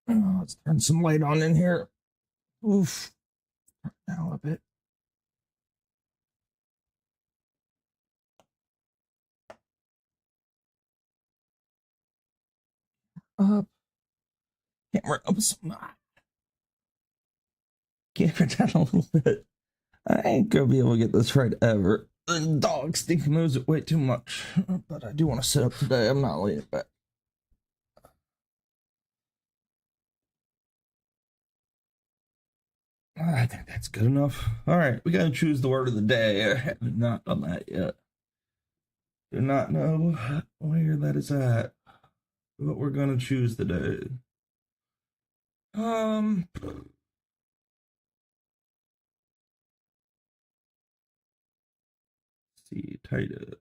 Let's turn some light on in here. Oof. Now a bit. Up. Camera up some. Camera down a little bit. I ain't gonna be able to get this right ever. The dog stinky moves it way too much. But I do want to sit up today. I'm not laying back. I think that's good enough. All right, we gotta choose the word of the day. I have not done that yet. Do not know where that is at, but we're gonna choose the day. See, Titus.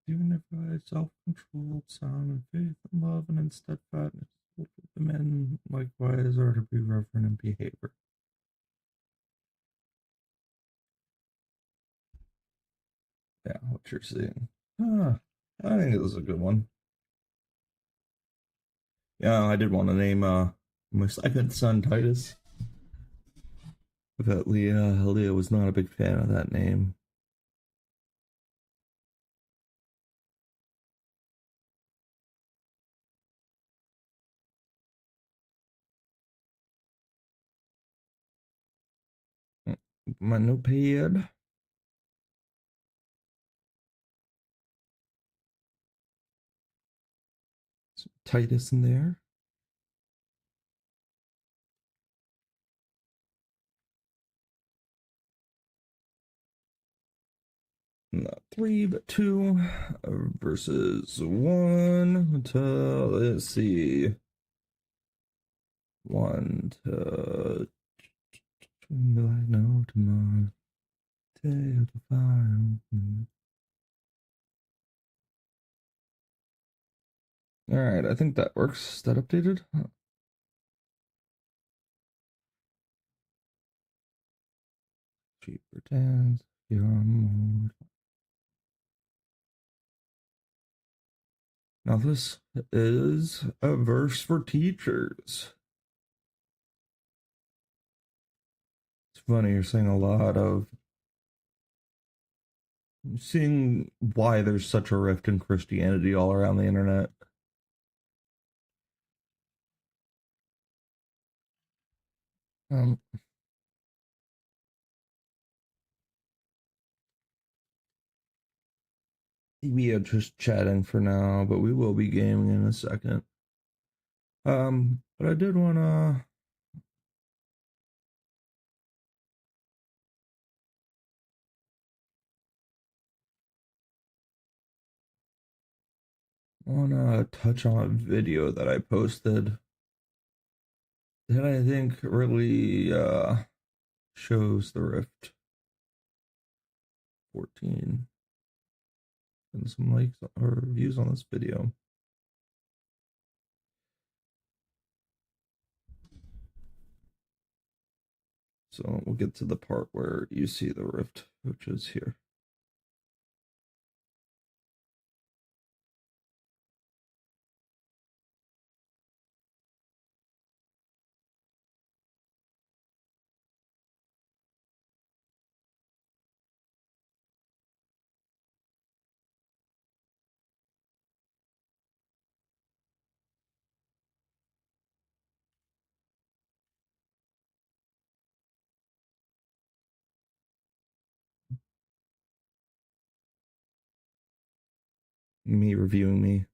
Unified, self-controlled, sound, and faith, and love, and in steadfastness. The men likewise are to be reverent in behavior. Yeah, what you're seeing. I think it was a good one. Yeah, I did want to name my second son Titus. But Leah was not a big fan of that name. My notepad. Titus in there. Not 3, but 2 versus 1 to, let's see, 1 to no tomorrow. Day of the fire. All right, I think that works. Is that updated? Cheaper dance, your mode. Now this is a verse for teachers. It's funny, you're seeing a lot of seeing why there's such a rift in Christianity all around the internet. We are just chatting for now, but we will be gaming in a second. But I did wanna touch on a video that I posted that I think really shows the rift. 14 and some likes or views on this video. So we'll get to the part where you see the rift, which is here. Me reviewing me.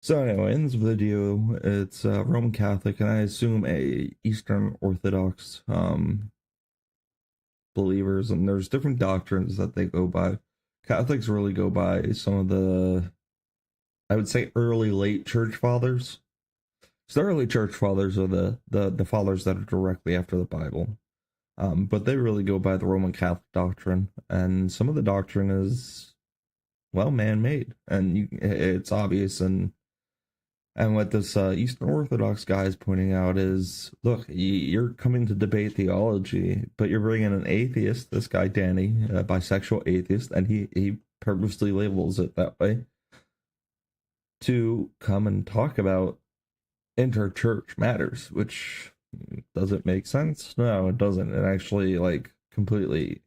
So anyway, in this video, it's Roman Catholic, and I assume a Eastern Orthodox believers, and there's different doctrines that they go by. Catholics really go by some of the, I would say, early late church fathers. So the early church fathers are the fathers that are directly after the Bible. But they really go by the Roman Catholic doctrine, and some of the doctrine is well, man-made, and it's obvious. And what this Eastern Orthodox guy is pointing out is, look, you're coming to debate theology, but you're bringing an atheist, this guy Danny, a bisexual atheist, and he purposely labels it that way, to come and talk about interchurch matters, which doesn't make sense. No, it doesn't. It actually like completely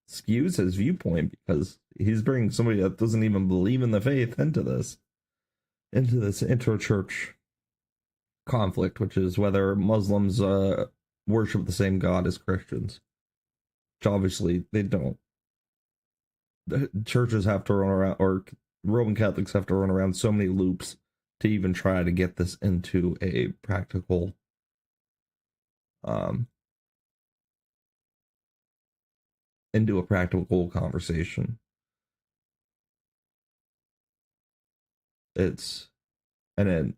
skews his viewpoint because he's bringing somebody that doesn't even believe in the faith into this interchurch conflict, which is whether Muslims worship the same God as Christians, which obviously they don't. The churches have to run around, or Roman Catholics have to run around so many loops to even try to get this into a practical um conversation. It's and then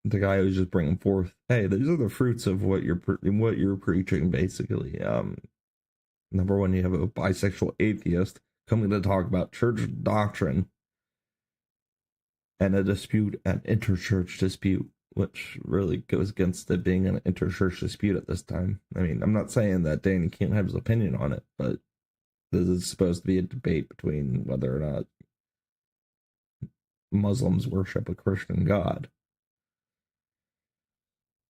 the guy who's just bringing forth, hey, these are the fruits of what you're preaching, basically. Number one, you have a bisexual atheist coming to talk about church doctrine and a dispute, an interchurch dispute, which really goes against it being an interchurch dispute at this time. I mean, I'm not saying that Danny can't have his opinion on it, but this is supposed to be a debate between whether or not Muslims worship a Christian God.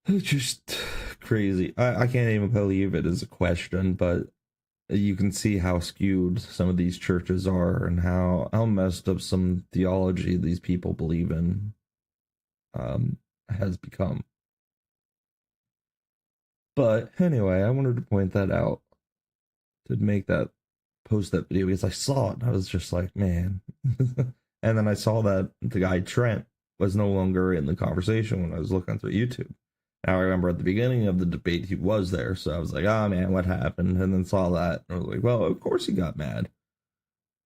It's just crazy. I can't even believe it is a question, but you can see how skewed some of these churches are and how messed up some theology these people believe in has become. But anyway, I wanted to point that out, to make that post that video, because I saw it and I was just like, man. And then I saw that the guy Trent was no longer in the conversation when I was looking through YouTube. Now I remember at the beginning of the debate he was there, so I was like, oh man, what happened? And then saw that and I was like, well, of course he got mad.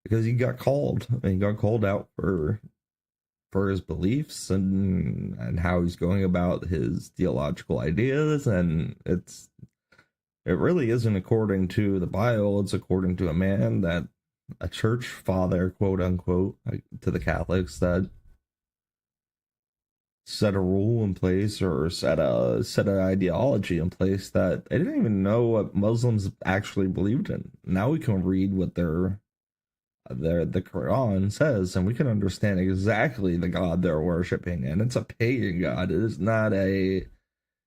Because he got called. I mean, he got called out for his beliefs and how he's going about his theological ideas, and it really isn't according to the Bible. It's according to a man, that a church father, quote unquote, like, to the Catholics, that set a rule in place, or set an ideology in place that they didn't even know what Muslims actually believed in. Now we can read what the Quran says, and we can understand exactly the God they're worshiping, and it's a pagan God. It is not a,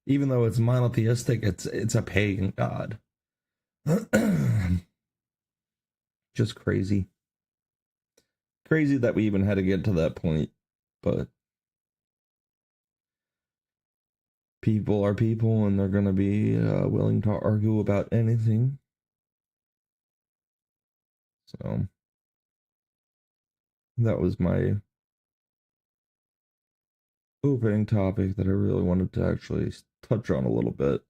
even though it's monotheistic, it's a pagan God. Just crazy. Crazy that we even had to get to that point, but people are people, and they're gonna be willing to argue about anything. So that was my opening topic that I really wanted to actually touch on a little bit.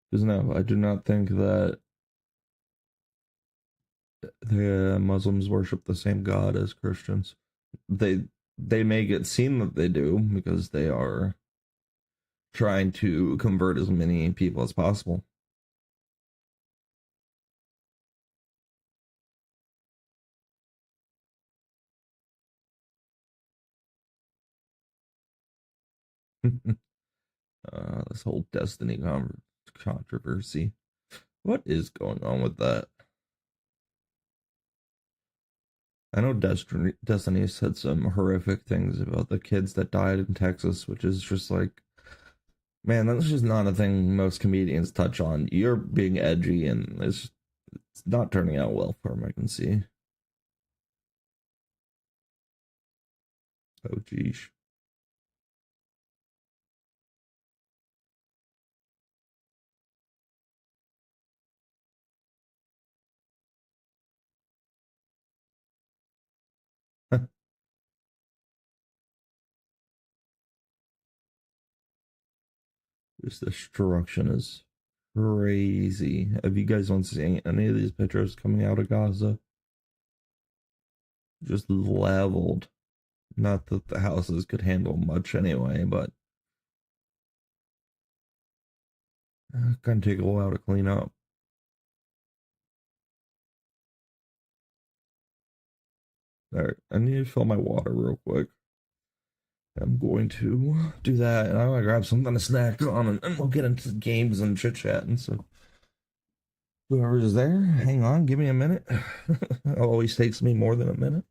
Because no, I do not think that the Muslims worship the same God as Christians. They they make it seem that they do because they are trying to convert as many people as possible. This whole Destiny controversy. What is going on with that? I know Destiny said some horrific things about the kids that died in Texas, which is just like, man, that's just not a thing most comedians touch on. You're being edgy, and it's not turning out well for him, I can see. Oh, geez. This destruction is crazy. Have you guys not seen any of these pictures coming out of Gaza? Just leveled. Not that the houses could handle much anyway, but it can take a while to clean up. All right, I need to fill my water real quick. I'm going to do that, and I'm gonna grab something to snack on, and then we'll get into games and chit chat. And so, whoever's there, hang on, give me a minute. It always takes me more than a minute.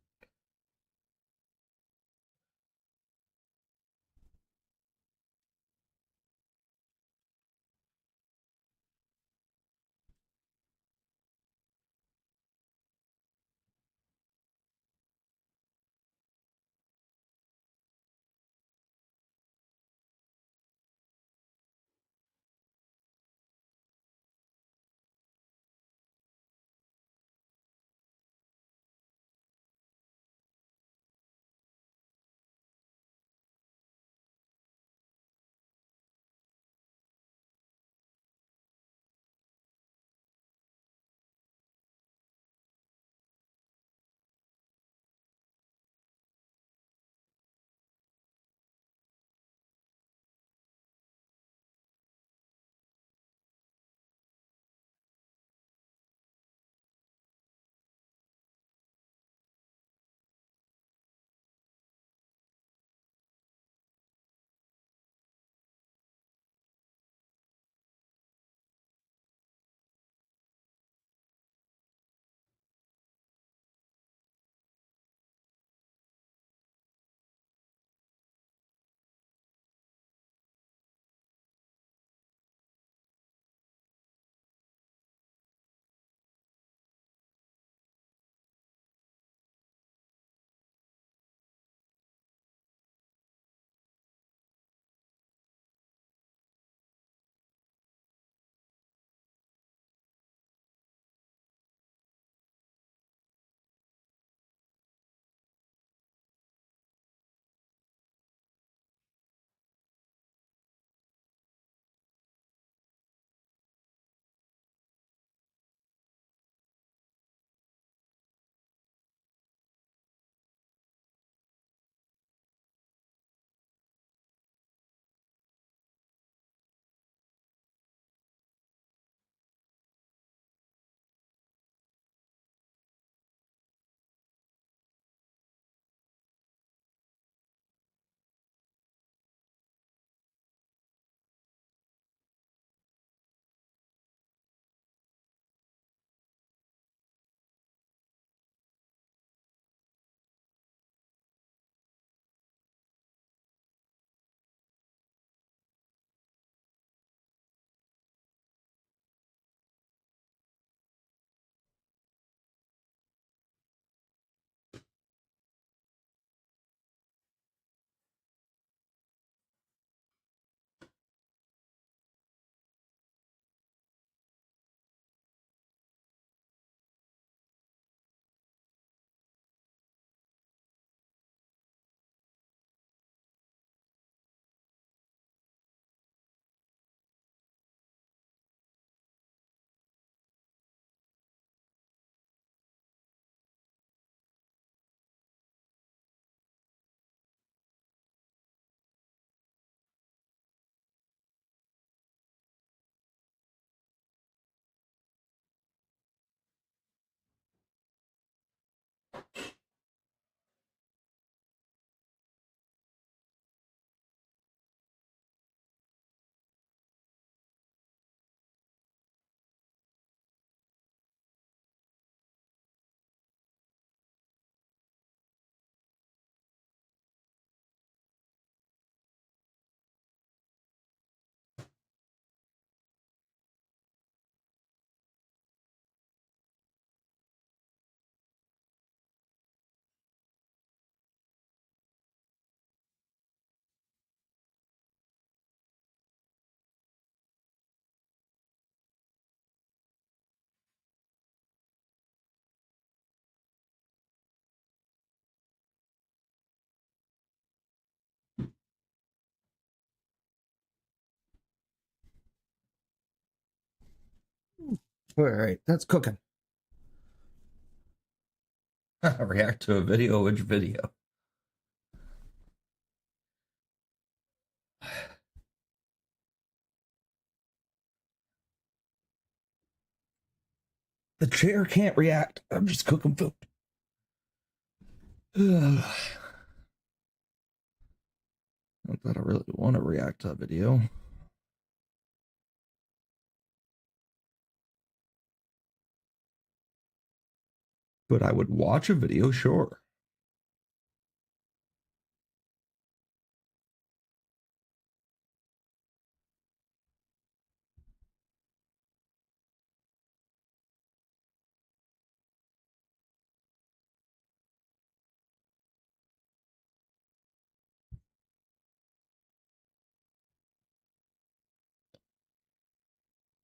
All right, that's cooking. React to a video. Which video? The chair can't react. I'm just cooking food. Not that I really want to react to a video. But I would watch a video, sure.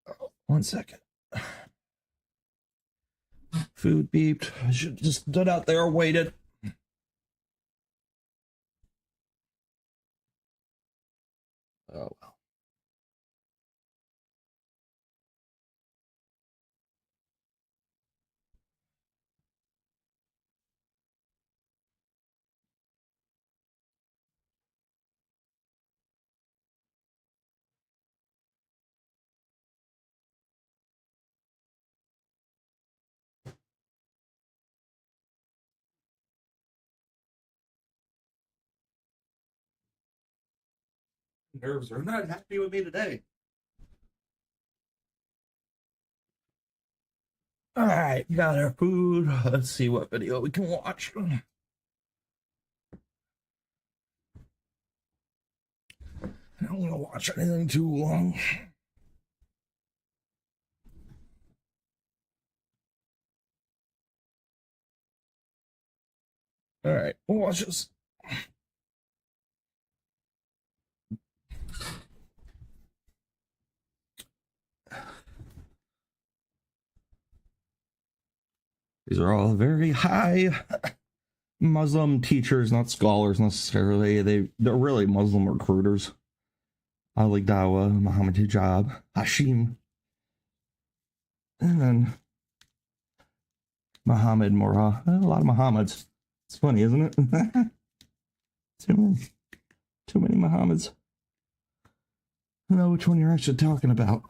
Oh, 1 second. Food beeped. I should just stood out there, waited. Oh well. Nerves are not happy with me today. All right, got our food. Let's see what video we can watch. I don't want to watch anything too long. All right, we'll watch this. These are all very high Muslim teachers, not scholars necessarily. They're really Muslim recruiters. Ali Dawa, Muhammad Hijab, Hashim, and then Muhammad Murrah. A lot of Muhammads. It's funny, isn't it? Too many Muhammads. I don't know which one you're actually talking about.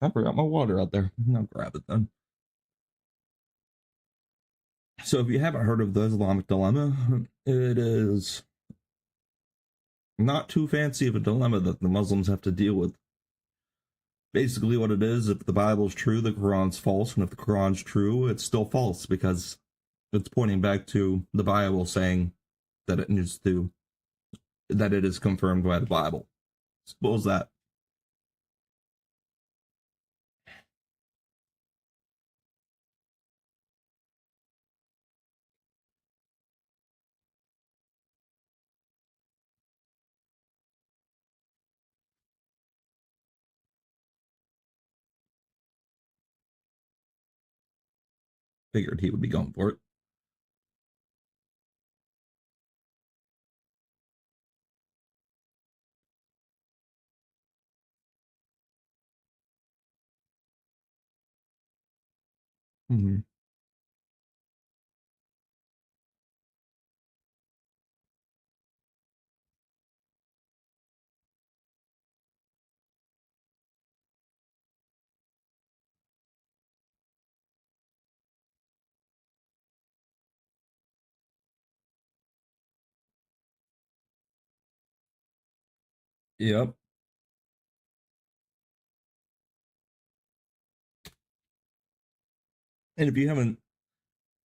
I forgot my water out there. I'll grab it then. So, if you haven't heard of the Islamic dilemma, it is not too fancy of a dilemma that the Muslims have to deal with. Basically, what it is, if the Bible's true, the Quran's false, and if the Quran's true, it's still false because it's pointing back to the Bible saying that it is confirmed by the Bible. Suppose that. Figured he would be going for it. Mm-hmm. Yep. And if you haven't,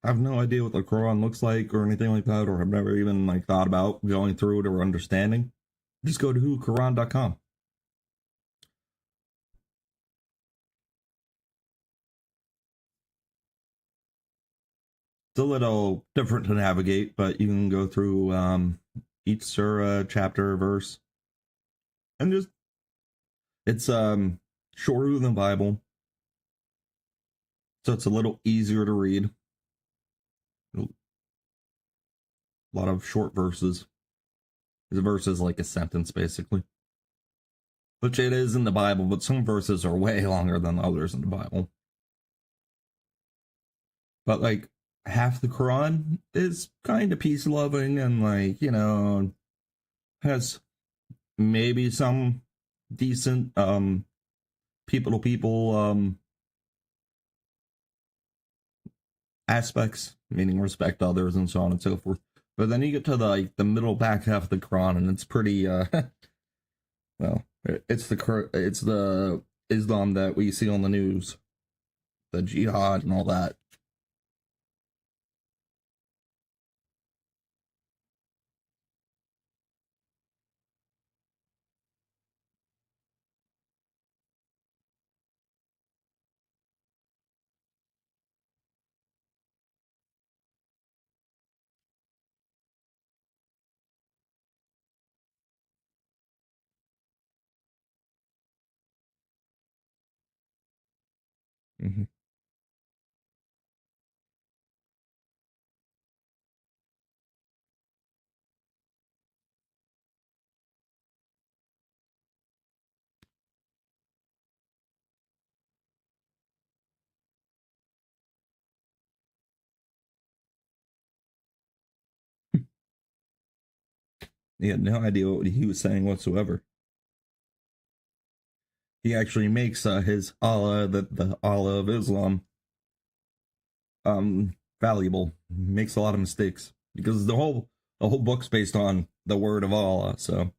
I have no idea what the Quran looks like or anything like that, or have never even thought about going through it or understanding, just go to Quran.com. It's a little different to navigate, but you can go through each surah, chapter, verse, and just It's shorter than the Bible, so it's a little easier to read. A lot of short verses. The verse is like a sentence, basically. Which it is in the Bible, but some verses are way longer than others in the Bible. But like half the Quran is kind of peace loving and like, has maybe some decent people to people aspects, meaning respect others and so on and so forth. But then you get to the middle back half of the Quran and it's pretty well, it's the Islam that we see on the news, the jihad and all that. Mm-hmm. He had no idea what he was saying whatsoever. He actually makes his Allah, the Allah of Islam, valuable. He makes a lot of mistakes because the whole book's based on the word of Allah. So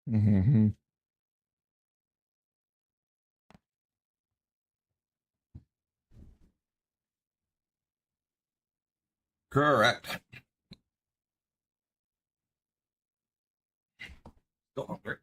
mm-hmm. Correct. Still hungry.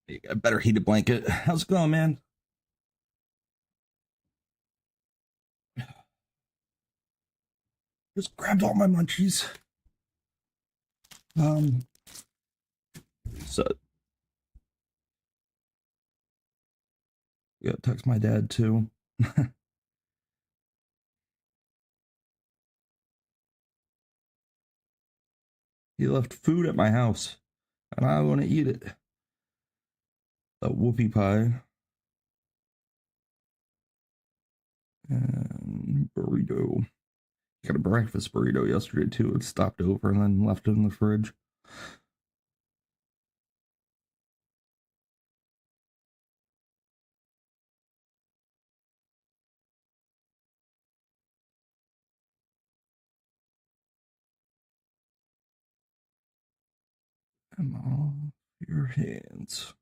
You got better heated blanket. How's it going, man? Just grabbed all my munchies. Um, so yeah, text my dad too. He left food at my house. and I want to eat it. A whoopie pie and burrito. Got a breakfast burrito yesterday too. It stopped over and then left it in the fridge. Come on, your hands.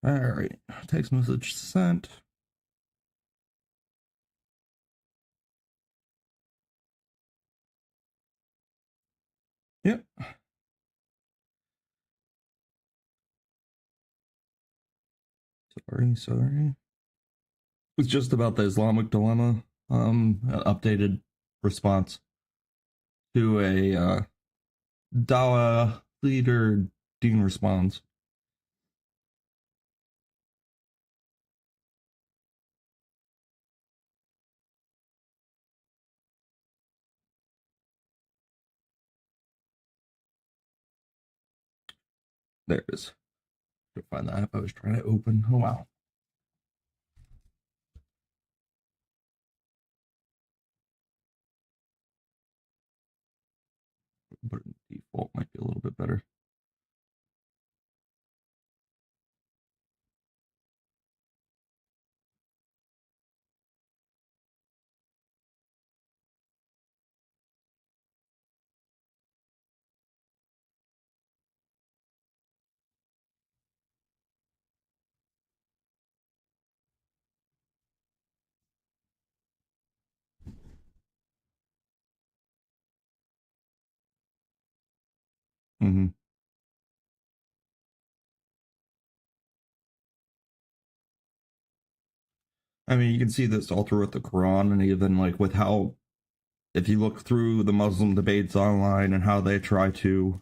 All right. Text message sent. Yep. Sorry. It's just about the Islamic dilemma. An updated response to a Dawa leader. Dean responds. There it is. To find that app I was trying to open. Oh wow. But default might be a little bit better. Mm-hmm. I mean, you can see this all throughout the Quran, and even like with how, if you look through the Muslim debates online and how they try to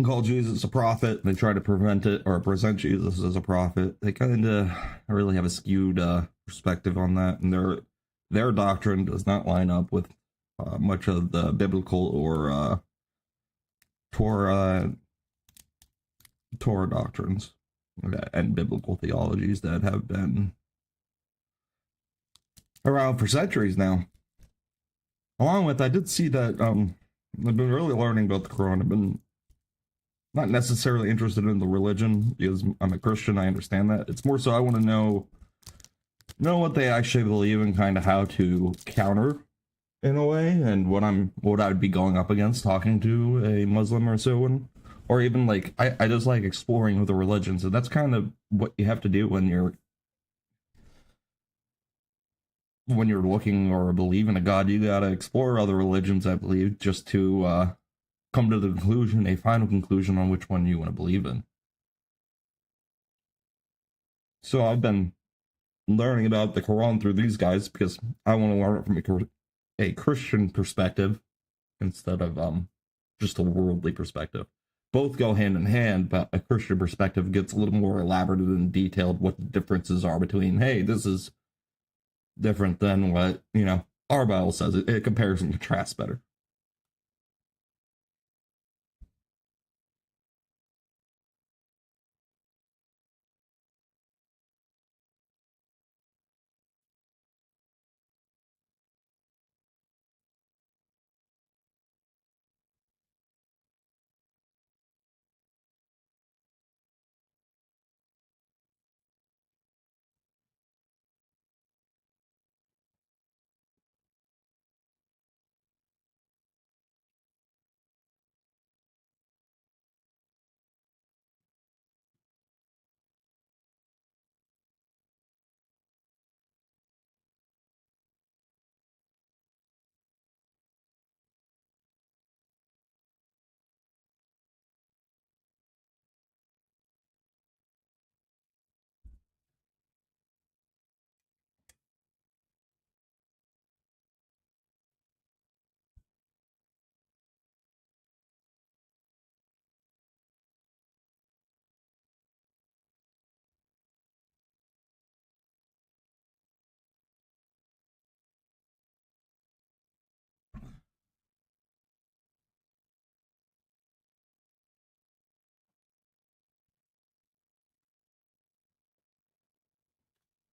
call Jesus a prophet, they try to prevent it or present Jesus as a prophet. They kind of really have a skewed perspective on that, and their doctrine does not line up with much of the biblical or Torah Torah doctrines and biblical theologies that have been around for centuries now. Along with, I did see that I've been really learning about the Quran. I've been not necessarily interested in the religion because I'm a Christian. I understand that. It's more so I want to know what they actually believe and kind of how to counter in a way, and what I'd be going up against talking to a Muslim or so, or even like I just like exploring the religions, and that's kind of what you have to do when you're looking or believe in a god. You gotta explore other religions, I believe, just to come to the conclusion, a final conclusion on which one you want to believe in. So I've been learning about the Quran through these guys because I want to learn it from a Christian perspective instead of just a worldly perspective. Both go hand in hand, but a Christian perspective gets a little more elaborate and detailed what the differences are between, hey, this is different than what, our Bible says. It compares and contrasts better.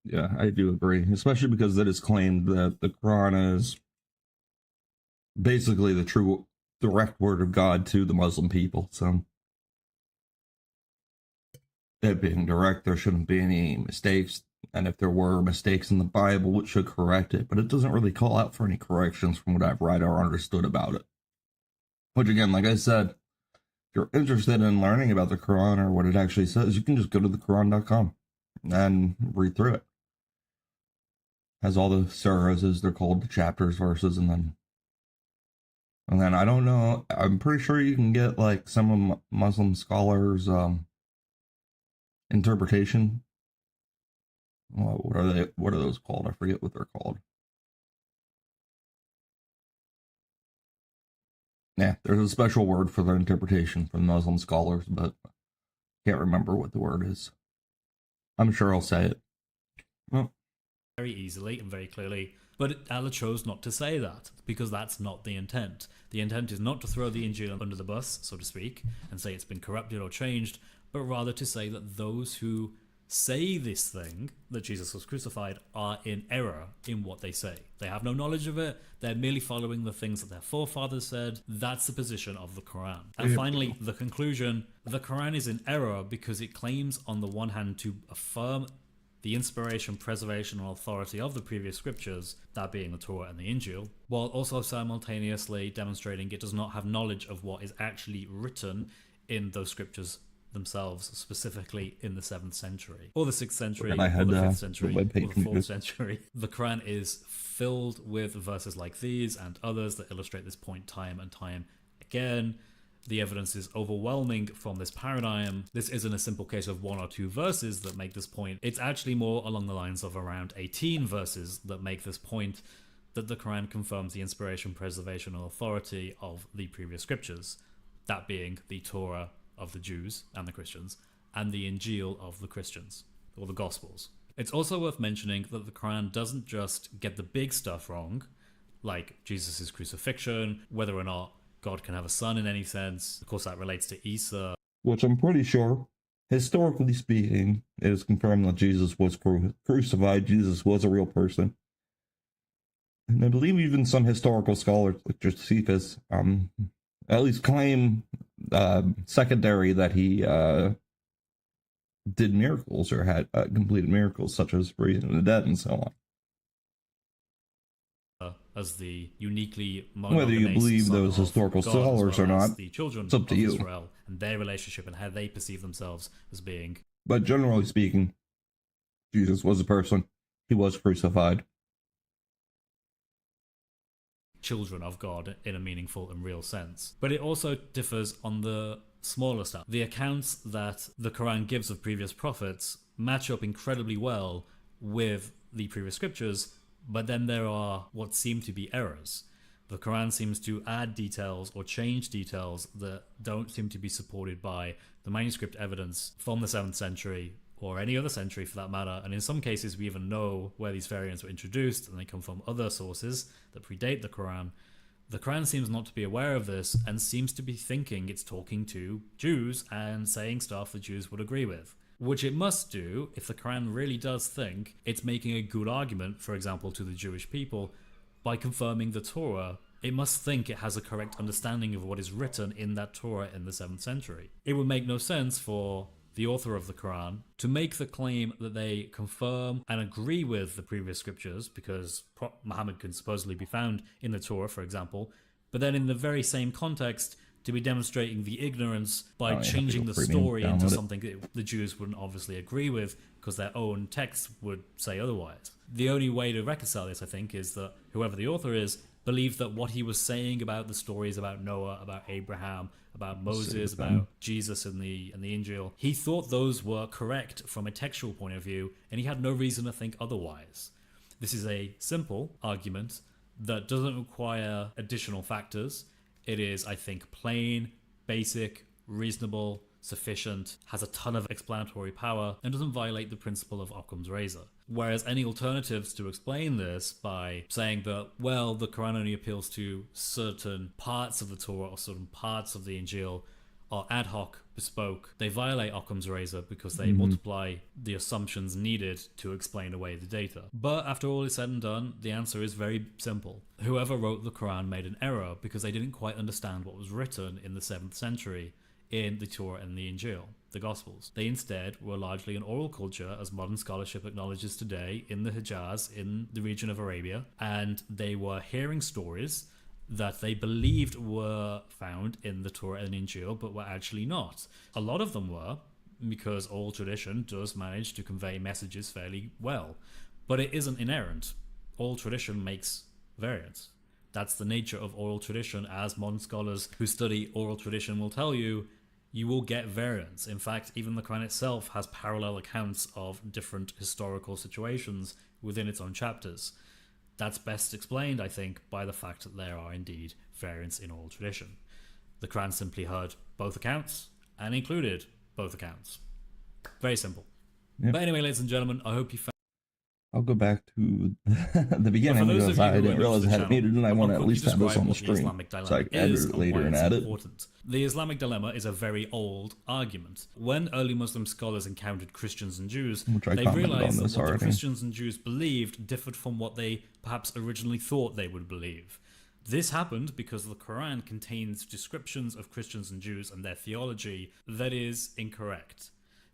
Yeah, I do agree, especially because it is claimed that the Quran is basically the true direct word of God to the Muslim people. So, it being direct, there shouldn't be any mistakes. And if there were mistakes in the Bible, it should correct it. But it doesn't really call out for any corrections from what I've read or understood about it. Which, again, like I said, if you're interested in learning about the Quran or what it actually says, you can just go to thequran.com and read through it. Has all the surahs, as they're called, the chapters, verses, and then I don't know. I'm pretty sure you can get like some of Muslim scholars' interpretation. What are they? What are those called? I forget what they're called. Yeah, there's a special word for their interpretation from Muslim scholars, but can't remember what the word is. I'm sure I'll say it. Well, very easily and very clearly. But Allah chose not to say that, because that's not the intent. The intent is not to throw the Injil under the bus, so to speak, and say it's been corrupted or changed, but rather to say that those who say this thing, that Jesus was crucified, are in error in what they say. They have no knowledge of it, they're merely following the things that their forefathers said. That's the position of the Quran. And finally, the conclusion: the Quran is in error because it claims on the one hand to affirm the inspiration, preservation, and authority of the previous scriptures, that being the Torah and the Injil, while also simultaneously demonstrating it does not have knowledge of what is actually written in those scriptures themselves, specifically in the 7th century, or the 6th century, or the 5th century, or the 4th century. The Quran is filled with verses like these and others that illustrate this point time and time again. The evidence is overwhelming from this paradigm. This isn't a simple case of 1 or 2 verses that make this point. It's actually more along the lines of around 18 verses that make this point, that the Quran confirms the inspiration, preservation, and authority of the previous scriptures, that being the Torah of the Jews and the Christians, and the Injil of the Christians, or the Gospels. It's also worth mentioning that the Quran doesn't just get the big stuff wrong, like Jesus' crucifixion, whether or not God can have a son in any sense. Of course, that relates to Isa. Which I'm pretty sure, historically speaking, it is confirmed that Jesus was crucified. Jesus was a real person. And I believe even some historical scholars, like Josephus, at least claim secondary that he did miracles or had completed miracles, such as raising the dead and so on. As the uniquely whether you believe those historical scholars or not, the children it's up to of you. Israel and their relationship and how they perceive themselves as being. But generally speaking, Jesus was a person. He was crucified. Children of God in a meaningful and real sense. But it also differs on the smaller stuff. The accounts that the Quran gives of previous prophets match up incredibly well with the previous scriptures, but then there are what seem to be errors. The Quran seems to add details or change details that don't seem to be supported by the manuscript evidence from the 7th century or any other century for that matter, and in some cases we even know where these variants were introduced and they come from other sources that predate the Quran. The Quran seems not to be aware of this and seems to be thinking it's talking to Jews and saying stuff the Jews would agree with, which it must do if the Quran really does think it's making a good argument, for example, to the Jewish people. By confirming the Torah, it must think it has a correct understanding of what is written in that Torah in the 7th century. It would make no sense for the author of the Quran to make the claim that they confirm and agree with the previous scriptures, because Muhammad can supposedly be found in the Torah, for example, but then in the very same context to be demonstrating the ignorance by changing the story into something that the Jews wouldn't obviously agree with because their own text would say otherwise. The only way to reconcile this, I think, is that whoever the author is believed that what he was saying about the stories about Noah, about Abraham, about Moses, about Jesus and the Injil, he thought those were correct from a textual point of view, and he had no reason to think otherwise. This is a simple argument that doesn't require additional factors. It is, I think, plain, basic, reasonable, sufficient, has a ton of explanatory power, and doesn't violate the principle of Occam's razor. Whereas any alternatives to explain this by saying that, well, the Quran only appeals to certain parts of the Torah or certain parts of the Injil, are ad hoc, bespoke. They violate Occam's razor because they multiply the assumptions needed to explain away the data. But after all is said and done, the answer is very simple. Whoever wrote the Quran made an error because they didn't quite understand what was written in the 7th century in the Torah and the Injil, the Gospels. They instead were largely an oral culture, as modern scholarship acknowledges today, in the Hijaz, in the region of Arabia, and they were hearing stories that they believed were found in the Torah and Injil, but were actually not. A lot of them were, because oral tradition does manage to convey messages fairly well, but it isn't inerrant. Oral tradition makes variants. That's the nature of oral tradition, as modern scholars who study oral tradition will tell you. You will get variants. In fact, even the Quran itself has parallel accounts of different historical situations within its own chapters. That's best explained, I think, by the fact that there are indeed variants in oral tradition. The Quran simply heard both accounts and included both accounts. Very simple. Yep. But anyway, ladies and gentlemen, I hope you found... I'll go back to the beginning because I didn't realize I had it muted, and I want to at least have this on the screen so I can edit it later and add it. The Islamic dilemma is a very old argument. When early Muslim scholars encountered Christians and Jews, they realized that what the Christians and Jews believed differed from what they perhaps originally thought they would believe. This happened because the Quran contains descriptions of Christians and Jews and their theology that is incorrect.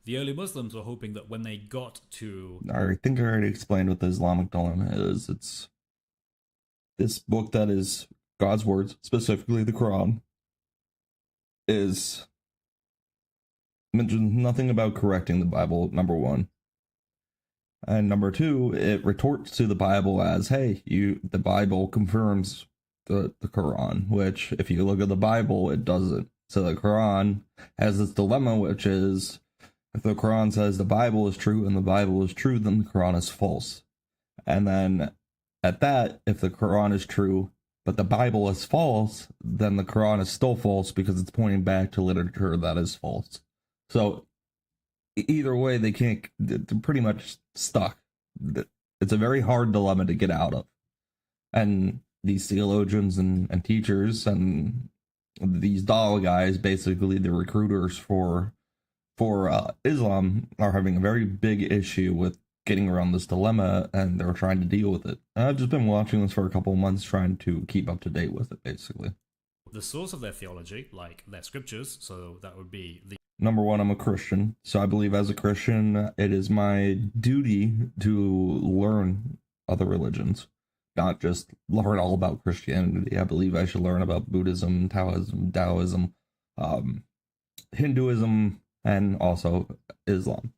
The early Muslims were hoping that when they got to... I think I already explained what the Islamic dilemma is. It's this book that is God's words, specifically the Quran, is mentions nothing about correcting the Bible, number one. And number two, it retorts to the Bible as, hey, the Bible confirms the Quran, which if you look at the Bible, it doesn't. So the Quran has this dilemma, which is, if the Quran says the Bible is true and the Bible is true, then the Quran is false. And then at that, if the Quran is true, but the Bible is false, then the Quran is still false because it's pointing back to literature that is false. So either way, they're pretty much stuck. It's a very hard dilemma to get out of. And these theologians and teachers and these Dawah guys, basically the recruiters for Islam, are having a very big issue with getting around this dilemma, and they're trying to deal with it. And I've just been watching this for a couple of months, trying to keep up to date with it, basically. The source of their theology, like their scriptures, so that would be the... Number one, I'm a Christian, so I believe as a Christian, it is my duty to learn other religions, not just learn all about Christianity. I believe I should learn about Buddhism, Taoism, Hinduism, and also Islam.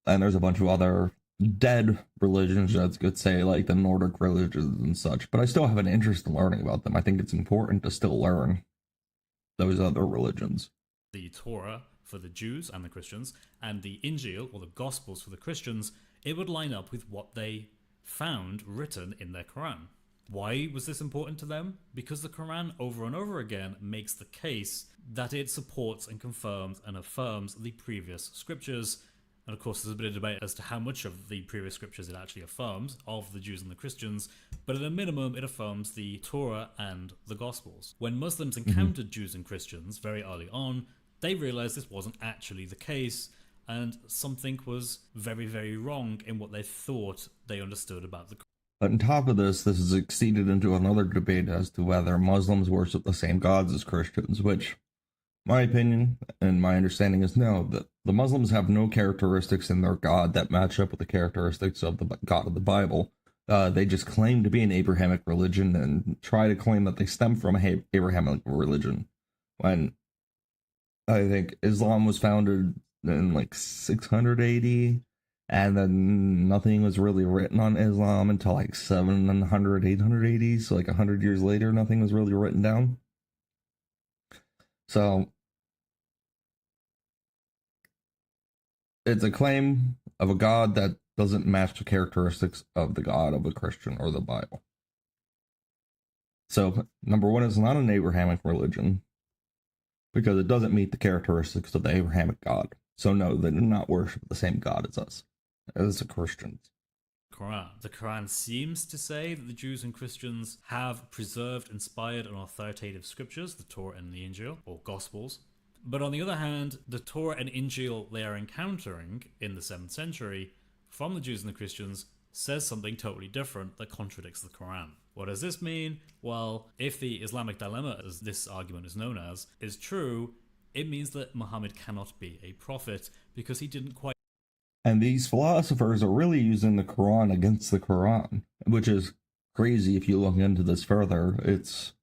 And there's a bunch of other dead religions, that's good say, like the Nordic religions and such, but I still have an interest in learning about them. I think it's important to still learn those other religions. The Torah for the Jews and the Christians, and the Injil, or the Gospels for the Christians, it would line up with what they found written in their Quran. Why was this important to them? Because the Quran over and over again makes the case that it supports and confirms and affirms the previous scriptures. And of course, there's a bit of debate as to how much of the previous scriptures it actually affirms of the Jews and the Christians, but at a minimum, it affirms the Torah and the Gospels. When Muslims encountered Jews and Christians very early on, they realized this wasn't actually the case, and something was very, very wrong in what they thought they understood about the Quran. But on top of this has exceeded into another debate as to whether Muslims worship the same gods as Christians, which, my opinion and my understanding is no, that the Muslims have no characteristics in their God that match up with the characteristics of the God of the Bible. They just claim to be an Abrahamic religion and try to claim that they stem from an Abrahamic religion, when I think Islam was founded in like 600 AD, and then nothing was really written on Islam until like 700, 800 AD, so like 100 years later, nothing was really written down. So it's a claim of a God that doesn't match the characteristics of the God of a Christian or the Bible. So, number one, it's not an Abrahamic religion, because it doesn't meet the characteristics of the Abrahamic God. So no, they do not worship the same God as us, as the Christians. Quran. The Quran seems to say that the Jews and Christians have preserved, inspired, and authoritative scriptures, the Torah and the Injil, or Gospels. But on the other hand, the Torah and Injil they are encountering in the 7th century from the Jews and the Christians says something totally different that contradicts the Quran. What does this mean? Well, if the Islamic dilemma, as this argument is known as, is true, it means that Muhammad cannot be a prophet because he didn't quite. And these philosophers are really using the Quran against the Quran, which is crazy if you look into this further. It's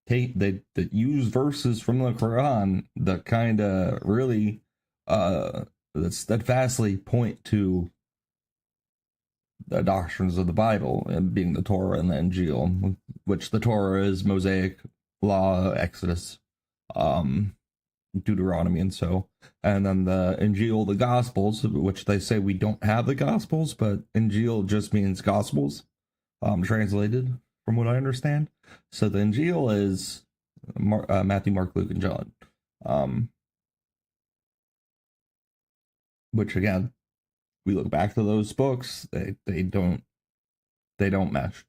they use verses from the Quran that kind of really that steadfastly point to the doctrines of the Bible, and being the Torah and the Injil, which the Torah is Mosaic Law, Exodus, Deuteronomy, and then the Injil, the Gospels, which they say we don't have the Gospels, but Injil just means Gospels, translated from what I understand. So the Injil is Matthew, Mark, Luke, and John, which again, we look back to those books, they don't mesh.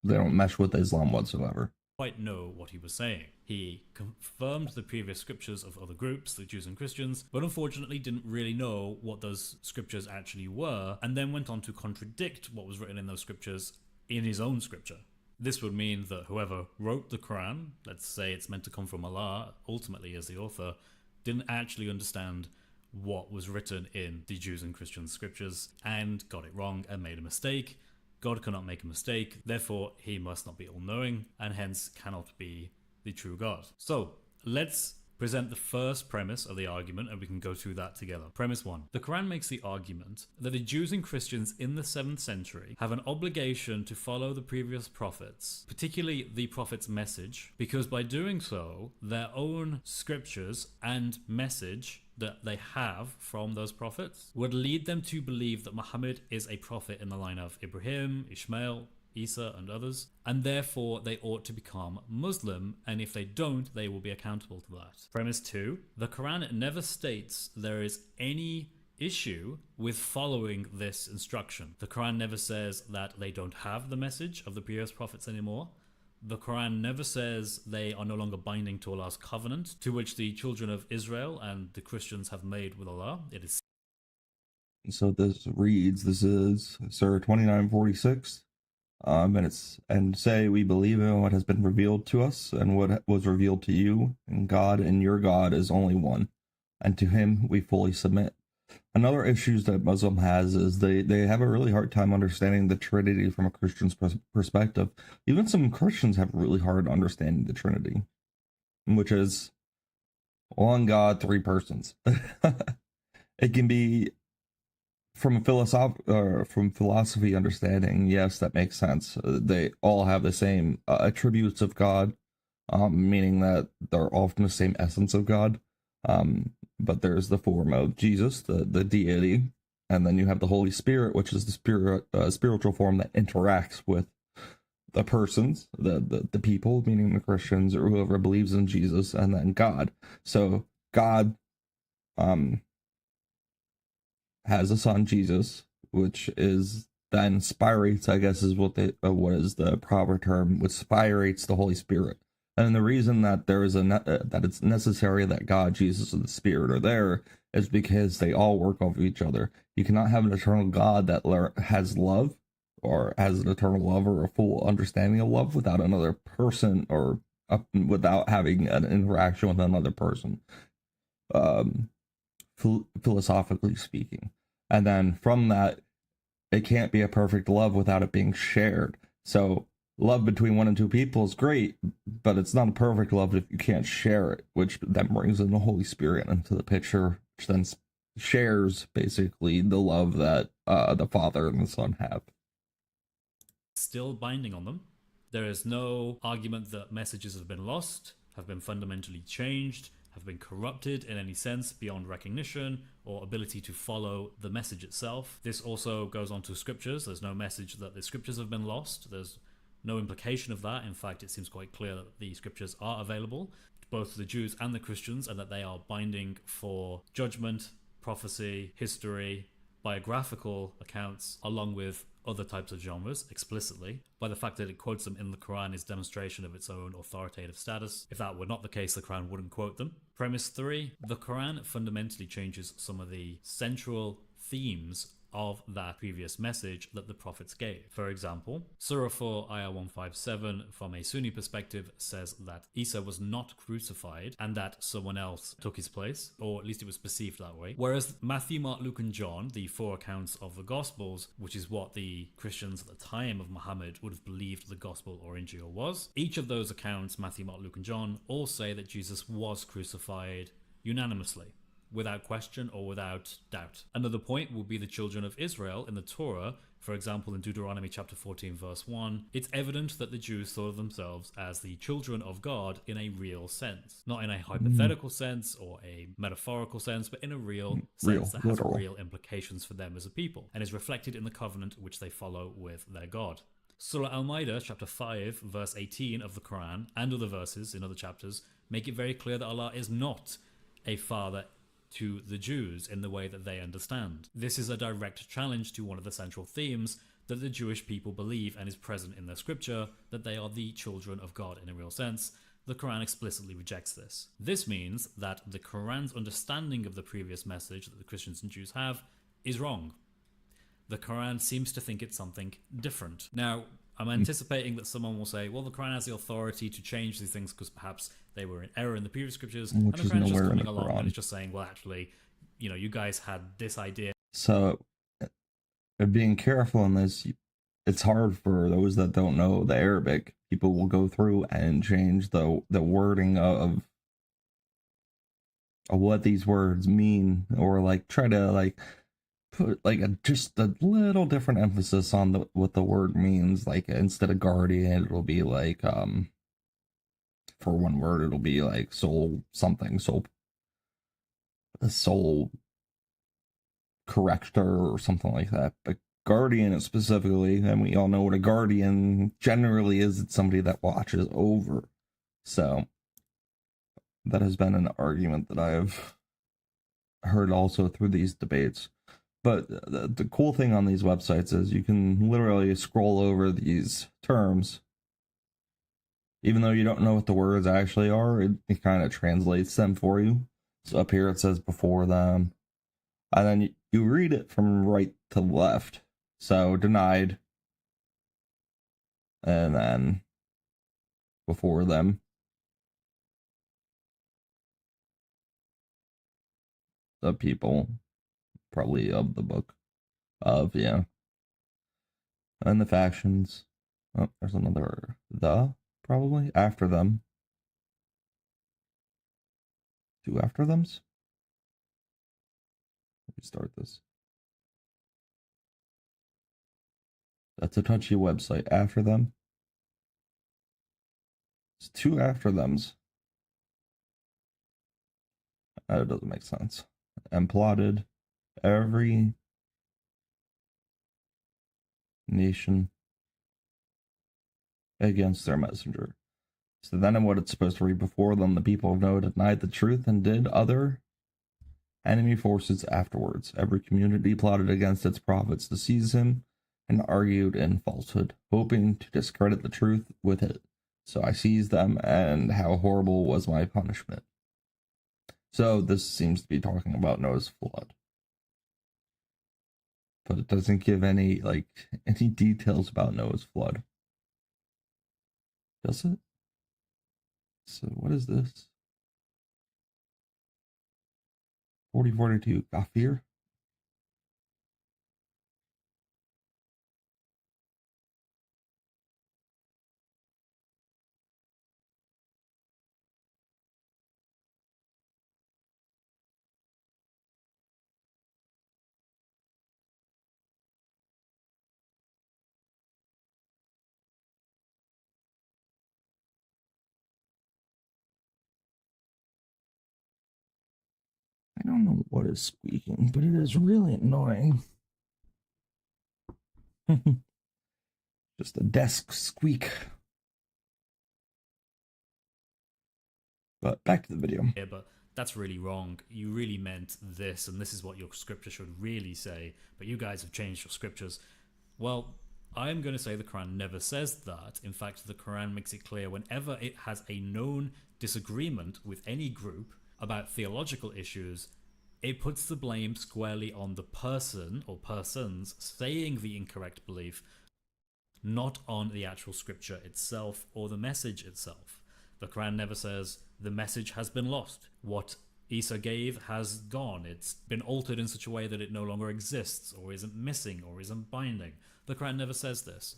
They don't mesh with Islam whatsoever. Quite know what he was saying. He confirmed the previous scriptures of other groups, the Jews and Christians, but unfortunately didn't really know what those scriptures actually were, and then went on to contradict what was written in those scriptures in his own scripture. This would mean that whoever wrote the Quran, let's say it's meant to come from Allah, ultimately as the author, didn't actually understand what was written in the Jews and Christian scriptures and got it wrong and made a mistake. God cannot make a mistake, therefore he must not be all-knowing and hence cannot be the true God. So let's present the first premise of the argument and we can go through that together. Premise 1. The Quran makes the argument that the Jews and Christians in the 7th century have an obligation to follow the previous prophets, particularly the prophet's message, because by doing so, their own scriptures and message that they have from those prophets would lead them to believe that Muhammad is a prophet in the line of Ibrahim, Ishmael, Isa, and others, and therefore they ought to become Muslim, and if they don't, they will be accountable to that. Premise 2. The Quran never states there is any issue with following this instruction. The Quran never says that they don't have the message of the previous prophets anymore. The Quran never says they are no longer binding to Allah's covenant, to which the children of Israel and the Christians have made with Allah. It is. So this is Surah 29:46. And say we believe in what has been revealed to us and what was revealed to you, and God and your God is only one, and to him we fully submit. Another issue that Muslim has is they have a really hard time understanding the Trinity from a Christian's perspective. Even some Christians have really hard understanding the Trinity, which is one God, three persons. It can be from philosophy understanding, yes, that makes sense. They all have the same attributes of God, meaning that they're all from the same essence of God. But there's the form of Jesus, the deity, and then you have the Holy Spirit, which is the spiritual form that interacts with the persons, the people, meaning the Christians or whoever believes in Jesus, and then God. So God has a son, Jesus, which is then spirates, I guess is what is the proper term, which spirates the Holy Spirit. And the reason that there is that it's necessary that God, Jesus, and the Spirit are there is because they all work over each other. You cannot have an eternal God that has love, or has an eternal love or a full understanding of love, without another person, or without having an interaction with another person, philosophically speaking. And then from that, it can't be a perfect love without it being shared. So love between one and two people is great, but it's not a perfect love if you can't share it, which then brings in the Holy Spirit into the picture, which then shares basically the love that the Father and the Son have. Still binding on them. There is no argument that messages have been lost, have been fundamentally changed, have been corrupted in any sense beyond recognition or ability to follow the message itself. This also goes on to scriptures. There's no message that the scriptures have been lost. There's no implication of that. In fact, it seems quite clear that the scriptures are available to both the Jews and the Christians, and that they are binding for judgment, prophecy, history, biographical accounts, along with other types of genres explicitly. By the fact that it quotes them in the Quran is demonstration of its own authoritative status. If that were not the case, the Quran wouldn't quote them. Premise 3, the Quran fundamentally changes some of the central themes of that previous message that the prophets gave. For example, Surah 4, Ayah 157, from a Sunni perspective, says that Isa was not crucified and that someone else took his place, or at least it was perceived that way. Whereas Matthew, Mark, Luke, and John, the 4 accounts of the Gospels, which is what the Christians at the time of Muhammad would have believed the Gospel or Injil was, each of those accounts, Matthew, Mark, Luke, and John, all say that Jesus was crucified unanimously, without question or without doubt. Another point will be the children of Israel in the Torah. For example, in Deuteronomy chapter 14 verse 1, it's evident that the Jews thought of themselves as the children of God in a real sense. Not in a hypothetical sense or a metaphorical sense, but in a real sense that has literal. real implications for them as a people, and is reflected in the covenant which they follow with their God. Surah Al-Ma'idah chapter 5 verse 18 of the Quran and other verses in other chapters make it very clear that Allah is not a father to the Jews in the way that they understand. This is a direct challenge to one of the central themes that the Jewish people believe and is present in their scripture, that they are the children of God in a real sense. The Quran explicitly rejects this. This means that the Quran's understanding of the previous message that the Christians and Jews have is wrong. The Quran seems to think it's something different. Now, I'm anticipating that someone will say, well, the Quran has the authority to change these things because perhaps they were in error in the previous scriptures, and the Quran is just coming along and it's just saying, well, actually, you guys had this idea. So, being careful in this, it's hard for those that don't know the Arabic. People will go through and change the wording of what these words mean, or like try to like put like just a little different emphasis on what the word means. Like instead of guardian, it'll be like for one word it'll be like soul something, soul corrector or something like that. But guardian is specifically, and we all know what a guardian generally is. It's somebody that watches over. So that has been an argument that I've heard also through these debates. But the cool thing on these websites is you can literally scroll over these terms. Even though you don't know what the words actually are, it kind of translates them for you. So up here it says before them. And then you read it from right to left. So denied. And then before them. The people. Probably of the book. Yeah. And the factions. Oh, there's another probably after them. 2 after thems. Let me start this. That's a touchy website. After them. It's 2 after thems. That doesn't make sense. And plotted every nation against their messenger. So then in what it's supposed to read before them, the people of Noah denied the truth and did other enemy forces afterwards. Every community plotted against its prophets to seize him and argued in falsehood, hoping to discredit the truth with it. So I seized them, and how horrible was my punishment. So this seems to be talking about Noah's flood. But it doesn't give any details about Noah's flood. Does it? So what is this? 4042 Ghafir. I don't know what is squeaking, but it is really annoying. Just a desk squeak. But back to the video. Yeah, but that's really wrong. You really meant this, and this is what your scripture should really say, but you guys have changed your scriptures. Well, I'm going to say the Quran never says that. In fact, the Quran makes it clear whenever it has a known disagreement with any group about theological issues, it puts the blame squarely on the person or persons saying the incorrect belief, not on the actual scripture itself or the message itself. The Quran never says the message has been lost. What Isa gave has gone. It's been altered in such a way that it no longer exists or isn't missing or isn't binding. The Quran never says this.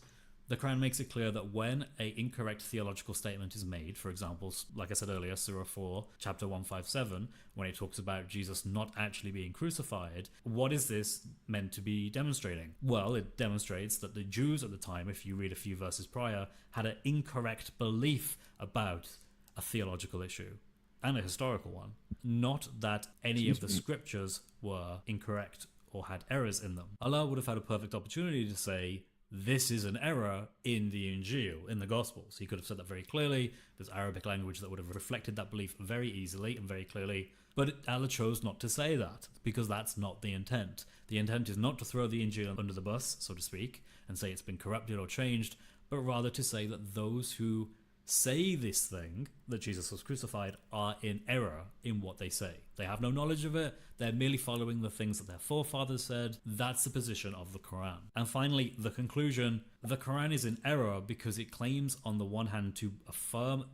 The Quran makes it clear that when an incorrect theological statement is made, for example, like I said earlier, Surah 4, chapter 157, when it talks about Jesus not actually being crucified, what is this meant to be demonstrating? Well, it demonstrates that the Jews at the time, if you read a few verses prior, had an incorrect belief about a theological issue, and a historical one. Not that any of the scriptures were incorrect or had errors in them. Allah would have had a perfect opportunity to say, this is an error in the Injil, in the Gospels. He could have said that very clearly. There's Arabic language that would have reflected that belief very easily and very clearly. But Allah chose not to say that, because that's not the intent. The intent is not to throw the Injil under the bus, so to speak, and say it's been corrupted or changed, but rather to say that those who say this thing, that Jesus was crucified, are in error in what they say. They have no knowledge of it. They're merely following the things that their forefathers said. That's the position of the Quran. And finally, the conclusion: the Quran is in error because it claims on the one hand to affirm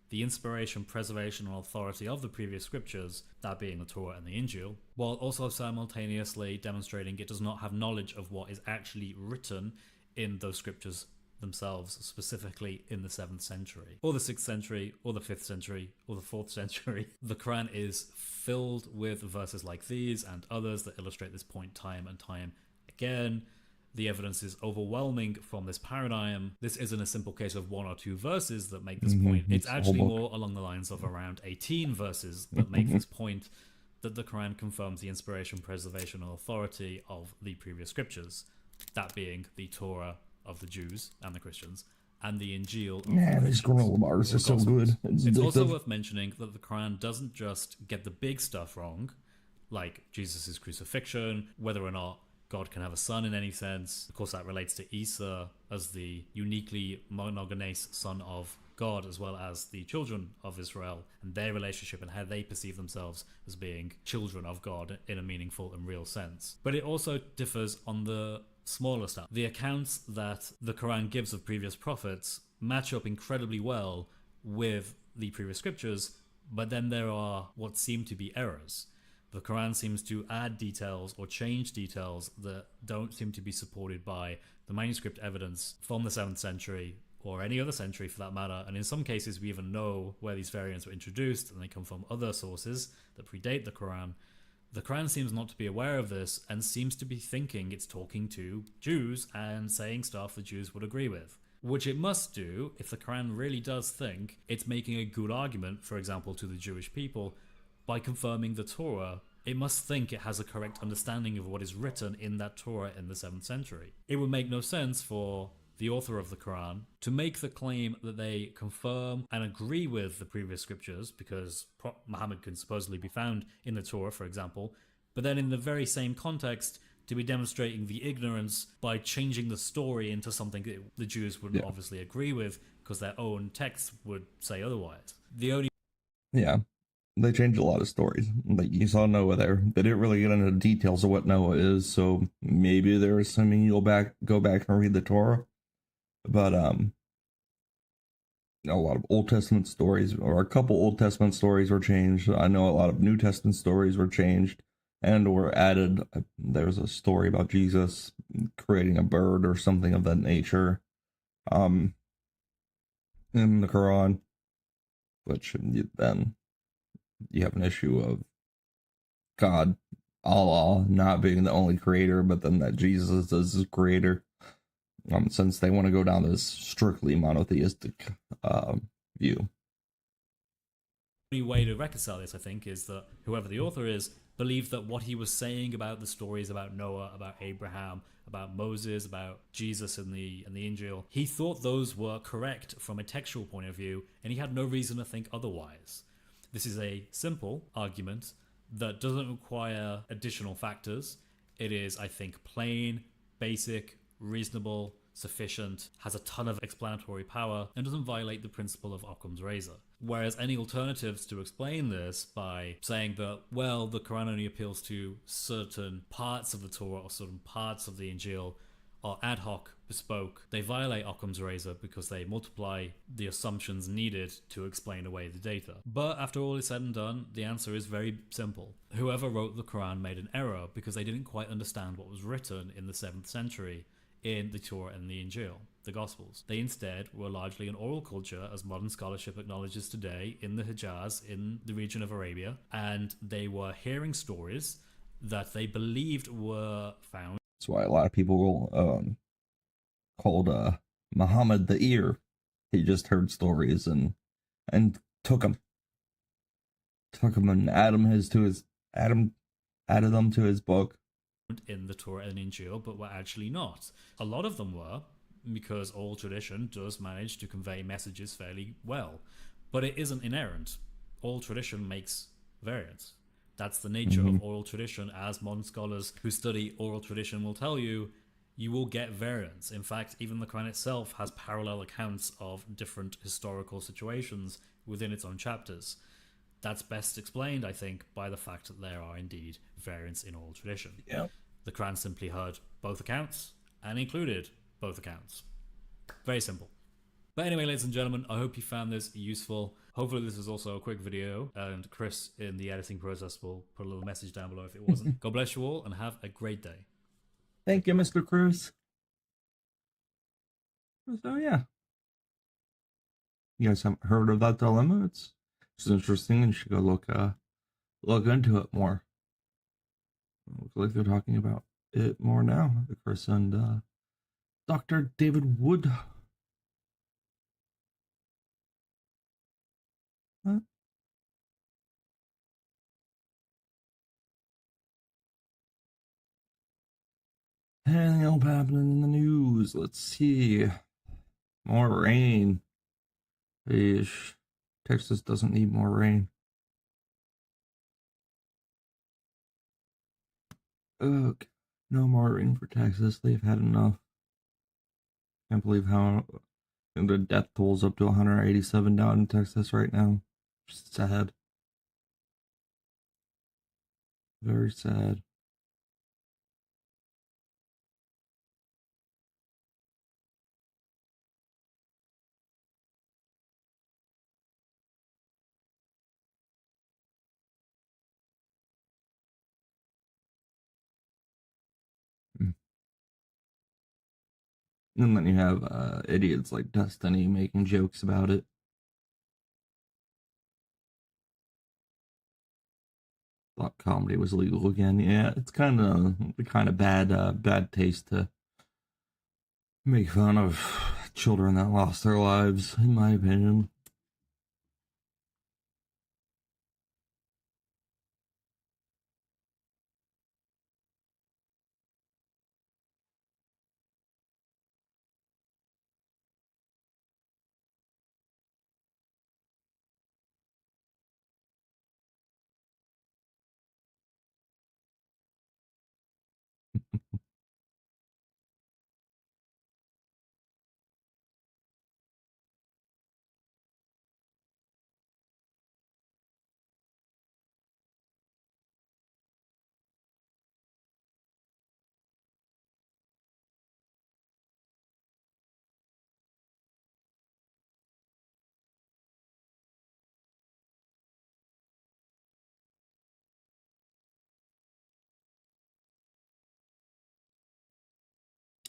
the inspiration, preservation, and authority of the previous scriptures, that being the Torah and the Injil, while also simultaneously demonstrating it does not have knowledge of what is actually written in those scriptures themselves, specifically in the 7th century, or the 6th century, or the 5th century, or the 4th century. The Quran is filled with verses like these and others that illustrate this point time and time again. The evidence is overwhelming from this paradigm. This isn't a simple case of one or two verses that make this point. It's actually more along the lines of around 18 verses that make this point, that the Quran confirms the inspiration, preservation, and authority of the previous scriptures, that being the Torah of the Jews and the Christians, and the Injil of the these Christians, granola bars are so Gospels. good. It's also addictive. worth mentioning that the Quran doesn't just get the big stuff wrong, like Jesus' crucifixion, whether or not God can have a son in any sense. Of course, that relates to Isa as the uniquely monogenes son of God, as well as the children of Israel and their relationship and how they perceive themselves as being children of God in a meaningful and real sense. But it also differs on the smaller stuff. The accounts that the Quran gives of previous prophets match up incredibly well with the previous scriptures, but then there are what seem to be errors. The Quran seems to add details or change details that don't seem to be supported by the manuscript evidence from the 7th century or any other century for that matter, and in some cases we even know where these variants were introduced and they come from other sources that predate the Quran. The Quran seems not to be aware of this and seems to be thinking it's talking to Jews and saying stuff the Jews would agree with, which it must do if the Quran really does think it's making a good argument, for example, to the Jewish people. By confirming the Torah, it must think it has a correct understanding of what is written in that Torah in the 7th century. It would make no sense for the author of the Quran to make the claim that they confirm and agree with the previous scriptures, because Muhammad can supposedly be found in the Torah, for example, but then in the very same context to be demonstrating the ignorance by changing the story into something that the Jews wouldn't obviously agree with, because their own text would say otherwise. The only They changed a lot of stories. Like you saw Noah there. They didn't really get into details of what Noah is, so maybe they're assuming you'll go back and read the Torah. But a lot of Old Testament stories, or a couple Old Testament stories were changed. I know a lot of New Testament stories were changed and were added. There's a story about Jesus creating a bird or something of that nature in the Quran, which then you have an issue of God, Allah, not being the only creator, but then that Jesus is his creator. Since they want to go down this strictly monotheistic view. The only way to reconcile this, I think, is that whoever the author is believed that what he was saying about the stories about Noah, about Abraham, about Moses, about Jesus and the Injil, he thought those were correct from a textual point of view, and he had no reason to think otherwise. This is a simple argument that doesn't require additional factors. It is, I think, plain, basic, reasonable, sufficient, has a ton of explanatory power, and doesn't violate the principle of Occam's razor. Whereas any alternatives to explain this by saying that, well, the Quran only appeals to certain parts of the Torah or certain parts of the Injil, are ad hoc, bespoke, they violate Occam's razor because they multiply the assumptions needed to explain away the data. But after all is said and done, the answer is very simple. Whoever wrote the Quran made an error because they didn't quite understand what was written in the 7th century in the Torah and the Injil, the Gospels. They instead were largely an oral culture, as modern scholarship acknowledges today, in the Hijaz, in the region of Arabia, and they were hearing stories that they believed were found. That's why a lot of people called Muhammad the ear. He just heard stories and took them, and added them to his book. In the Torah and Injil, but were actually not. A lot of them were, because oral tradition does manage to convey messages fairly well, but it isn't inerrant. Oral tradition makes variants. That's the nature of oral tradition, as modern scholars who study oral tradition will tell you. You will get variants. In fact, even the Quran itself has parallel accounts of different historical situations within its own chapters. That's best explained, I think, by the fact that there are indeed variants in oral tradition. Yeah. The Quran simply heard both accounts and included both accounts. Very simple. But anyway, ladies and gentlemen, I hope you found this useful. Hopefully this is also a quick video, and Chris in the editing process will put a little message down below if it wasn't. God bless you all and have a great day. Thank you, Mr. Cruz. So yeah. You guys haven't heard of that dilemma? It's interesting, and you should go look into it more. Looks like they're talking about it more now. Chris and Dr. David Wood. Huh? Anything else happening in the news? Let's see. More rain. Ish. Texas doesn't need more rain. Ugh. No more rain for Texas. They've had enough. Can't believe how the death toll's up to 187 down in Texas right now. Just sad. Very sad. And then you have idiots like Destiny making jokes about it. Thought comedy was legal again. Yeah, it's kind of bad taste to make fun of children that lost their lives, in my opinion.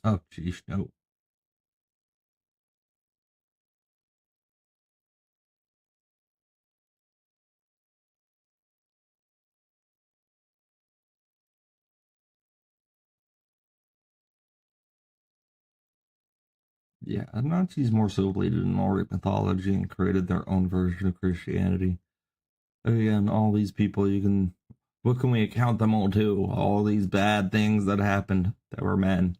Oh, geez, no. Yeah, Nazis more so believed in Nordic mythology and created their own version of Christianity. Again, all these people, what can we account them all to? All these bad things that happened that were men.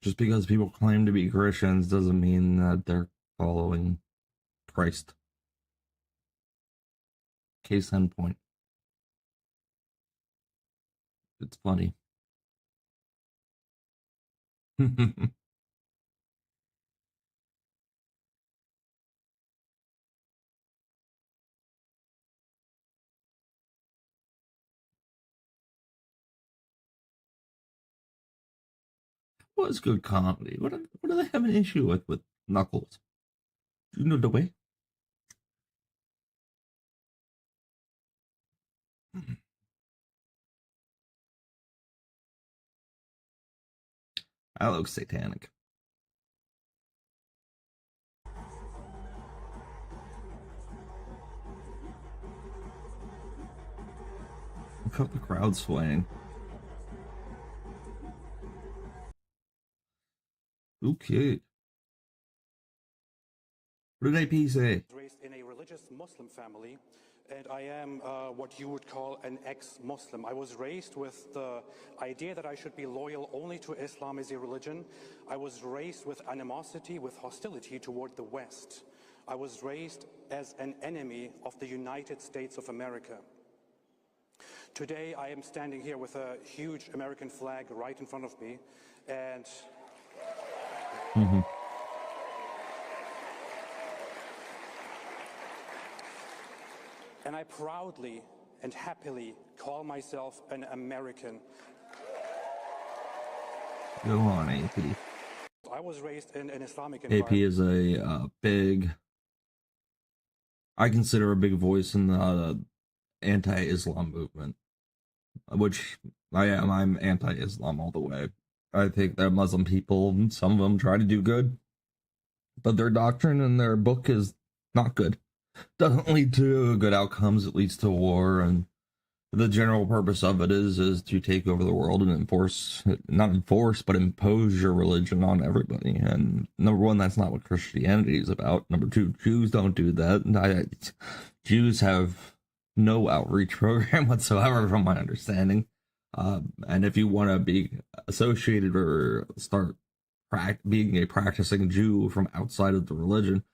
Just because people claim to be Christians doesn't mean that they're following Christ. Case in point. It's funny. Was good comedy. What do they have an issue with Knuckles? You know the way. That looks satanic. Look how the crowd's swaying. Okay. What did AP say? Raised in a religious Muslim family, and I am what you would call an ex-Muslim. I was raised with the idea that I should be loyal only to Islam as a religion. I was raised with animosity, with hostility toward the West. I was raised as an enemy of the United States of America. Today, I am standing here with a huge American flag right in front of me, and and I proudly and happily call myself an American. Go on, AP. I was raised in an Islamic AP environment. is a big, I consider a big voice in the anti-Islam movement, which I am. I'm anti-Islam all the way. I think that Muslim people, some of them try to do good, but their doctrine and their book is not good. Doesn't lead to good outcomes. It leads to war, and the general purpose of it is to take over the world and not enforce, but impose your religion on everybody. And number one, that's not what Christianity is about. Number two, Jews don't do that. Jews have no outreach program whatsoever, from my understanding. And if you want to be associated or start being a practicing Jew from outside of the religion,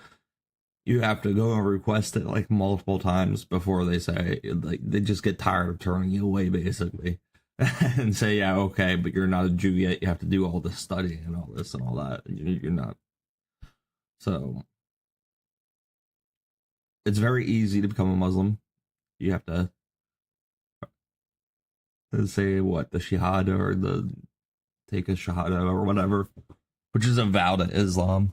you have to go and request it like multiple times before they say, like, they just get tired of turning you away, basically, and say, yeah, okay, but you're not a Jew yet. You have to do all this studying and all this and all that. You're not. So it's very easy to become a Muslim. You have to say what, the Shahada, or the take a Shahada or whatever, which is a vow to Islam.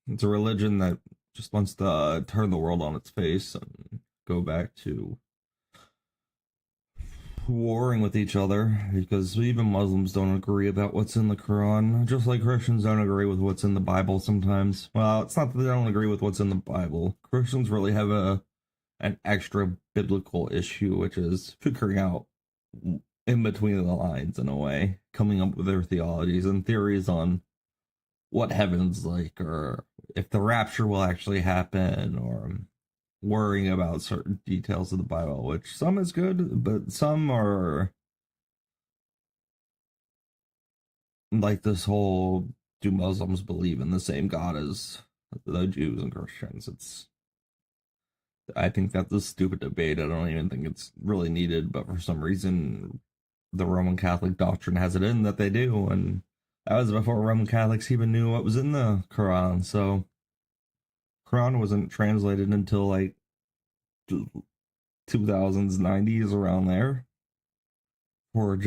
It's a religion that just wants to turn the world on its face and go back to warring with each other, because even Muslims don't agree about what's in the Quran, just like Christians don't agree with what's in the Bible sometimes. Well, it's not that they don't agree with what's in the Bible. Christians really have an extra biblical issue, which is figuring out in between the lines, in a way, coming up with their theologies and theories on what heaven's like, or if the rapture will actually happen, or worrying about certain details of the Bible, which some is good, but some are like this whole, do Muslims believe in the same God as the Jews and Christians? I think that's a stupid debate. I don't even think it's really needed, but for some reason the Roman Catholic doctrine has it in that they do, and that was before Roman Catholics even knew what was in the Quran. So Quran wasn't translated until like 2000s, 90s, around there, for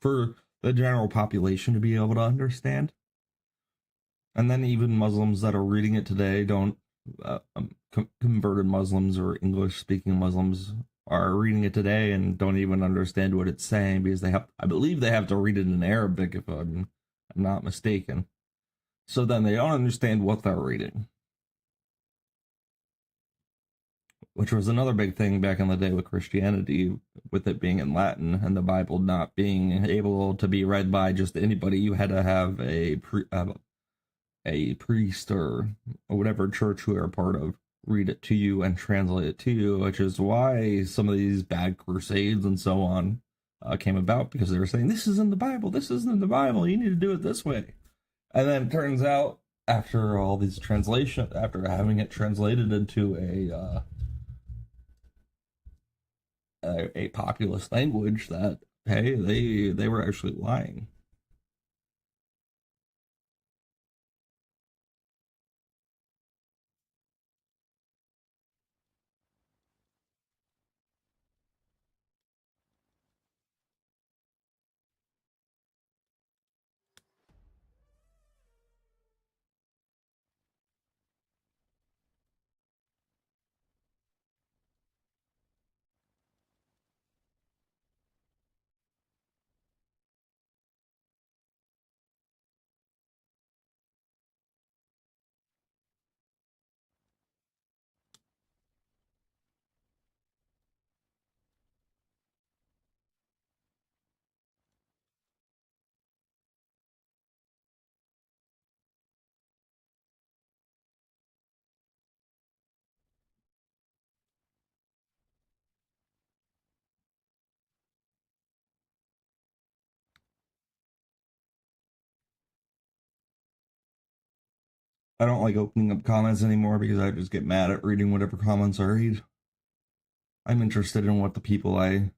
for the general population to be able to understand. And then even Muslims that are reading it today don't, converted Muslims or English speaking Muslims are reading it today and don't even understand what it's saying, because I believe they have to read it in Arabic, if I'm not mistaken. So then they don't understand what they're reading, which was another big thing back in the day with Christianity, with it being in Latin and the Bible not being able to be read by just anybody. You had to have a priest or whatever church you are a part of read it to you and translate it to you, which is why some of these bad crusades and so on came about, because they were saying, this isn't the Bible, this isn't the Bible, you need to do it this way. And then it turns out, after all these translations, after having it translated into a populist language, that hey, they were actually lying. I don't like opening up comments anymore because I just get mad at reading whatever comments I read. I'm interested in what the people I'm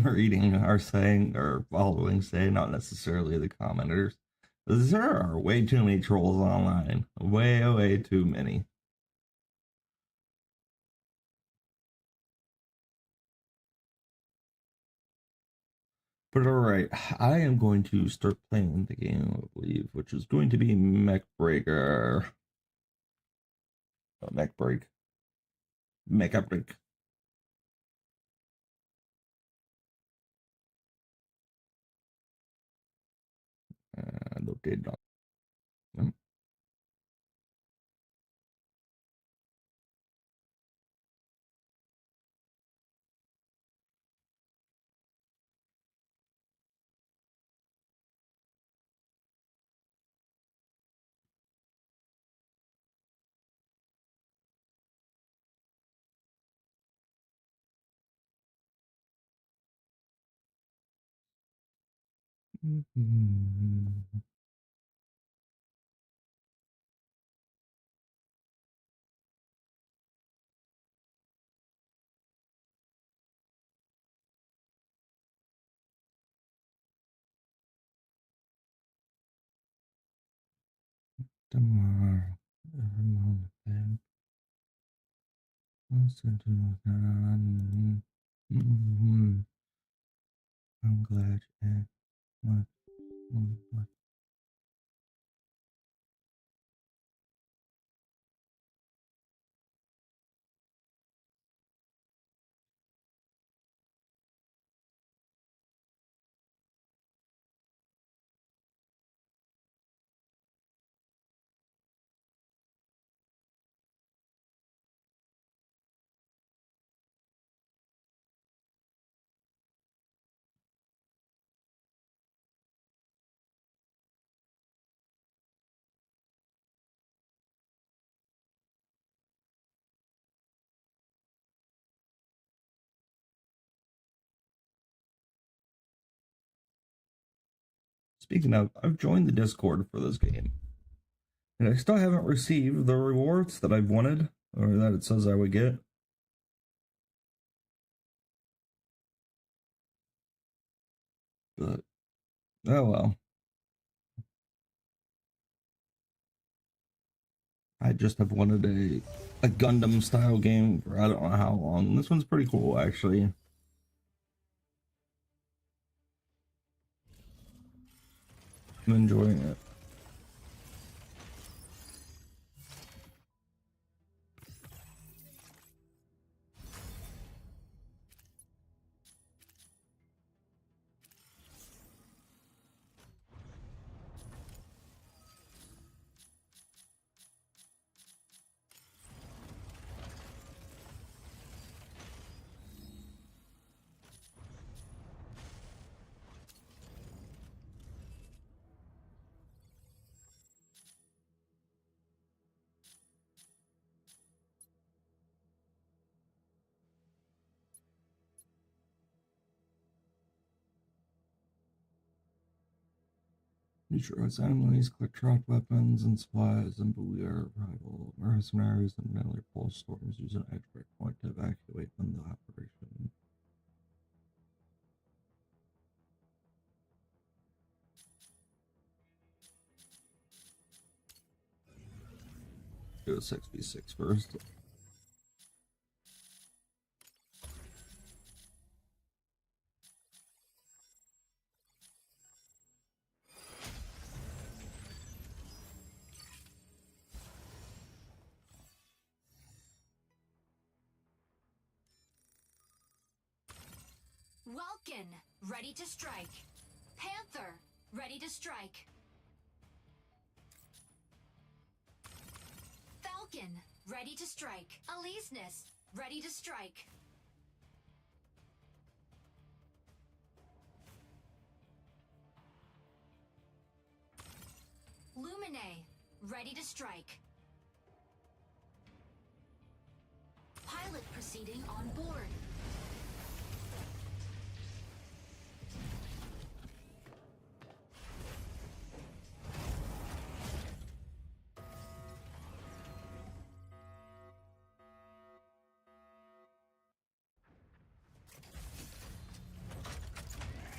reading are saying or following say, not necessarily the commenters. There are way too many trolls online. Way too many. But alright, I am going to start playing the game, I believe, which is going to be Mech Breaker. Mech Break. Mecha Break. Located on. Tomorrow, every moment, babe. Listen to I'm glad you much. Speaking of, I've joined the Discord for this game, and I still haven't received the rewards that I've wanted, or that it says I would get. But, oh well. I just have wanted a Gundam style game for I don't know how long. This one's pretty cool, actually. I'm enjoying it. Neutralize enemies, collect tracked weapons and supplies, and beware rival mercenaries and melee pulse storms. Use an X-ray point to evacuate when the operation. do a 6v6 first. Welkin, ready to strike. Panther, ready to strike. Falcon, ready to strike. Aleseness, ready to strike. Lumine, ready to strike. Pilot proceeding on board.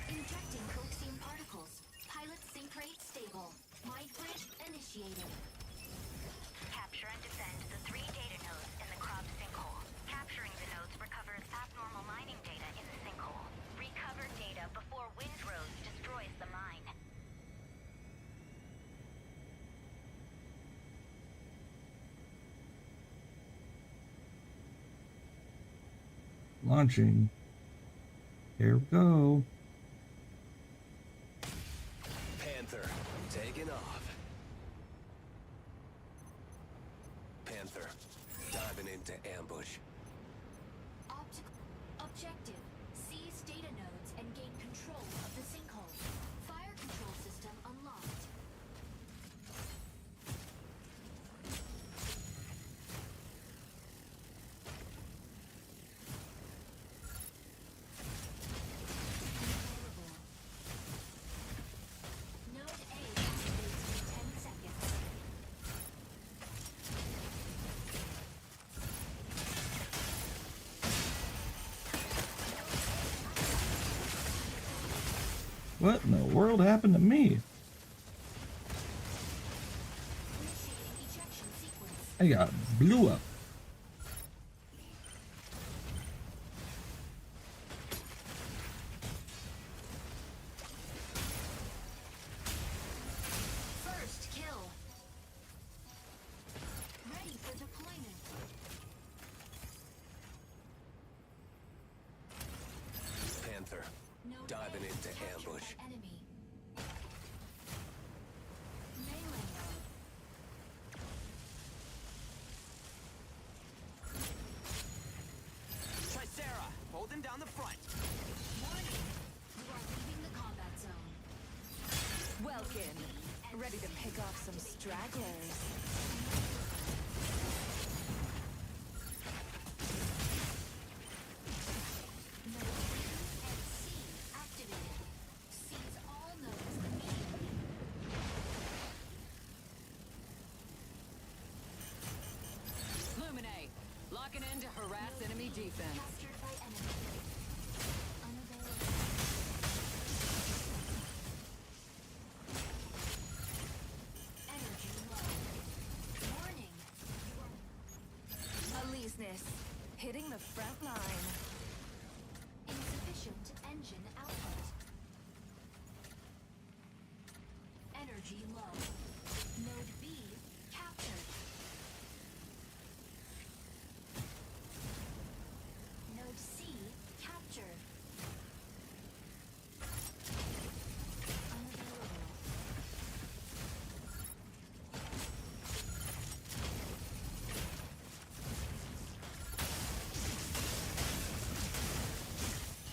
Injecting coaxium particles. Pilot sync rate stable. Mind bridge initiated. Capture and defend the 3 data nodes in the crop sinkhole. Capturing the nodes recovers abnormal mining data in the sinkhole. Recover data before Windrose destroys the mine. Launching. Here we go. Panther, taking off. Panther, diving into ambush. Objective. Seize data nodes and gain control of the sinkhole. Fire control system unlocked. Node A activates in 10 seconds. What in the world happened to me? Initiating ejection sequence. I got blew up. First kill. Ready for deployment. Panther, Node diving A into captured ambush. by enemy. Melee mode. Tricera, holding down the front. Warning. You are leaving the combat zone. Welkin, ready to pick off some stragglers. Node B and C activated. Seize all nodes immediately. Lumine, locking in to harass enemy defense. Captured by enemy. Unavailable. Energy low. Warning. Aleseness, hitting the front line. Insufficient engine output. Energy low. Node B captured. Node C captured. Unavailable.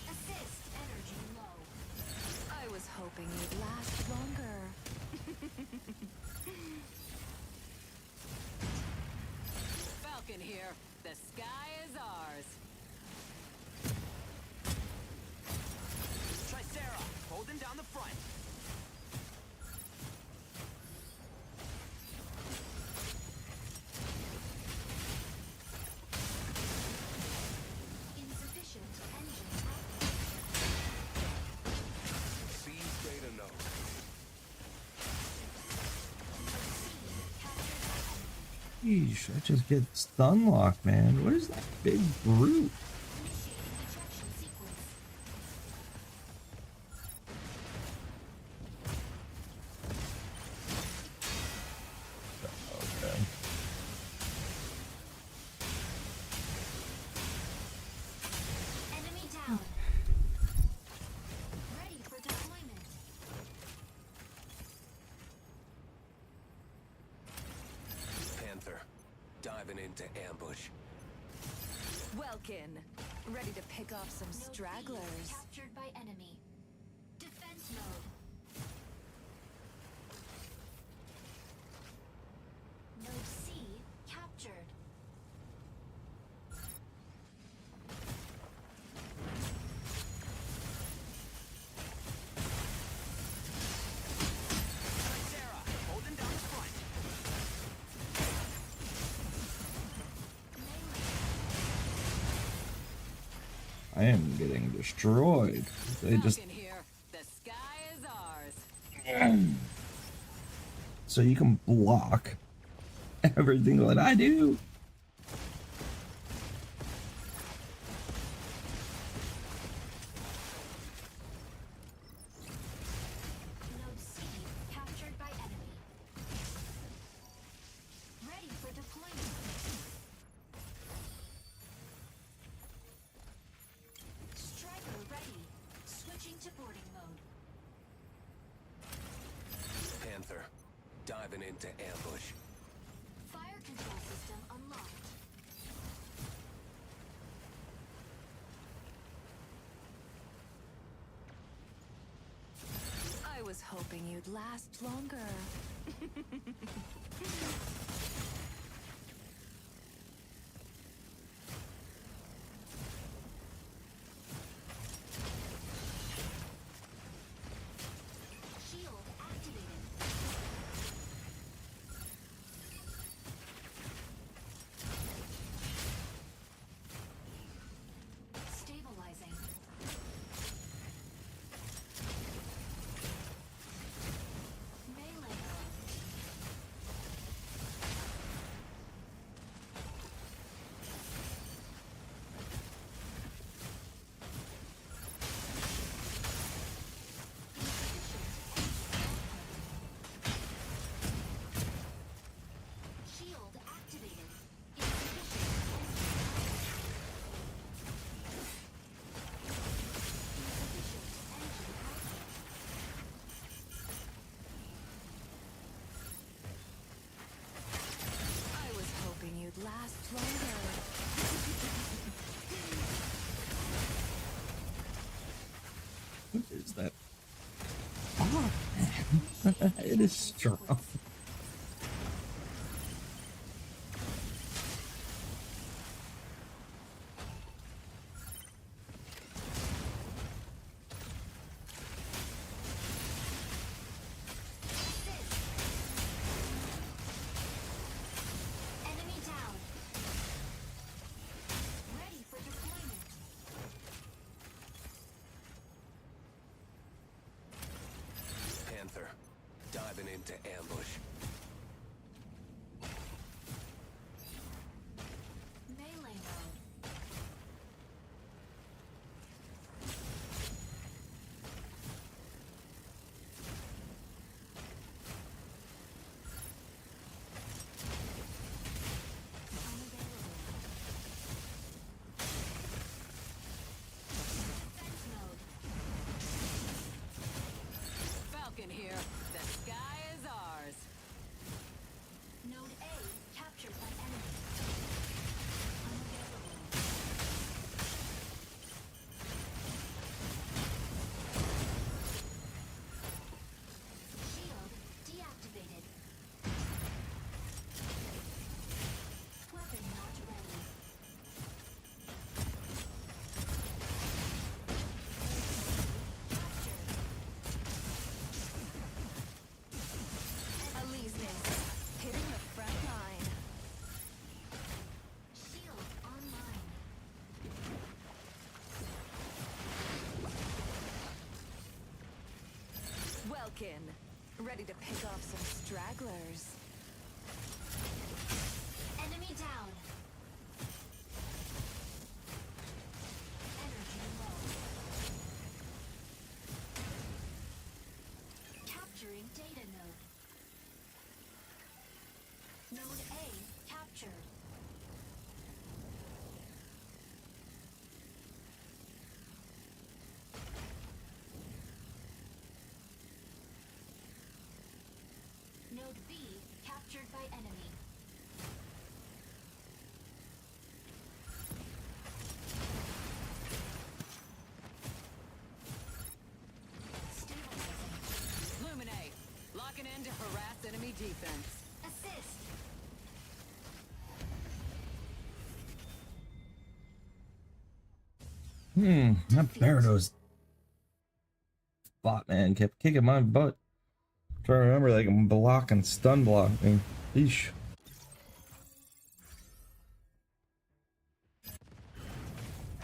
Assist energy low. I was hoping you'd last longer. Sheesh, I just get stun locked, man. What is that big brute? Initiating ejection sequence. Okay. Enemy down. Ready for deployment. Panther, diving into ambush. Welkin. Ready to pick off some Node B stragglers. captured by enemy. Defense mode. Node C captured. Sarah, holding down the front. I am getting destroyed. They just Falcon here. The sky is ours. so you can block everything that I do. Node C captured by enemy. Ready for deployment. Striker ready. Switching to boarding mode. Panther, diving into ambush. Fire control system unlocked. I was hoping you'd last longer. Shield activated. Stabilizing. Melee mode. Shield activated. I was hoping you'd last longer. What is that? Oh, man. It is strong. Enemy down. Ready for deployment. Panther, diving into ambush. Melee mode. Unavailable. Defense mode. Falcon here. The sky is ours. Node A captured by enemy. Unavailable. Shield deactivated. Weapon not ready. Captured. Elysius. Hitting the front line. Shield online. Welkin. Ready to pick off some stragglers. down. Energy low. Capturing data node. Node A captured. Node B captured by enemy. Stabilizing. Illuminate. Locking in to harass enemy defense. Assist. That Gyarados bot man kept kicking my butt. Trying to remember they can block and stun block me. Eesh.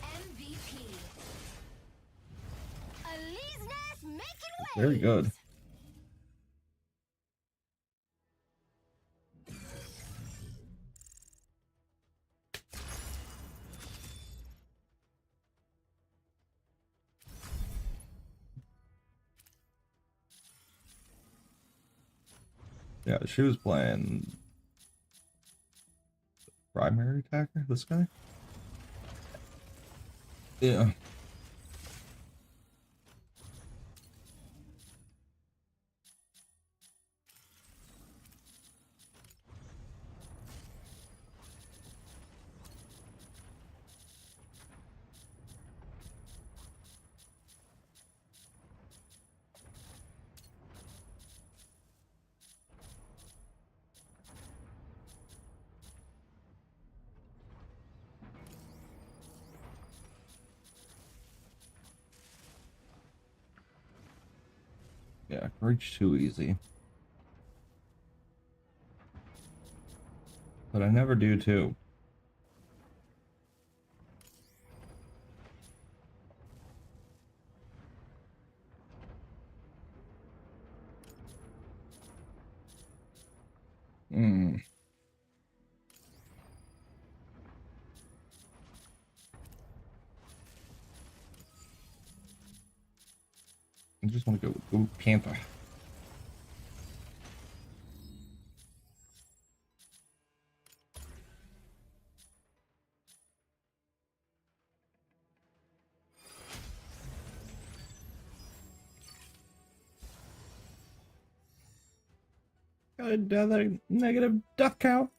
MVP. Aliznas making waves. Very good. Yeah, she was playing primary attacker, this guy? Yeah. Yeah, reach too easy. But I never do too. I just want to go Panther. Got another negative duck count.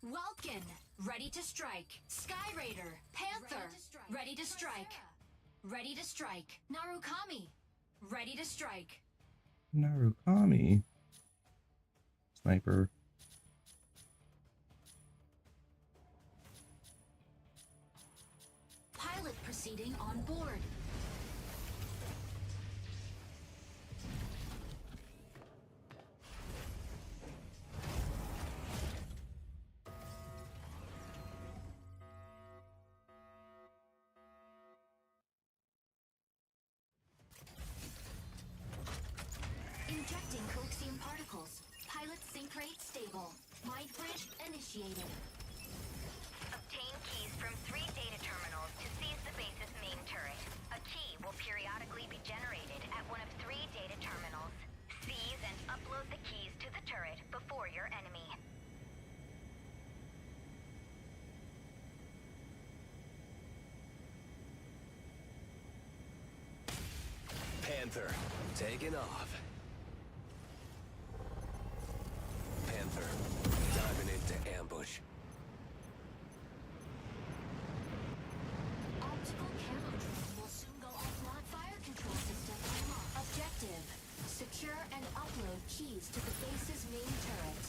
Welkin, ready to strike. Sky Raider, Panther, ready to strike. Ready to strike. Narukami, ready to strike. Narukami. Sniper. Pilot proceeding on board. Injecting coaxium particles. Pilot sync rate stable. Mind bridge initiated. Obtain keys from 3 data terminals to seize the base's main turret. A key will periodically be generated at one of 3 data terminals. Seize and upload the keys to the turret before your enemy. Panther, taking off. Panther, diving into ambush. Optical camo drone will soon go offline. Fire control system unlocked. Objective: secure and upload keys to the base's main turret.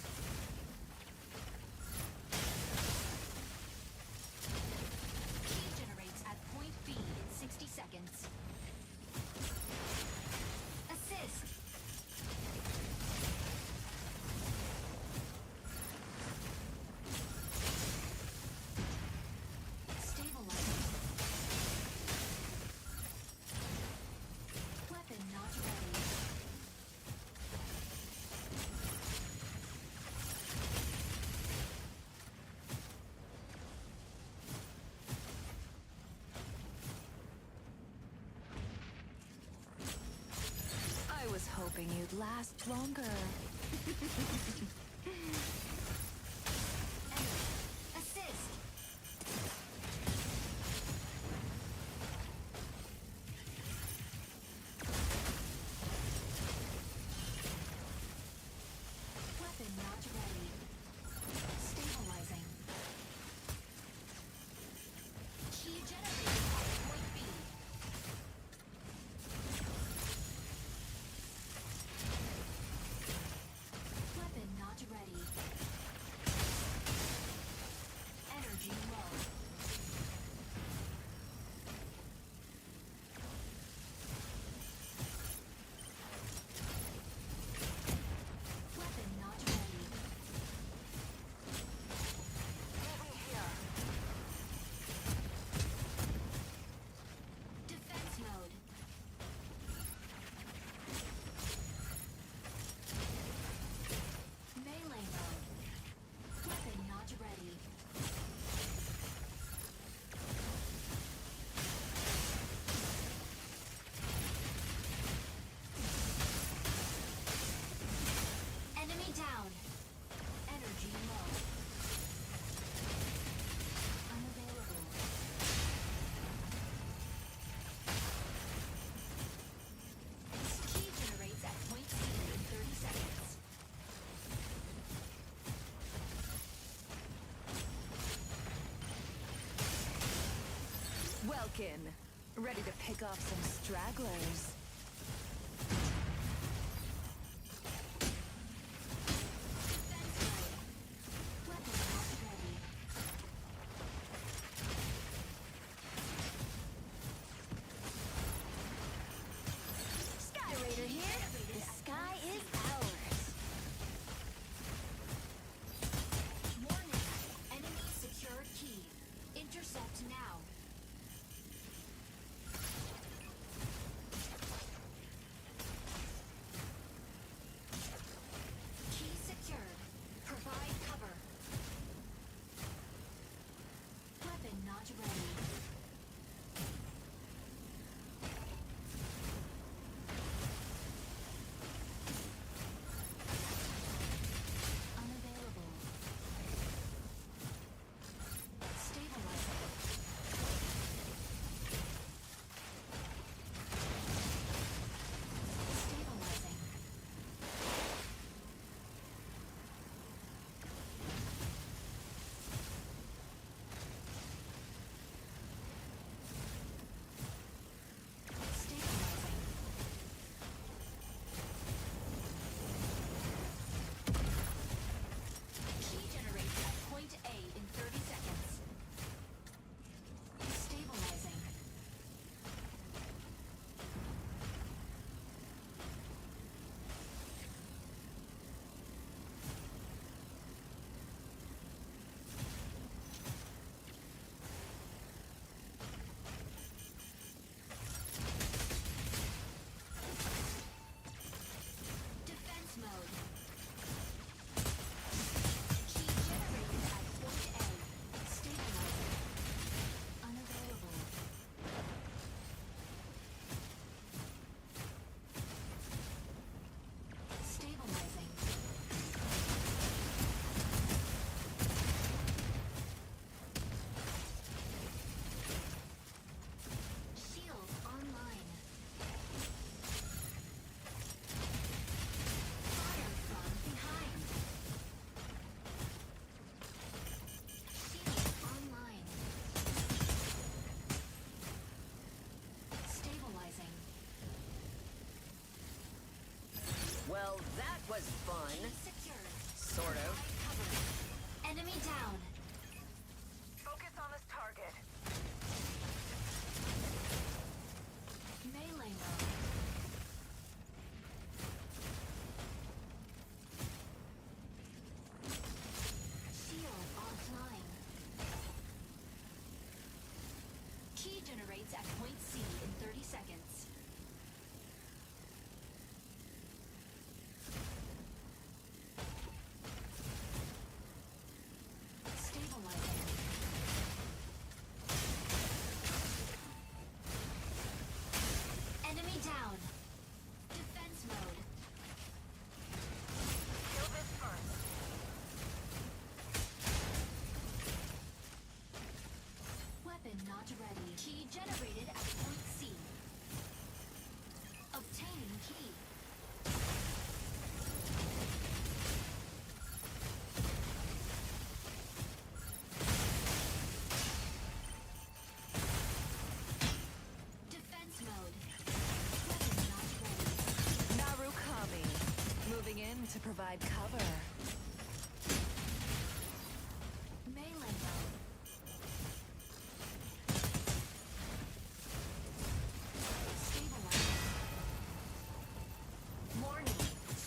Key generates at point B in 60 seconds. Assist. Stabilizing. Weapon not ready. would last longer. Assist. Weapon not ready. Stabilizing. Key generated at point B. Weapon not ready. Energy low. Weapon not ready. Moving here. Defense mode. Melee mode. Weapon not ready. Enemy down. Energy low. Unavailable. Key generates at point C in 30 seconds. Welkin, ready to pick off some stragglers. Defense mode. Weapon not ready. Sky Raider here. The sky is ours. Warning. Enemy secured key. Intercept now. Key secured. Provide cover. Weapon not ready. Unavailable. Stabilizing. Stabilizing. Stabilizing. Key generates at point A in 30 seconds. Stabilizing. Defense mode. Key generated at point A. Stabilizing. Unavailable. Stabilizing. Shield online. Fire from behind. Shield online. Stabilizing. Well, that was fun. Key secured. Sort of. Cover. Enemy down. Focus on this target. Melee mode. Shield offline. Key generates at point C in 30 seconds. Stabilizing. Enemy down. Time to provide cover. Melee mode. Stabilize. Warning.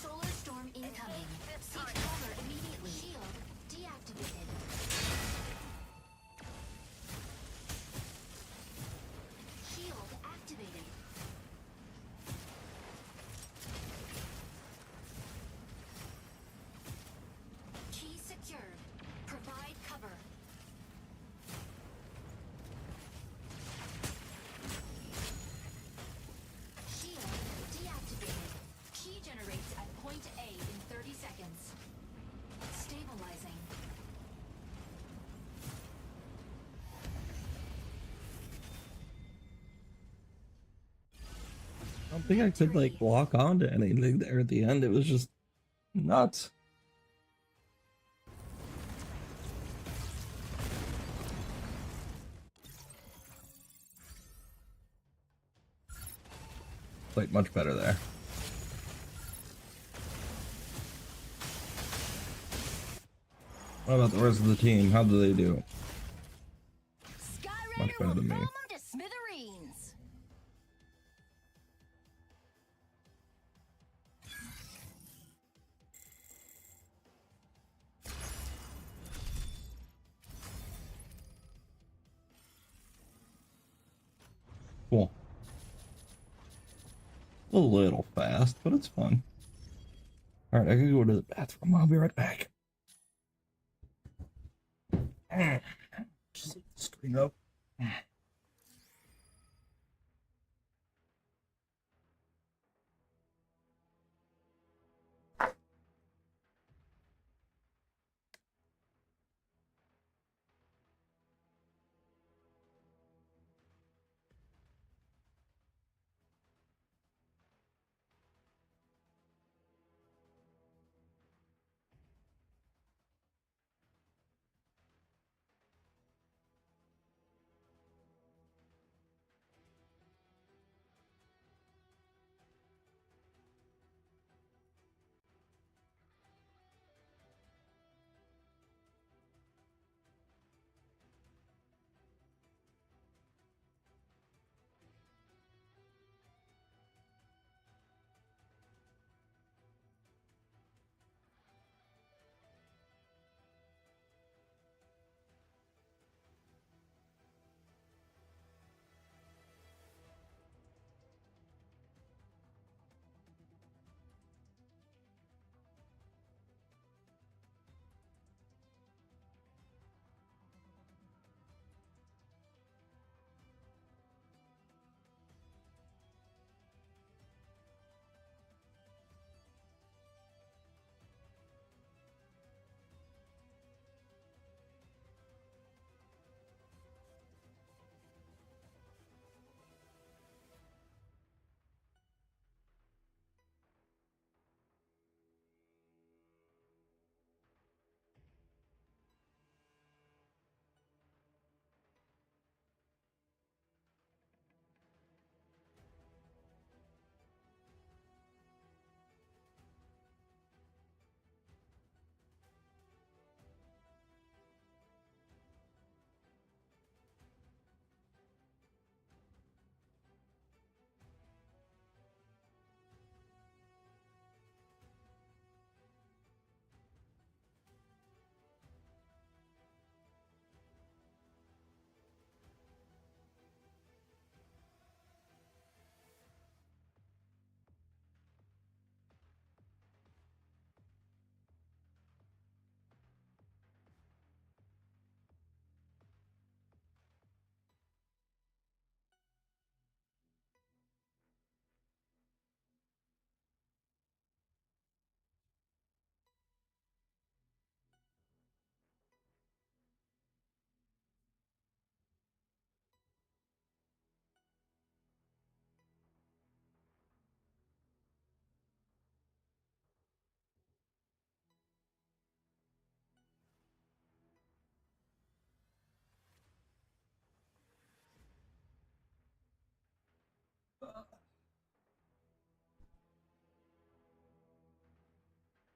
Solar storm incoming. Seek cover immediately. Shield deactivated. Shield activated. Key secured. Provide cover. Shield deactivated. Key generates at point A in 30 seconds. Stabilizing. I don't think I could like lock onto anything there at the end. It was just nuts. Played much better there. What about the rest of the team? How do they do? Much Skyraider better will than me. bomb 'em to smithereens. Cool. A little fast, but it's fun. Alright, I gotta go to the bathroom. I'll be right back. Just screen up.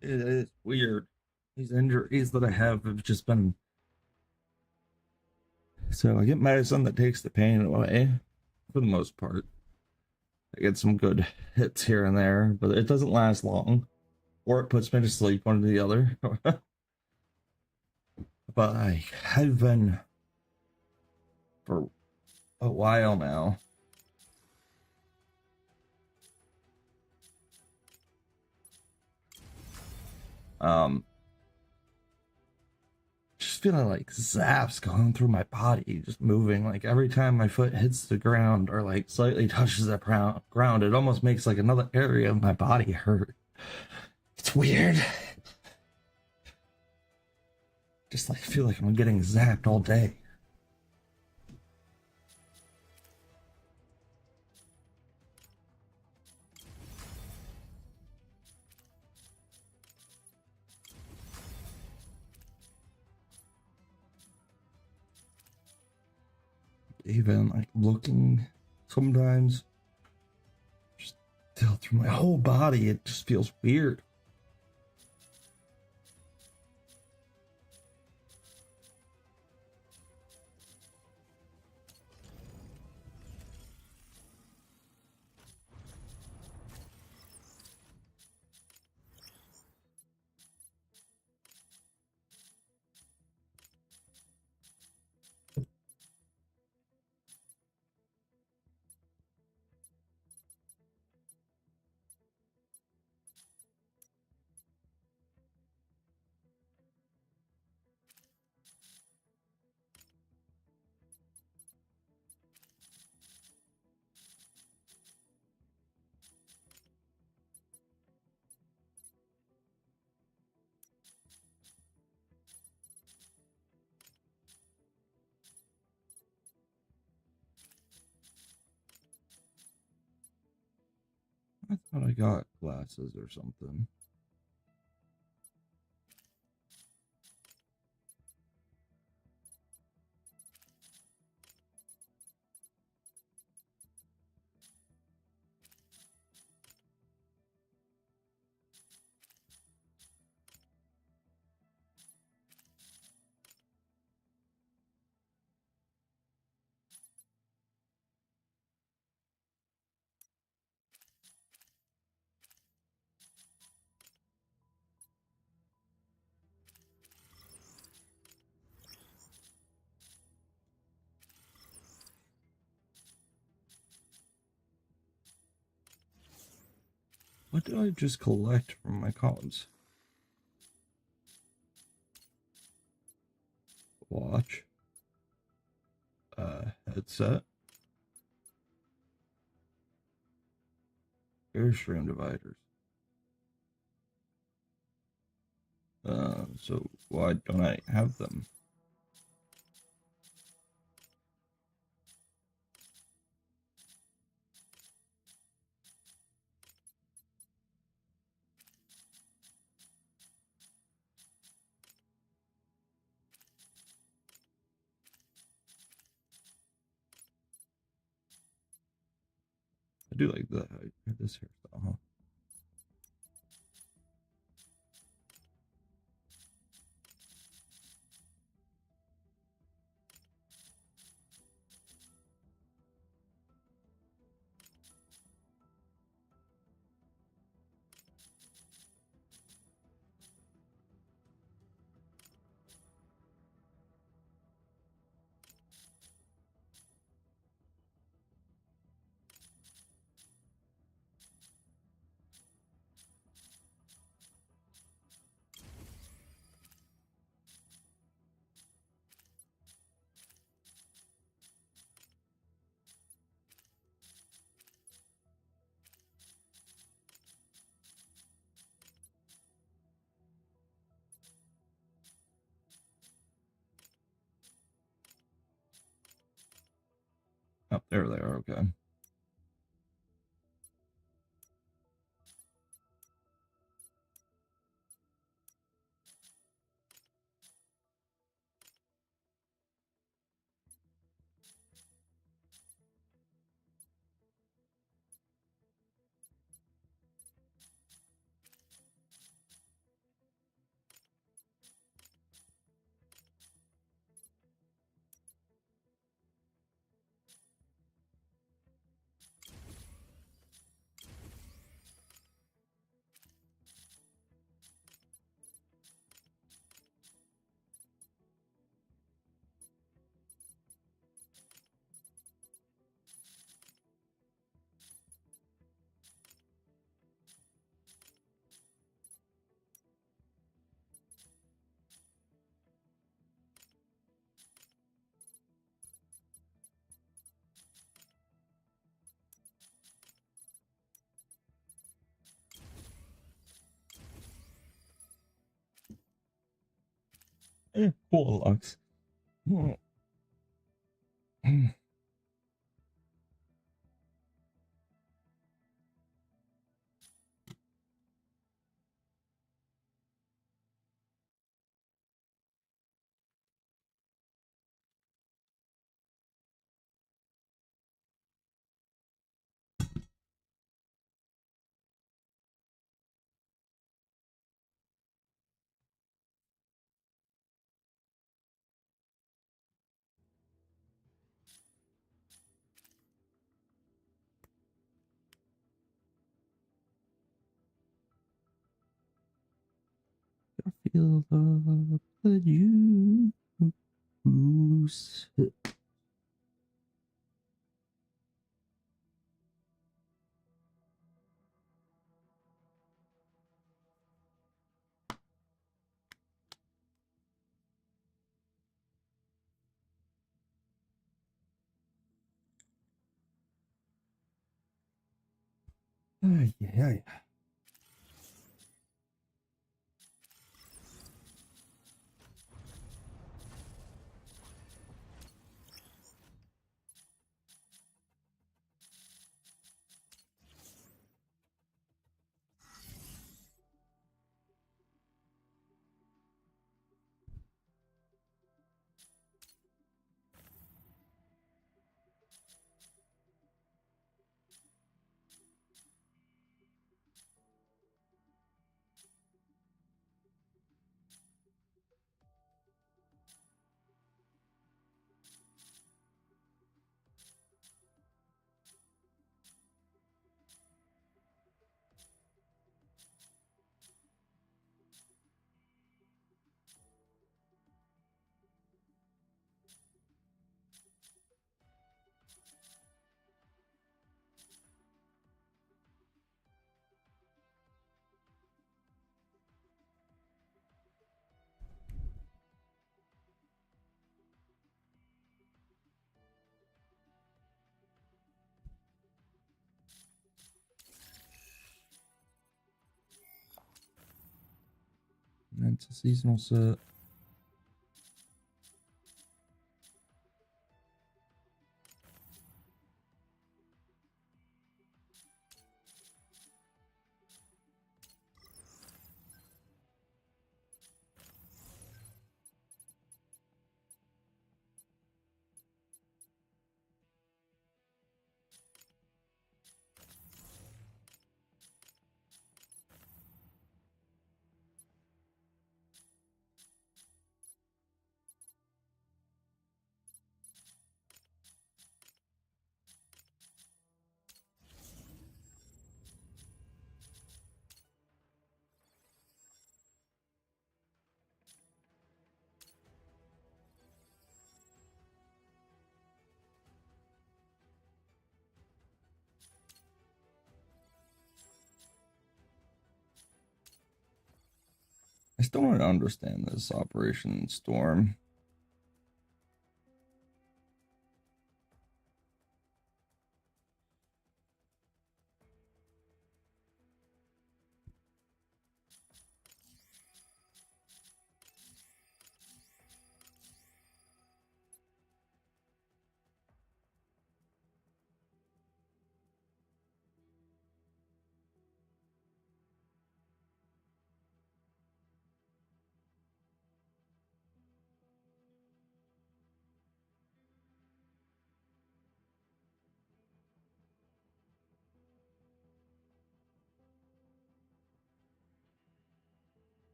It is weird. These injuries that I have just been. So I get medicine that takes the pain away, for the most part. I get some good hits here and there, but it doesn't last long. Or it puts me to sleep, one or the other. But I have been for a while now. Just feeling like zaps going through my body, just moving. Like every time my foot hits the ground or like slightly touches the ground, it almost makes like another area of my body hurt. It's weird. Just like feel like I'm getting zapped all day. Even like looking sometimes, just feel through my whole body, it just feels weird. I thought I got glasses or something. What did I just collect from my columns? Watch. Headset. Airstream dividers. So why don't I have them? I do like that. This hairstyle, huh? Oh, there they are. Okay. Warlocks. Feel love that you sit. Ay, ay, ay. It's a seasonal set. I still don't understand this Operation Storm.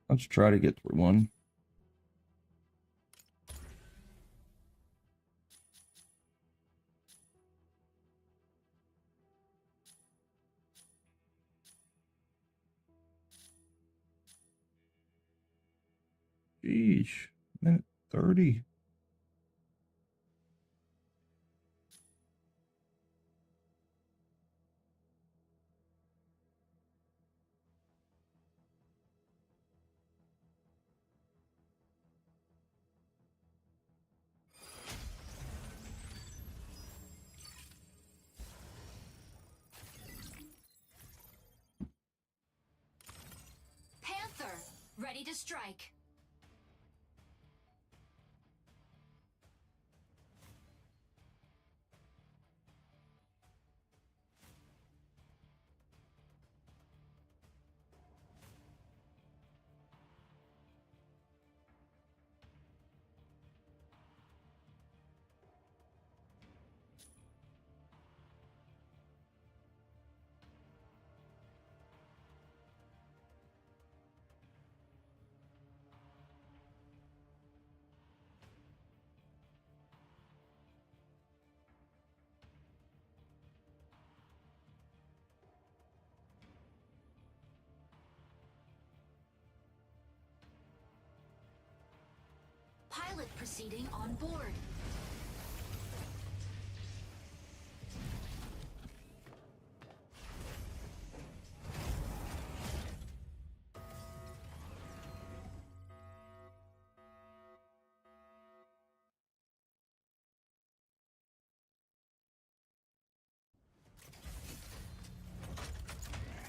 Let's try to get through one. Sheesh. Minute 30. Panther, ready to strike. Pilot proceeding on board.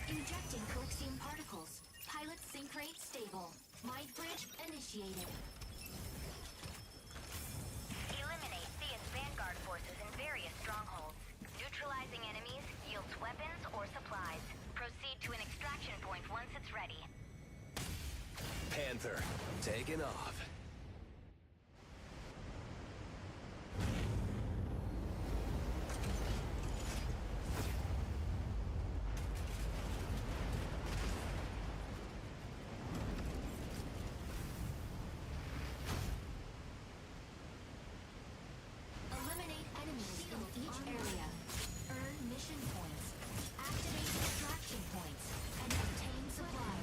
Injecting Coaxium particles. Pilot sync rate stable. Mind bridge initiated. Eliminate Thea's Vanguard forces in various strongholds. Neutralizing enemies yields weapons or supplies. Proceed to an extraction point once it's ready. Panther, taking off. Eliminate enemies in each area. Earn mission points. Activate extraction points. And obtain supplies.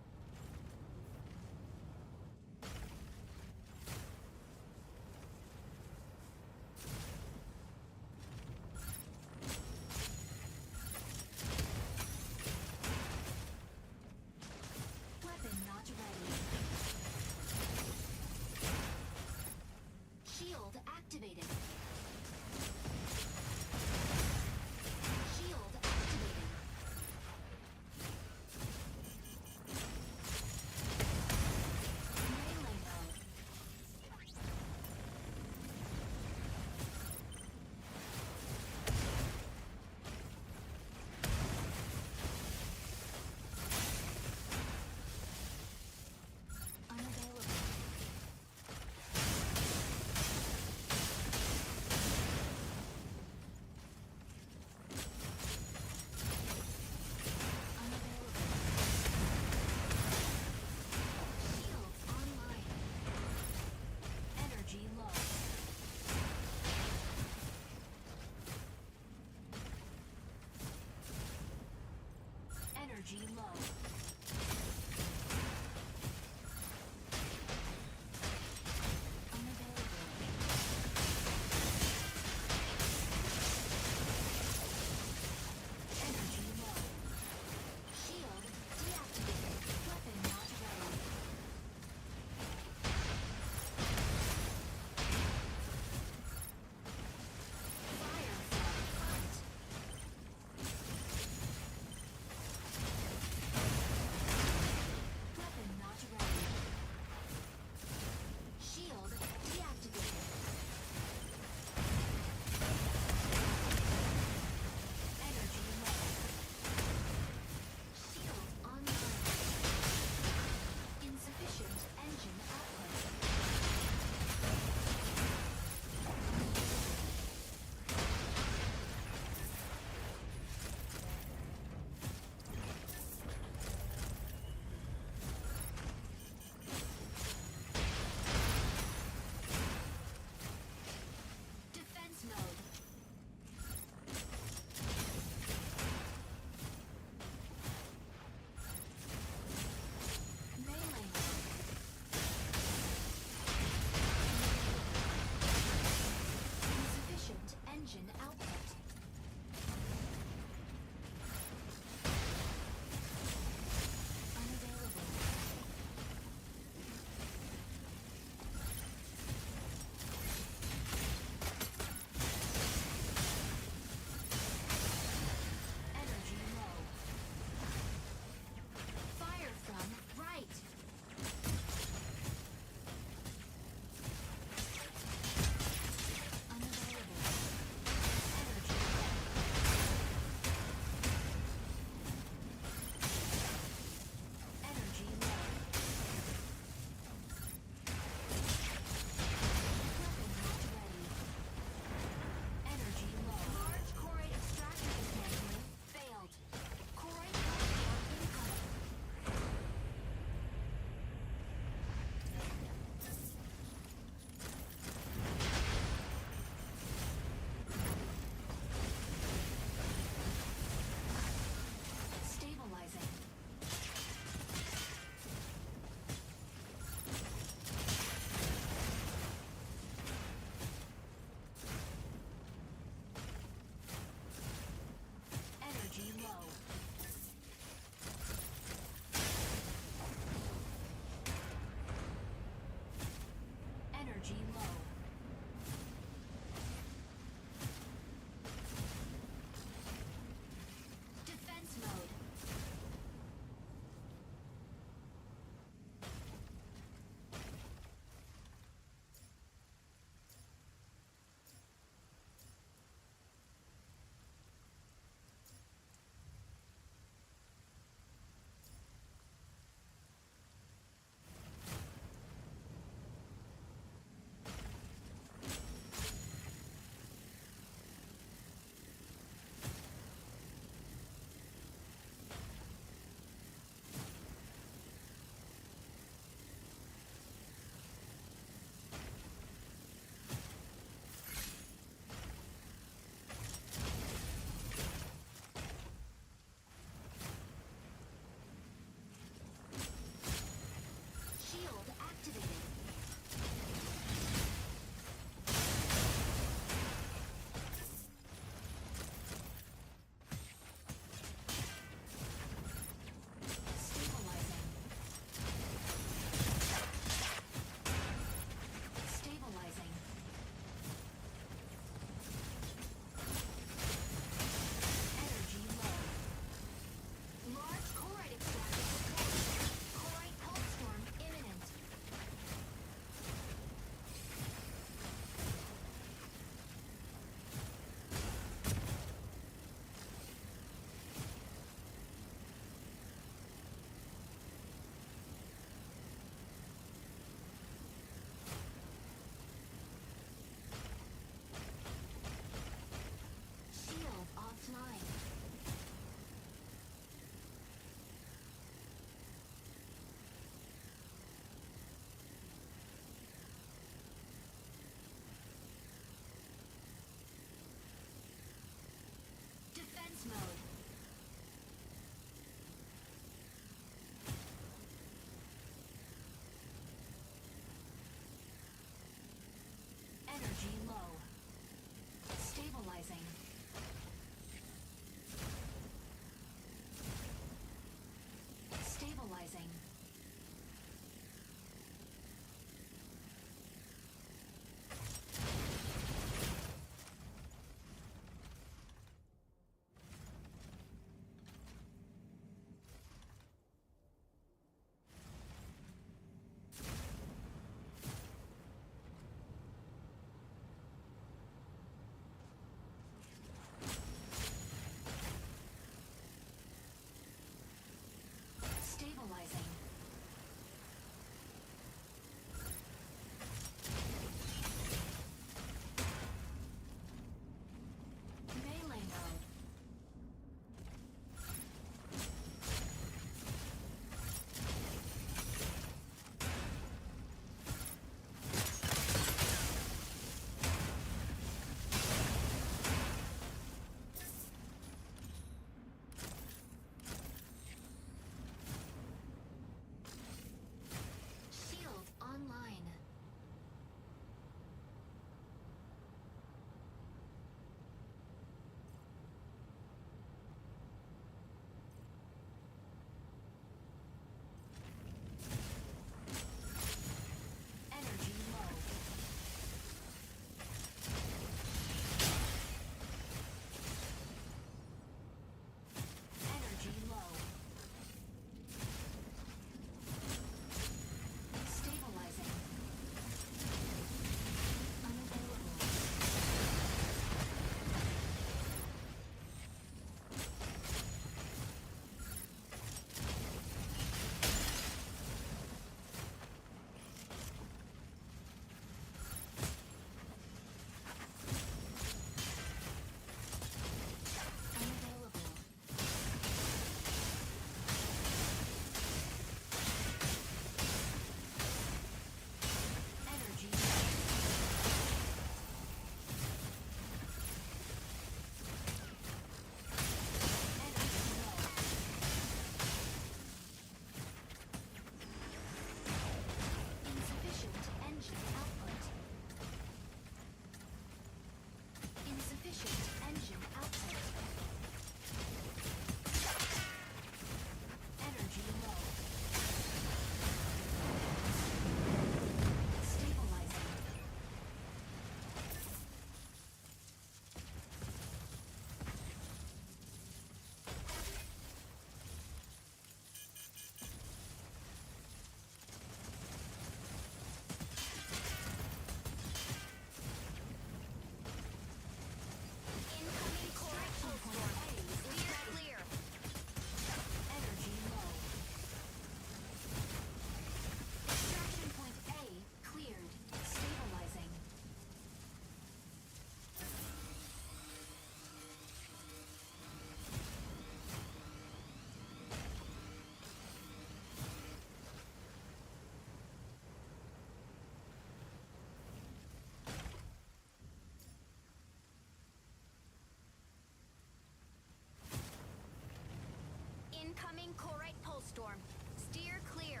storm. Steer clear.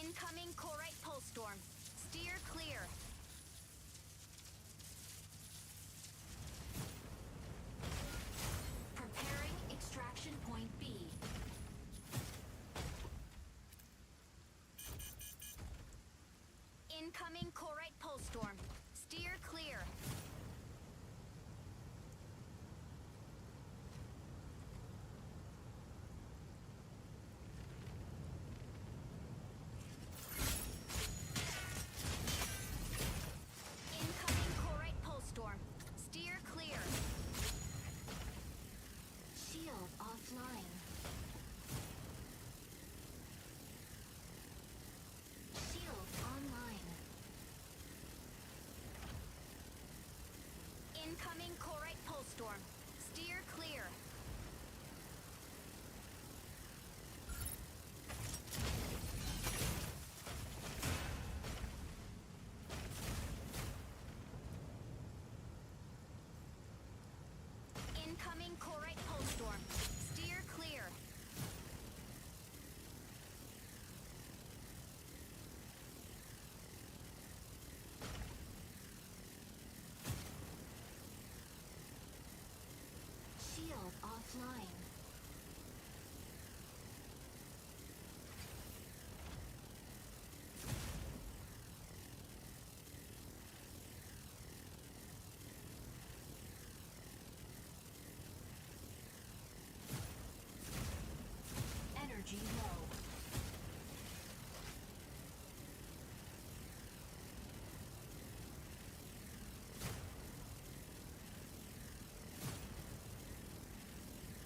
Incoming Corite pulse storm. Steer clear. Preparing extraction point B. Incoming Corite pulse storm. Steer clear. Incoming Corite pulse storm. Steer clear. Shield offline. Shield online. Incoming Corite pulse storm. Steer clear. Incoming Corite pulse storm. Steer clear. Shield offline. Energy low.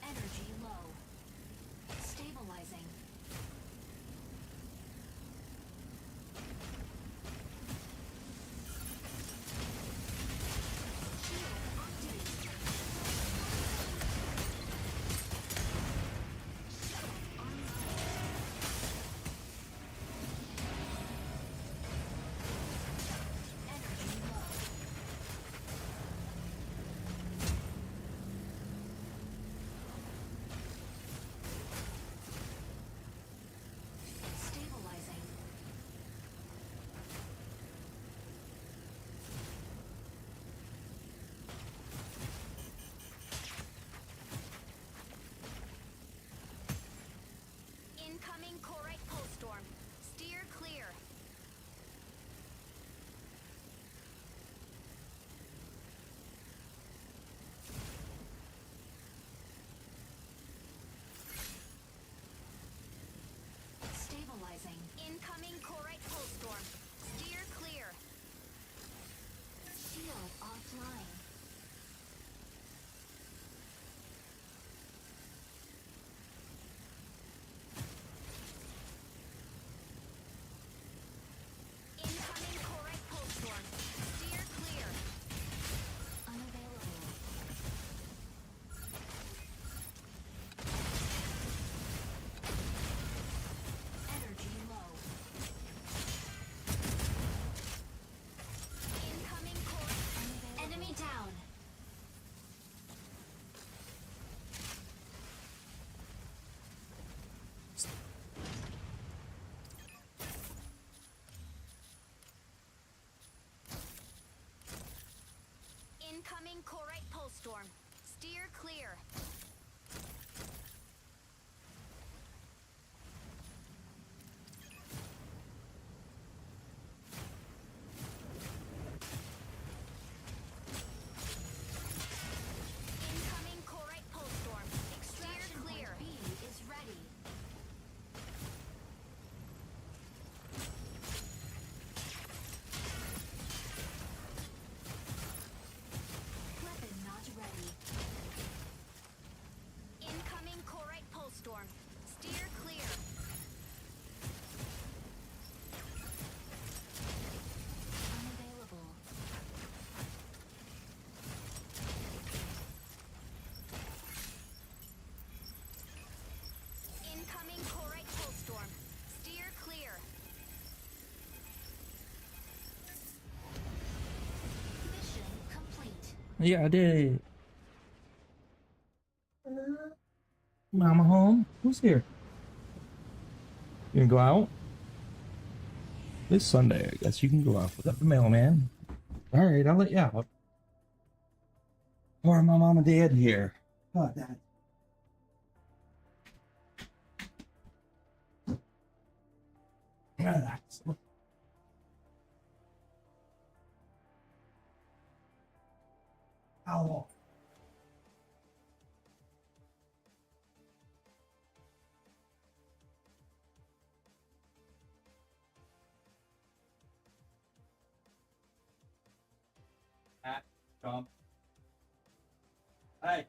Energy Yeah, I did. Mama home? Who's here? You gonna go out? This Sunday, I guess you can go out without the mailman. Alright, I'll let you out. Or my mom and dad here. Oh, Dad. Relax. Ow. Tom. Hey.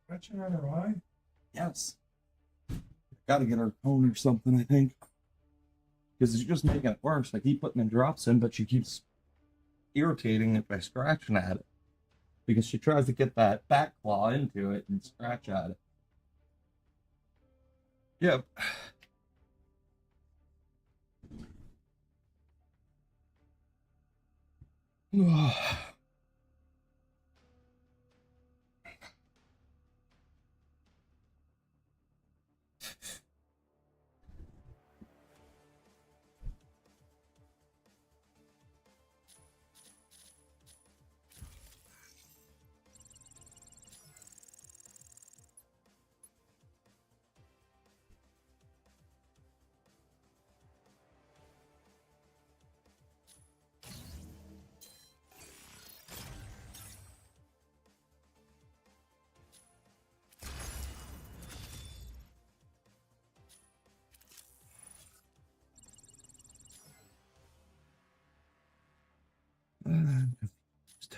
Stretching on her eye? Yes. Gotta get her home or something, I think. Because it's just making it worse. I keep putting the drops in, but she keeps irritating it by scratching at it. Because she tries to get that back claw into it and scratch at it. Yep. I'm confused.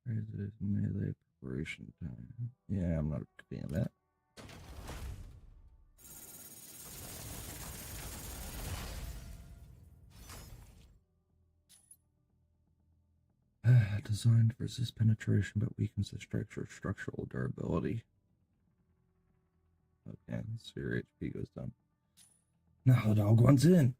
Raises melee preparation time. Yeah, I'm not doing that. Designed to resist penetration but weakens the structural durability. Okay, so your HP goes down. Now the dog wants in.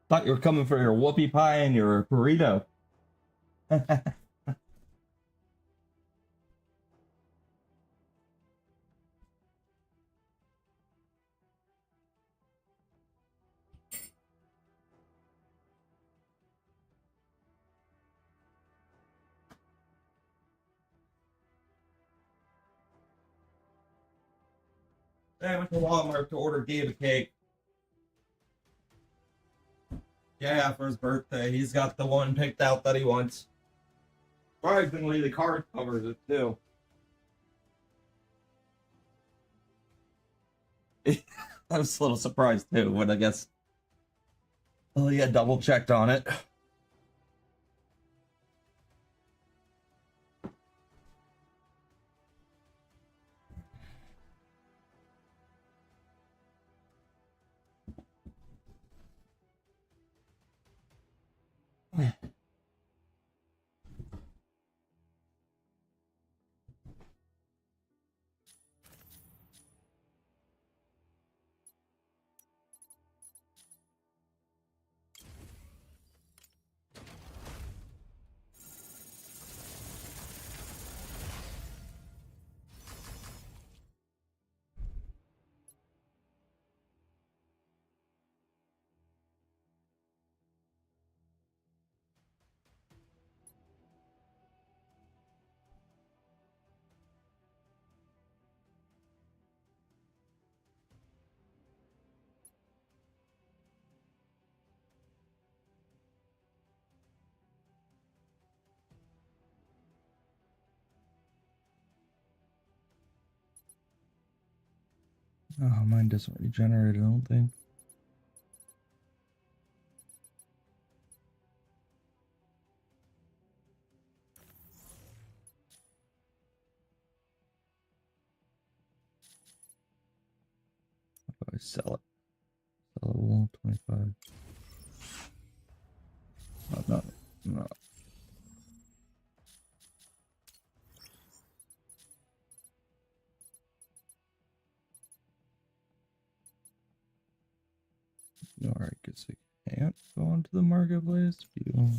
Thought you were coming for your whoopie pie and your burrito. I went to Walmart to order Gabe a cake. Yeah, for his birthday. He's got the one picked out that he wants. Surprisingly, the card covers it, too. I was a little surprised, too, but I guess... Oh, yeah, double-checked on it. Oh, mine doesn't regenerate, I don't think. How do I sell it? Sellable, 25. Oh, no, no. Alright, guess I can't go onto the marketplace. View.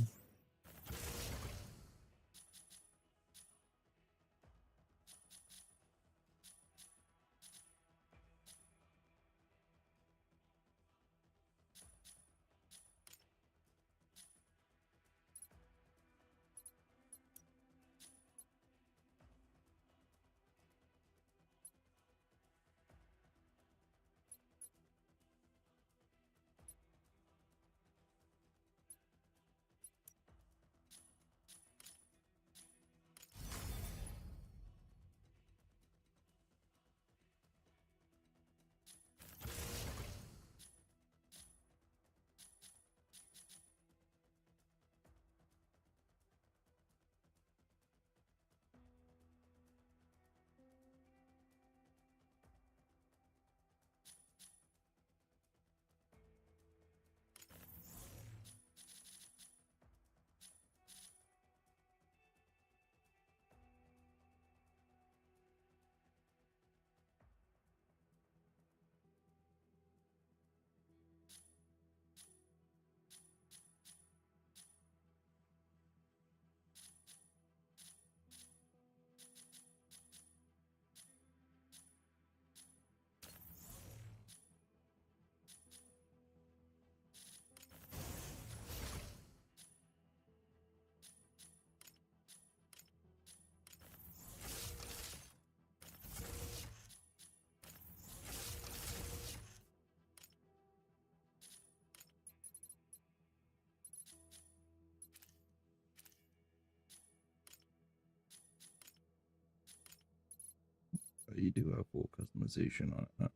You do have full customization on it.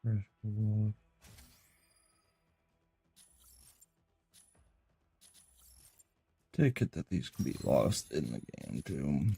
Fresh blood. Take it that these can be lost in the game too.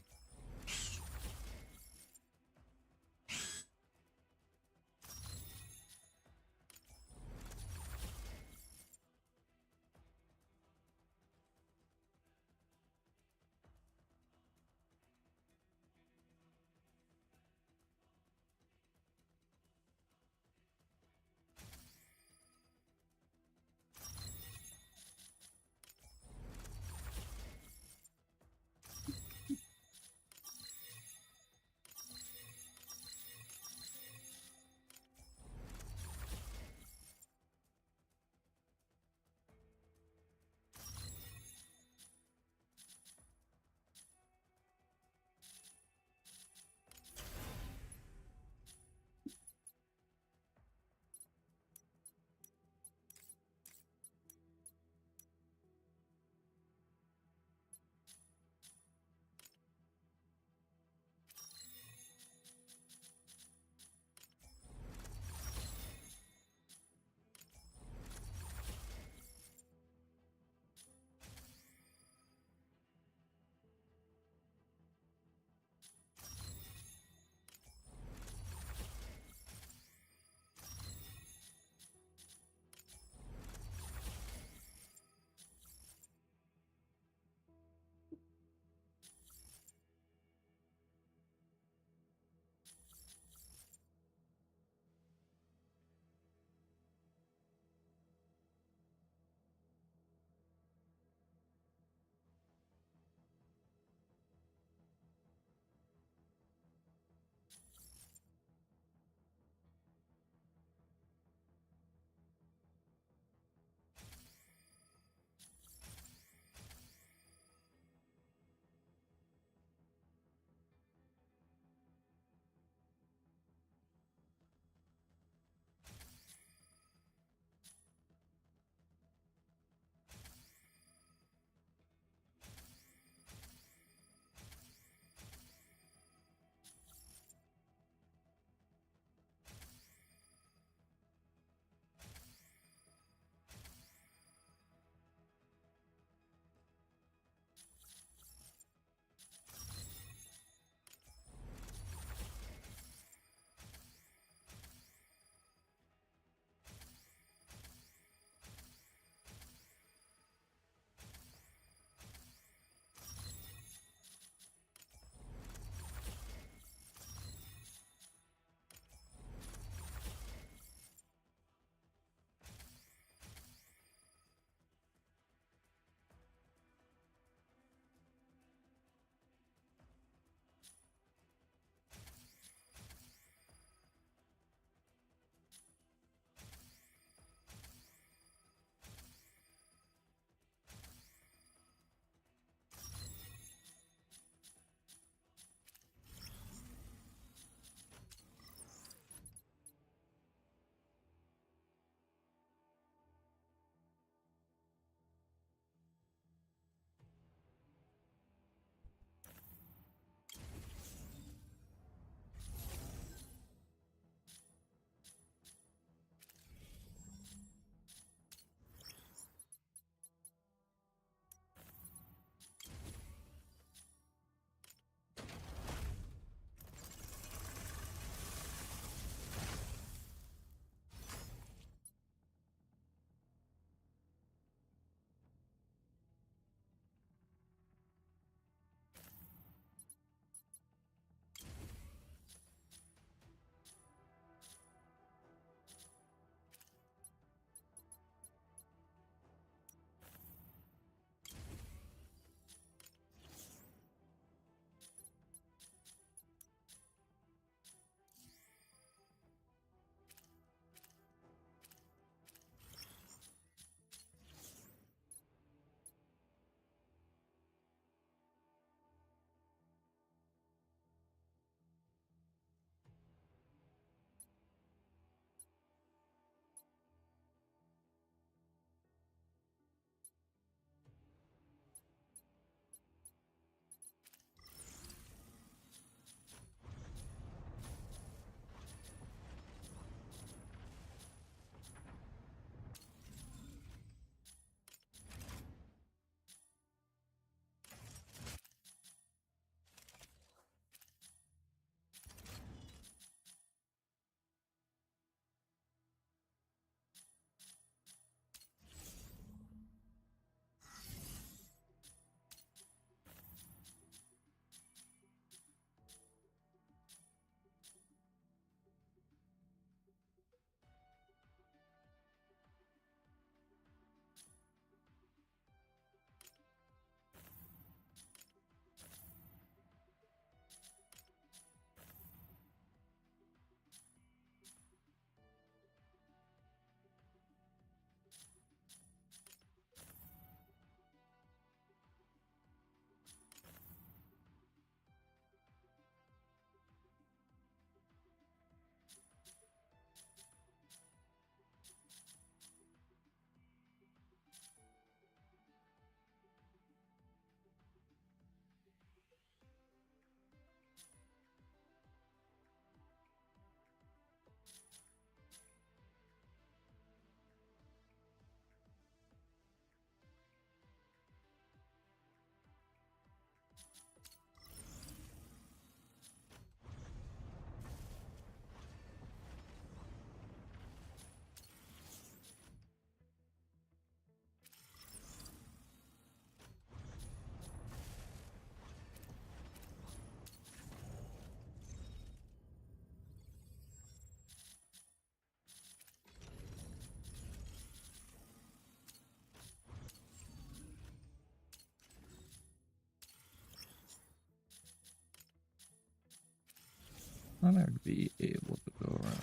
thought I'd be able to go around.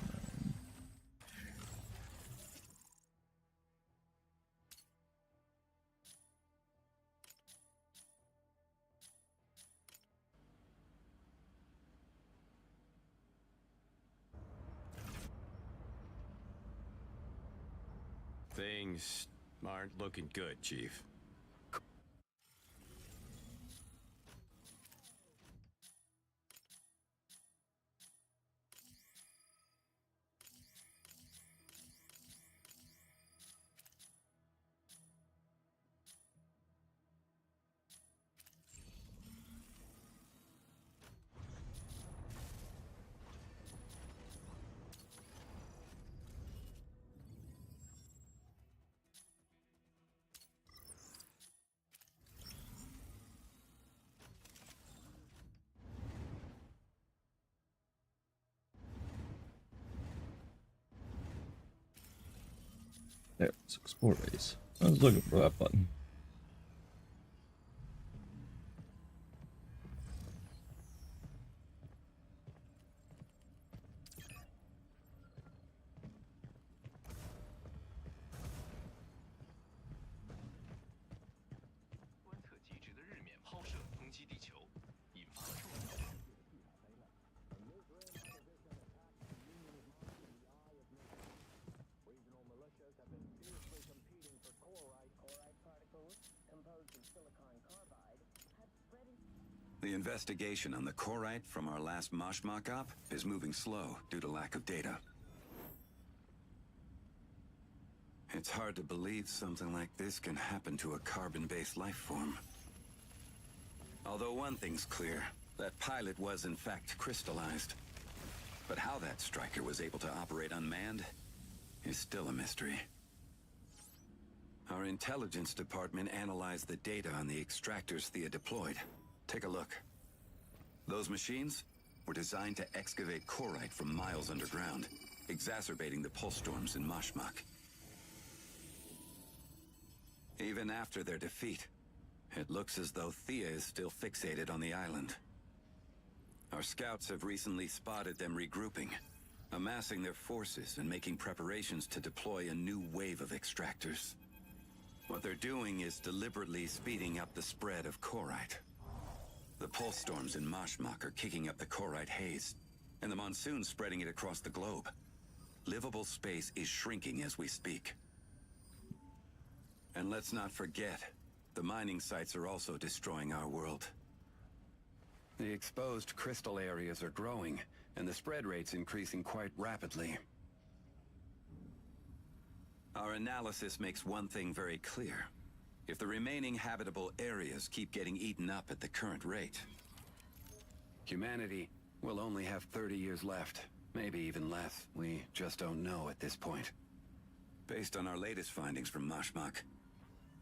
Things aren't looking good, Chief. There, it's explore base. I was looking for that button. The investigation on the Korite from our last Mashmak op is moving slow due to lack of data. It's hard to believe something like this can happen to a carbon-based life form. Although one thing's clear, that pilot was in fact crystallized. But how that striker was able to operate unmanned is still a mystery. Our intelligence department analyzed the data on the extractors Thea deployed. Take a look. Those machines were designed to excavate Korite from miles underground, exacerbating the pulse storms in Mashmak. Even after their defeat, it looks as though Thea is still fixated on the island. Our scouts have recently spotted them regrouping, amassing their forces and making preparations to deploy a new wave of extractors. What they're doing is deliberately speeding up the spread of Korite. The pulse storms in Mashmak are kicking up the Korite haze, and the monsoon's spreading it across the globe. Livable space is shrinking as we speak. And let's not forget, the mining sites are also destroying our world. The exposed crystal areas are growing, and the spread rate's increasing quite rapidly. Our analysis makes one thing very clear. If the remaining habitable areas keep getting eaten up at the current rate, humanity will only have 30 years left, maybe even less. We just don't know at this point. Based on our latest findings from Mashmak,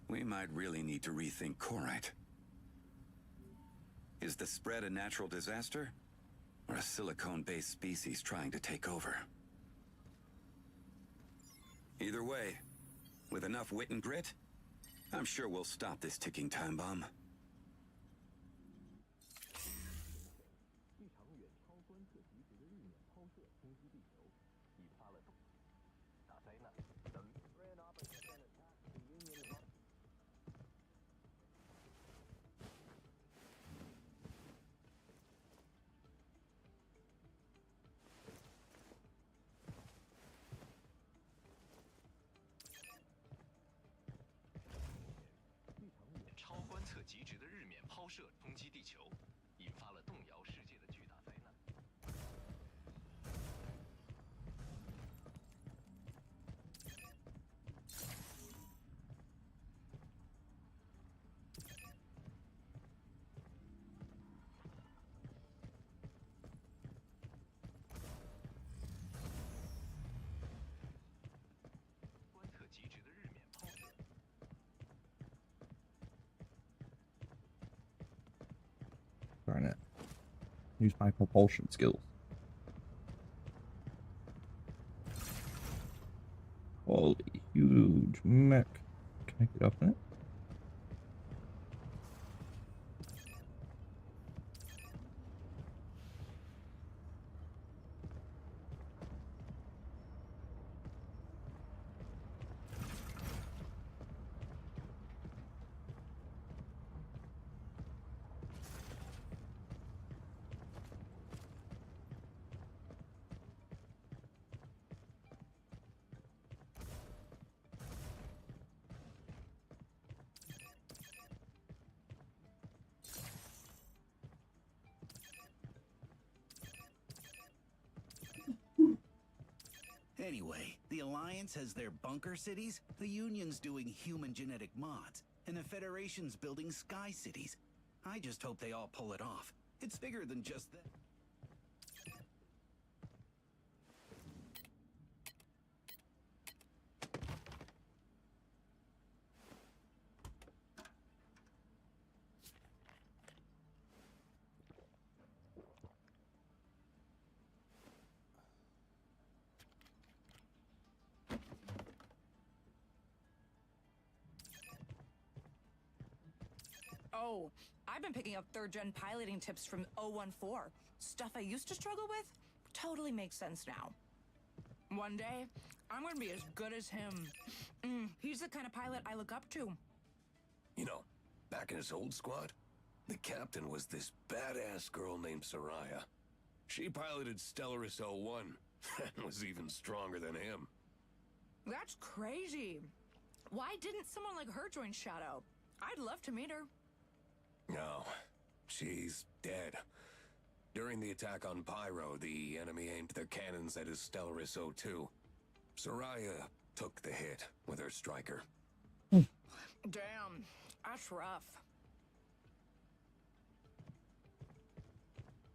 we might really need to rethink Korite. Is the spread a natural disaster, or a silicone-based species trying to take over? Either way, with enough wit and grit, I'm sure we'll stop this ticking time bomb. Trying to use my propulsion skills. Holy huge mech. Can I get up in it? Anyway, the Alliance has their bunker cities, the Union's doing human genetic mods, and the Federation's building sky cities. I just hope they all pull it off. It's bigger than just that. Oh, I've been picking up third-gen piloting tips from 014. Stuff I used to struggle with totally makes sense now. One day, I'm gonna be as good as him. He's the kind of pilot I look up to. You know, back in his old squad, the captain was this badass girl named Soraya. She piloted Stellaris 01 and was even stronger than him. That's crazy. Why didn't someone like her join Shadow? I'd love to meet her. No, she's dead. During the attack on Pyro, the enemy aimed their cannons at his Stellaris 02. Soraya took the hit with her striker. Damn, that's rough.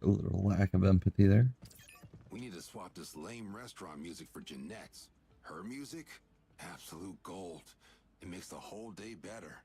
A little lack of empathy there. We need to swap this lame restaurant music for Jeanette's. Her music? Absolute gold. It makes the whole day better.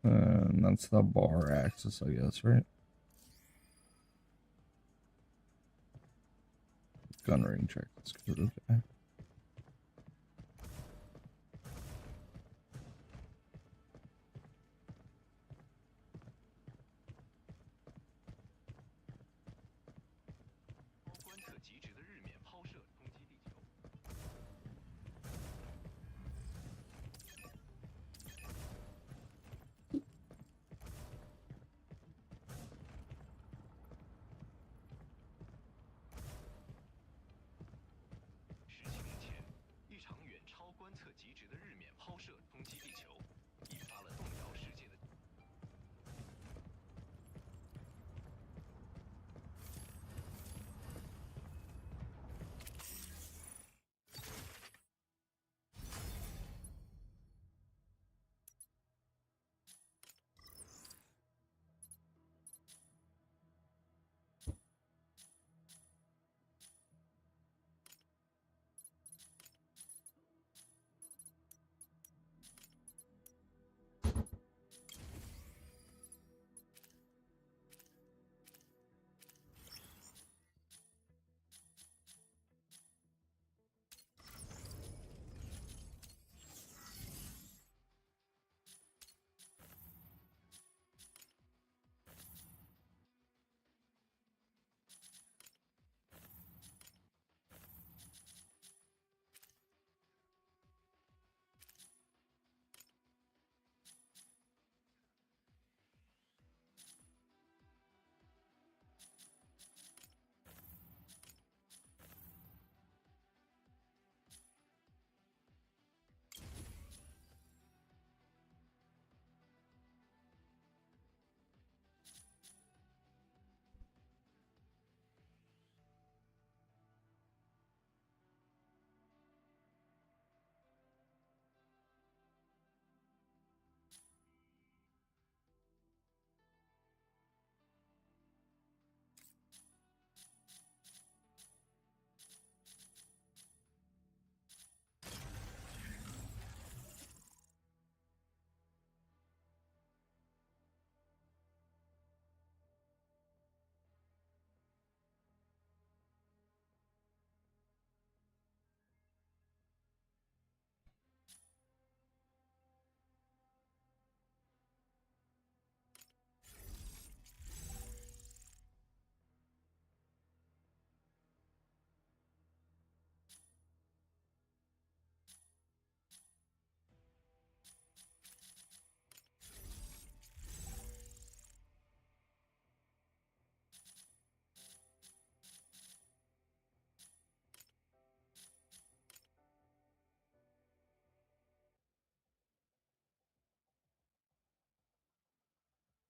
And that's the bar axis, I guess, right? Gun ring check. That's good. Okay.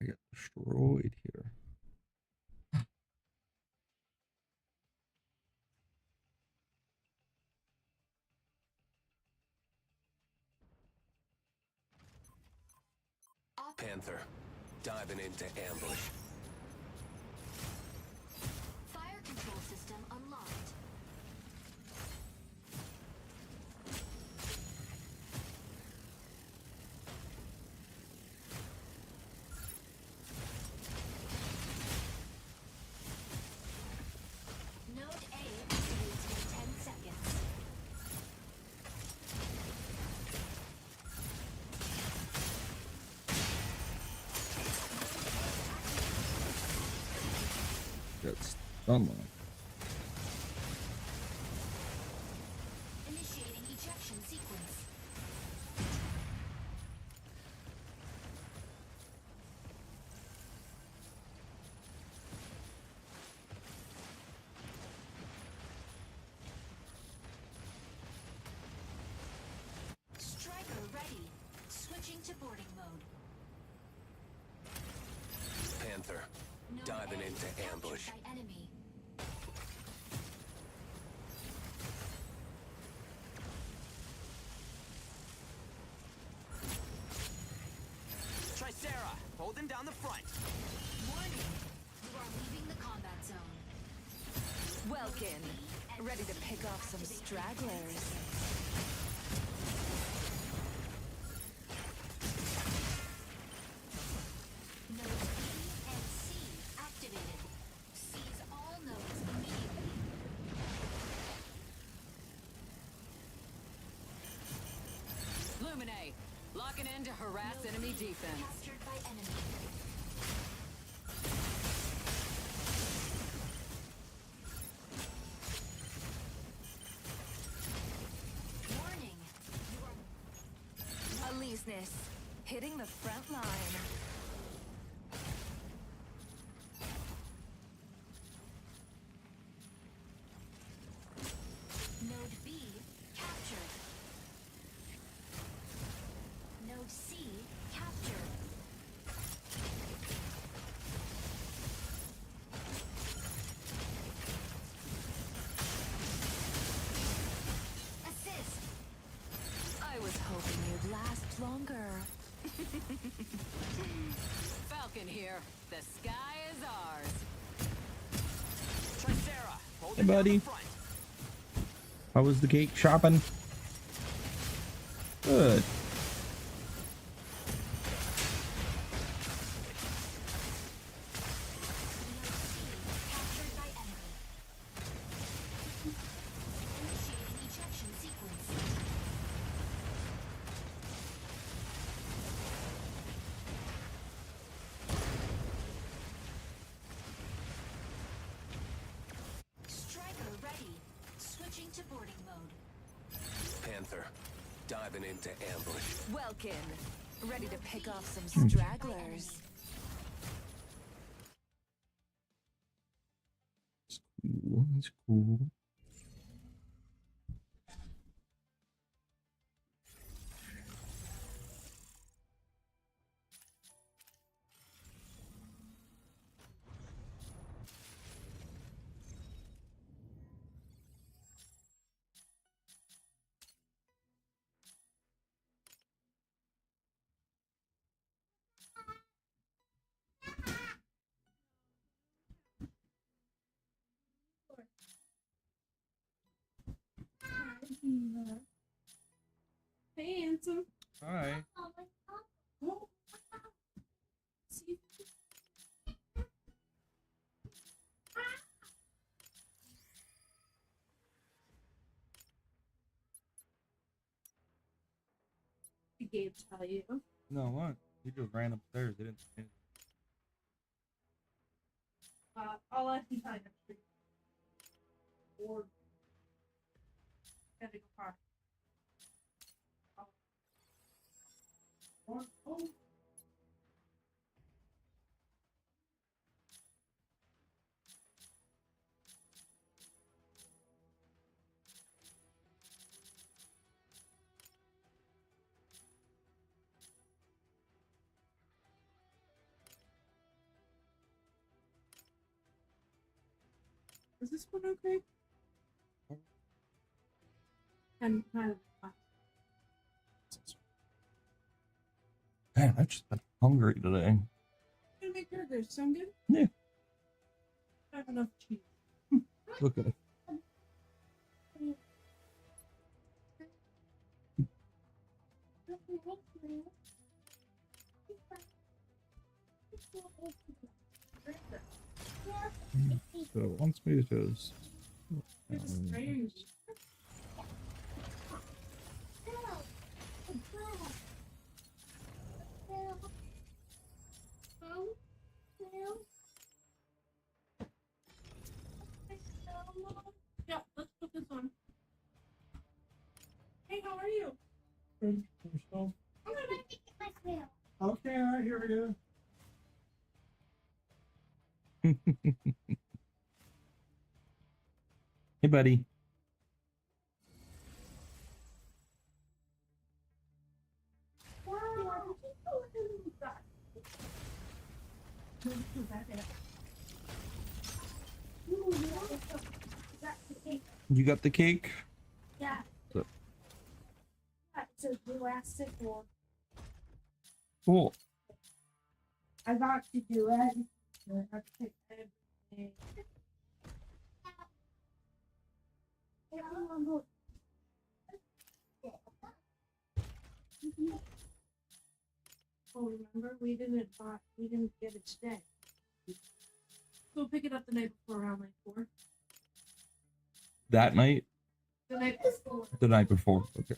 I got destroyed here. Panther, diving into ambush. Fire control system unlocked. Node A activates in 10 seconds. That's unlocked. Initiating ejection sequence. Striker ready. Switching to boarding mode. Panther, Node diving A into captured ambush. by enemy. Tricera, holding down the front. Warning. You are leaving the combat zone. Welkin, ready to pick off some stragglers. Nodes B and C activated. Seize all nodes immediately. Luminate, locking in to harass Node enemy B defense. captured by enemy. Warning. You are Aleseness, hitting the front line. Node B captured. Node C captured. Assist. I was hoping you'd last longer. Falcon here. The sky is ours. Tricera, holding Hey, down buddy. the front. How was the cake shopping? Good. Captured by enemy. Initiating ejection sequence. Striker ready. Switching to boarding mode. Panther, diving into ambush. Welkin, ready to pick off some stragglers. Cool. That's cool. Hey, handsome. Hi. Did Gabe tell you? No, what? He just ran upstairs. He didn't. I'll let him tell you. Or gotta go park. Oh. Is this one okay? And kind of. Man, I've just been hungry today. Gonna make burgers. Sound good? Yeah. I have enough cheese. Okay. So it wants me to just. Strange. Yeah, let's put this on. Hey, how are you? Good. Yourself? I'm gonna make it myself. Okay, all right, here we go. Hey, buddy. You got the cake? Yeah. So- It's a plastic one. Cool. I got to do it. I have to take everything. Oh, remember we didn't get it today. So pick it up the night before around like 4. That night? The night before. The night before. Okay.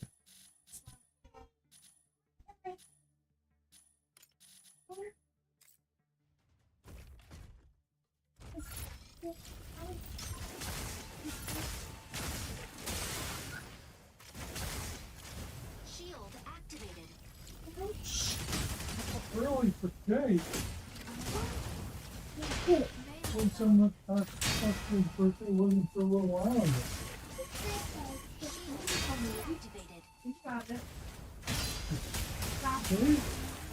Shield activated. Really for cake. When someone our customer's birthday wasn't for a little while ago. Activated. You got it. See?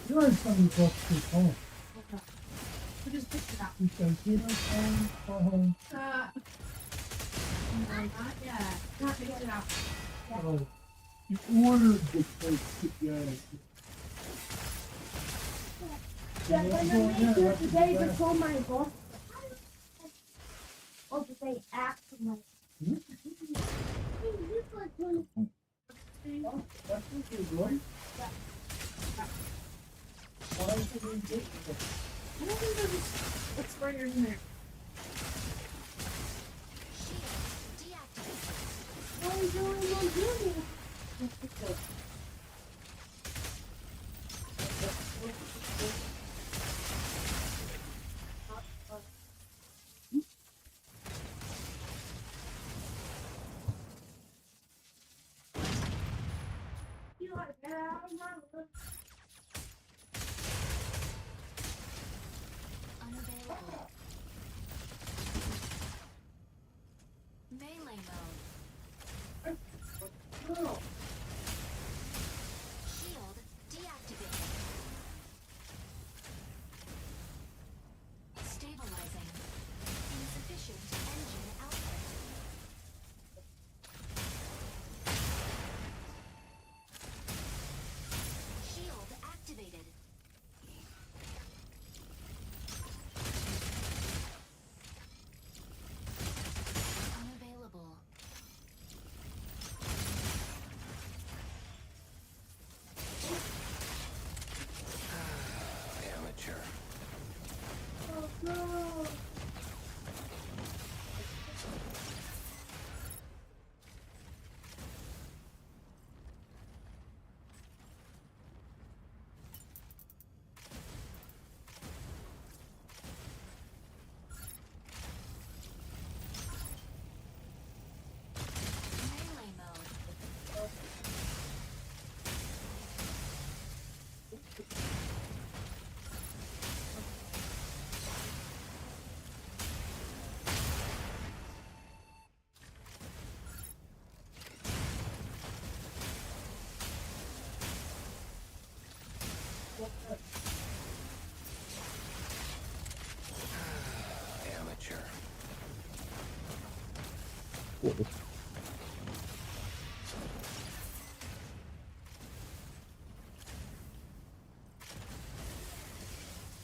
You had something close to home. Okay. We just picked it up. You said, you know, go home. No, not yet. Not picked it up. Oh, you ordered the cake today. Yeah, when I made it the day before my birthday. Or the day after my Oh, that's what you're doing? Why is it in this? I don't think there's a sprayer in there. What are you doing on duty? You gotta get out of my room. Unavailable. Melee mode. Shield deactivated. Stabilizing. Insufficient engine output. Shield activated. Unavailable. Amateur. Oh no. Melee mode. Cool.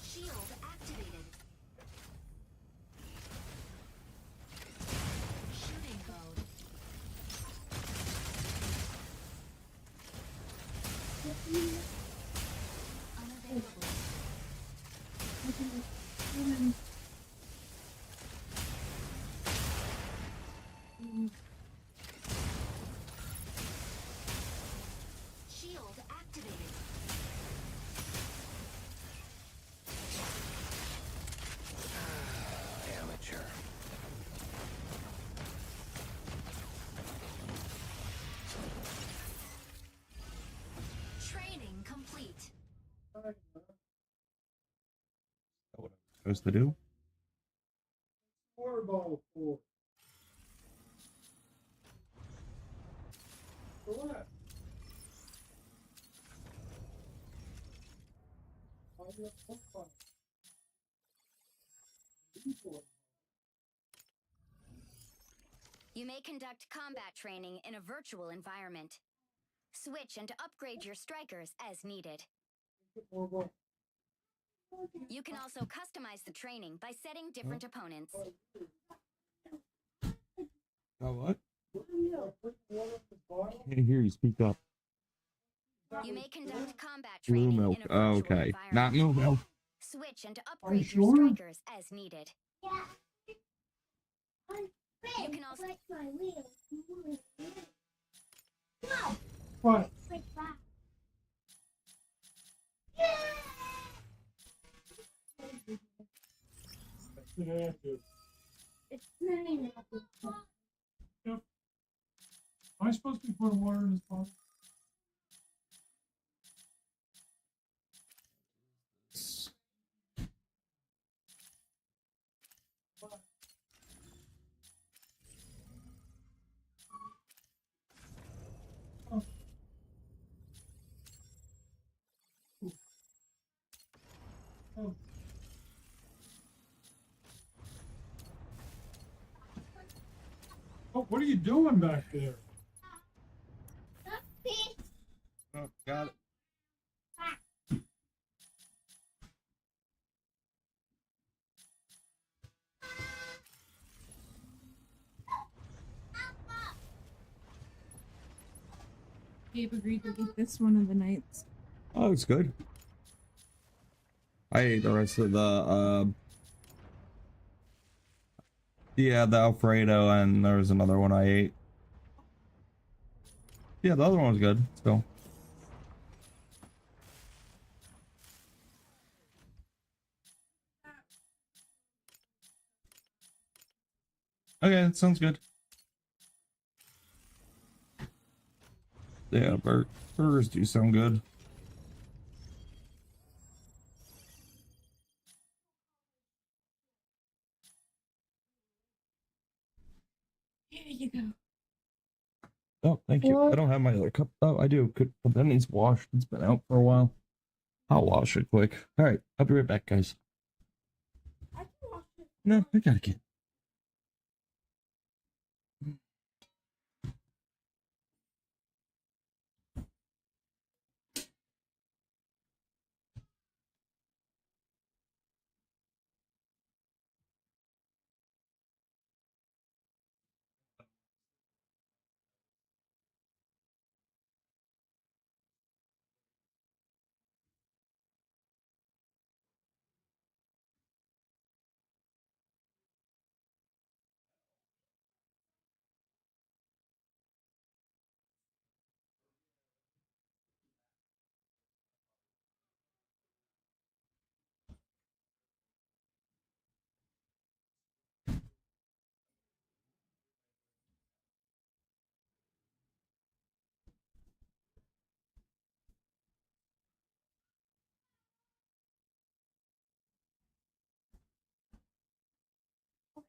Shield activated. Shooting mode. Unavailable. Shield activated. Amateur. Training complete. What I'm supposed to do? Fireball for. For what? I got one fire. You may conduct combat training in a virtual environment. Switch and upgrade your strikers as needed. You can also customize the training by setting different opponents. Oh, what? Can't hear you. Speak up. You may conduct combat Blue training milk. in a Oh, virtual okay. environment. Not blue milk. Switch and upgrade sure? your strikers as needed. You can also What? Yeah. It's raining. Yep. Am I supposed to be putting water in this pot? Oh. Oh, what are you doing back there? Oh, got it. Gabe agreed to eat this one of the nights. Oh, it's good. I ate the rest of the yeah, the Alfredo, and there was another one I ate. Yeah, the other one was good. So okay, that sounds good. Yeah, burgers do sound good. Here you go. Oh, thank you. I don't have my other cup. Oh, I do. But that needs washed. It's been out for a while. I'll wash it quick. All right, I'll be right back, guys. No, I gotta get.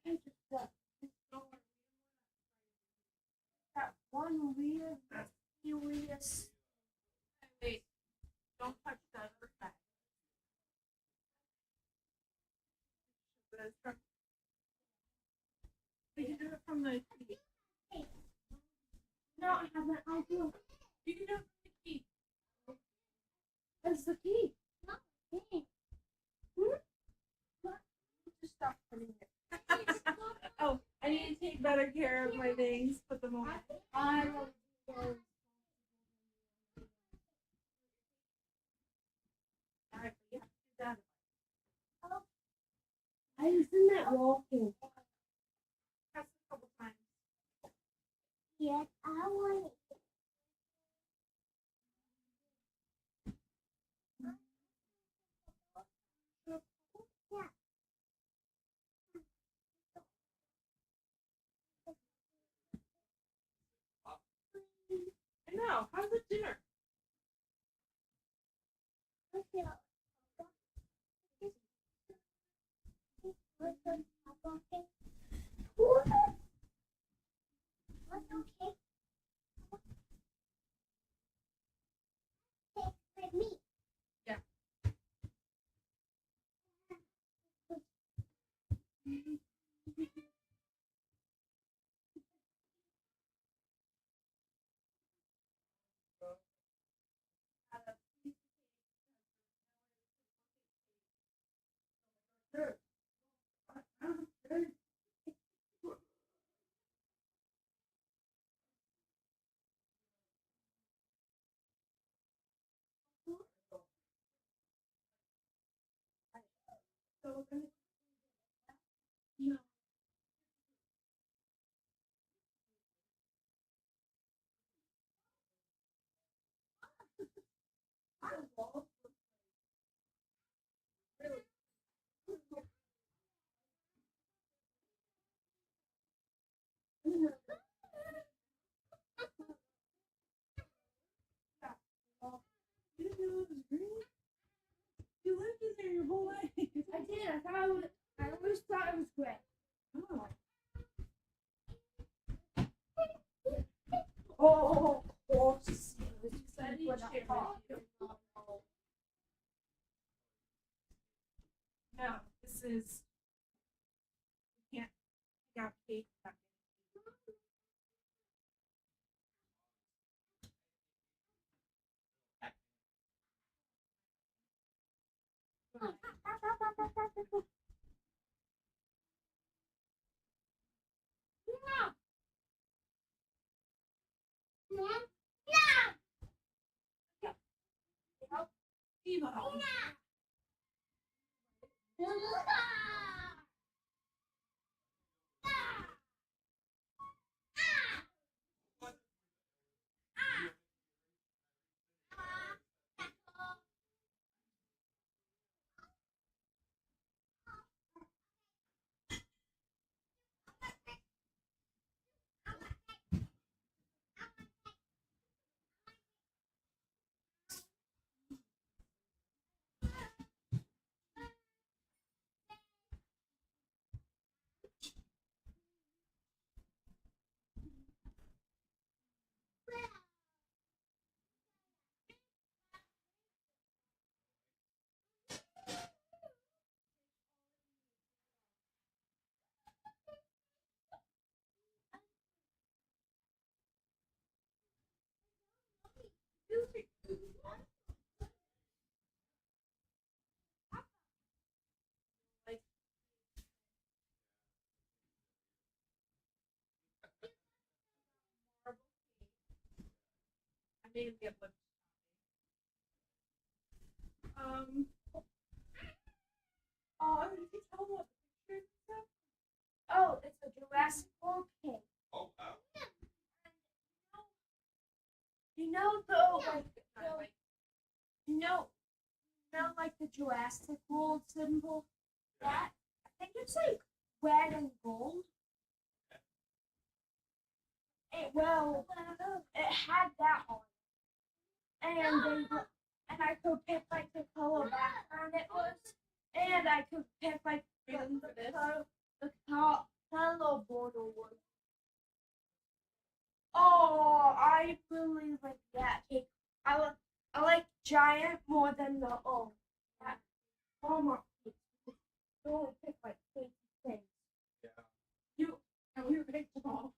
Okay, just what? That one weird, mysterious. Wait, don't touch that other side. But you do it from the TV. No, I haven't. I do. You can open the key. That's the key. No, key. Just stop putting it. Oh, I need to take better care of my things. Put them away. I will do those. Alright, but you have to do that. Oh. I isn't that walking? Press a couple times. Yes, I want it. I know. How's the dinner? Yeah. No. You lived in there your whole life. I did. I always thought it was gray. Oh, of course. No, this is. You can't pick out cake. I made him get whipped. Oh, you can tell what the picture is of? Oh, it's a Jurassic World cake. Oh, wow. You know like the Jurassic World symbol? That I think it's like red and gold. It had that on, and I could pick like the color background it was, and I could pick like the color border was. Oh, I really like that cake. I like giant more than the that Walmart cake. You only pick like 8 things. Yeah. You picked them all.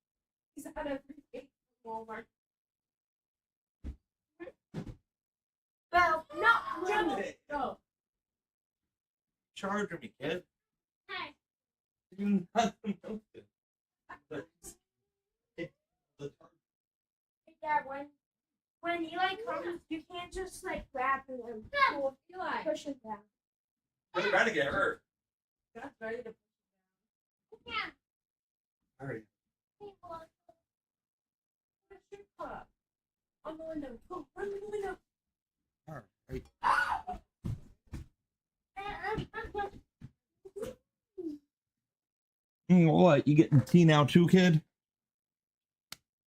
Is that everything? Walmart. Well, not really. No. Charger me, kid. Hey. Do nothing else. Dad, when Eli comes, you can't just like grab him and push him down. You're trying to get hurt. That's ready to push him down. Yeah. All right. On the window. Go, run to the window. All right. What? You getting tea now too, kid?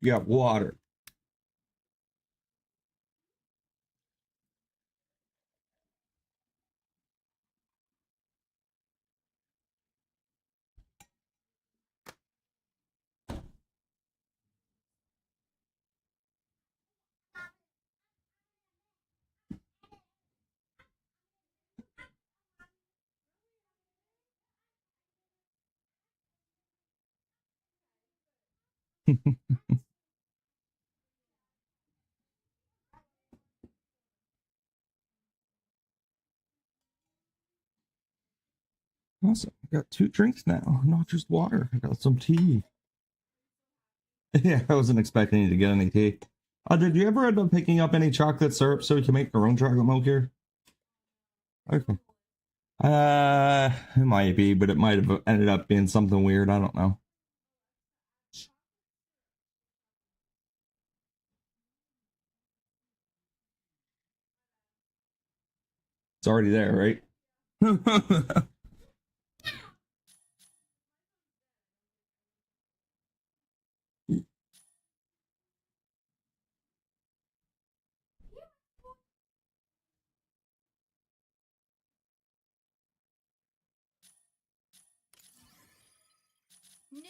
You got water. Awesome. I got 2 drinks now, not just water. I got some tea. Yeah, I wasn't expecting you to get any tea. Did you ever end up picking up any chocolate syrup so you can make your own chocolate milk here? Okay. It might be, but it might have ended up being something weird. I don't know. It's already there, right? New.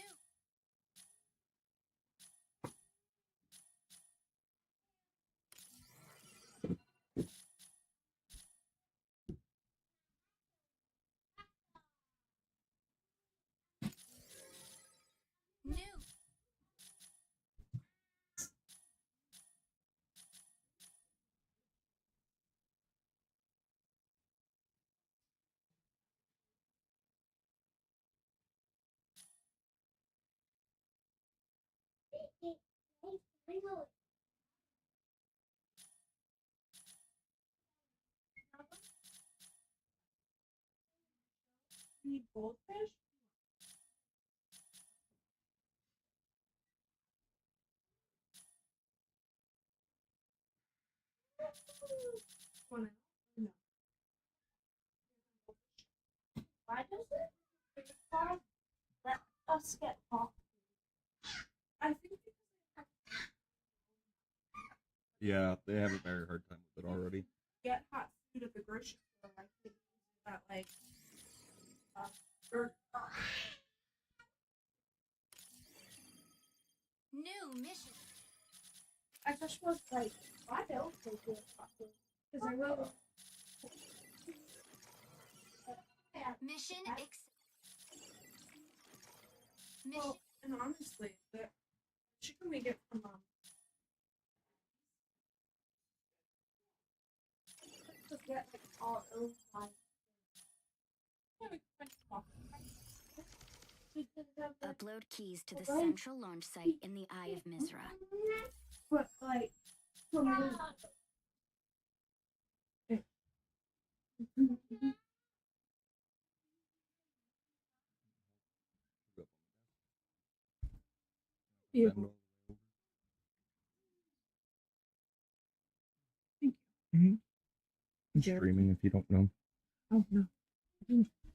New. Need goldfish? Why does it let us get hot? I think Yeah, they have a very hard time with it already. get hot food at the grocery store. I think that like New mission. I just was like, why don't they get hot food? Because I will. Mission well, and honestly, the chicken we get from Get like all over my. Upload keys to the central launch site in the Eye of Mizra. But like, for me. Beautiful. I'm streaming if you don't know. Oh no.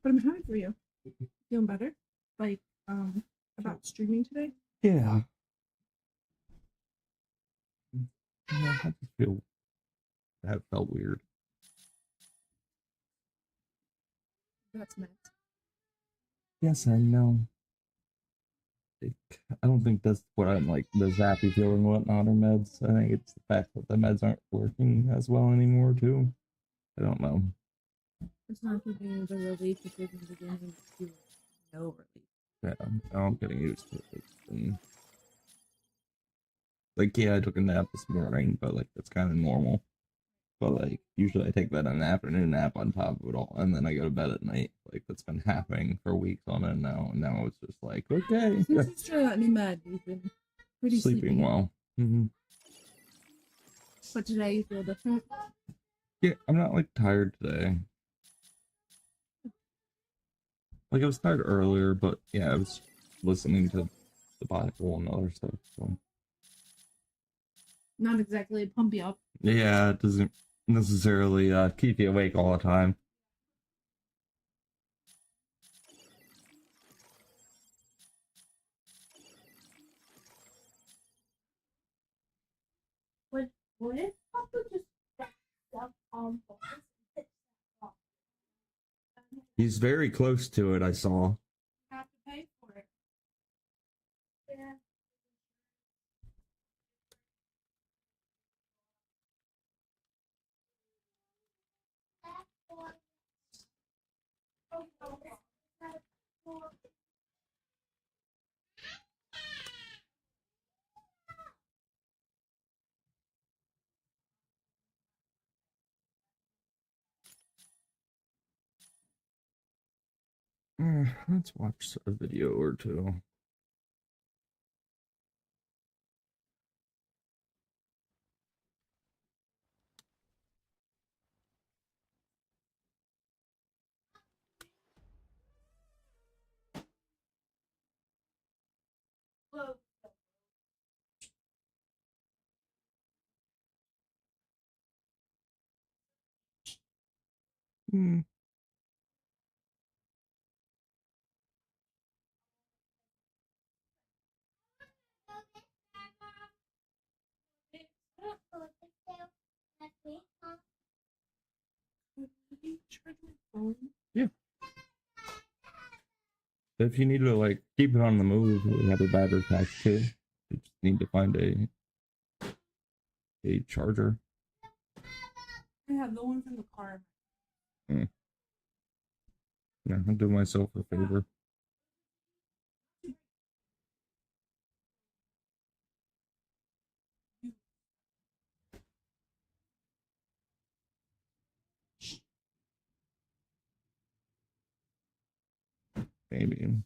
But I'm happy for you. Feeling better? Like, about streaming today? Yeah. Yeah, I just feel that felt weird. That's meds. Yes, I know. I don't think that's what I'm like, the zappy feeling whatnot or meds. I think it's the fact that the meds aren't working as well anymore too. I don't know. It's not giving you the relief it did in the beginning. You no relief. Yeah, I'm getting used to it. Like, yeah, I took a nap this morning, but like that's kind of normal. But like usually I take that an afternoon nap on top of it all, and then I go to bed at night. Like that's been happening for weeks on end now, and now it's just like okay, Since you started that new med, you've been pretty sleeping sleepy. well. Mm-hmm. But today you feel different. Yeah, I'm not like tired today. Like I was tired earlier, but yeah, I was listening to the Bible and other stuff. So Not exactly pump you up. yeah, it doesn't necessarily keep you awake all the time. What if Papa just got stuff on focus? He's very close to it, I saw. Have to pay for it. Yeah. Let's watch a video or two. Hmm. Yeah. If you need to like keep it on the move, we have a battery pack too. You just need to find a charger. I have the one from the car. Yeah, I'll do myself a favor. Maybe.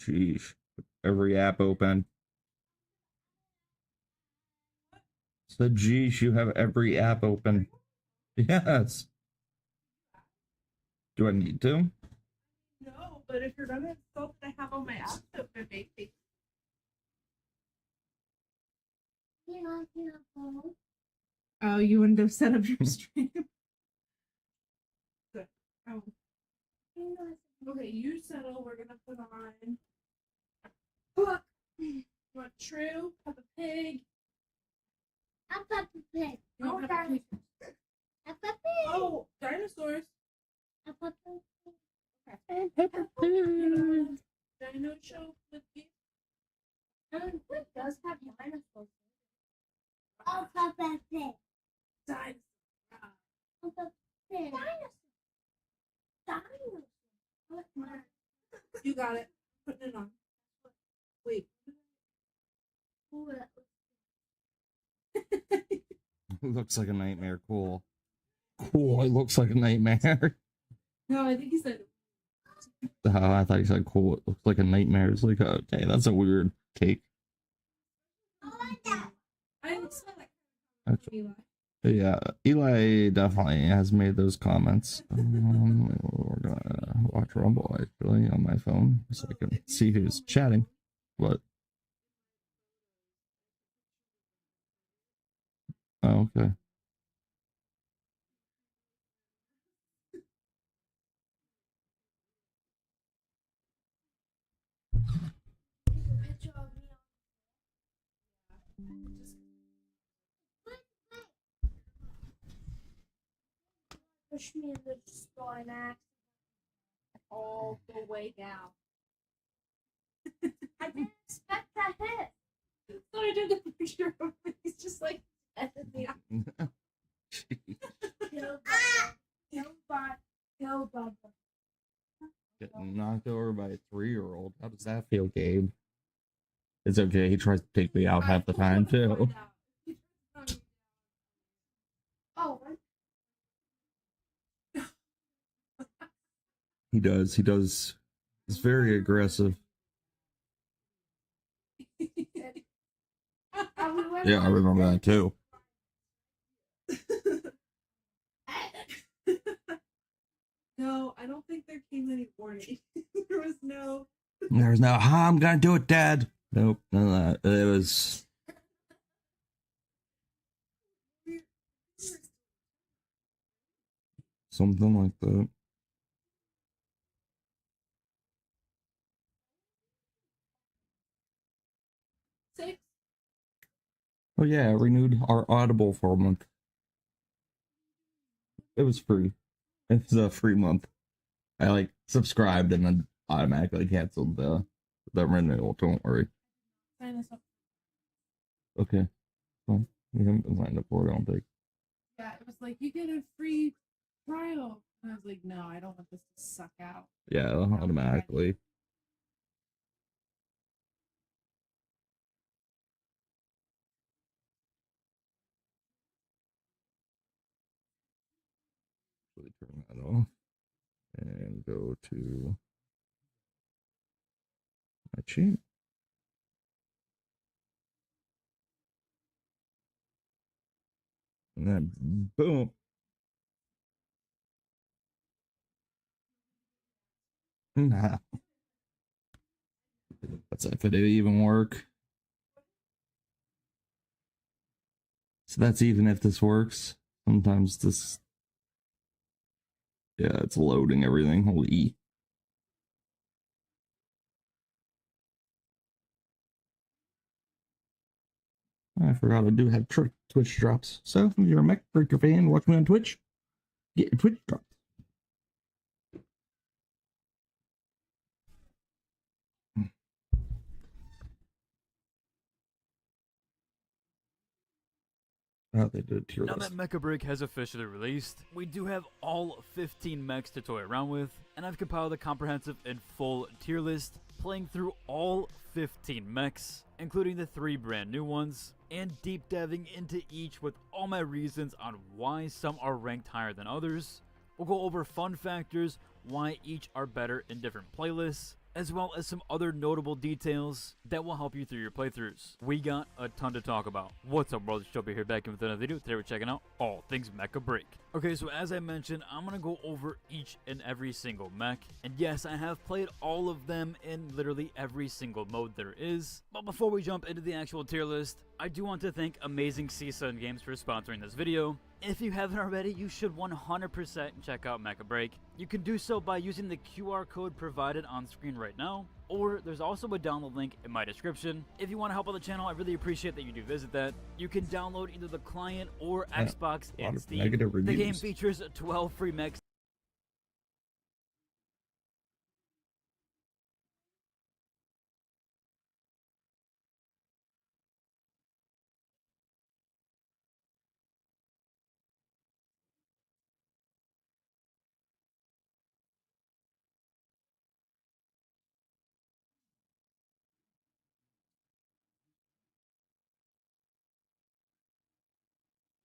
Sheesh. Every app open. Said, geesh, you have every app open. Yes. Do I need to? No, but if you're gonna insult that I have on my apps open, maybe. Oh, you wouldn't have set up your stream. Good. Oh. Okay, you settle. We're gonna put on. Look. What? True? Peppa Pig. I'm Peppa Pig. No, Peppa Pig. Peppa Pig. Oh, dinosaurs. I'm Peppa Pig. Okay. Peppa Pig. Dino show with you. It does have dinosaurs. Oh, Peppa Pig. Dinosaurs. Oh, Peppa Pig. Dinosaurs. You got it. Putting it on. Wait. Looks like a nightmare. Cool. Cool. It looks like a nightmare. No, I think he said. Oh, I thought you said cool. It looks like a nightmare. It's like, okay, that's a weird cake. I saw that. Eli. Yeah, Eli definitely has made those comments. We're gonna watch Rumble actually on my phone so I can see who's chatting. What? Oh, okay. Push me in the spine axe all the way down. I didn't expect that hit. So I did the picture of him. He's just like at the Kill Bubba. Getting knocked over by a 3-year-old. How does that feel, Gabe? It's okay. He tries to take me out half the time too. Oh, He does. He does. He's very aggressive. Yeah, I remember that too. No, I don't think there came any warning. There was no. There's no, I'm gonna do it, Dad. Nope, none of that. It was. Something like that. Six. Oh yeah, I renewed our Audible for a month. It was free. It was a free month. I like subscribed and then automatically canceled the renewal. Don't worry. Sign us up. Okay. Well, we haven't been signed up for it, I don't think. Yeah, it was like, you get a free trial. And I was like, no, I don't want this to suck out. Yeah, automatically. Really turn that off and go to my channel. And then boom. Nah. That's if it even work. So that's even if this works. Sometimes this. Yeah, it's loading everything. Hold E. I forgot I do have Twitch drops. So if you're a Mech Breaker fan, watch me on Twitch. Get your Twitch drops. Oh, they did tier Now list. that Mecha Break has officially released, we do have all 15 mechs to toy around with, and I've compiled a comprehensive and full tier list, playing through all 15 mechs, including the 3 brand new ones, and deep diving into each with all my reasons on why some are ranked higher than others. We'll go over fun factors, why each are better in different playlists, as well as some other notable details that will help you through your playthroughs. We got a ton to talk about. What's up, world? It's Chubby here, back in with another video. Today we're checking out all things Mecha Break. Okay, so as I mentioned, I'm gonna go over each and every single mech, and yes, I have played all of them in literally every single mode there is. But before we jump into the actual tier list, I do want to thank Amazing Season Games for sponsoring this video. If you haven't already, you should 100% check out Mecha Break. You can do so by using the QR code provided on screen right now, or there's also a download link in my description. If you want to help out the channel, I really appreciate that you do visit that. You can download either the client or Xbox and Steam. The game features 12 free mechs.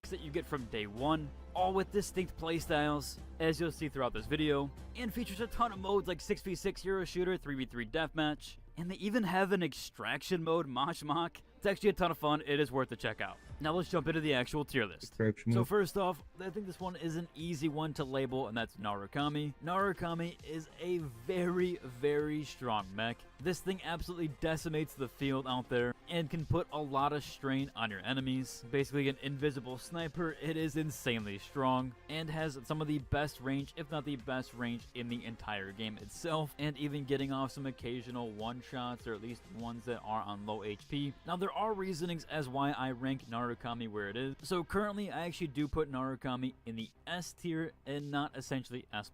That you get from day one, all with distinct playstyles, as you'll see throughout this video, and features a ton of modes like 6v6 hero shooter, 3v3 deathmatch, and they even have an extraction mode, Mosh Mock. It's actually a ton of fun. It is worth a check out. Now let's jump into the actual tier list. So first off, I think this one is an easy one to label, and that's Narukami. Narukami is a very, very strong mech. This thing absolutely decimates the field out there and can put a lot of strain on your enemies. Basically an invisible sniper, it is insanely strong and has some of the best range, if not the best range in the entire game itself, and even getting off some occasional one-shots, or at least ones that are on low HP. Now there are reasonings as why I rank Narukami where it is. So currently I actually do put Narukami in the S tier and not essentially S+.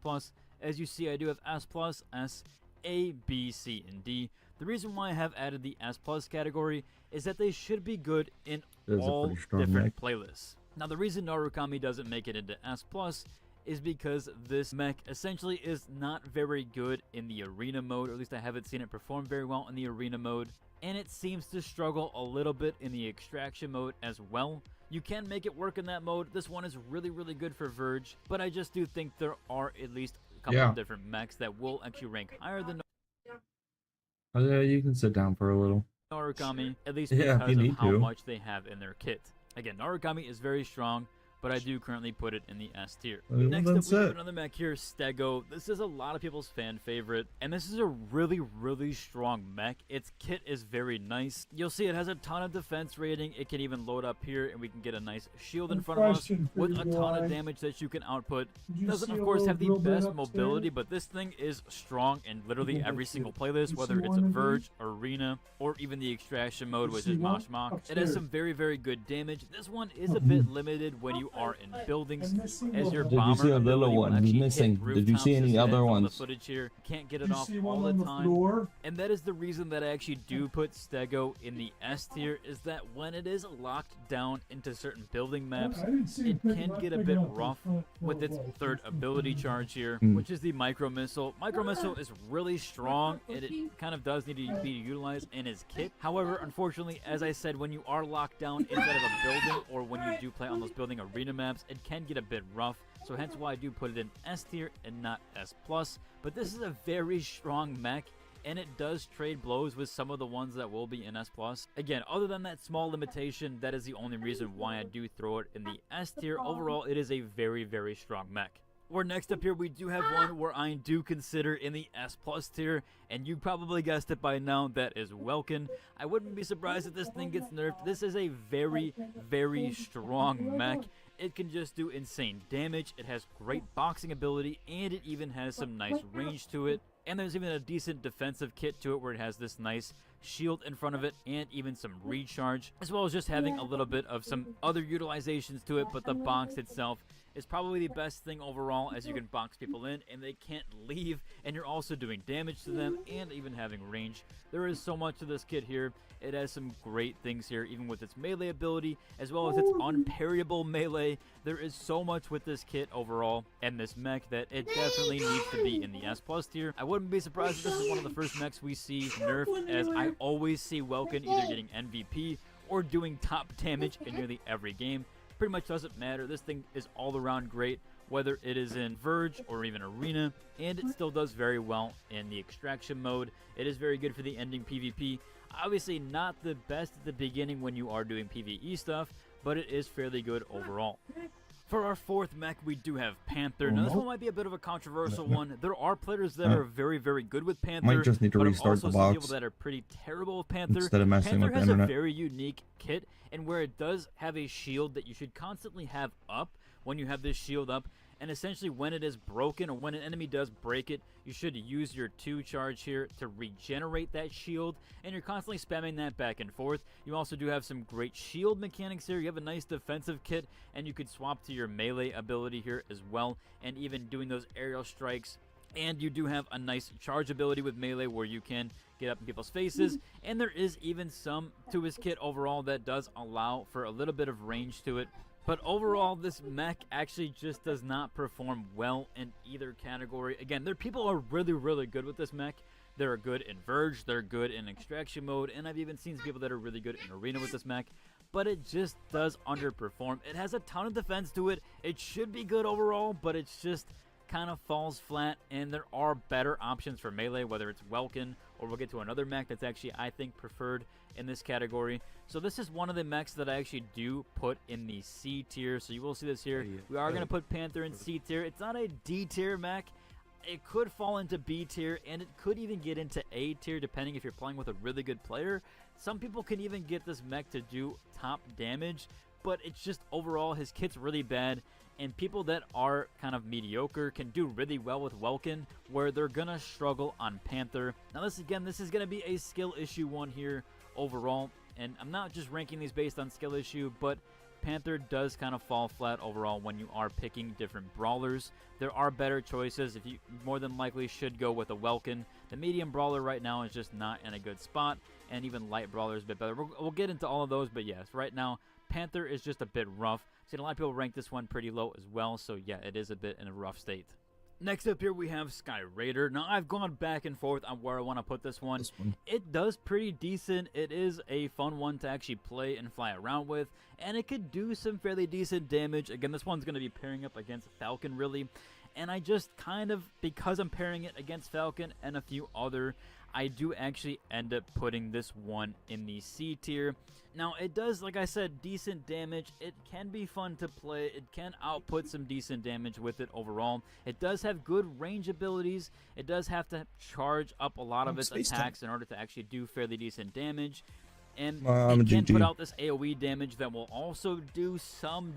As you see, I do have S+, S, A, B, C, and D. The reason why I have added the S+ category is that they should be good in all different playlists. Now the reason Narukami doesn't make it into S+ is because this mech essentially is not very good in the arena mode, or at least I haven't seen it perform very well in the arena mode, and it seems to struggle a little bit in the extraction mode as well. You can make it work in that mode. This one is really, really good for Verge, but I just do think there are at least a couple of different mechs that will actually rank higher than Oh, yeah, you can sit down for a little. Narukami, at least Yeah, if because you of need how to. much they have in their kit. Again, Narukami is very strong, but I do currently put it in the S tier. Well, Next up, that's we have it. another mech here, Stego. This is a lot of people's fan favorite, and this is a really, really strong mech. Its kit is very nice. You'll see it has a ton of defense rating. It can even load up here, and we can get a nice shield in front of us Question for with you, a ton of Eli. damage that you can output. Did you Doesn't, see of a course, have the little bit best upstairs? mobility, but this thing is strong in literally every single playlist, You whether see it's one a of Verge, Arena, or even the extraction mode, You which see is one? Mosh Mosh. It Upstairs. has some very, very good damage. This one is a bit limited when you are in buildings, as your Did you bomber see a little ability will one actually hit missing? Did you rooftops, see any as other on the ones? footage here. Can't get Did it you off see all one the on the time. floor? And that is the reason that I actually do put Stego in the S tier, is that when it is locked down into certain building maps, I didn't see it him can picking get a up bit the rough front with its door light. third ability charge here, Mm. which is the Micro Missile. Micro Missile is really strong, and it kind of does need to be utilized in his kit. However, unfortunately, as I said, when you are locked down inside of a building, or when you do play on those building arena maps, it can get a bit rough. So hence why I do put it in S tier and not S+. But this is a very strong mech, and it does trade blows with some of the ones that will be in S+. Again, other than that small limitation, that is the only reason why I do throw it in the S tier. Overall, it is a very, very strong mech. Or next up here, we do have one where I do consider in the S+ tier, and you probably guessed it by now, that is Welkin. I wouldn't be surprised if this thing gets nerfed. This is a very, very strong mech. It can just do insane damage, it has great boxing ability, and it even has some nice range to it. And there's even a decent defensive kit to it where it has this nice shield in front of it and even some recharge, as well as just having a little bit of some other utilizations to it. But the box itself is probably the best thing overall, as you can box people in and they can't leave, and you're also doing damage to them and even having range. There is so much to this kit here. It has some great things here, even with its melee ability as well as its unparryable melee. There is so much with this kit overall and this mech that it definitely needs to be in the S+ tier. I wouldn't be surprised if this is one of the first mechs we see nerfed, as I always see Welkin either getting MVP or doing top damage in nearly every game. Pretty much doesn't matter. This thing is all around great, whether it is in Verge or even Arena, and it still does very well in the extraction mode. It is very good for the ending PvP. Obviously not the best at the beginning when you are doing PvE stuff, but it is fairly good overall. For our fourth mech, we do have Panther. Now, this one might be a bit of a controversial one. There are players that are very, very good with Panther. Might just need to but I've restart also the seen box people that are pretty terrible with Panther. instead of messing Panther with the has a internet. very unique kit, and where it does have a shield that you should constantly have up when you have this shield up. And essentially, when it is broken or when an enemy does break it, you should use your 2 charge here to regenerate that shield, and you're constantly spamming that back and forth. You also do have some great shield mechanics here. You have a nice defensive kit, and you could swap to your melee ability here as well, and even doing those aerial strikes. And you do have a nice charge ability with melee where you can get up in people's faces, and there is even some to his kit overall that does allow for a little bit of range to it. But overall, this mech actually just does not perform well in either category. Again, people are really, really good with this mech. They're good in Verge, they're good in extraction mode, and I've even seen some people that are really good in Arena with this mech. But it just does underperform. It has a ton of defense to it. It should be good overall, but it's just kind of falls flat, and there are better options for melee, whether it's Welkin, or we'll get to another mech that's actually, I think, preferred in this category. So this is one of the mechs that I actually do put in the C tier, so you will see this here. We are going to put Panther in C tier. It's not a D tier mech. It could fall into B tier, and it could even get into A tier, depending if you're playing with a really good player. Some people can even get this mech to do top damage, but it's just overall, his kit's really bad. And people that are kind of mediocre can do really well with Welkin, where they're going to struggle on Panther. Now this is going to be a skill issue one here overall. And I'm not just ranking these based on skill issue, but Panther does kind of fall flat overall when you are picking different brawlers. There are better choices. If you more than likely should go with a Welkin. The medium brawler right now is just not in a good spot, and even light brawler is a bit better. We'll get into all of those, but yes, right now Panther is just a bit rough. Seen a lot of people rank this one pretty low as well, so yeah, it is a bit in a rough state. Next up here we have Sky Raider. Now I've gone back and forth on where I want to put this one. It does pretty decent. It is a fun one to actually play and fly around with, and it could do some fairly decent damage. Again, this one's going to be pairing up against Falcon really, and I just kind of, because I'm pairing it against Falcon and a few other, I do actually end up putting this one in the C tier. Now, it does, like I said, decent damage. It can be fun to play. It can output some decent damage with it overall. It does have good range abilities. It does have to charge up a lot of its attacks in order to actually do fairly decent damage. And it can put out this AoE damage that will also do some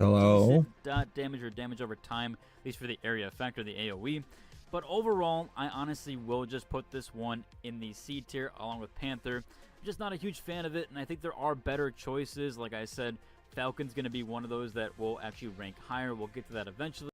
decent damage or damage over time, at least for the area effect or the AoE. But overall, I honestly will just put this one in the C tier along with Panther. I'm just not a huge fan of it, and I think there are better choices. Like I said, Falcon's going to be one of those that will actually rank higher. We'll get to that eventually.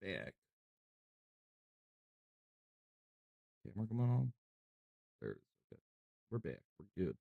back. Camera coming on. There it is. Okay. We're back. We're good.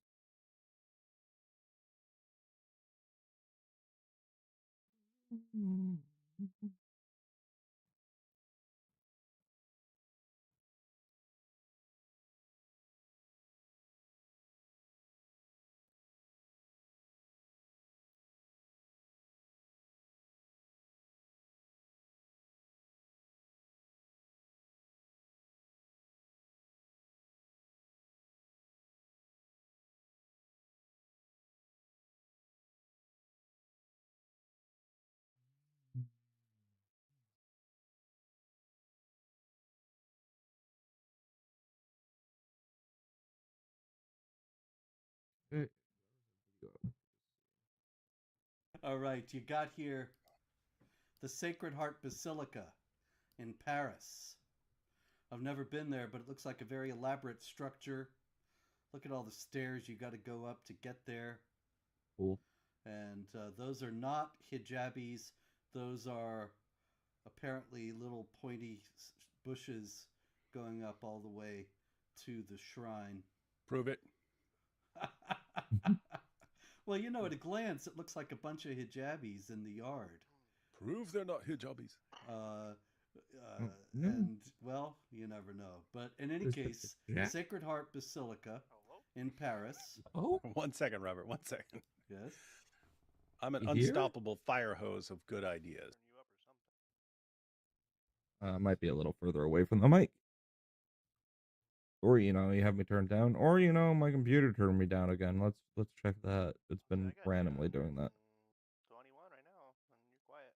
Hey. All right, you got here the Sacred Heart Basilica in Paris. I've never been there, but it looks like a very elaborate structure. Look at all the stairs you got to go up to get there. Cool. And those are not hijabis. Those are apparently little pointy bushes going up all the way to the shrine. Prove it. Well, you know, at a glance, it looks like a bunch of hijabis in the yard. Prove they're not hijabis. And, well, you never know. But in any case, Sacred Heart Basilica in Paris. Oh, 1 second, Robert. 1 second. Yes. I'm an You hear? unstoppable fire hose of good ideas. Might be a little further away from the mic. Or, you know, you have me turned down. Or, you know, my computer turned me down again. Let's check that. It's been randomly doing that. 21 right now, and you're quiet.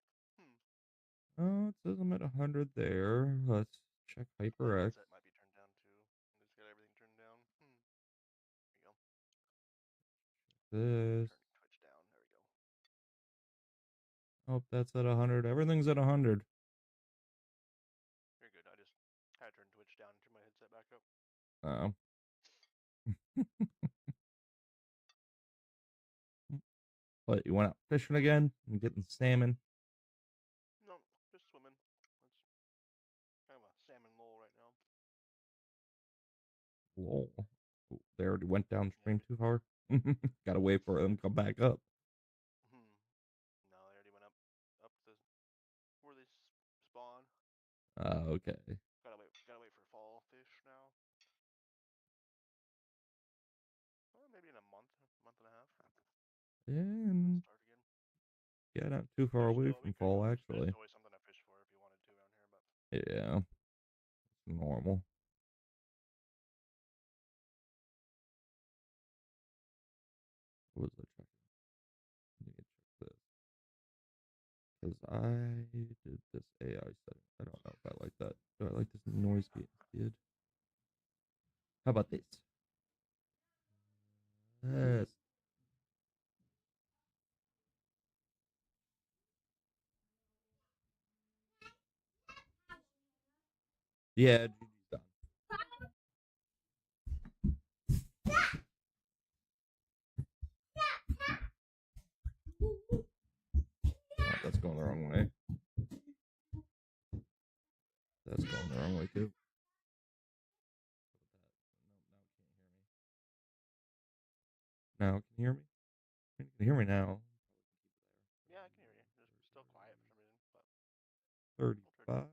Oh, it says I'm at 100 there. Let's check HyperX. That might be turned down too. Just got everything turned down. There you go. This. Twitch down. There we go. Oh, that's at 100. Everything's at 100. You're good. I just had to turn Twitch down and turn my headset back up. Oh. What, you went out fishing again and getting salmon? No, just swimming. It's kind of a salmon lull right now. Lol. Ooh, they already went downstream too hard. Gotta wait for them to come back up. No, they already went up to where they spawn. Okay. Gotta wait for fall fish now. Well, maybe in a month and a half. Yeah, and Start again. yeah, not too far away from fall, actually. There's always something to fish for if you wanted to around here, but Yeah. It's normal. What was I checking? I need to check this. Because I did this AI setting. I don't know if I like that. Do I like this noise gate instead? How about this? Yes. Yeah, GG's done. Oh, that's going the wrong way. That's going the wrong way too. Now can you hear me? You can hear me now. yeah, I can hear you. Just still quiet for some reason. But 35.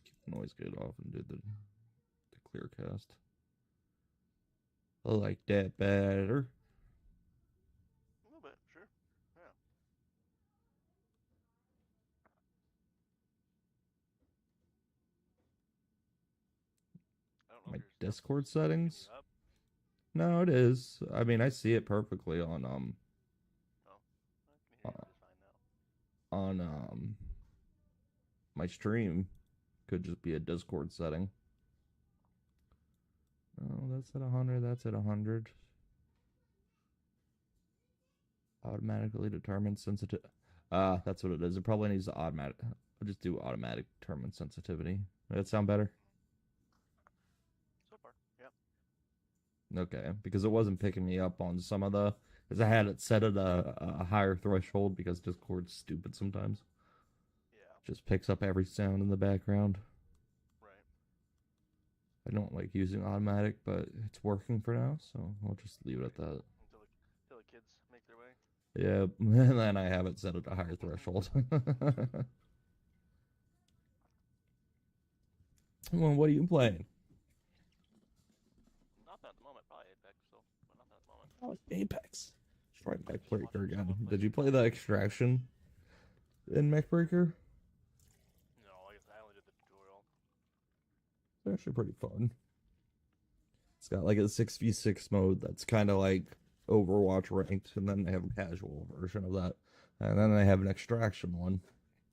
Keep the noise gate off and do the clear cast. I like that better. a little bit, sure. Yeah. I don't know My if your Discord settings? up. No, it is. I mean, I see it perfectly on Oh, I can hear you just fine now. on my stream. Could just be a Discord setting. Oh, that's at 100. That's at 100. Automatically determine sensitive. That's what it is. It probably needs to automatic. I'll just do automatic determine sensitivity. Does that sound better? So far, yeah. Okay, because it wasn't picking me up on some of the Because I had it set at a higher threshold because Discord's stupid sometimes. Yeah. Just picks up every sound in the background. Right. I don't like using automatic, but it's working for now, so I'll just leave it at that. Until the kids make their way. Yeah, and then I have it set at a higher threshold. Well, what are you playing? Nothing at the moment. Probably Apex still, but nothing at the moment. Oh, Apex. Let's try Mechbreaker again. Did you play the extraction in Mechbreaker? No, I guess I only did the tutorial. It's actually pretty fun. It's got like a 6v6 mode that's kind of like Overwatch ranked, and then they have a casual version of that. And then they have an extraction one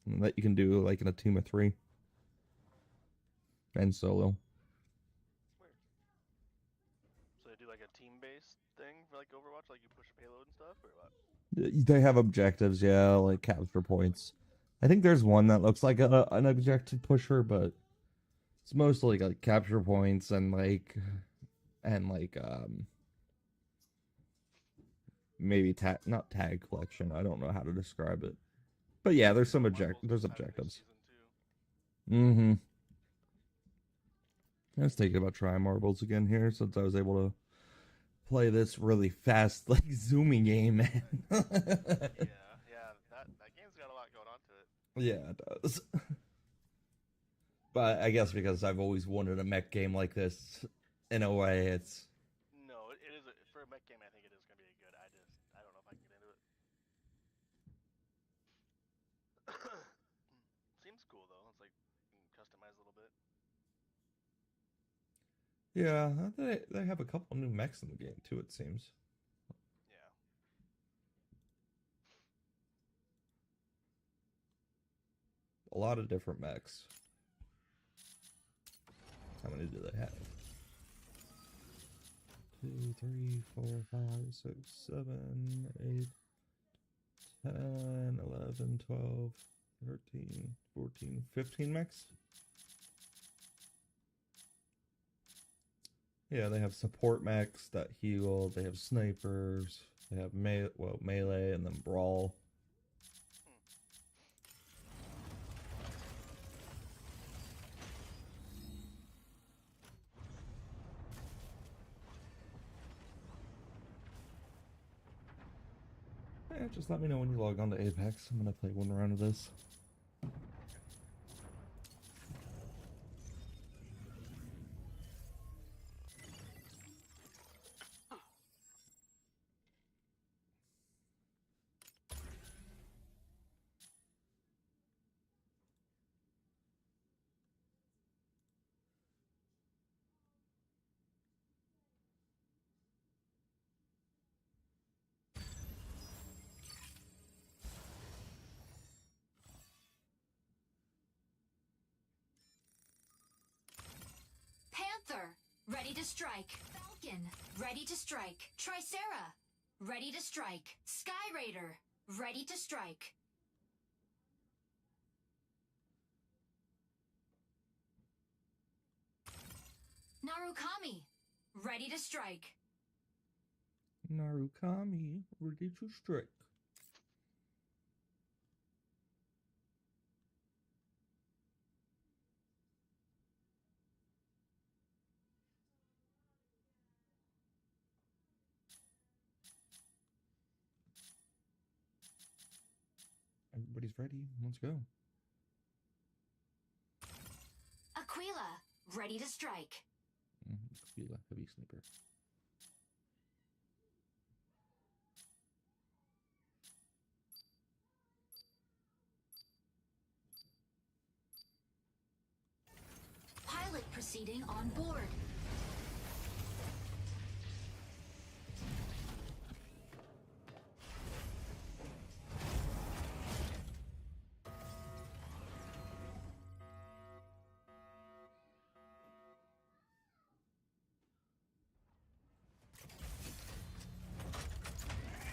that you can do like in a team of 3. And solo. Weird. So they do like a team-based thing for like Overwatch, like you push a payload and stuff, or what? They have objectives, yeah, like capture points. I think there's one that looks like an objective pusher, but it's mostly like capture points and maybe not tag collection. I don't know how to describe it, but yeah, there's some objectives. Mm-hmm. I was thinking about trying marbles again here since I was able to play this really fast, like zooming game, man. Yeah, that game's got a lot going on to it. Yeah, it does. But I guess because I've always wanted a mech game like this, in a way, it's... No, it is for a mech game. I think it is going to be good. I don't know if I can get into it. Seems cool though. It's like you can customize a little bit. Yeah, they have a couple new mechs in the game too, it seems. Yeah. A lot of different mechs. How many do they have? 2, 3, 4, 5, 6, 7, 8, 10, 11, 12, 13, 14, 15 mechs? Yeah, they have support mechs that heal, they have snipers, they have melee, and then brawl. Yeah, just let me know when you log on to Apex. I'm gonna play one round of this. Panther, ready to strike. Falcon, ready to strike. Tricera, ready to strike. Sky Raider, ready to strike. Narukami, ready to strike. Narukami, ready to strike. Everybody's ready. Let's go. Aquila, ready to strike. Aquila, heavy sniper. Pilot proceeding on board.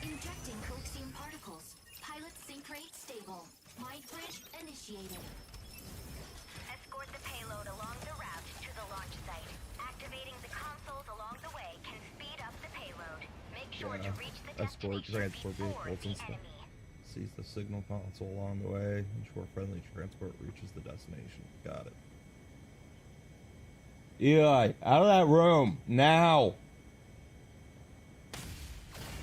Injecting coaxium particles. Pilot sync rate stable. Mind bridge initiated. Escort the payload along the route to the launch site. Activating the consoles along the way can speed up the payload. Make Escort, transport vehicles and stuff. Sees the signal console along the way. Ensure friendly transport reaches the destination. Got it. Eli, out of that room, now!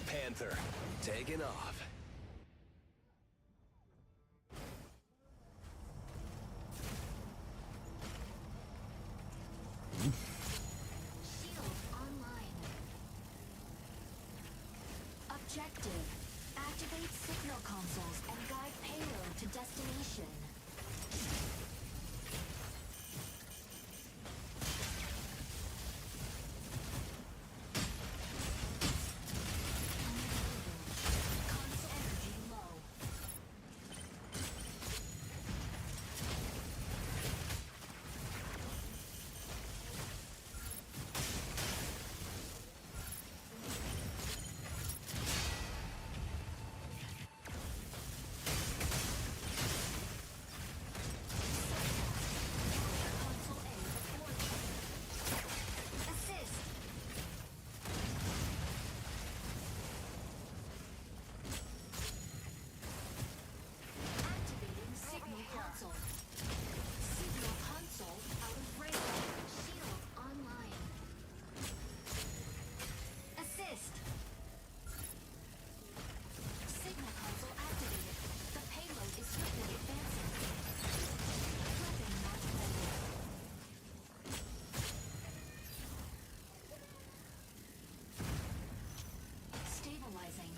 Panther, taking off. Shield online. Objective. Activate signal consoles and guide payload to destination. Console energy low. Assist. Activating signal console. Signal console out of range. Shield online. Assist. Signal console activated. The payload is swiftly advancing. Weapon not ready. Stabilizing.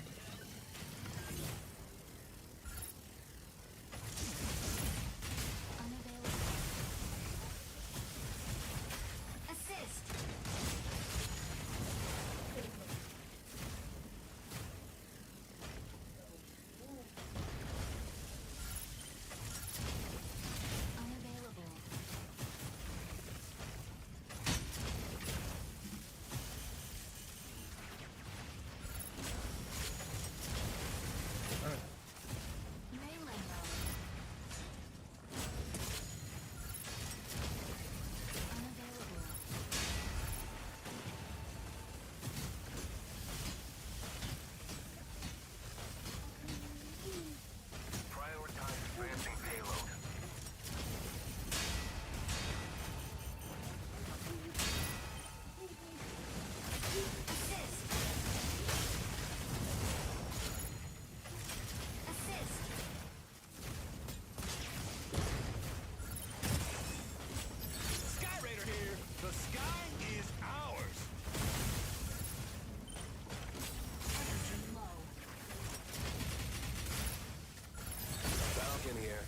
Unavailable. Assist. Unavailable. Melee mode. Unavailable. Prioritize advancing payload. Assist. Assist. Sky Raider here. The sky is ours. Energy low. Falcon here.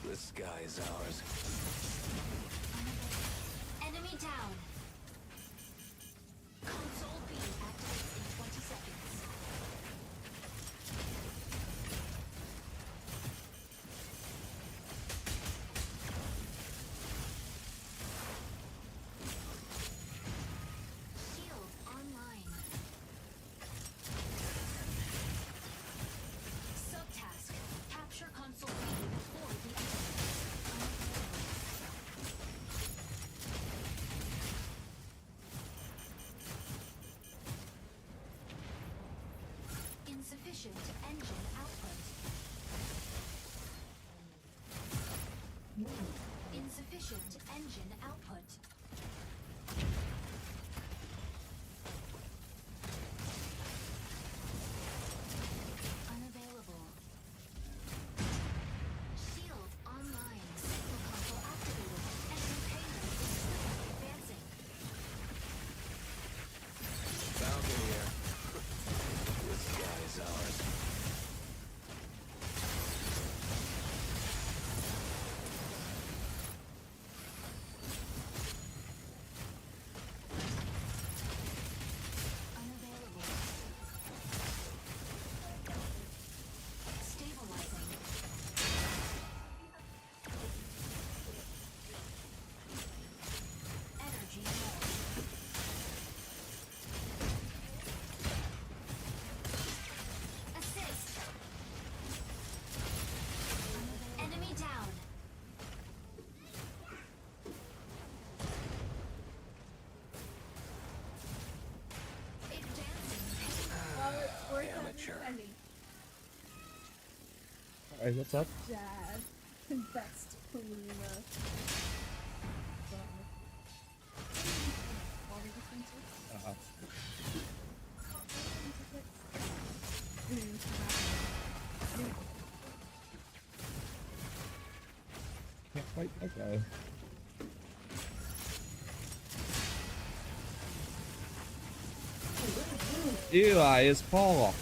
The sky is ours. Enemy down. Console B activates in 20 seconds. Shield online. Subtask. Capture console B before the enemy. Insufficient engine output. Insufficient engine output. Unavailable. Shield online. Signal console activated. Enemy payload is swiftly advancing. Falcon here. The sky is ours. Amateur. Alright, what's up? Dad. Best Kaluna. Uh-huh. Can't fight that guy. Eli is Paul.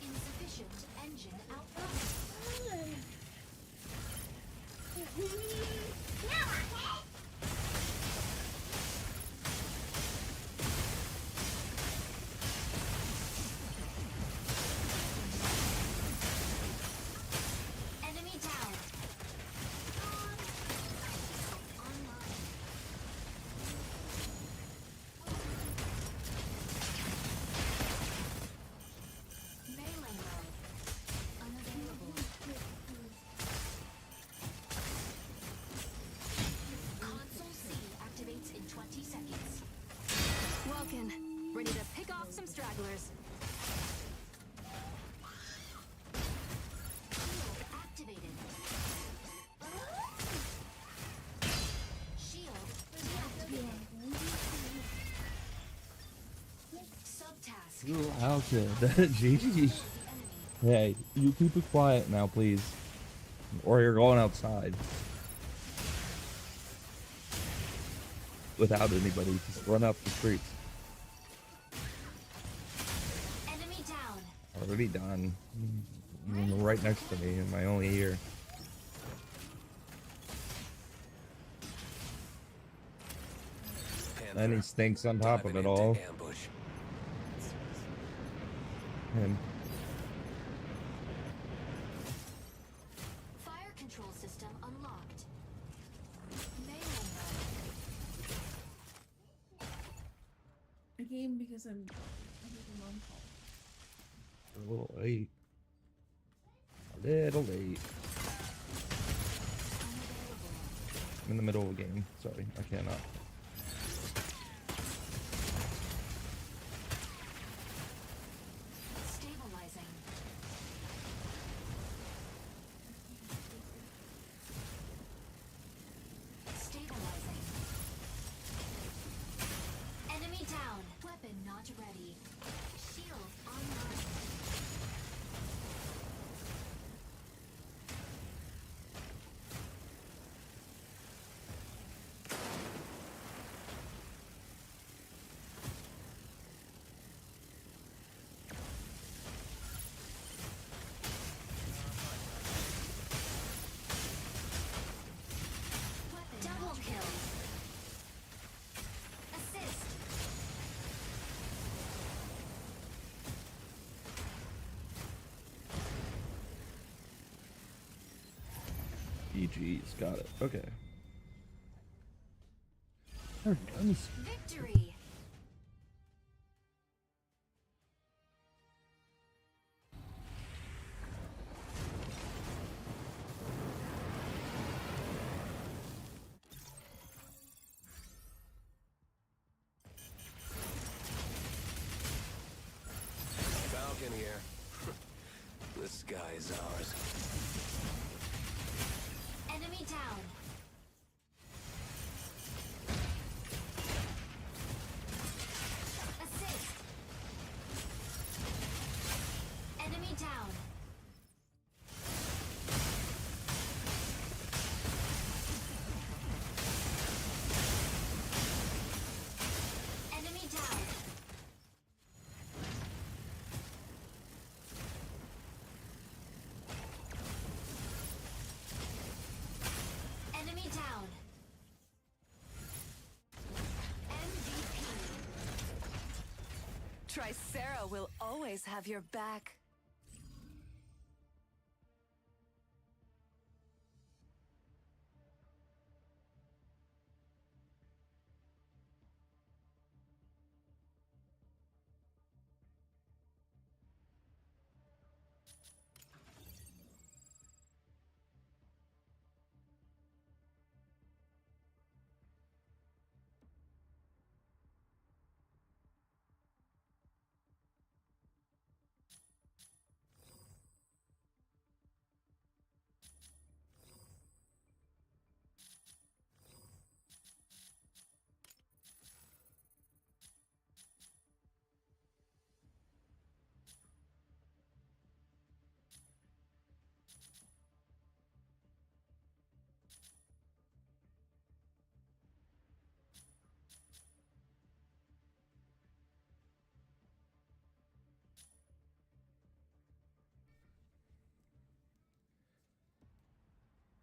Insufficient engine output. Enemy down. Melee mode. Unavailable. Console C activates in 20 seconds. Welkin, ready to pick off some stragglers. Shield activated. Shield deactivated. Subtask. You outed. GG. Hey, you keep it quiet now, please. Or you're going outside. Without anybody. Just run up the streets. Enemy down. Already done. Right next to me in my only ear. And he stinks on top of it all. And Fire control system unlocked. Melee A game because I'm a mom call. a little late. A little late. I'm in the middle of a game. Sorry, I cannot. stabilizing. Stabilizing. Enemy down. Weapon not ready. Shield online. Double kill. Assist. GG's got it. Okay. They're done. Victory. Falcon here. The sky is ours. Enemy down. Assist. Enemy down. Enemy down. Enemy down. MVP. Tricera will always have your back.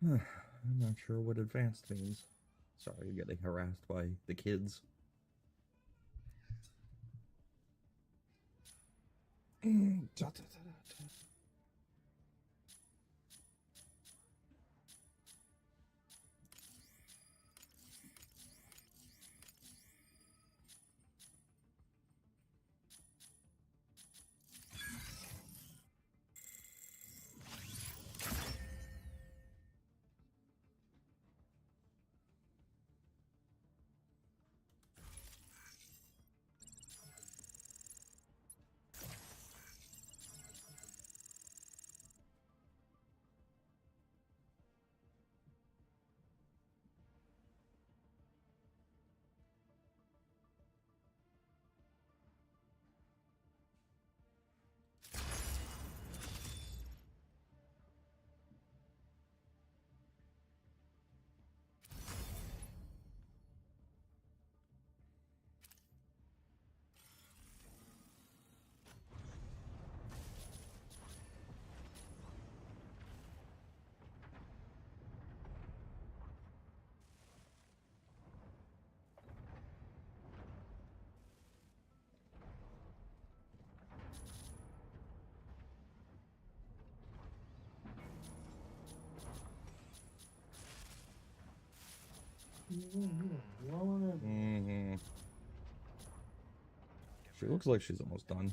I'm not sure what advanced means. Sorry, you're getting harassed by the kids. Mm-hmm. She looks like she's almost done.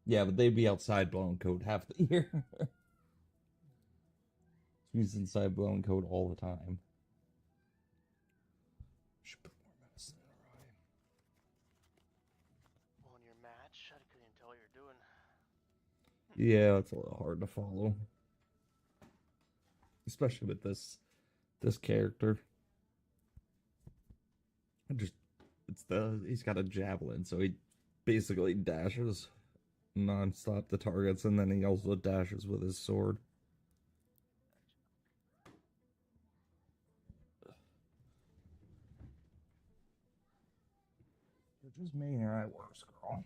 Yeah, but they'd be outside blowing coat half the year. She's inside blowing coat all the time. Should put more medicine in her eye. Well, in your match, I couldn't tell what you're doing. Yeah, it's a little hard to follow. Especially with this character. He's got a javelin, so he basically dashes non-stop the targets, and then he also dashes with his sword. You're just making your eye worse, girl.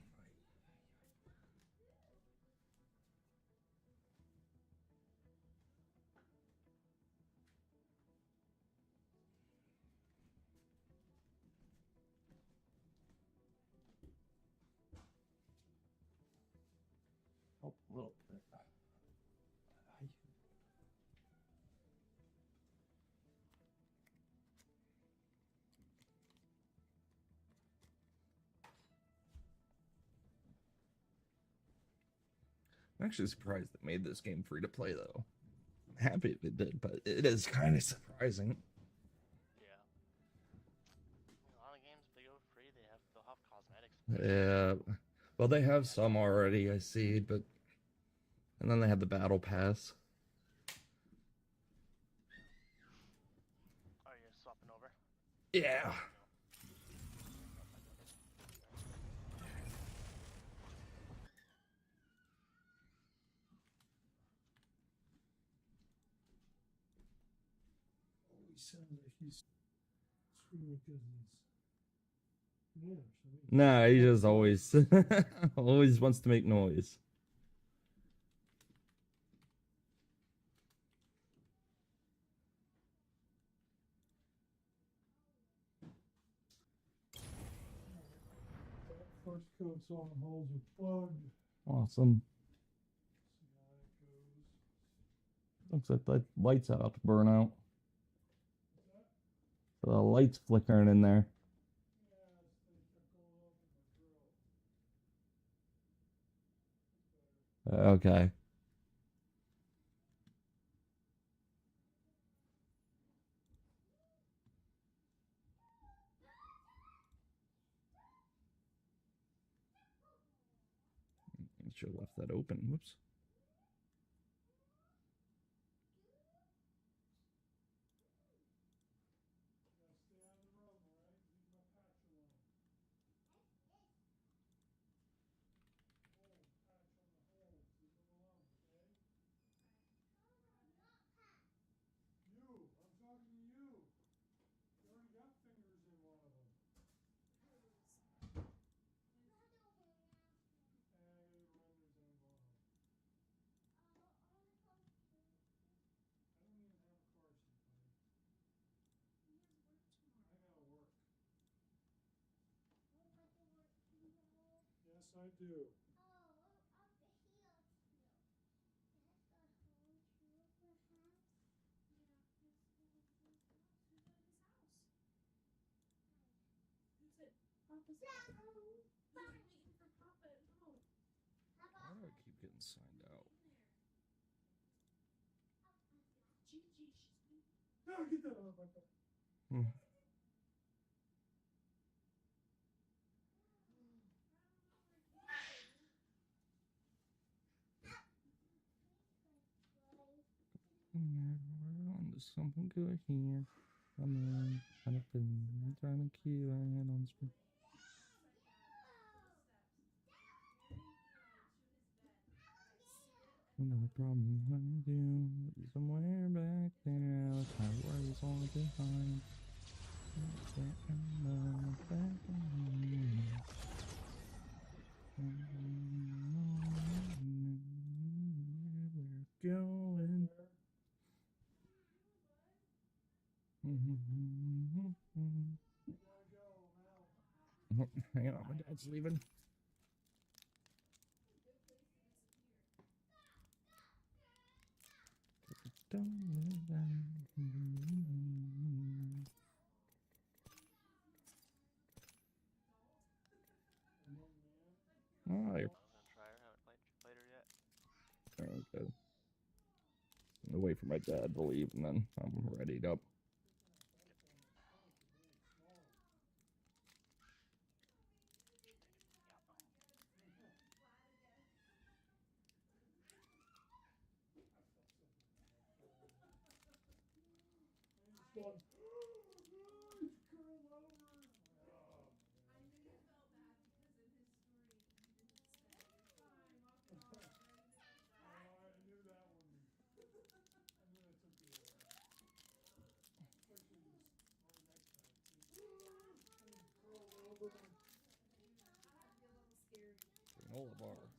Help a little bit. I'm actually surprised they made this game free to play, though. I'm happy if it did, but it is kind of surprising. Yeah. A lot of games, if they go free, they'll have cosmetics. Yeah. Well, they have some already, I see, but... And then they have the battle pass. Oh, you're swapping over? Yeah. He sounds like he's screaming because he's mad or something. Nah, he just always always wants to make noise. First coat's on, holes are plugged. Awesome. Looks like the light's about to burn out. The light's flickering in there. Okay. Should have left that open. Whoops. You I do. Why do I keep getting signed out? No, get that out of my face. We're on to something good here. Come on, I'm up in trying to queue ahead on screen. Another problem I do somewhere back there. My worries all behind. We're going. Hang on, my dad's leaving. Oh, you're... Try her. Haven't played her yet. Okay. I'm gonna wait for my dad to leave and then I'm readied up. One. Granola bar.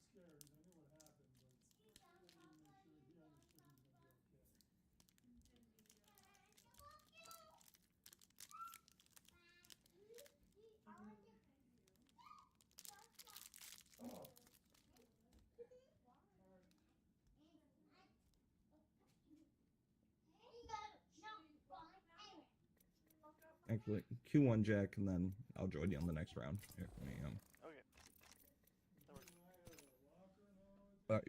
Actually, Q1 Jack, and then I'll join you on the next round. Here, let me, Okay. Bye.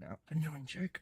now. Annoying chick.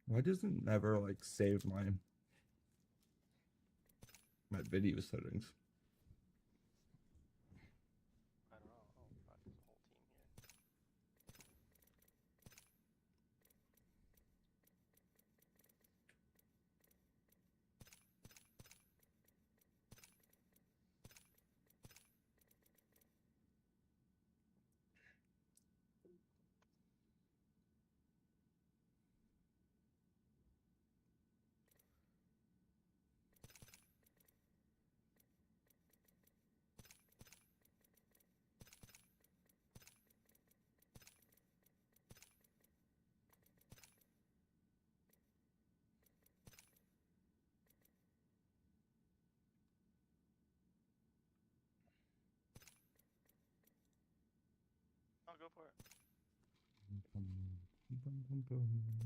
Why doesn't it never like save my video settings? I don't know. Oh, fuck, there's a whole team here.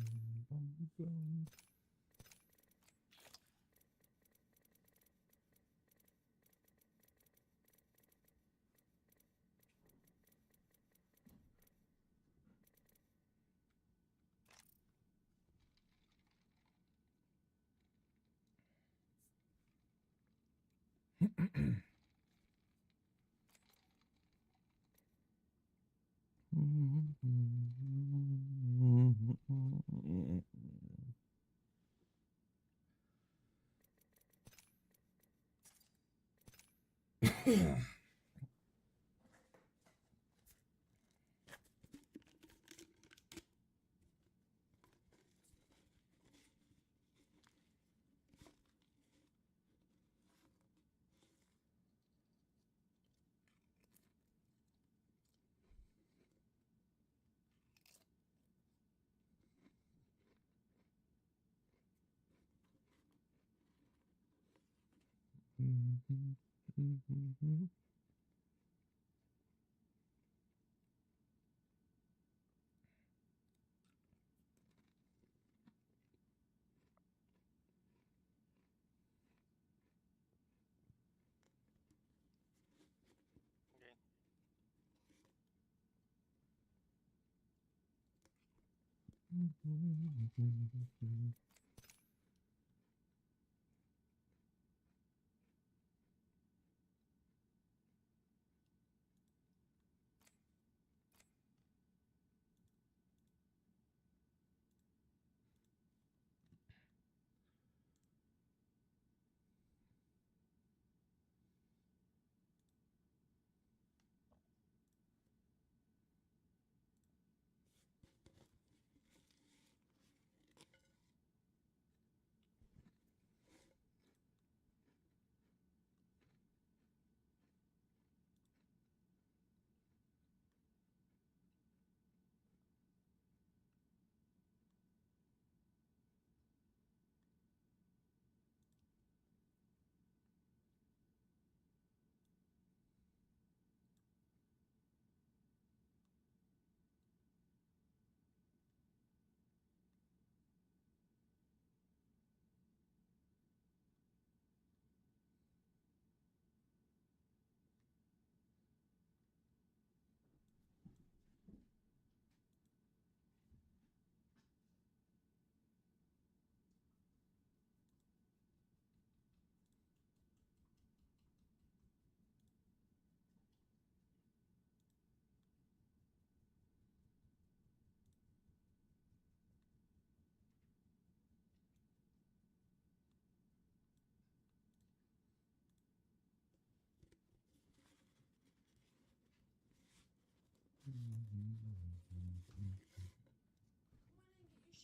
I'll go for it. Okay.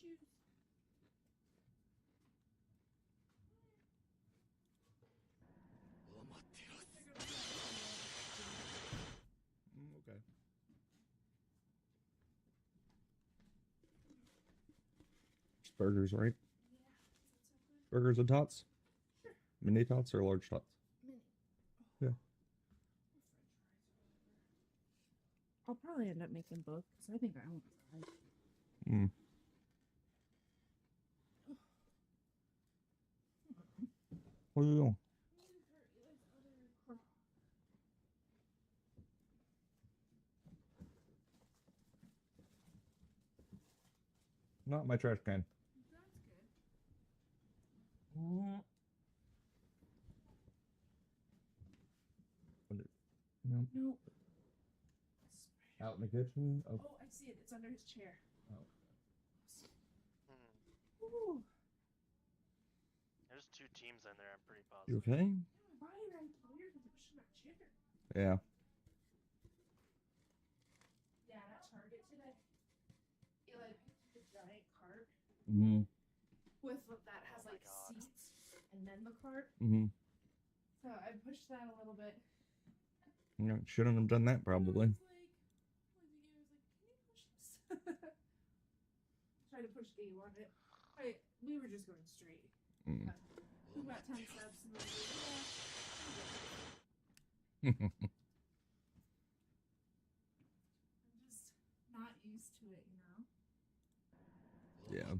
shoes. Okay. Just burgers, right? Burgers and tots? Mini tots or large tots? Mini. Yeah. I'll probably end up making both because I think I want fries. Mm. What are you doing? Not my trash can. No. Nope. Out in the kitchen? Oh. Oh, I see it. It's under his chair. Oh. Ooh. There's 2 teams in there, I'm pretty You positive. okay? My body ran weird with pushing that chair. Yeah. Yeah, at Target today. Eli picked up a giant cart Mm-hmm. with that has like seats and then the cart. Mm-hmm. So I pushed that a little bit. Yeah, shouldn't have done that probably. Tried to push A on it. We were just going straight. Mm. About 10 steps and then I'm just not used to it, you know? Yeah.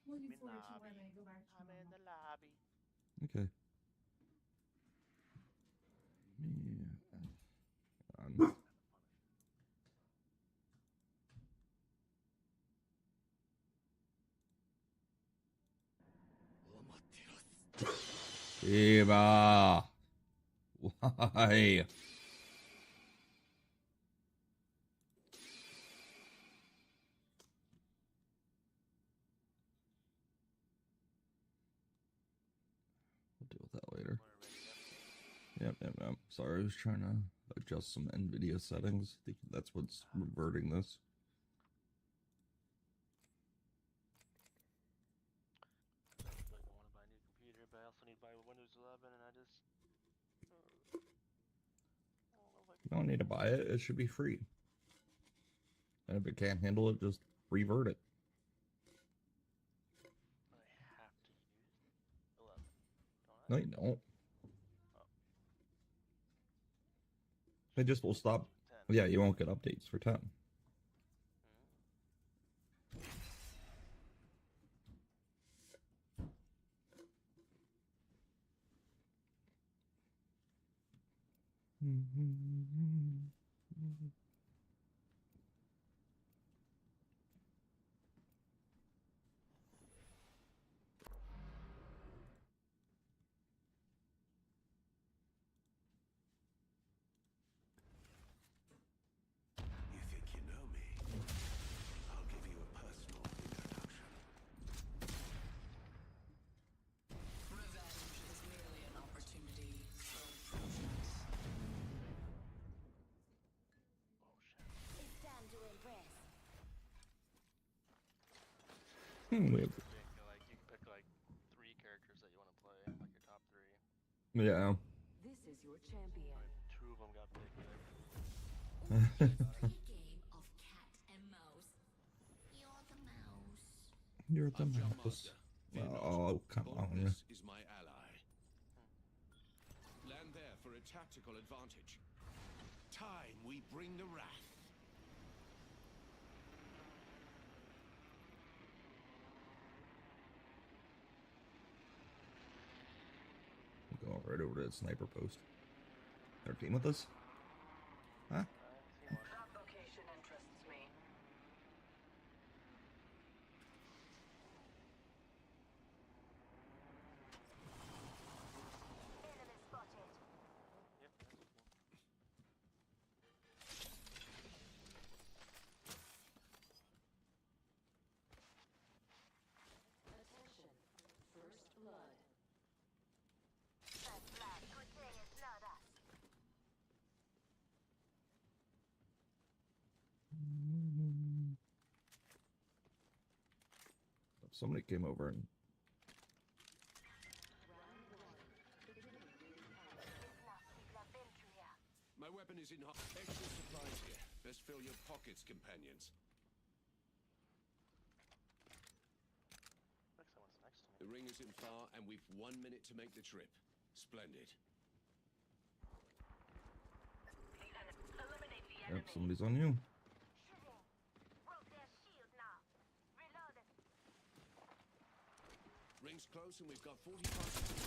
Looking forward to when I go back to I'm in the lobby. Okay. Eva. Why? We'll deal with that later. Yep. Sorry, I was trying to adjust some NVIDIA settings. I think that's what's reverting this. I want to buy a new computer, but I also need to buy Windows 11, and I just... You don't need to buy it. It should be free. And if it can't handle it, just revert it. I have to use 11. Don't I? No, you don't. It just will stop. Yeah, you won't get updates for 10. You think you know me? I'll give you a personal introduction. Revenge is merely an opportunity for improvement. It's time to impress. We have... Like, you can pick like 3 characters that you want to play, like your top 3. Yeah. This is your champion. 2 of them got picked there. Game of cat and mouse. You're the mouse. You're the I'm John mouse. Master. Oh, come on. Boldness is my ally. Land there for a tactical advantage. Time we bring the wrath. Go right over to the sniper post. They're team with us? Huh? That location interests me. Enemy spotted. Yep, that's the team. Attention. First blood. First blood. Good thing it's not us. Somebody came over and My weapon is in hot. Extra supplies here. Best fill your pockets, companions. Like someone's next to me. The ring isn't far, and we've 1 minute to make the trip. Splendid. yep, somebody's on you. Ring's close, and we've got 45 seconds.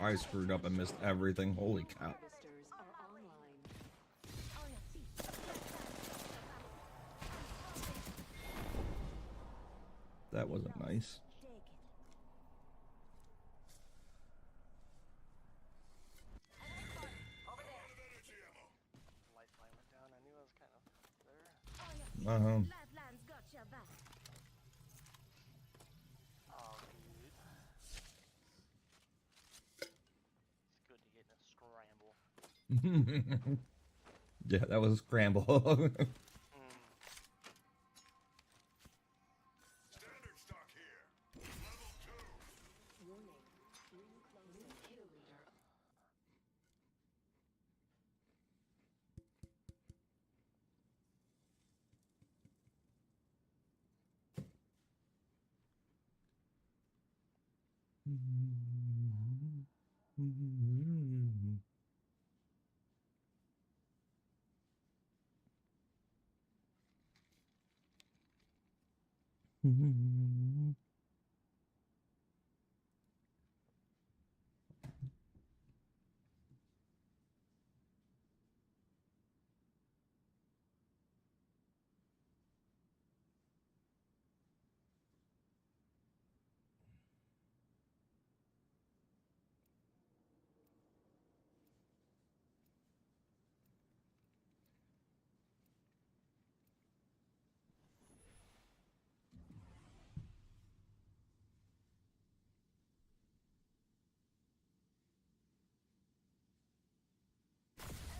I screwed up and missed everything. Holy cow. Harvesters are online. That wasn't nice. Lifeline went down. I knew I was kind of there. Lifelines got your back. Oh, dude. It's good to get in a scramble. Yeah, that was a scramble. Standard stock here. Level 2. Warning. Ring closing. Kill leader.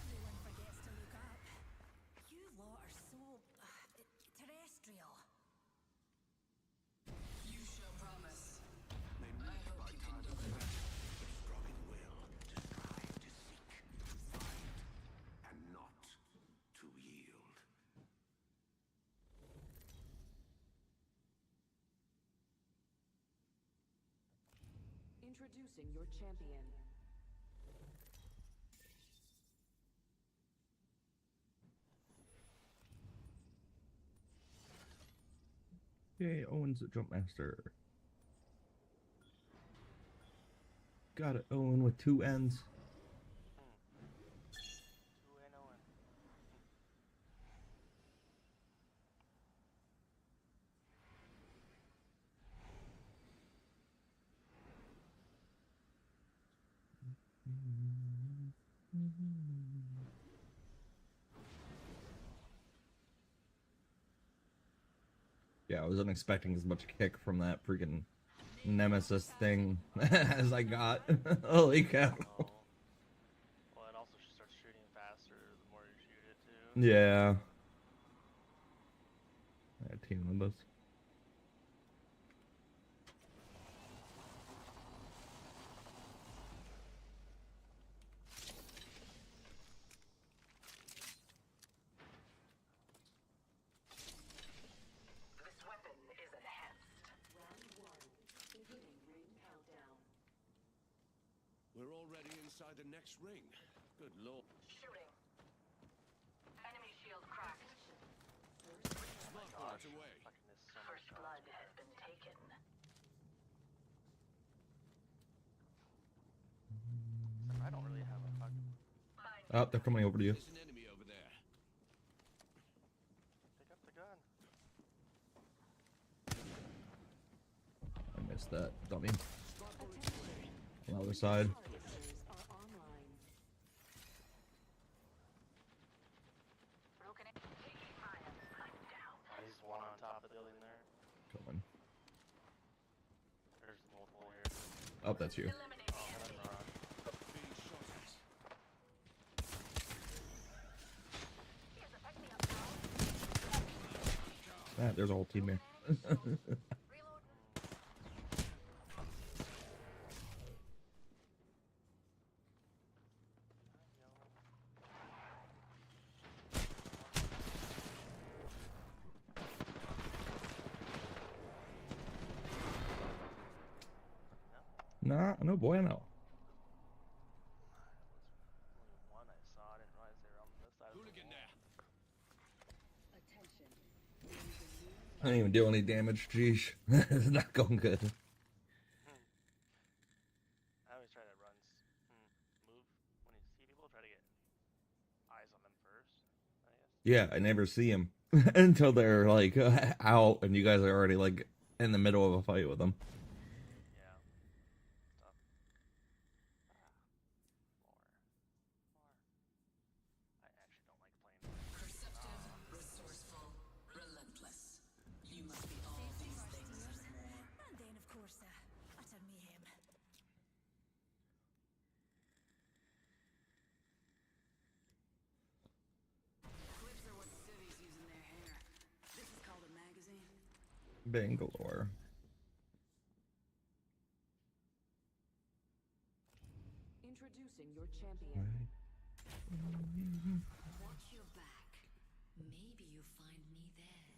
Everyone forgets to look up. You lot are so terrestrial. You shall promise. They meet by time of the strong in will to strive to seek, to find, and not to yield. Introducing your champion. Yay, Owen's a jump master. Got it, Owen with 2 N's. Owen. Yeah, I wasn't expecting as much kick from that freaking Nemesis thing as I got. Holy cow. Well, it also starts shooting faster the more you shoot it, too. Yeah. Team members. This weapon is enhanced. Round 1. Beginning ring countdown. We're already inside the next ring. Good lord. Shooting. Enemy shield cracked. Smart bullets away. First blood has been taken. I don't really have a fucking... Oh, they're coming over to you. There's an enemy over there. Pick up the gun. I missed that. Dummy. On the other side. Harvesters are online. Broken it. Taking fire. I'm down. There's one on top of the building there. Coming. There's multiple here. Oh, that's you. Eliminate the enemy. Being shot at. Here's a pick me up, bro. Ah, there's a whole team here. Nah, no bueno. One I saw, I didn't realize they were on this side of the wall. I didn't even do any damage. Jeez, it's not going good. I always try to move when you see people, try to get eyes on them first, I guess. Yeah, I never see them until they're like out, and you guys are already like in the middle of a fight with them. Resourceful, relentless. You must be all these things and more. And then, of course, utter mayhem. Clips are what civvies use in their hair. This is called a magazine. Bangalore. Introducing your champion. Watch your back. Maybe you find me there.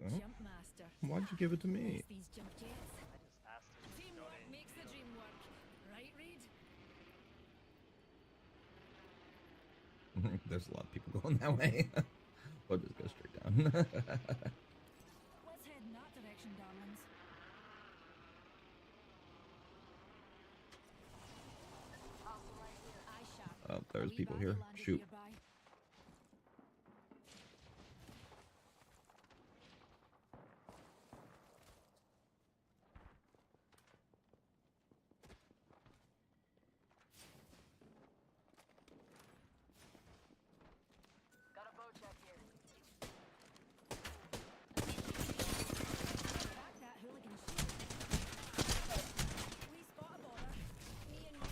And Oh. Jump Master. Why'd you give it to me? These jump jets. I just asked him to Teamwork donate. makes the dream work. Right, Reed? There's a lot of people going that way. We'll just go straight down. Let's head in that direction, darlings. Eye sharp. Oh, there's A wee people battle here. landed Shoot. nearby. Got a bow check here. Back that hooligan shit. We spot a border. Me and you.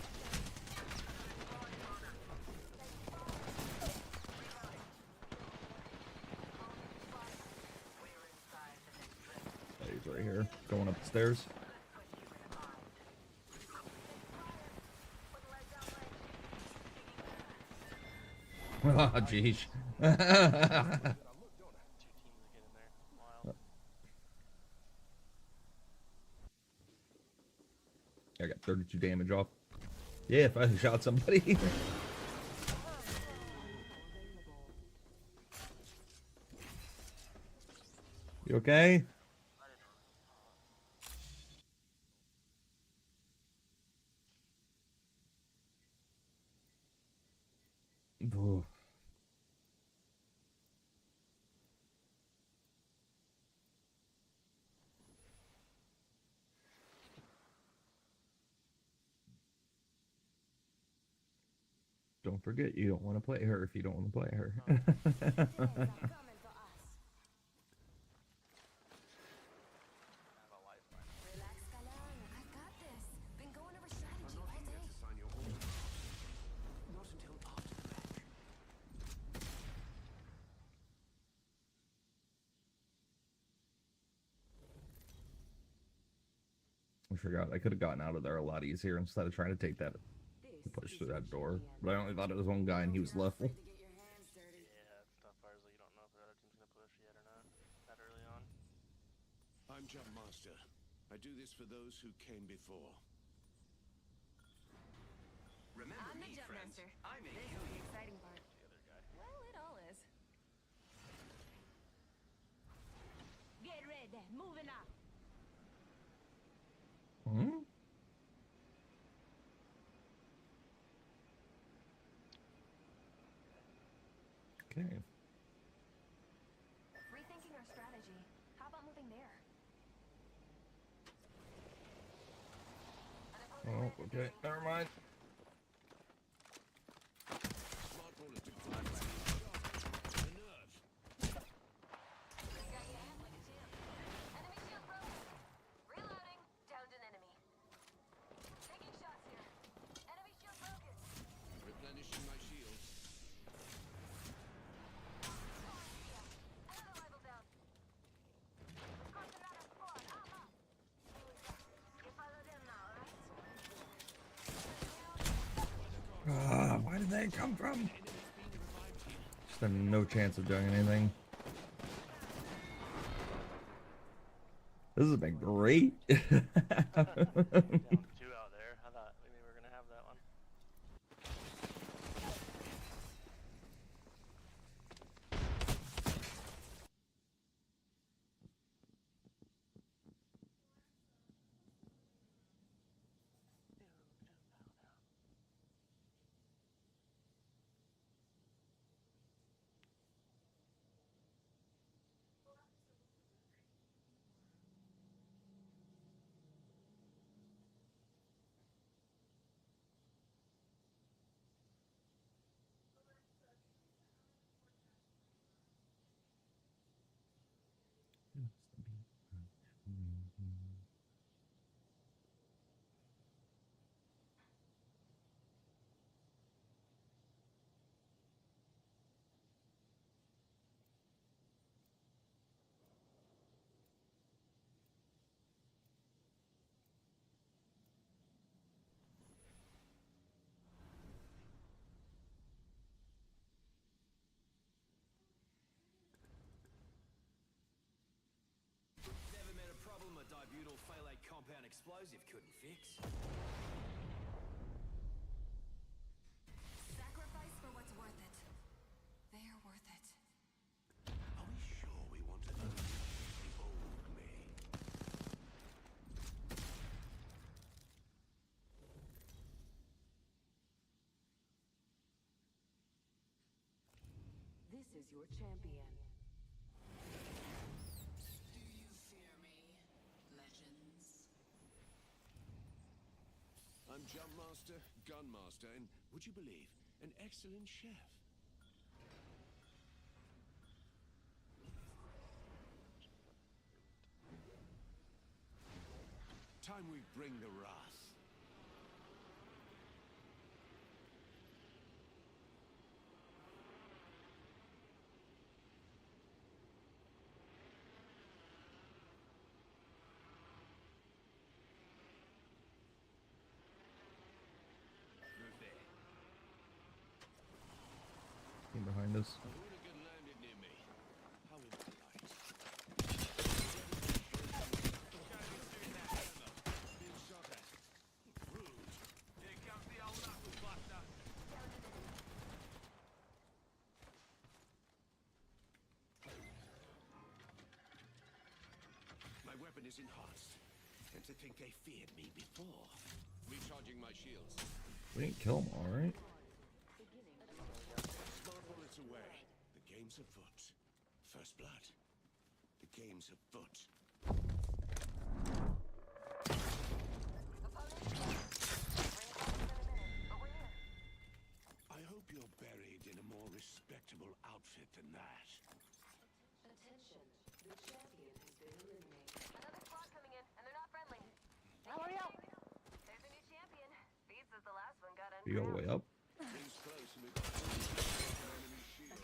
Oh, he's right here, going up the stairs. Oh, jeez. I got 32 damage off. Yeah, if I shot somebody. You okay? Ooh. Don't forget, you don't want to play her if you don't want to play her. Relax, Galang. I've got this. Been going over strategy all day. Not until after the match. I forgot. I could have gotten out of there a lot easier instead of trying to take that push through that door. But I only thought it was one guy and he was level. Yeah, it's tough parts that you don't know if the other team's gonna push yet or not that early on. I'm Jump Master. I do this for those who came before. Remember I'm the me, Jump friends. Master. I'm a This is the exciting part. The other guy. Well, it all is. Get ready. Moving up. Hmm? Okay. Rethinking our strategy. How about moving there? Oh, okay. Never mind. Smart orders to fly back. The nerve. they come from? Just have no chance of doing anything. This has been great. Two out there. I thought maybe we were gonna have that one. Never met a problem a dibutyl phthalate compound explosive couldn't fix. Sacrifice for what's worth it. They are worth it. Are we sure we want to own the old me? This is your champion. Do you fear me, legends? I'm Jumpmaster, Gunmaster, and would you believe, an excellent chef. Time we bring the wrath. Move there. Came behind us. A hooligan landed near me. How impolite. Being shot at. Rude. Here comes the old knuckle buster. My weapon is enhanced. And to think they feared me before. Recharging my shields. We didn't kill him, alright? Smart bullets away. The game's afoot. First blood. The game's afoot. I hope you're buried in a more respectable outfit than that. Attention. The champion has been eliminated. Another squad coming in, and they're not friendly. Hurry up! There's a new champion. Beats as the last one got You go all the way up. Rings close and we got an enemy shield.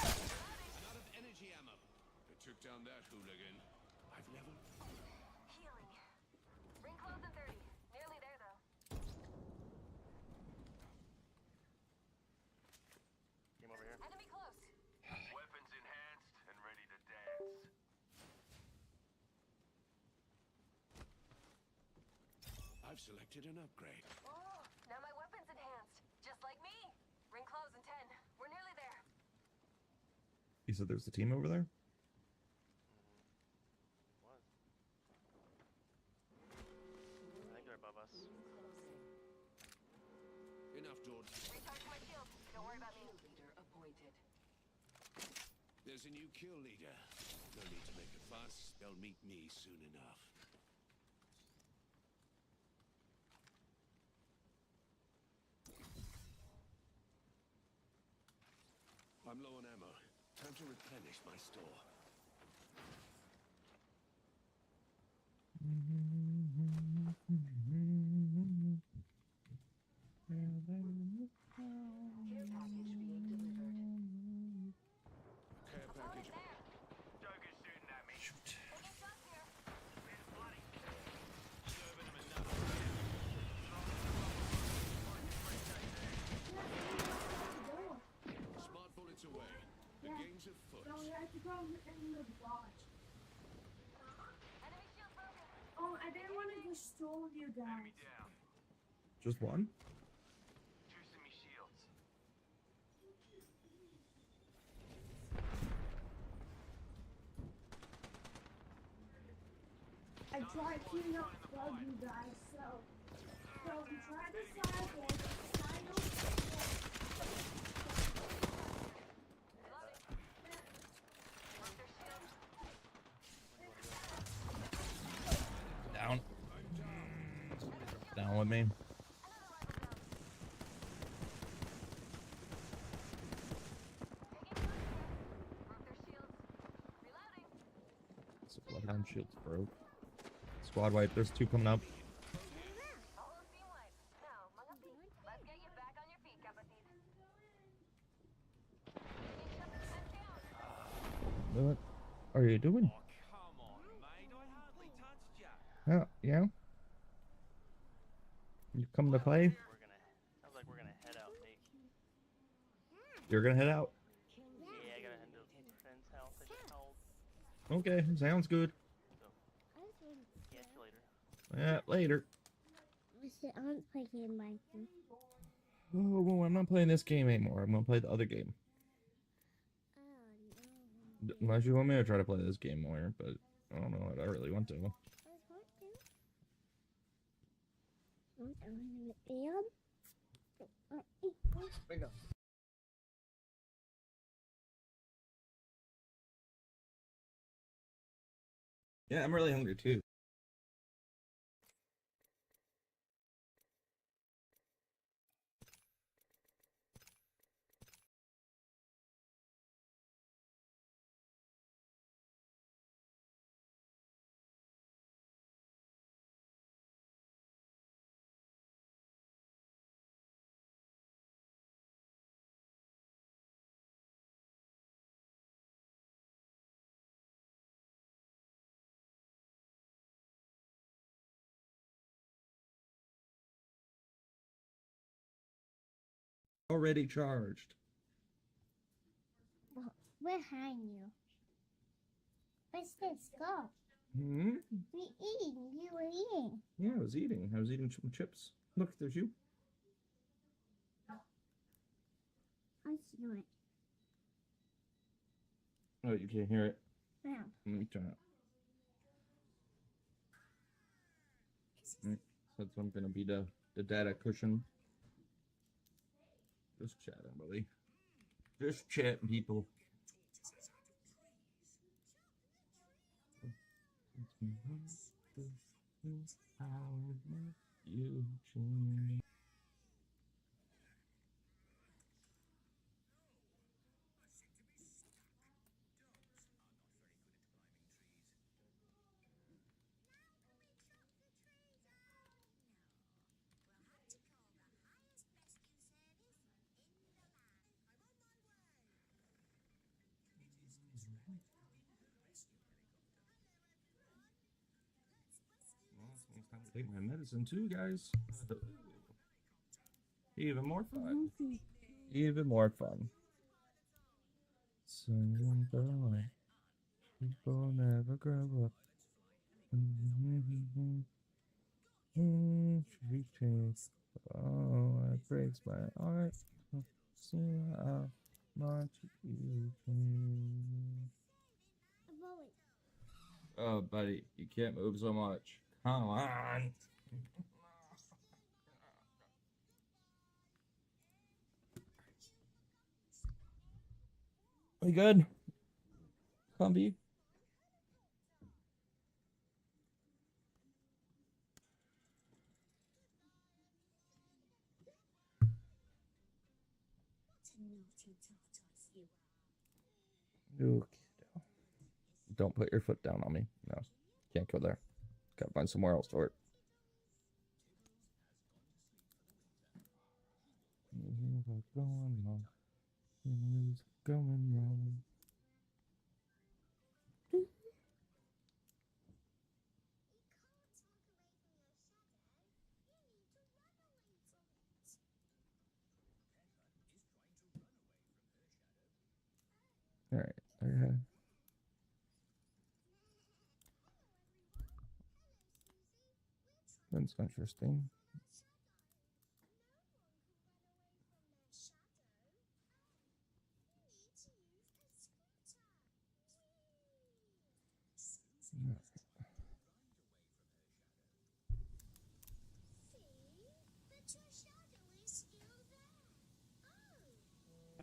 I'm out of energy ammo. I took down that hooligan. I've leveled. Healing. Ring close in 30. Nearly there, though. Came over here. Enemy close. Weapons enhanced and ready to dance. I've selected an upgrade. Oh, now my weapon's enhanced. Just like me. Ring close in 10. We're nearly there. You said there's a team over there? What? I think they're above us. Enough, George. Recharge my shield. Don't worry about me. Leader appointed. There's a new kill leader. No need to make a fuss. They'll meet me soon enough. I'm low on ammo. Time to replenish my store. Care package being delivered. Care package. Joker's shooting at me. Shoot. Taking shots here. It's bloody. Serving him enough. from in the garage. Oh, I didn't want to destroy you guys. Just one? Juicing me shields. I tried to not plug you guys, so we tried the sidewalk. Down. Down with me. So bloodhound shields broke. Squad wipe. There's two coming up. What are you doing? Yeah, yeah. You come to play? Sounds like we're gonna head out, Nate. You're gonna head out. Yeah, I gotta head to a friend's house. I just called. Okay, sounds good. Yeah, see you later. Yeah, later. I'm playing Minecraft. Oh, well, I'm not playing this game anymore. I'm gonna play the other game. Unless you want me to try to play this game more, but I don't know if I really want to. Yeah, I'm really hungry too. Already charged. Behind you. Where's this? Go. Hmm? We eating. You were eating. Yeah, I was eating. I was eating some chips. Look, there's you. I see it. Oh, you can't hear it? Yeah. Let me turn it. That's I'm gonna be the data cushion. Just chatting, buddy. Just chatting, people. You change. It's time to take my medicine too, guys. Even more fun. Even more fun. Silent boy. People never grow up. She takes. Oh, it breaks my heart. See how much you change. Oh, buddy, you can't move so much. Come on. We good? Comfy? Okay. Don't put your foot down on me. No, can't go there. Gotta find somewhere else for it. What's going wrong? What's going wrong? All right. That's interesting.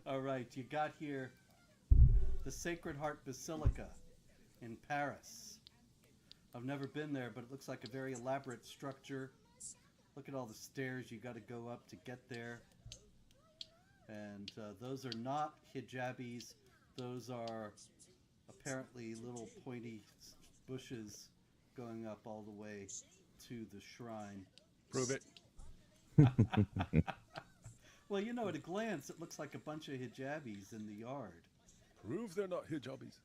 All right, you got here the Sacred Heart Basilica in Paris. I've never been there, but it looks like a very elaborate structure. Look at all the stairs you got to go up to get there. And those are not hijabis. Those are apparently little pointy bushes going up all the way to the shrine. Prove it. Well, you know, at a glance, it looks like a bunch of hijabis in the yard. Prove they're not hijabis.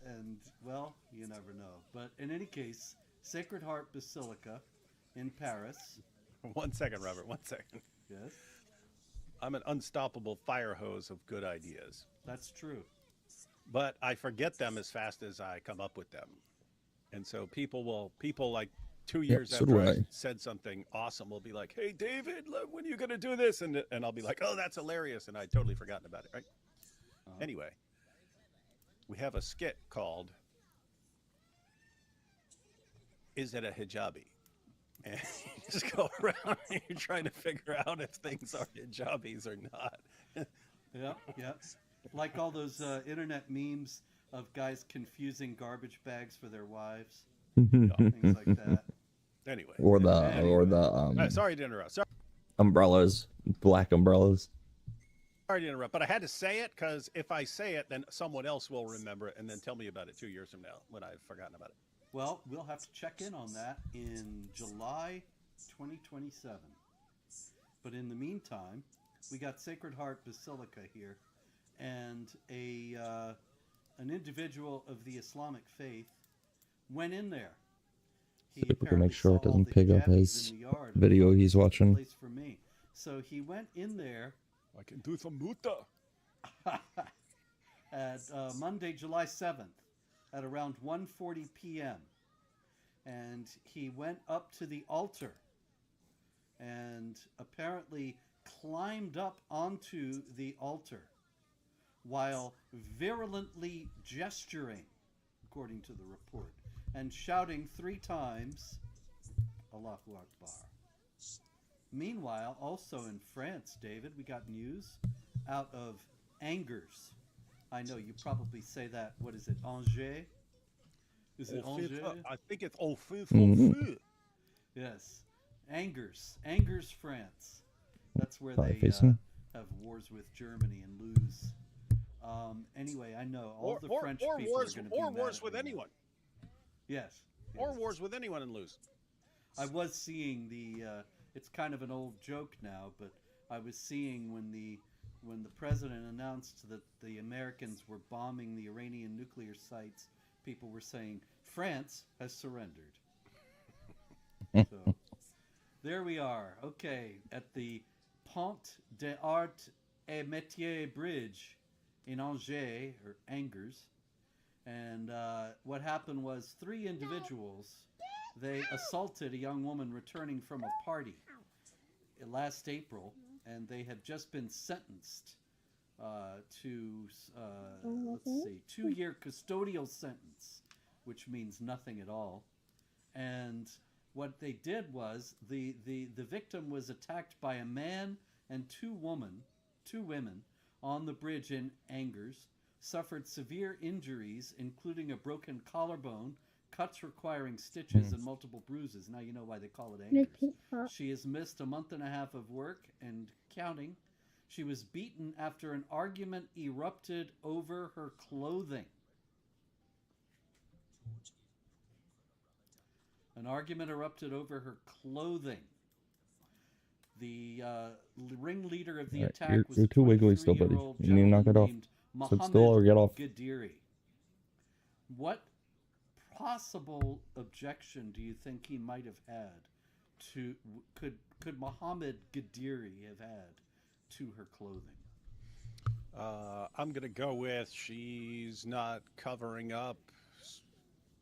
And, well, you never know. But in any case, Sacred Heart Basilica in Paris. 1 second, Robert. 1 second. Yes? I'm an unstoppable fire hose of good ideas. That's true. But I forget them as fast as I come up with them. And so people like 2 years so after do I I. said something awesome will be like, hey, David, when are you going to do this? And I'll be like, oh, that's hilarious. And I'd totally forgotten about it, right? Anyway, we have a skit called Is It a Hijabi? And you just go around and you're trying to figure out if things are hijabis or not. Yeah. Like all those internet memes of guys confusing garbage bags for their wives. Things like that. Anyway. Or the sorry to interrupt. Sorry umbrellas, black umbrellas. to interrupt, but I had to say it because if I say it, then someone else will remember it and then tell me about it 2 years from now when I've forgotten about it. Well, we'll have to check in on that in July 2027. But in the meantime, we got Sacred Heart Basilica here, and an individual of the Islamic faith went in there. He So we can apparently make sure saw it doesn't all the pick up hijabis his in the yard. video he's watching. Place for me. So he went in there. I can do some muta. At Monday, July 7th, at around 1:40 p.m. And he went up to the altar and apparently climbed up onto the altar while virulently gesturing, according to the report, and shouting 3 times, Allahu Akbar. Meanwhile, also in France, David, we got news out of Angers. I know you probably say that. What is it, Angers? Is it Angers? I think it's Yes, Angers, France. That's where they have wars with Germany and lose. Anyway, I know all the French people are going to be mad wars at with me. anyone. Yes. Or wars with anyone and lose. I was seeing the. It's kind of an old joke now, but I was seeing when the president announced that the Americans were bombing the Iranian nuclear sites, people were saying France has surrendered. So there we are. Okay, at the Pont des Arts et Métiers Bridge in Angers. And what happened was 3 individuals, they assaulted a young woman returning from a party last April, and they had just been sentenced to, let's see, 2-year custodial sentence, which means nothing at all. And what they did was the victim was attacked by a man and 2 women on the bridge in Angers, suffered severe injuries, including a broken collarbone, cuts requiring stitches, and multiple bruises. Now you know why they call it Angers. She has missed a month and a half of work and counting. She was beaten after an argument erupted over her clothing. An argument erupted over her clothing. The ringleader of the attack was you're too wiggly still, buddy. You need to knock it off. Sit still or get off. Gadiri. What possible objection do you think he might have had to could Mohammed Gadiri have had to her clothing? I'm gonna go with she's not covering up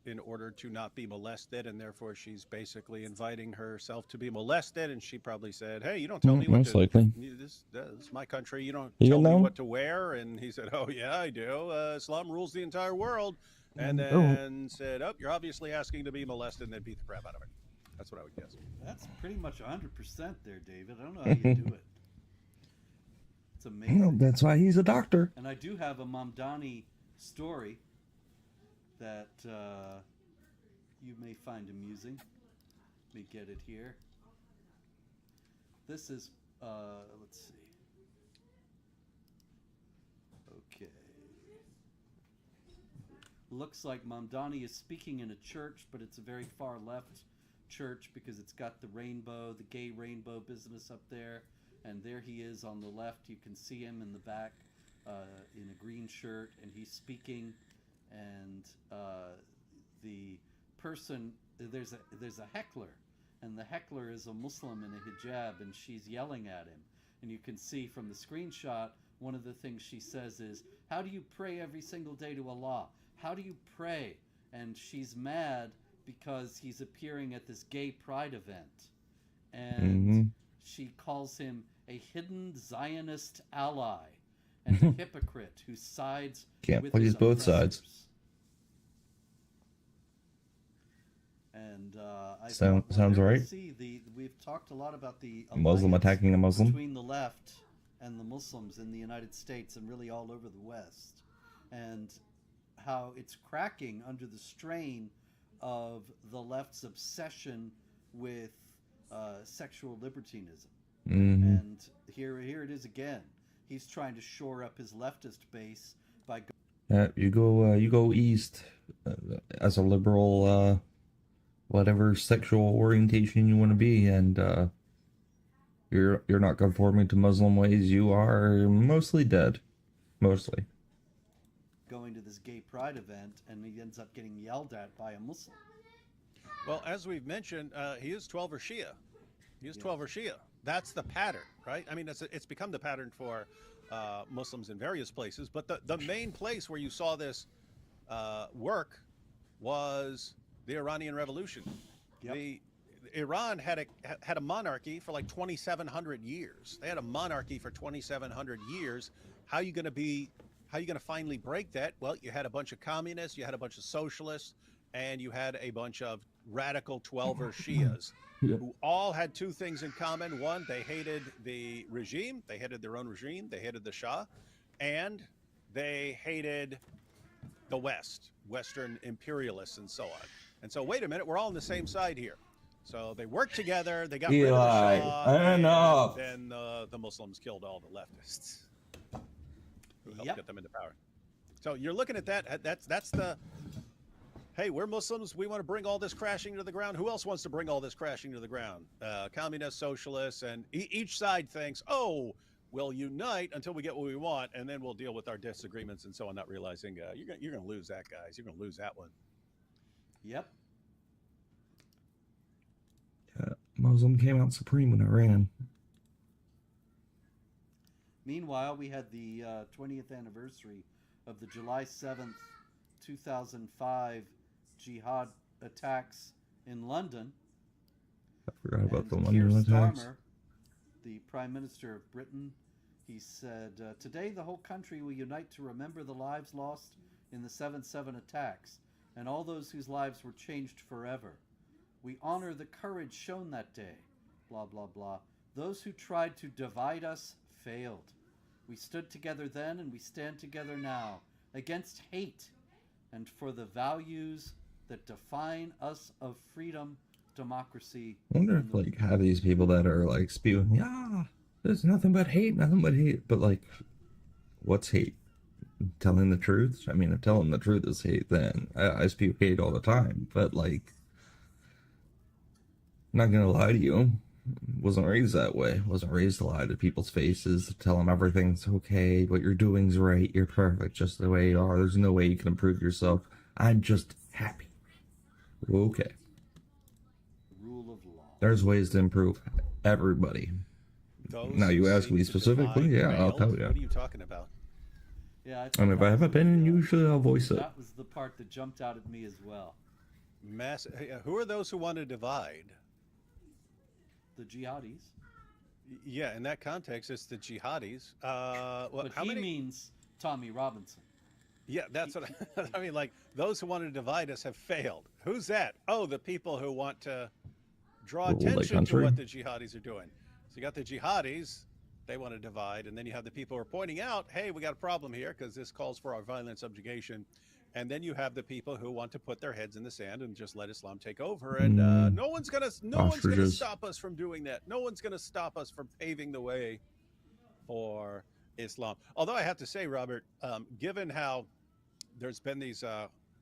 in order to not be molested, and therefore she's basically inviting herself to be molested. And she probably said, "Hey, you don't tell me what most to. likely. This is my country. You don't You tell me know? what to wear." And he said, "Oh yeah, I do. Islam rules the entire world." And Oh. then said, "Oh, you're obviously asking to be molested," and then beat the crap out of her. That's what I would guess. That's pretty much 100% there, David. I don't know how you do it. It's amazing. Well, that's why he's a doctor. And I do have a Mamdani story that you may find amusing. Let me get it here. This is, let's see. Okay. Looks like Mamdani is speaking in a church, but it's a very far left church because it's got the rainbow, the gay rainbow business up there. And there he is on the left. You can see him in the back in a green shirt, and he's speaking. And the person, there's a heckler, and the heckler is a Muslim in a hijab, and she's yelling at him. And you can see from the screenshot, one of the things she says is, "How do you pray every single day to Allah? How do you pray?" And she's mad because he's appearing at this gay pride event. And she calls him a hidden Zionist ally and a hypocrite who sides Can't with please his both oppressors. sides. And I Sounds right. see we've talked a lot about the Muslim alliance attacking a Muslim. between the left and the Muslims in the United States and really all over the West, and how it's cracking under the strain of the left's obsession with sexual libertinism. And here it is again. He's trying to shore up his leftist base by You go east as a liberal, whatever sexual orientation you want to be, and you're not conforming to Muslim ways. You are mostly dead, mostly. going to this gay pride event, and he ends up getting yelled at by a Muslim. Well, as we've mentioned, he is 12 or Shia. He is 12 or Shia. That's the pattern, right? I mean, it's become the pattern for Muslims in various places. But the main place where you saw this work was the Iranian Revolution. Iran had a monarchy for like 2,700 years. They had a monarchy for 2,700 years. How are you going to finally break that? Well, you had a bunch of communists, you had a bunch of socialists, and you had a bunch of radical 12er Shias who all had two things in common. One, they hated the regime, they hated their own regime, they hated the Shah, and they hated the West, Western imperialists and so on. And so, wait a minute, we're all on the same side here. So they worked together, they got rid of the Shah, enough. and then the Muslims killed all the leftists who helped get them into power. So you're looking at that, that's the, hey, we're Muslims, we want to bring all this crashing to the ground. Who else wants to bring all this crashing to the ground? Communists, socialists, and each side thinks, oh, we'll unite until we get what we want, and then we'll deal with our disagreements and so on, not realizing you're going to lose that, guys. You're going to lose that one. Yep. Muslim came out supreme in Iran. Meanwhile, we had the 20th anniversary of the July 7th, 2005 jihad attacks in London. I forgot about the London Keir attacks. Starmer, the Prime Minister of Britain, he said, today the whole country will unite to remember the lives lost in the 7/7 attacks and all those whose lives were changed forever. We honor the courage shown that day, blah, blah, blah. Those who tried to divide us failed. We stood together then and we stand together now against hate and for the values that define us of freedom, democracy. I wonder if like have these people that are like spewing, yeah, there's nothing but hate, but like, what's hate? Telling the truth? I mean, if telling the truth is hate, then I spew hate all the time, but like, I'm not gonna lie to you, wasn't raised that way. Wasn't raised to lie to people's faces, to tell them everything's okay, what you're doing's right, you're perfect just the way you are, there's no way you can improve yourself, I'm just happy. Okay. Rule of law. There's ways to improve everybody. Now you ask me specifically, yeah, I'll tell you. What are you talking about? Yeah, And if I have an opinion, usually I'll voice it. That was the part that jumped out at me as well. Who are those who want to divide? The jihadis. Yeah, in that context, it's the jihadis. But how he many? means Tommy Robinson. Yeah, that's what I mean. Like, those who want to divide us have failed. Who's that? Oh, the people who want to draw Rule the attention to country. what the jihadis are doing. So you got the jihadis, they want to divide, and then you have the people who are pointing out, hey, we got a problem here because this calls for our violent subjugation. And then you have the people who want to put their heads in the sand and just let Islam take over. And no one's gonna Ostriches. stop us from doing that. No one's gonna stop us from paving the way for Islam. Although I have to say, Robert, given how there's been these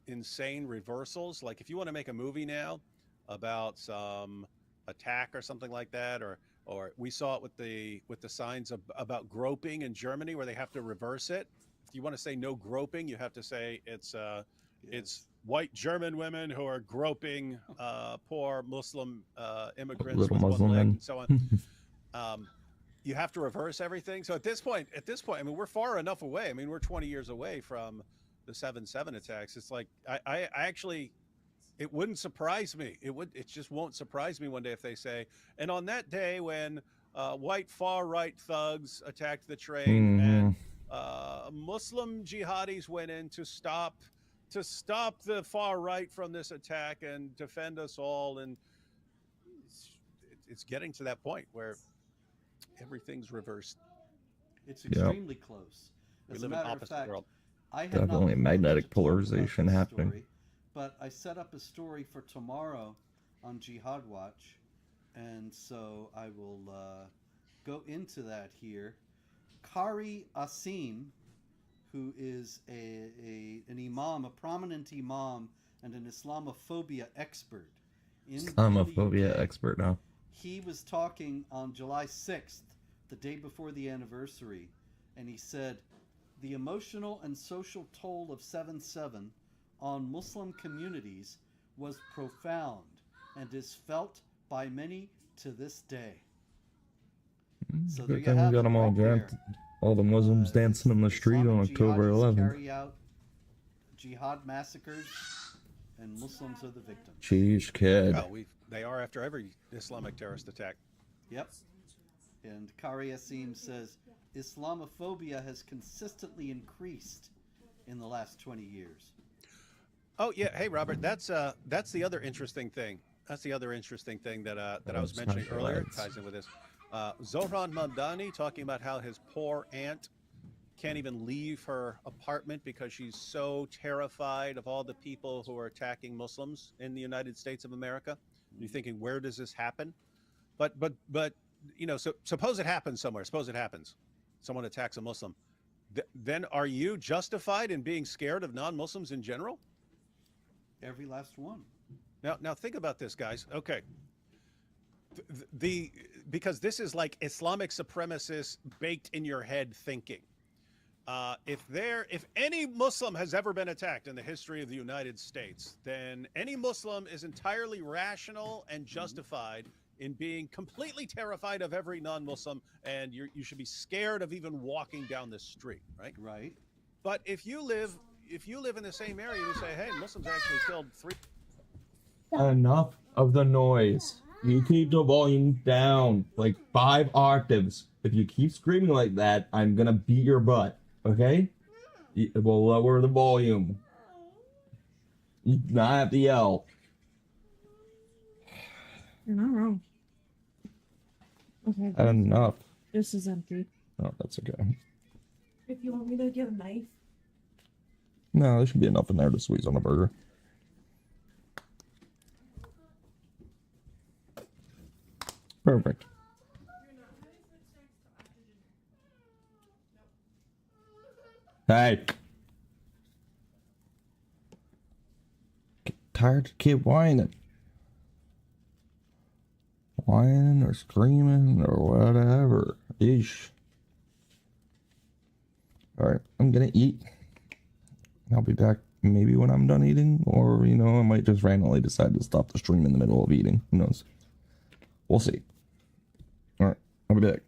insane reversals, like if you want to make a movie now about some attack or something like that, or we saw it with the signs about groping in Germany where they have to reverse it. If you want to say no groping, you have to say it's white German women who are groping poor Muslim immigrants Little with Muslim one leg men. and so on. You have to reverse everything. So at this point, I mean, we're far enough away. I mean, we're 20 years away from the 7/7 attacks. It's like I actually, it wouldn't surprise me. It just won't surprise me one day if they say, and on that day when white far right thugs attacked the train and Muslim jihadis went in to stop the far right from this attack and defend us all, and it's getting to that point where everything's reversed. It's extremely close. We As live a in matter of opposite fact, world. I had Definitely not magnetic planned to talk about polarization this happening. story, but I set up a story for tomorrow on Jihad Watch, and so I will go into that here. Kari Asim, who is an imam, a prominent imam, and an Islamophobia expert. Islamophobia expert now. He was talking on July 6th, the day before the anniversary, and he said, the emotional and social toll of 7/7 on Muslim communities was profound and is felt by many to this day. So there Good you thing have we got it them all right there. jammed. All the Muslims dancing in the street on October Jihadis 11th. carry out jihad massacres, and Muslims are the victims. Jeez, kid. Well, they are after every Islamic terrorist attack. Yep. And Kari Asim says Islamophobia has consistently increased in the last 20 years. Oh yeah, hey Robert, that's the other interesting thing. That's the other interesting thing that I was mentioning earlier. It ties in with this. Zohran Mamdani talking about how his poor aunt can't even leave her apartment because she's so terrified of all the people who are attacking Muslims in the United States of America. You're thinking, where does this happen? But you know, so suppose it happens somewhere. Suppose it happens. Someone attacks a Muslim. Then are you justified in being scared of non-Muslims in general? Every last one. Now think about this, guys. Okay. Because this is like Islamic supremacist baked in your head thinking. If any Muslim has ever been attacked in the history of the United States, then any Muslim is entirely rational and justified in being completely terrified of every non-Muslim, and you should be scared of even walking down the street, right? Right. But if you live in the same area, you say, hey, Muslims actually killed 3. Enough of the noise. You keep the volume down like 5 octaves. If you keep screaming like that, I'm gonna beat your butt. Okay? We'll lower the volume. You do not have to yell. You're not wrong. Okay. Enough. This is empty. Oh, that's okay. If you want me to get a knife. No, there should be enough in there to squeeze on a burger. Perfect. Hey. Get tired to keep whining. Whining or screaming or whatever. Eesh. Alright, I'm gonna eat. I'll be back maybe when I'm done eating, or, you know, I might just randomly decide to stop the stream in the middle of eating. Who knows? We'll see. Alright, I'll be back.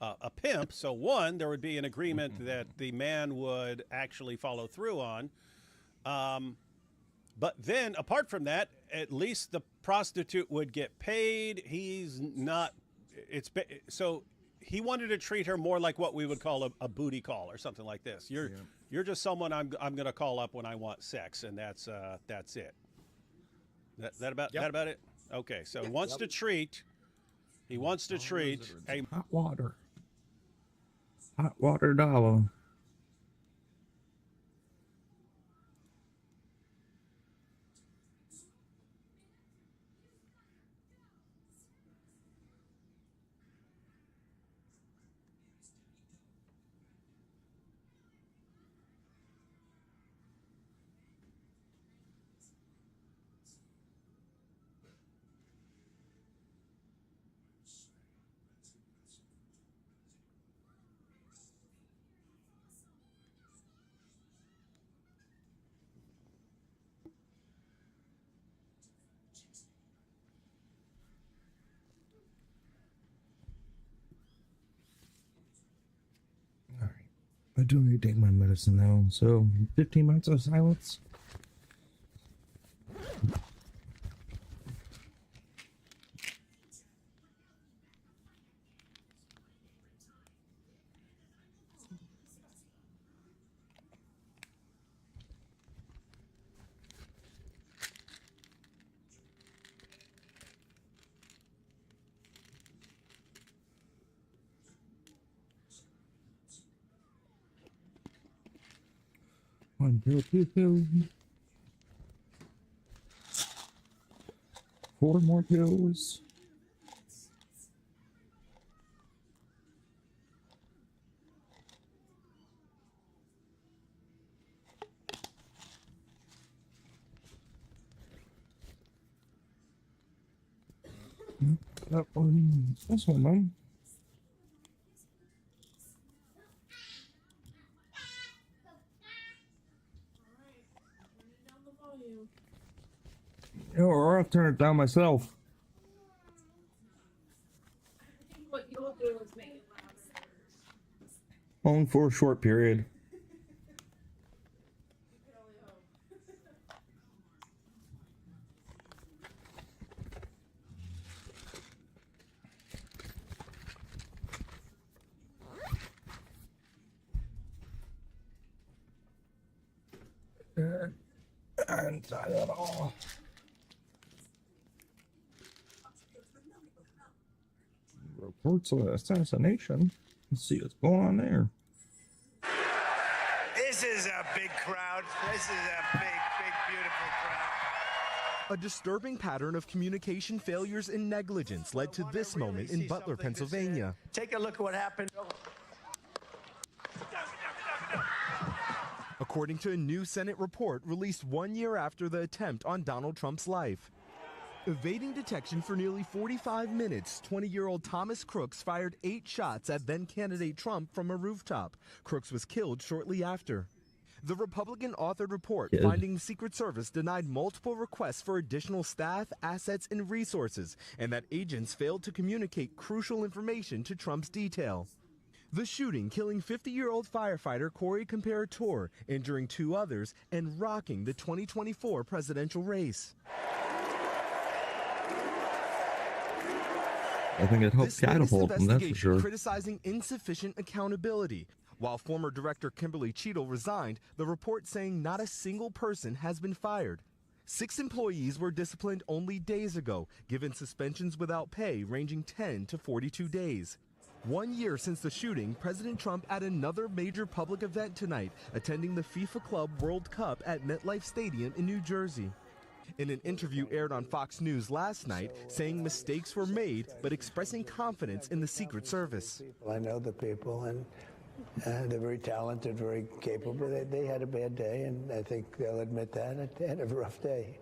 a pimp. So one, there would be an agreement that the man would actually follow through on. But then, apart from that, at least the prostitute would get paid. He's not. So he wanted to treat her more like what we would call a booty call or something like this. You're just someone I'm going to call up when I want sex, and that's it. That about it? Okay, so he wants to treat. He wants to treat a hot water dollar. I do need to take my medicine now, so 15 minutes of silence. One pill, two pills. 4 more pills. That one. This one, Mom. Or I'll turn it down myself. I think what you'll do is make it louder. Only for a short period. And Tylenol. Reports of assassination. Let's see what's going on there. This is a big crowd. This is a big, beautiful crowd. A disturbing pattern of communication failures and negligence led to this moment in Butler, Pennsylvania. Take a look at what happened. According to a new Senate report released 1 year after the attempt on Donald Trump's life. Evading detection for nearly 45 minutes, 20-year-old Thomas Crooks fired 8 shots at then-candidate Trump from a rooftop. Crooks was killed shortly after. The Republican-authored report finding the Secret Service denied multiple requests for additional staff, assets, and resources, and that agents failed to communicate crucial information to Trump's detail. The shooting killing 50-year-old firefighter Corey Comparator, injuring 2 others, and rocking the 2024 presidential race. I think it helps catapult them, that's for sure. Criticizing insufficient accountability. While former director Kimberly Cheadle resigned, the report saying not a single person has been fired. 6 employees were disciplined only days ago, given suspensions without pay ranging 10 to 42 days. 1 year since the shooting, President Trump at another major public event tonight, attending the FIFA Club World Cup at MetLife Stadium in New Jersey. In an interview aired on Fox News last night, saying mistakes were made, but expressing confidence in the Secret Service. I know the people, and they're very talented, very capable. They had a bad day, and I think they'll admit that. They had a rough day.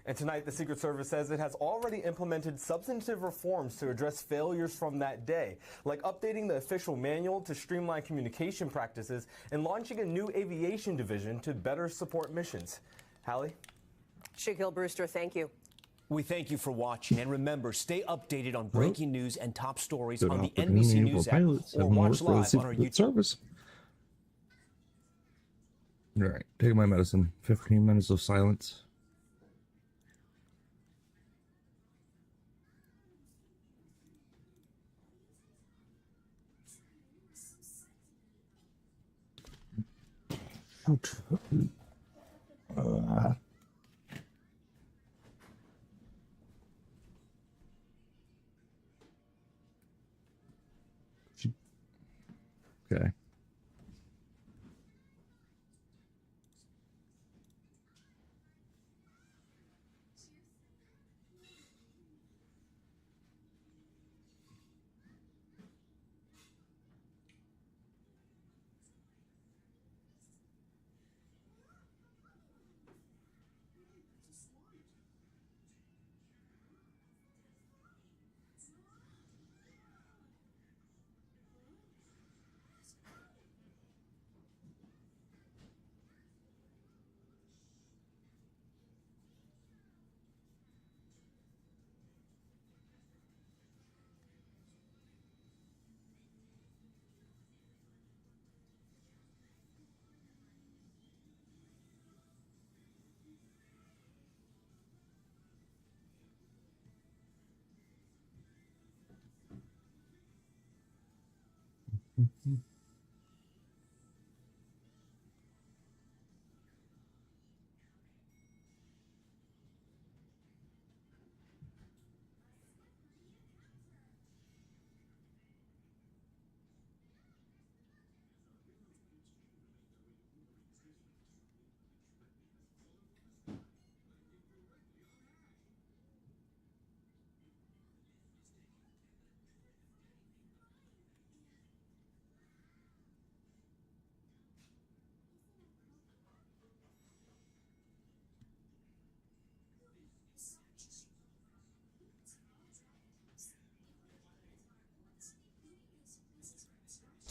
And tonight, the Secret Service says it has already implemented substantive reforms to address failures from that day, like updating the official manual to streamline communication practices and launching a new aviation division to better support missions. Hallie? Shaquille Brewster, thank you. We thank you for watching, and remember, stay updated on breaking news and top stories Good on the opportunity NBC for News app pilots or having watch worked for the live on our Secret YouTube. Service. All right, take my medicine. 15 minutes of silence. Shoot. Okay.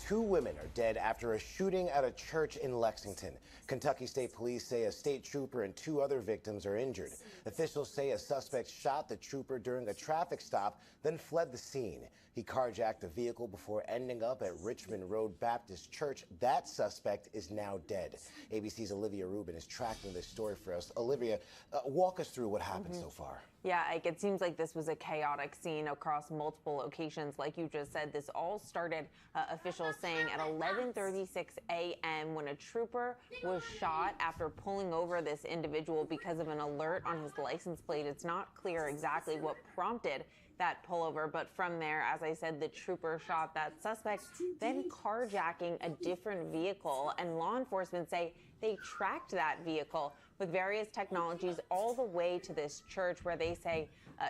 Two women are dead after a shooting at a church in Lexington. Kentucky State Police say a state trooper and two other victims are injured. Officials say a suspect shot the trooper during a traffic stop, then fled the scene. He carjacked the vehicle before ending up at Richmond Road Baptist Church. That suspect is now dead. ABC's Olivia Rubin is tracking this story for us. Olivia, walk us through what happened so far. Yeah, Ike, it seems like this was a chaotic scene across multiple locations. Like you just said, this all started, officials saying, at 11:36 a.m. when a trooper was shot after pulling over this individual because of an alert on his license plate. It's not clear exactly what prompted that pullover, but from there, as I said, the trooper shot that suspect, then carjacking a different vehicle, and law enforcement say they tracked that vehicle with various technologies all the way to this church where they say,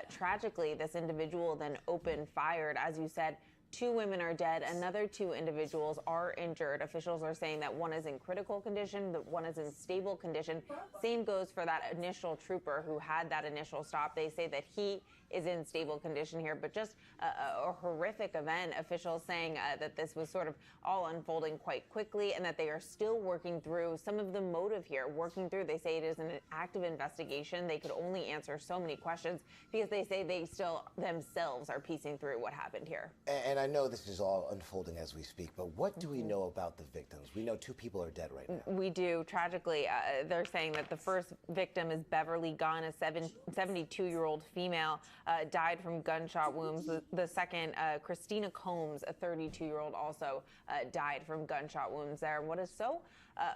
tragically, this individual then opened fire. As you said, 2 women are dead. Another 2 individuals are injured. Officials are saying that one is in critical condition, that one is in stable condition. Same goes for that initial trooper who had that initial stop. They say that he is in stable condition here, but just a horrific event. Officials saying that this was sort of all unfolding quite quickly and that they are still working through some of the motive here. They say it is an active investigation. They could only answer so many questions because they say they still themselves are piecing through what happened here. And I know this is all unfolding as we speak, but what do we know about the victims? We know 2 people are dead right now. We do. Tragically, they're saying that the first victim is Beverly Gunn, a 72-year-old female, died from gunshot wounds. The second, Christina Combs, a 32-year-old, also died from gunshot wounds there. And what is so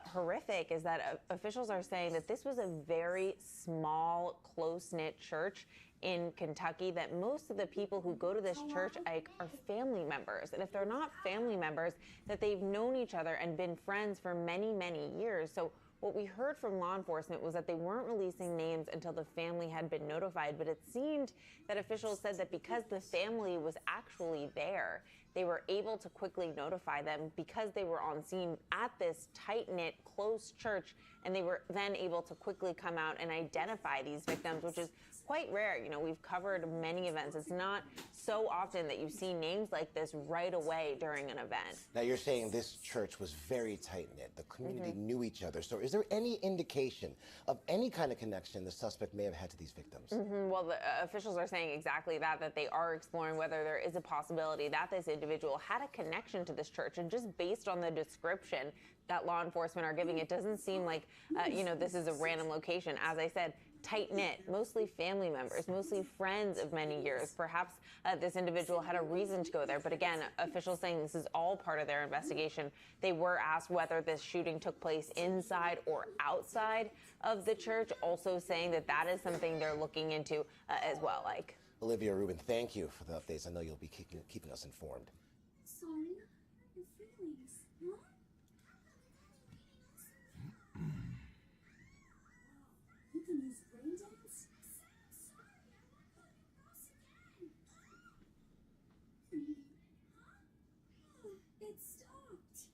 horrific is that officials are saying that this was a very small, close-knit church in Kentucky, that most of the people who go to this church, Ike, are family members. And if they're not family members, that they've known each other and been friends for many, many years. So what we heard from law enforcement was that they weren't releasing names until the family had been notified, but it seemed that officials said that because the family was actually there, they were able to quickly notify them because they were on scene at this tight-knit, close church, and they were then able to quickly come out and identify these victims, which is quite rare. You know, we've covered many events. It's not so often that you see names like this right away during an event. Now, you're saying this church was very tight-knit. The community knew each other. So is there any indication of any kind of connection the suspect may have had to these victims? Well, the officials are saying exactly that they are exploring whether there is a possibility that this individual had a connection to this church. And just based on the description that law enforcement are giving, it doesn't seem like, you know, this is a random location. As I said, tight-knit, mostly family members, mostly friends of many years. Perhaps this individual had a reason to go there. But again, officials saying this is all part of their investigation. They were asked whether this shooting took place inside or outside of the church, also saying that that is something they're looking into as well. Like, Olivia Rubin, thank you for the updates. I know you'll be keeping us informed. Sorry, your feelings, huh? You can use brain dance? It stopped.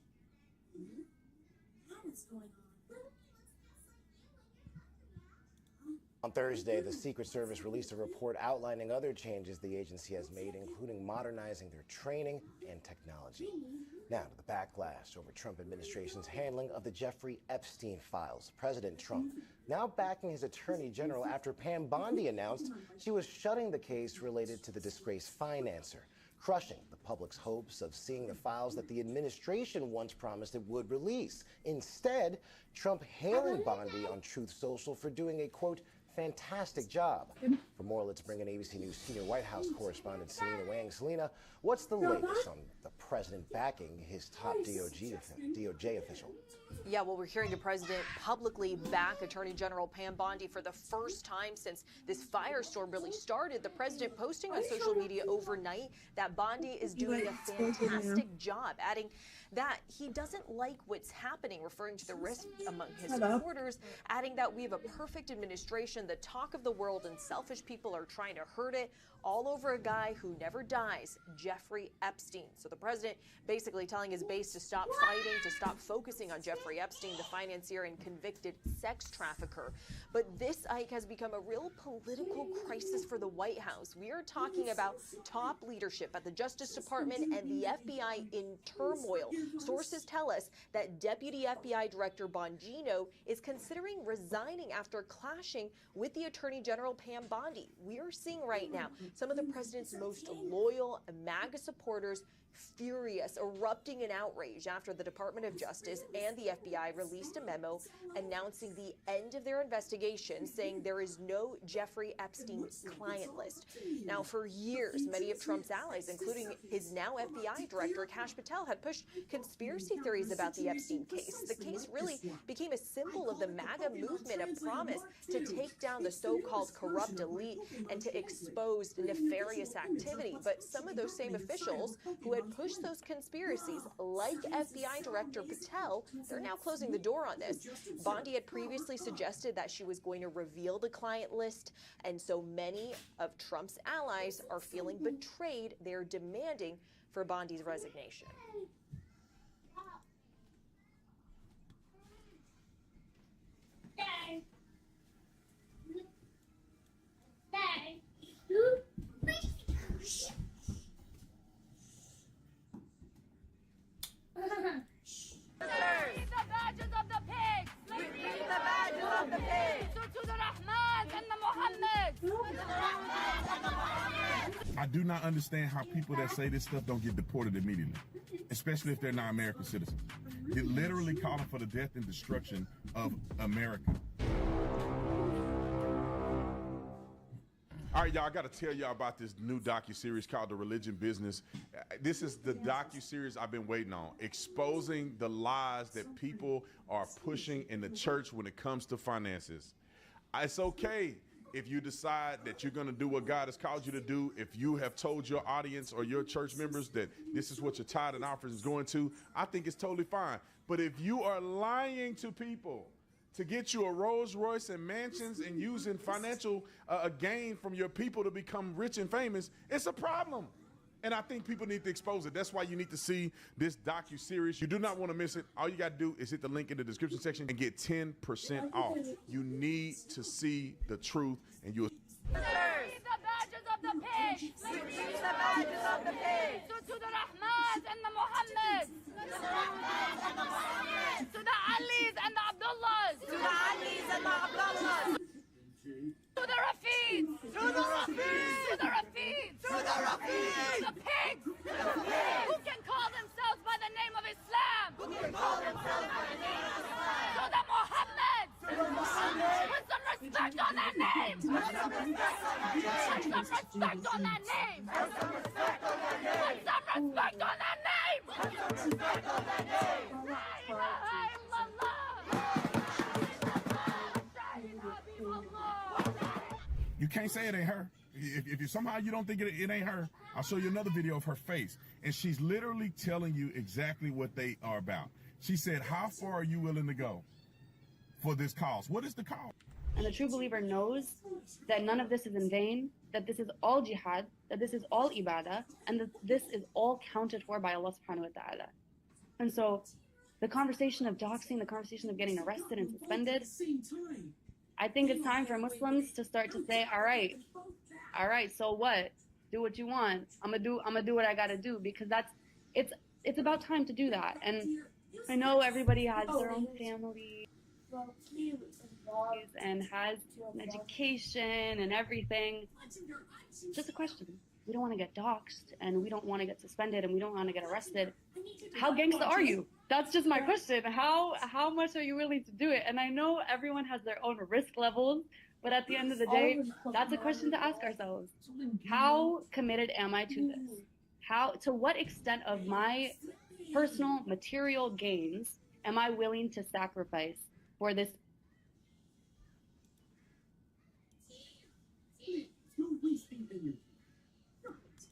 Now what's going on? On Thursday, the Secret Service released a report outlining other changes the agency has made, including modernizing their training and technology. Now to the backlash over Trump administration's handling of the Jeffrey Epstein files. President Trump now backing his attorney general after Pam Bondi announced she was shutting the case related to the disgraced financer, crushing the public's hopes of seeing the files that the administration once promised it would release. Instead, Trump hailing Bondi on Truth Social for doing a, quote, fantastic job. For more, let's bring in ABC News senior White House correspondent Selena Wang. Selena, what's the latest on the president backing his top DOJ official? Yeah, well, we're hearing the president publicly back Attorney General Pam Bondi for the first time since this firestorm really started. The president posting on social media overnight that Bondi is doing a fantastic job, adding that he doesn't like what's happening, referring to the risk among his supporters, adding that we have a perfect administration, the talk of the world, and selfish people are trying to hurt it, all over a guy who never dies, Jeffrey Epstein. So the president basically telling his base to stop fighting, to stop focusing on Jeffrey Epstein, the financier and convicted sex trafficker. But this, Ike, has become a real political crisis for the White House. We are talking about top leadership at the Justice Department and the FBI in turmoil. Sources tell us that Deputy FBI Director Bongino is considering resigning after clashing with the Attorney General Pam Bondi. We are seeing right now some of the president's most loyal MAGA supporters furious, erupting in outrage after the Department of Justice and the FBI released a memo announcing the end of their investigation, saying there is no Jeffrey Epstein client list. Now, for years, many of Trump's allies, including his now FBI director, Kash Patel, had pushed conspiracy theories about the Epstein case. The case really became a symbol of the MAGA movement, a promise to take down the so-called corrupt elite and to expose nefarious activity. But some of those same officials who had pushed those conspiracies, like FBI Director Patel, they're now closing the door on this. Bondi had previously suggested that she was going to reveal the client list, and so many of Trump's allies are feeling betrayed. They're demanding for Bondi's resignation. Retrieve the badges of the pigs! Retrieve the badges of the pigs! To the Rahman and the Muhammad! I do not understand how people that say this stuff don't get deported immediately, especially if they're not American citizens. You're literally calling for the death and destruction of America. All right, y'all, I got to tell y'all about this new docuseries called The Religion Business. This is the docuseries I've been waiting on, exposing the lies that people are pushing in the church when it comes to finances. It's okay if you decide that you're going to do what God has called you to do. If you have told your audience or your church members that this is what your tithe and offering is going to, I think it's totally fine. But if you are lying to people to get you a Rolls Royce and mansions and using financial gain from your people to become rich and famous, it's a problem. And I think people need to expose it. That's why you need to see this docuseries. You do not want to miss it. All you got to do is hit the link in the description section and get 10% off. You need to see the truth, and you'll Retrieve the badges of the pigs! Retrieve the badges of the pigs! To the Rahmans and the Mohammeds! To the Alis and the Abdullahs! To the Alis and the Abdullahs! To the Rafids! To the Rafids! To the Rafids! To the Rafids! The pigs! Who can call themselves by the name of Islam? Who can call themselves by the name of Islam? To the Mohammeds! To the Mohammeds! Put some respect on that name! Put some respect on that name! Put some respect on that name! Put some respect on that name! Put some respect on that name! Put some respect on that name! La ilaha illallah! You can't say it ain't her. If you somehow you don't think it ain't her, I'll show you another video of her face. And she's literally telling you exactly what they are about. She said, how far are you willing to go for this cause? What is the cause? And the true believer knows that none of this is in vain, that this is all jihad, that this is all ibadah, and that this is all counted for by Allah subhanahu wa ta'ala. And so the conversation of doxing, the conversation of getting arrested and suspended, I think it's time for Muslims to start to say, all right, so what? Do what you want. I'm gonna do what I gotta do, because it's about time to do that. And I know everybody has their own family and has an education and everything. It's just a question. We don't want to get doxxed, and we don't want to get suspended, and we don't want to get arrested. How gangsta are you? That's just my question. How much are you willing to do it? And I know everyone has their own risk levels, but at the end of the day, that's a question to ask ourselves. How committed am I to this? To what extent of my personal material gains am I willing to sacrifice for this?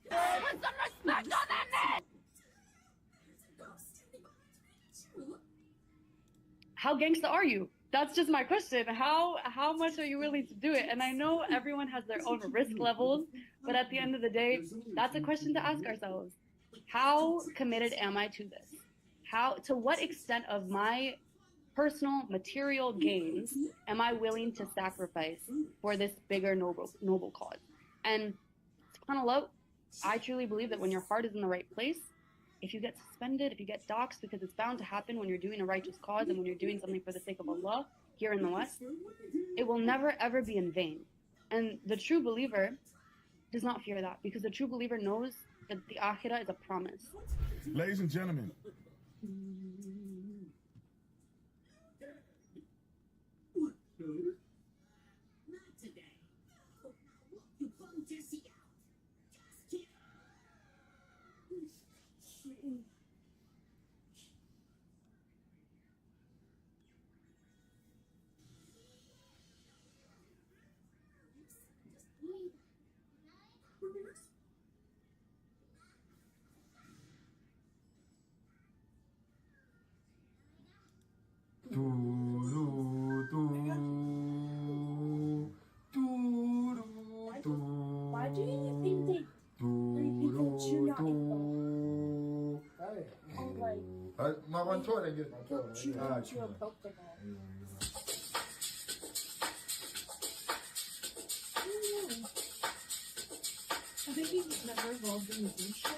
Put some respect on that name! How gangsta are you? That's just my question. How much are you willing to do it? And I know everyone has their own risk levels, but at the end of the day, that's a question to ask ourselves. How committed am I to this? To what extent of my personal material gains am I willing to sacrifice for this bigger noble cause? And subhanAllah, I truly believe that when your heart is in the right place, if you get suspended, if you get doxxed, because it's bound to happen when you're doing a righteous cause and when you're doing something for the sake of Allah here in the West, it will never ever be in vain. And the true believer does not fear that, because the true believer knows that the akhirah is a promise. Ladies and gentlemen, Why do you think they people chew out Ma quanto ora che chew a Pokeball? I think he was never involved in the game show.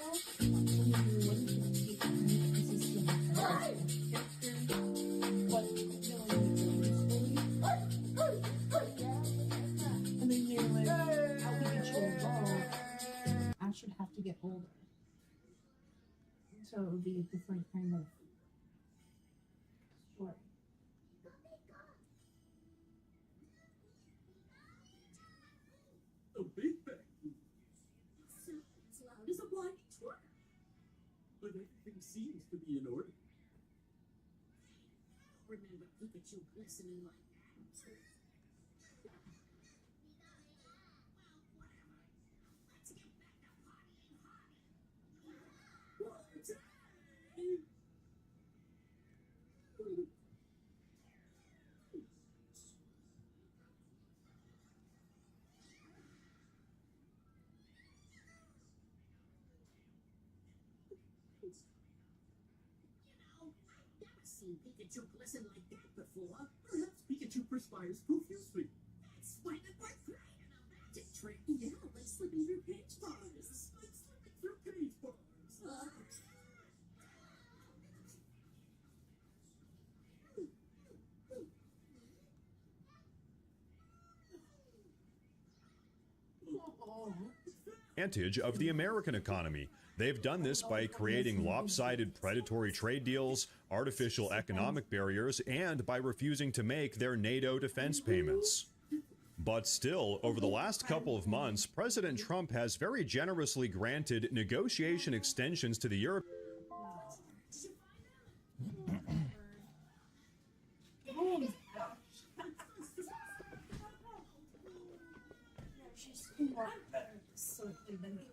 And then you're like, how we control a ball, I should have to get older. So it would be a different kind of story. A big bang. Sounds loud as a blinding twerk. But everything seems to be in order. Remember Pikachu glistening like that. Seen Pikachu glisten like that before. Perhaps Pikachu perspires profusely. That's why the birthright and a magic Yeah, like slipping through page bars. Like slipping through page bars. Advantage of the American economy. They've done this by creating lopsided predatory trade deals, artificial economic barriers, and by refusing to make their NATO defense payments. But still, over the last couple of months, President Trump has very generously granted negotiation extensions to the Europe. She's more better sleeping than me.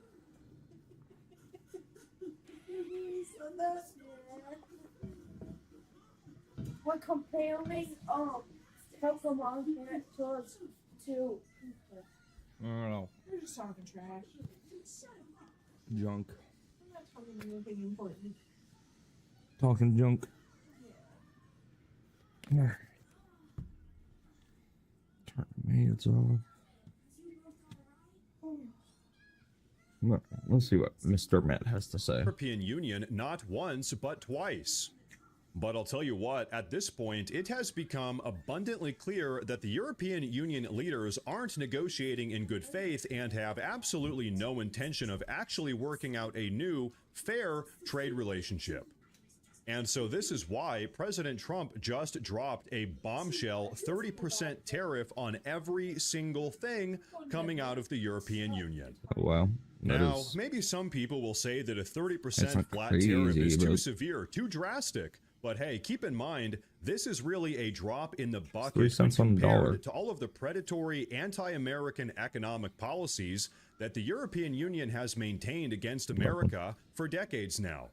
We're comparing Pokemon characters to I don't know. We're just talking trash. Junk. I'm not talking anything important. Talking junk. Yeah. Turn the maids off. Let's see what Mr. Met has to say. European Union not once but twice. But I'll tell you what, at this point, it has become abundantly clear that the European Union leaders aren't negotiating in good faith and have absolutely no intention of actually working out a new, fair trade relationship. And so this is why President Trump just dropped a bombshell 30% tariff on every single thing coming out of the European Union. Oh, wow. Now, maybe some people will say that a 30% flat crazy, tariff is too but- severe, too drastic. But hey, keep in mind, this is really a drop in the 3 bucket cents on the compared dollar. to all of the predatory anti-American economic policies that the European Union has maintained against America for decades now.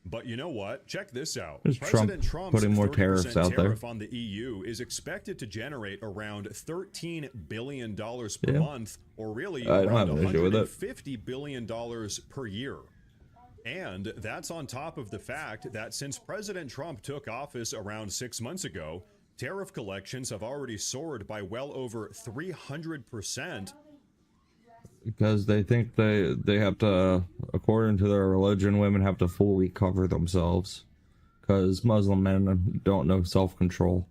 But you know what? Check this out. There's President Trump Trump's putting more 30% tariffs out there. tariff on the EU is expected to generate around $13 billion per Yeah. month, or really I don't around have an issue with it. $150 billion per year. And that's on top of the fact that since President Trump took office around 6 months ago, tariff collections have already soared by well over 300%. Because they think they have to, according to their religion, women have to fully cover themselves. Because Muslim men don't know self-control.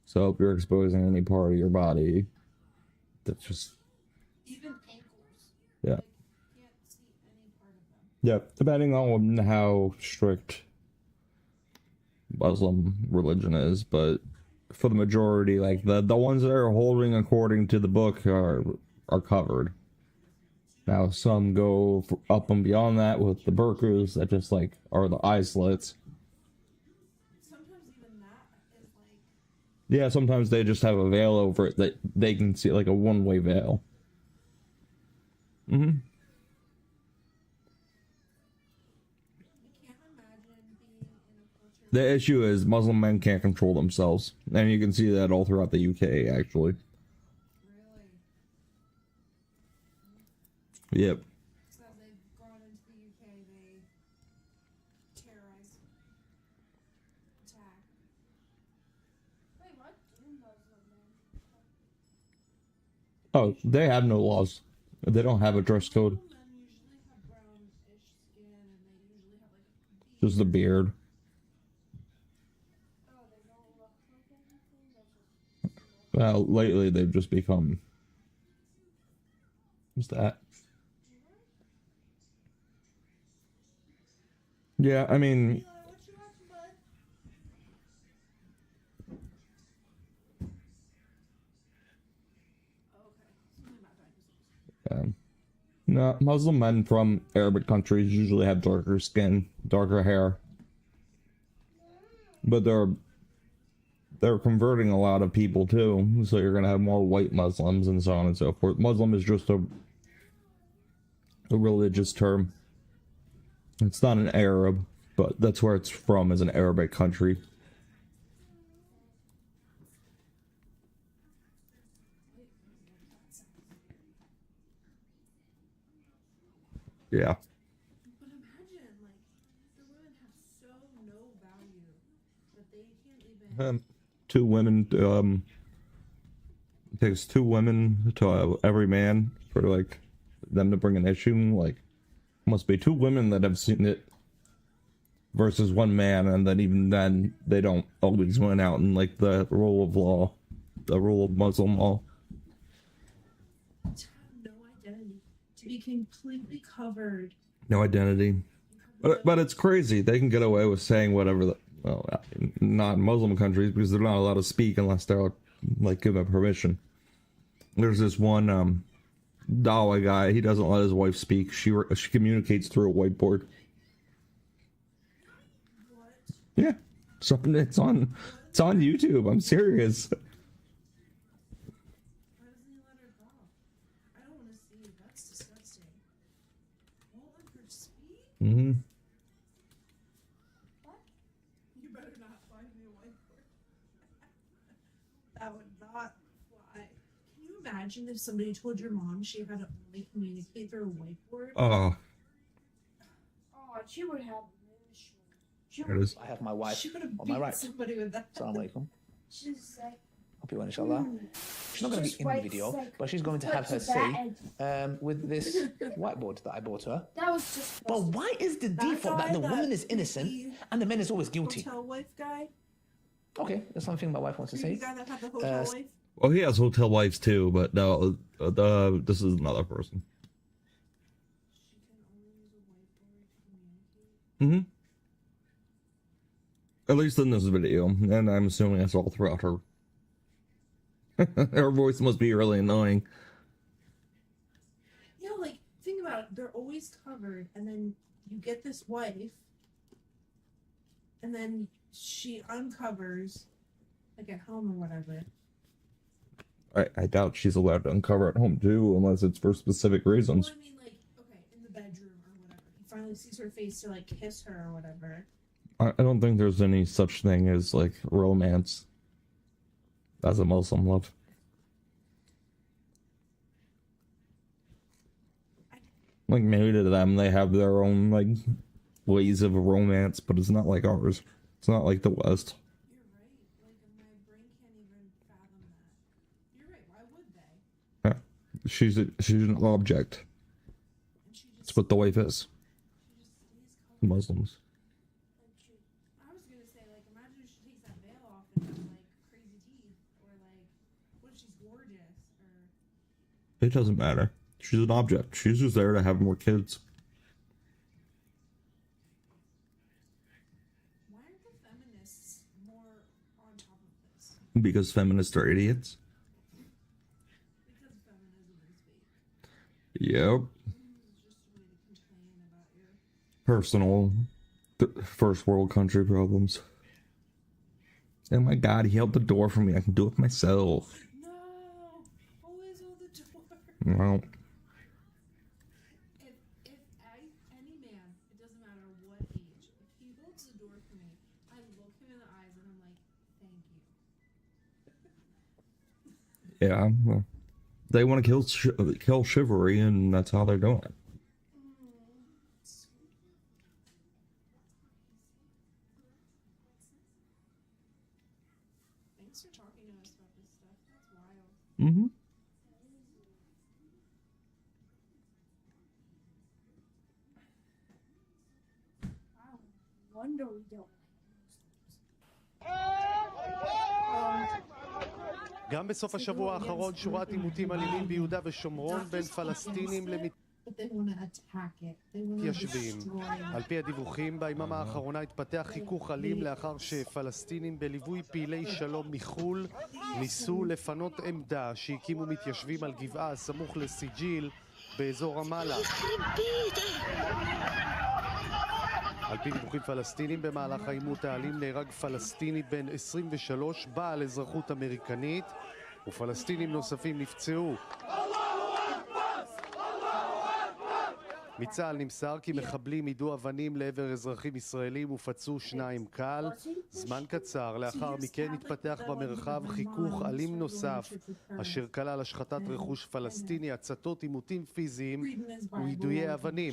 So if you're exposing any part of your body, that's just... Even ankles. Yeah. You can't see any part of them. Yeah, depending on how strict Muslim religion is, but for the majority, like the ones that are holding according to the book are covered. Now some go up and beyond that with the burqas that just like are the eye slits. Sometimes even that is like Yeah, sometimes they just have a veil over it that they can see, like a one-way veil. Mm-hmm. The issue is Muslim men can't control themselves. And you can see that all throughout the UK, actually. Yep. So they've gone into the UK, they terrorize, attack. Wait, what do Muslim men? Oh, they have no laws. They don't have a dress code. Just the beard. Well, lately they've just become... What's that? Yeah, I mean... No, Muslim men from Arabic countries usually have darker skin, darker hair. But they're converting a lot of people too, so you're gonna have more white Muslims and so on and so forth. Muslim is just a religious term. It's not an Arab, but that's where it's from, is an Arabic country. Yeah. But imagine, like, the women have so no value that they can't even. 2 women takes 2 women to every man for like them to bring an issue. Like, must be 2 women that have seen it versus 1 man, and then even then they don't always win out in like the rule of law, the rule of Muslim law. To have no identity, to be completely covered. No identity. But it's crazy. They can get away with saying whatever. Well, not in Muslim countries because they're not allowed to speak unless they're like given permission. There's this one Dawa guy. He doesn't let his wife speak. She communicates through a whiteboard. What? Yeah, something. It's on YouTube. I'm serious. Why doesn't he let her go? I don't want to see it. That's disgusting. Won't let her speak? Mm-hmm. You better not find me a whiteboard. That would not fly. Can you imagine if somebody told your mom she had to only communicate through a whiteboard? Oh, Oh, she would have she there it is. I have my wife She would have on my beat right. somebody with that. Assalamu alaikum. She's like, Hope you well, inshallah. She's not going to Just be in the wait video, sec- but she's going to put have her to say bed. with this whiteboard that I bought her. That was just. But why is the default that the woman is innocent and the man is always guilty? Hotel wife guy? Okay, that's something my wife wants to The say. guy that had the hotel wife? Well, he has hotel wives too, but no, this is another person. Mm-hmm. At least in this video, and I'm assuming that's all throughout her. Her voice must be really annoying. You know, like, think about it. They're always covered, and then you get this wife, and then she uncovers, like at home or whatever. I doubt she's allowed to uncover at home too, unless it's for specific reasons. Well, I mean, like, okay, in the bedroom or whatever. He finally sees her face to, like, kiss her or whatever. I don't think there's any such thing as like romance as a Muslim love. Like maybe to them they have their own like ways of romance, but it's not like ours. It's not like the West. You're right. Why would they? Yeah. She's an object. That's what the wife is. Muslims. I was gonna say, like, imagine if she takes that veil off and has, like, crazy teeth, or, like, what if she's gorgeous, or... It doesn't matter. She's an object. She's just there to have more kids. Why aren't the feminists more on top of this? Because feminists are idiots. Because feminism is fake. Yep. Personal first world country problems. Oh my god, he held the door for me. I can do it myself. No! Always hold the door. Well, If any man, it doesn't matter what age, if he holds the door for me, I look him in the eyes and I'm like, thank you. yeah. Well, they want to kill chivalry, and that's how they're doing it. Thanks for talking to us about this stuff. That's wild. Mm-hmm. I wonder we don't. גם בסוף השבוע האחרון שורת עימותים אלימים ביהודה ושומרון בין פלסטינים But they want to attack it. They want to מתיישבים. destroy it. על פי הדיווחים, ביממה האחרונה התפתח חיכוך אלים לאחר שפלסטינים בליווי פעילי שלום מחו"ל ניסו לפנות עמדה שהקימו מתיישבים על גבעה סמוך לסיג'יל באזור רמאללה. על פי דיווחים פלסטינים, במהלך העימות האלים נהרג פלסטיני בן 23 בעל אזרחות אמריקנית ופלסטינים נוספים נפצעו. מצה"ל נמסר כי מחבלים יידו אבנים לעבר אזרחים ישראלים ופצעו 2 קל. זמן קצר לאחר מכן התפתח במרחב חיכוך אלים נוסף אשר כלל השחתת רכוש פלסטיני, הצתות, עימותים פיזיים ויידויי אבנים.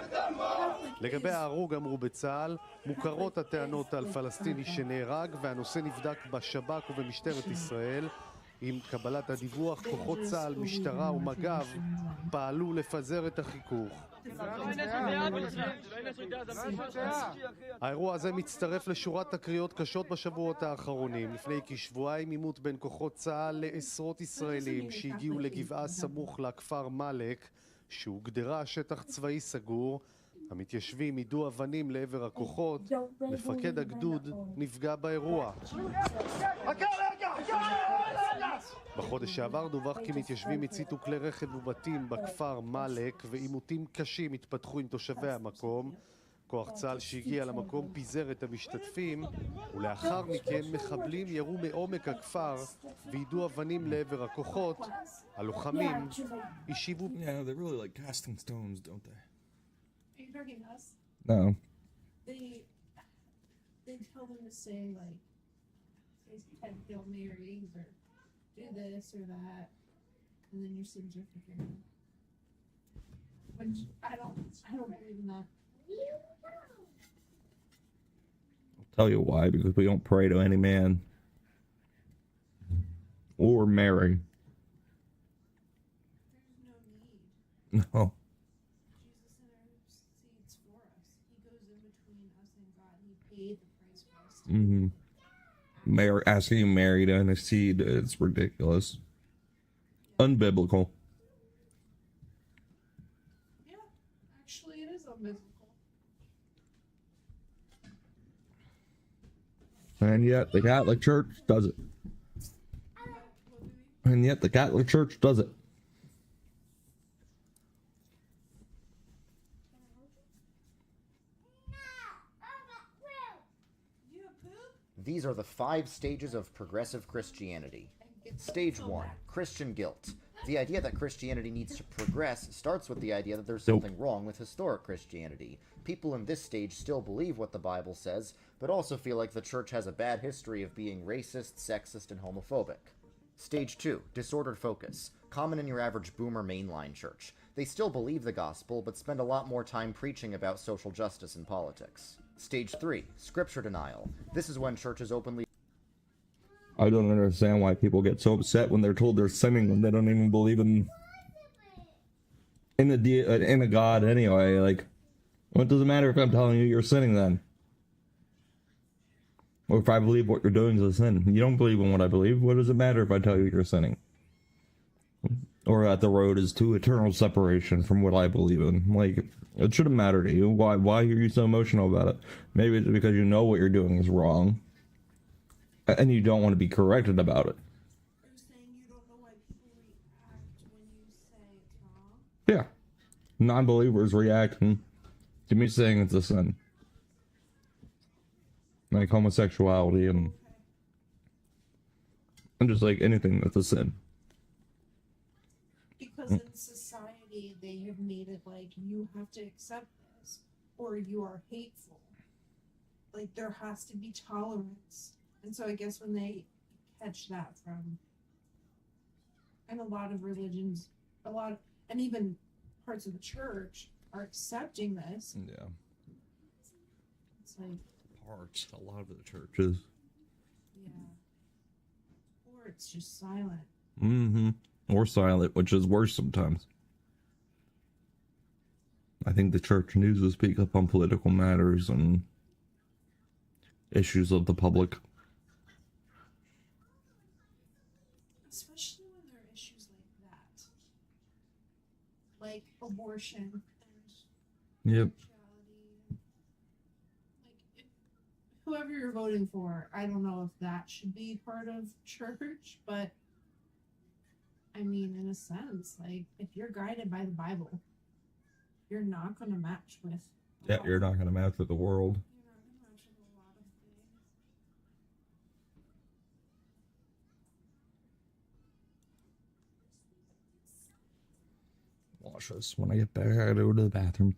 Catholic לגבי ההרוג אמרו בצה"ל, מוכרות הטענות על פלסטיני שנהרג והנושא נבדק בשב"כ ובמשטרת ישראל. עם קבלת הדיווח, כוחות צה"ל, משטרה ומג"ב פעלו לפזר את החיכוך. האירוע הזה מצטרף לשורת תקריות קשות בשבועות האחרונים. לפני כשבועיים עימות בין כוחות צה"ל לעשרות ישראלים שהגיעו לגבעה סמוך לכפר מלק, שהוגדרה שטח צבאי סגור. המתיישבים יידו אבנים לעבר הכוחות. מפקד הגדוד נפגע באירוע. בחודש שעבר דווח כי מתיישבים הציתו כלי רכב ובתים בכפר מלק, ועימותים קשים התפתחו עם תושבי המקום. כוח צה"ל שהגיע למקום פיזר את המשתתפים, ולאחר מכן מחבלים ירו מעומק הכפר ויידו אבנים לעבר הכוחות. הלוחמים השיבו... Yeah, they really like casting stones, don't they? Are you talking to us? No. They tell them to say like, say 10 Hail Marys or do this or that, and then your sins are forgiven. Which I don't believe in that. I'll tell you why, because we don't pray to any man or Mary. No. Mm-hmm. Asking Mary to intercede, it's ridiculous. Unbiblical. Yeah, actually it is unbiblical. And yet the Catholic Church does it. And yet the Catholic Church does it. These are the 5 stages of progressive Christianity. Stage 1, Christian guilt. The idea that Christianity needs to progress starts with the idea that there's something wrong with historic Christianity. People in this stage still believe what the Bible says, but also feel like the church has a bad history of being racist, sexist, and homophobic. Stage 2, disordered focus. Common in your average boomer mainline church. They still believe the gospel, but spend a lot more time preaching about social justice and politics. Stage 3, scripture denial. This is when churches openly... I don't understand why people get so upset when they're told they're sinning when they don't even believe in a God anyway. Like, what does it matter if I'm telling you you're sinning then? Or if I believe what you're doing is a sin. You don't believe in what I believe. What does it matter if I tell you you're sinning? Or that the road is to eternal separation from what I believe in. Like, it shouldn't matter to you. Why are you so emotional about it? Maybe it's because you know what you're doing is wrong. And you don't want to be corrected about it. Are you saying you don't know why people react when you say it's wrong? Yeah. Non-believers reacting to me saying it's a sin. Like homosexuality and just like anything that's a sin. Because in society they have made it like you have to accept this or you are hateful. Like there has to be tolerance. And so I guess when they catch that from, and a lot of religions, and even parts of the church are accepting this. Yeah. It's like, A lot of the churches. yeah. Or it's just silent. Mm-hmm. Or silent, which is worse sometimes. I think the church needs to speak up on political matters and issues of the public. Especially when there are issues like that. Like abortion and Yep. whoever you're voting for, I don't know if that should be part of church, but I mean, in a sense, like if you're guided by the Bible, you're not going to match with. Yeah, you're not going to match with the world. Watch this. When I get back, I gotta go to the bathroom.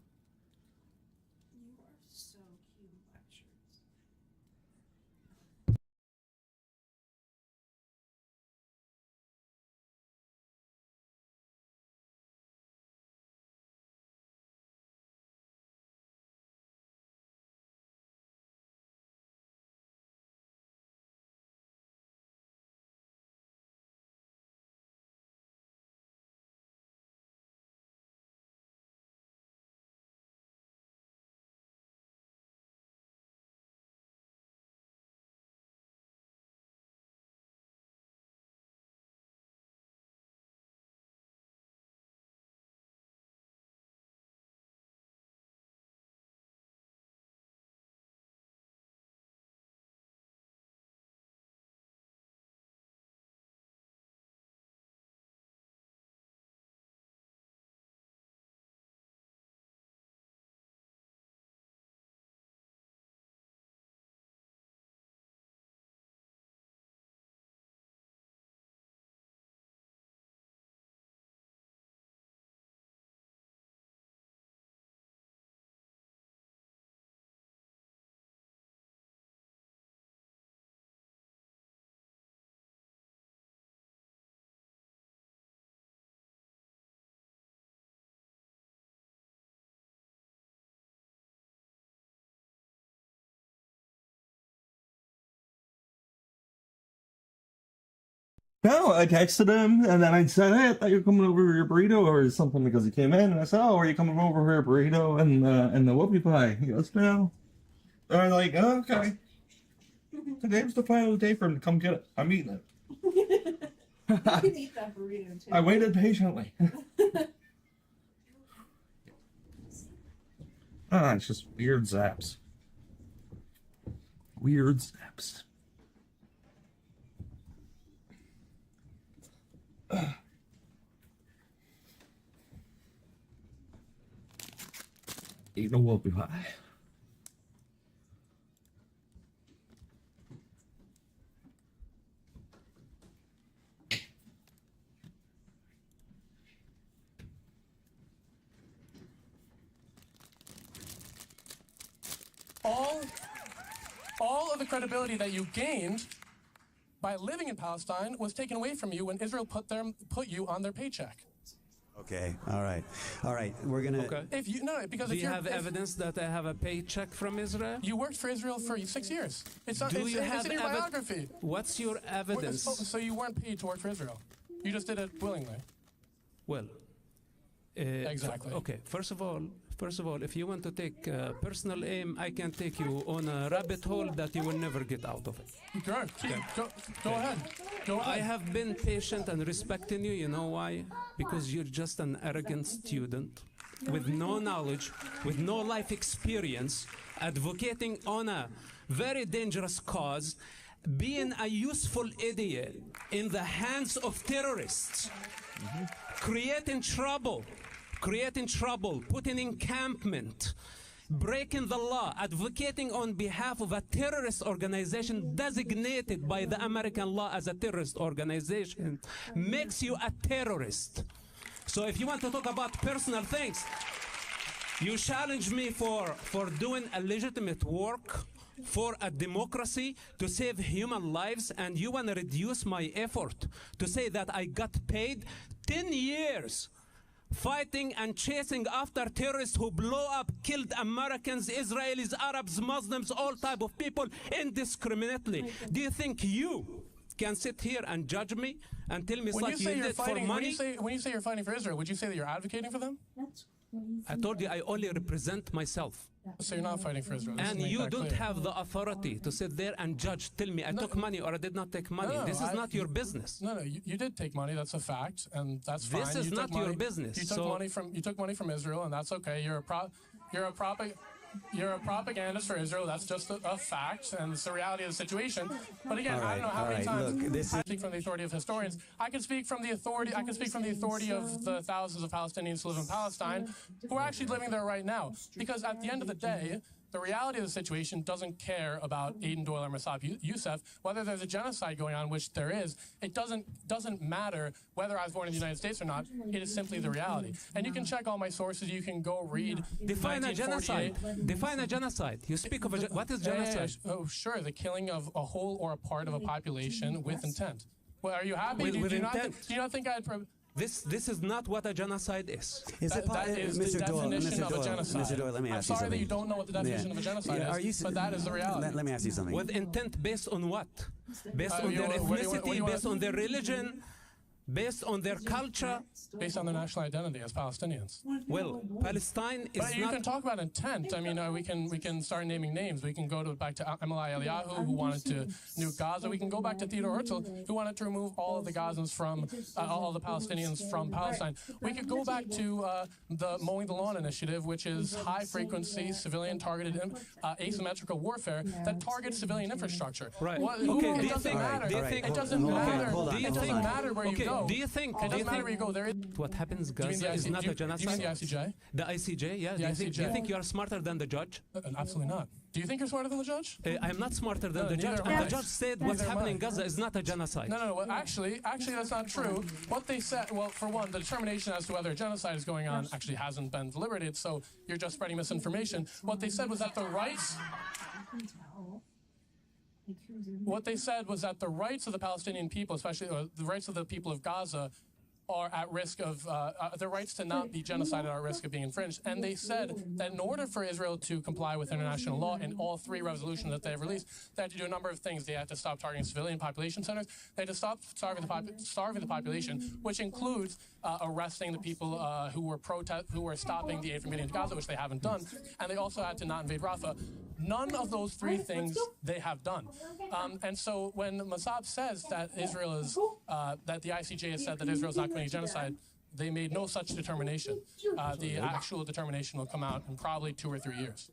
No, I texted him, and then I said, hey, I thought you were coming over for your burrito or something, because he came in, and I said, oh, are you coming over for your burrito and the whoopie pie? He goes, no. And I'm like, oh, okay. Today was the final day for him to come get it. I'm eating it. You can eat that burrito too. I waited patiently. It's just weird zaps. Weird zaps. Eating a whoopie pie. All of the credibility that you gained by living in Palestine was taken away from you when Israel put you on their paycheck. Okay, all right. We're gonna. Okay. If you because Do if you you're, have evidence that I have a paycheck from Israel? You worked for Israel for 6 years. It's not. Do It's, you it's have in your biography. What's your evidence? So you weren't paid to work for Israel. You just did it willingly. Well, Exactly. Okay. First of all, if you want to take personal aim, I can take you on a rabbit hole that you will never get out of it. Good. Go ahead. Go ahead. I have been patient and respecting you. You know why? Because you're just an arrogant student with no knowledge, with no life experience, advocating on a very dangerous cause, being a useful idiot in the hands of terrorists, creating trouble, putting encampment, breaking the law, advocating on behalf of a terrorist organization designated by the American law as a terrorist organization, makes you a terrorist. So if you want to talk about personal things, you challenge me for doing a legitimate work for a democracy to save human lives, and you want to reduce my effort to say that I got paid 10 years fighting and chasing after terrorists who blow up, killed Americans, Israelis, Arabs, Muslims, all type of people indiscriminately. Do you think you can sit here and judge me and tell me like you did it for money? When you say you're fighting for Israel, would you say that you're advocating for them? I told you I only represent myself. So you're not fighting for Israel. And you don't have the authority to sit there and judge, tell me I took money or I did not take money. This is not your business. No, you did take money. That's a fact, and that's fine. This is not your business. You took money from Israel, and that's okay. You're a propagandist for Israel. That's just a fact, and it's the reality of the situation. But again, I don't know how many times I speak from the authority of historians. I can speak from the authority of the thousands of Palestinians who live in Palestine who are actually living there right now. Because at the end of the day, the reality of the situation doesn't care about Aden Doyle or Massad Youssef. Whether there's a genocide going on, which there is, it doesn't matter whether I was born in the United States or not. It is simply the reality. And you can check all my sources. You can go read. Define a genocide. Define a genocide. You speak of what is genocide? Oh, sure, the killing of a whole or a part of a population with intent. Well, are you happy? Do you not think I'd? This is not what a genocide is. That is the definition of a genocide. Mr. Doyle, let me ask you something. I'm sorry that you don't know what the definition of a genocide is, but that is the reality. Let me ask you something. With intent based on what? Based on their ethnicity, based on their religion, based on their culture, based on their national identity as Palestinians. Well, Palestine is but you can talk about intent. I mean, we can start naming names. We can go back to Emily Eliyahu, who wanted to nuke Gaza. We can go back to Theodore Herzl, who wanted to remove all of the Gazans from all the Palestinians from Palestine. We could go back to the Mowing the Lawn initiative, which is high-frequency, civilian-targeted, asymmetrical warfare that targets civilian infrastructure. Right. Okay. It doesn't matter. It doesn't matter. It doesn't matter where you go. Do you think what happens in Gaza is not a genocide? Do you mean the ICJ? The ICJ, yeah. Do you think you are smarter than the judge? Absolutely not. Do you think you're smarter than the judge? I am not smarter than the judge. And the judge said what's happening in Gaza is not a genocide. No. Well, actually, that's not true. What they said, well, for one, the determination as to whether a genocide is going on actually hasn't been deliberated, so you're just spreading misinformation. What they said was that the rights of the Palestinian people, especially the rights of the people of Gaza, are at risk of, their rights to not be genocided are at risk of being infringed. And they said that in order for Israel to comply with international law in all 3 resolutions that they have released, they had to do a number of things. They had to stop targeting civilian population centers. They had to stop starving the population, which includes arresting the people who were stopping the aid from getting into Gaza, which they haven't done. And they also had to not invade Rafah. None of those 3 things they have done. And so when Mossad says that Israel is, that the ICJ has said that Israel is not committing genocide, they made no such determination. The actual determination will come out in probably 2 or 3 years.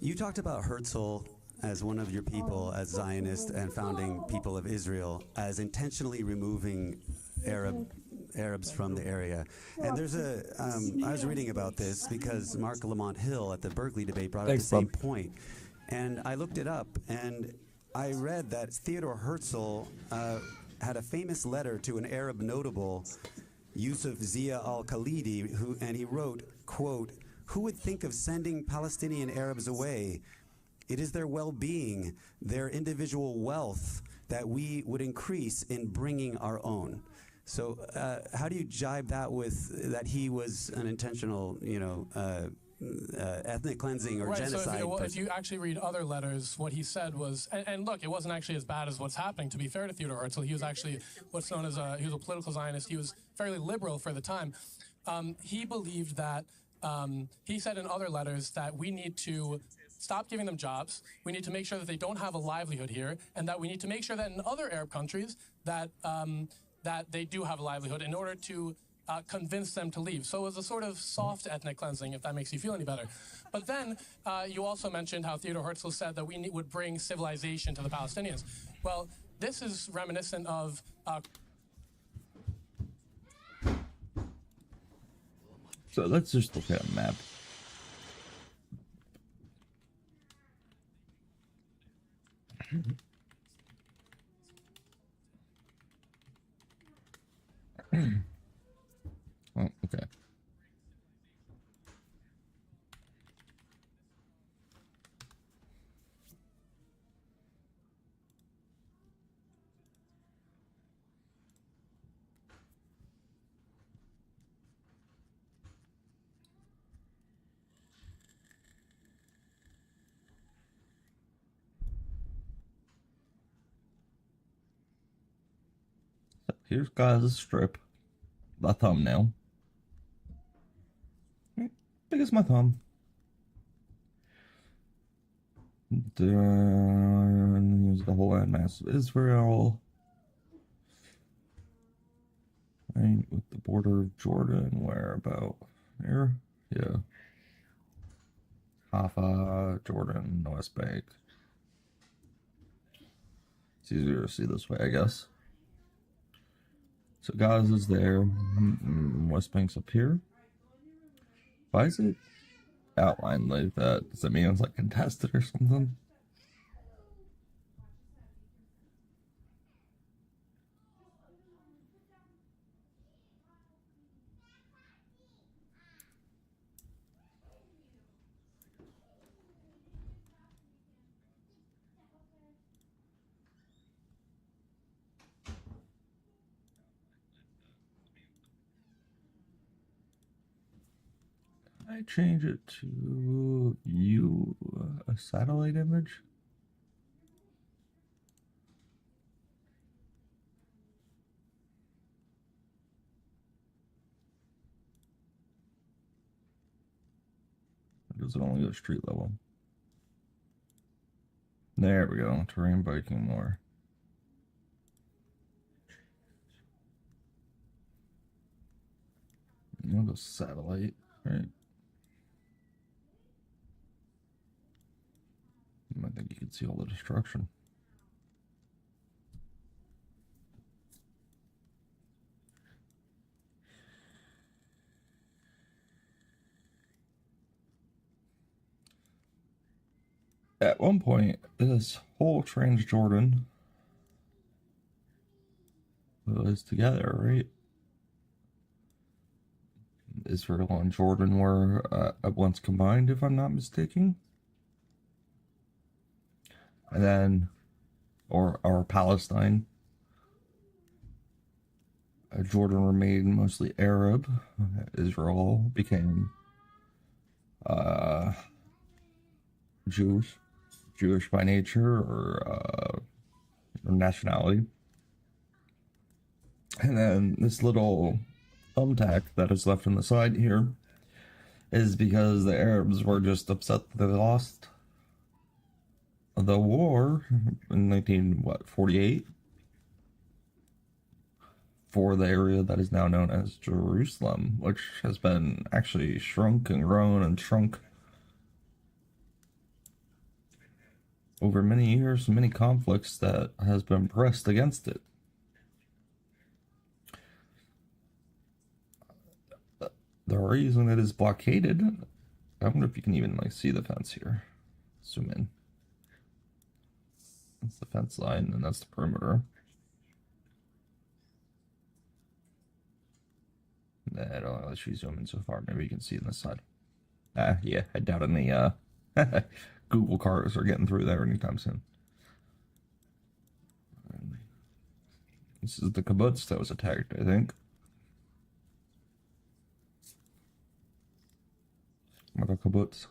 You talked about Herzl as one of your people, as Zionist and founding people of Israel, as intentionally removing Arabs from the area. And there's I was reading about this because Mark Lamont Hill at the Berkeley debate brought up the same point. And I looked it up, and I read that Theodore Herzl had a famous letter to an Arab notable, Yusuf Zia al-Khalidi, and he wrote, quote, "Who would think of sending Palestinian Arabs away? It is their well-being, their individual wealth that we would increase in bringing our own." So how do you jibe that with that he was an intentional, ethnic cleansing or genocide? So if you actually read other letters, what he said was, and look, it wasn't actually as bad as what's happening, to be fair to Theodore Herzl. He was actually what's known as he was a political Zionist. He was fairly liberal for the time. He believed that, he said in other letters that we need to stop giving them jobs. We need to make sure that they don't have a livelihood here, and that we need to make sure that in other Arab countries that that they do have a livelihood in order to convince them to leave. So it was a sort of soft ethnic cleansing, if that makes you feel any better. But then you also mentioned how Theodore Herzl said that we would bring civilization to the Palestinians. Well, this is reminiscent of So let's just look at a map. Oh, okay. Here's Gaza Strip. The thumbnail. Big as my thumb. Use the whole landmass of Israel. Right with the border of Jordan, where about here? Yeah. Haifa, Jordan, West Bank. It's easier to see this way, I guess. So Gaza's there, West Bank's up here. Why is it outlined like that? Does that mean it's like contested or something? I change it to a satellite image. Or does it only go street level? There we go. Terrain biking more. I'll go satellite, right? I think you can see all the destruction. At one point, this whole Transjordan was together, right? Israel and Jordan were at once combined, if I'm not mistaken. And then, or Palestine. Jordan remained mostly Arab. Israel became Jewish by nature or nationality. And then this little thumbtack that is left on the side here is because the Arabs were just upset that they lost the war in 1948 for the area that is now known as Jerusalem, which has been actually shrunk and grown and shrunk over many years, many conflicts that has been pressed against it. The reason it is blockaded, I wonder if you can even see the fence here. Zoom in. That's the fence line, and that's the perimeter. I don't know if you zoom in so far. Maybe you can see on this side. Yeah, I doubt any Google cars are getting through there anytime soon. This is the kibbutz that was attacked, I think. Another kibbutz.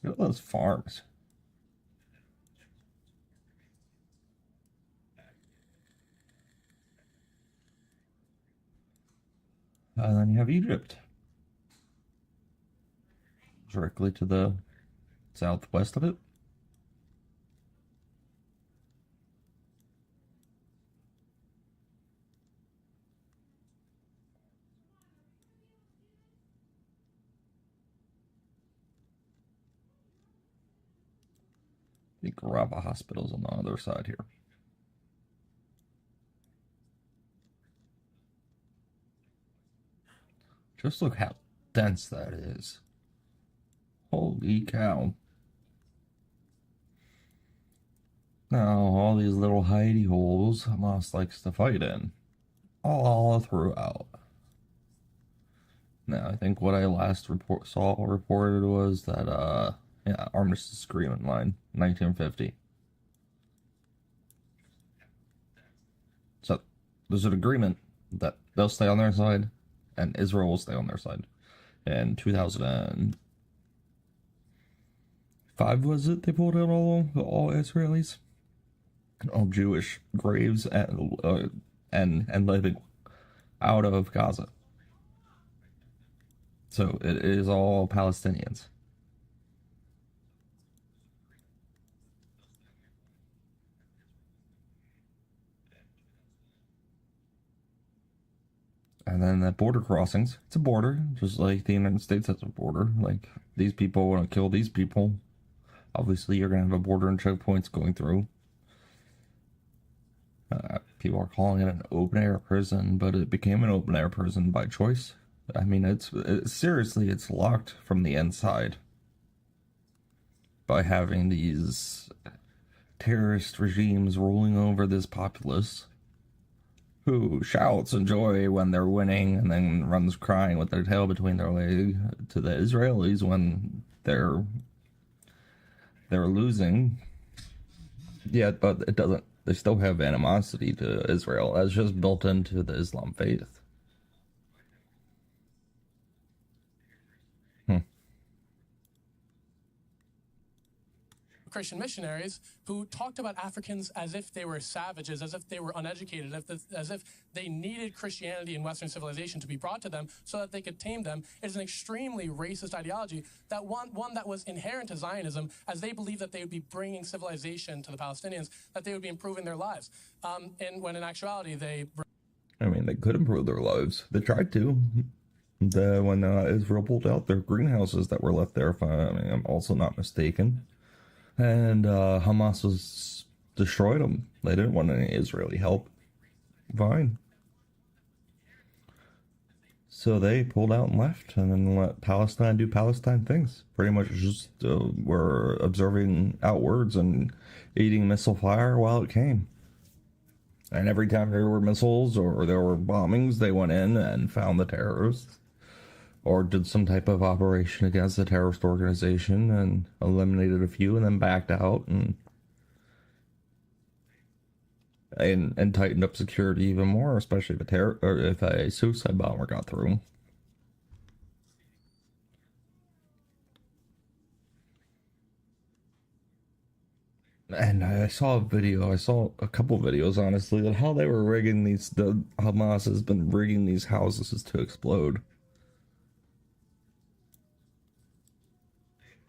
Look at those farms. And then you have Egypt. Directly to the southwest of it. The Garaba Hospital's on the other side here. Just look how dense that is. Holy cow. Now, all these little hidey holes Hamas likes to fight in. All throughout. Now, I think what I last saw reported was that, yeah, Armistice Agreement line, 1950. So, there's an agreement that they'll stay on their side, and Israel will stay on their side. In 2005, was it? They pulled out all Israelis, all Jewish graves, and living out of Gaza. So it is all Palestinians. And then the border crossings, it's a border, just like the United States has a border. Like, these people want to kill these people. Obviously, you're going to have a border and checkpoints going through. People are calling it an open-air prison, but it became an open-air prison by choice. I mean, it's seriously, it's locked from the inside by having these terrorist regimes ruling over this populace who shouts in joy when they're winning and then runs crying with their tail between their legs to the Israelis when they're losing. Yeah, but it doesn't. They still have animosity to Israel. That's just built into the Islam faith. Christian missionaries who talked about Africans as if they were savages, as if they were uneducated, as if they needed Christianity and Western civilization to be brought to them so that they could tame them. It is an extremely racist ideology, that one that was inherent to Zionism, as they believed that they would be bringing civilization to the Palestinians, that they would be improving their lives. And when in actuality, they could improve their lives. They tried to. When Israel pulled out their greenhouses that were left there, if I'm also not mistaken. And Hamas was destroyed them. They didn't want any Israeli help. Fine. So they pulled out and left, and then let Palestine do Palestine things. Pretty much just were observing outwards and eating missile fire while it came. And every time there were missiles or there were bombings, they went in and found the terrorists. Or did some type of operation against the terrorist organization and eliminated a few and then backed out. And and tightened up security even more, especially if a suicide bomber got through. And I saw a couple videos, honestly, of how they were rigging the Hamas has been rigging these houses to explode.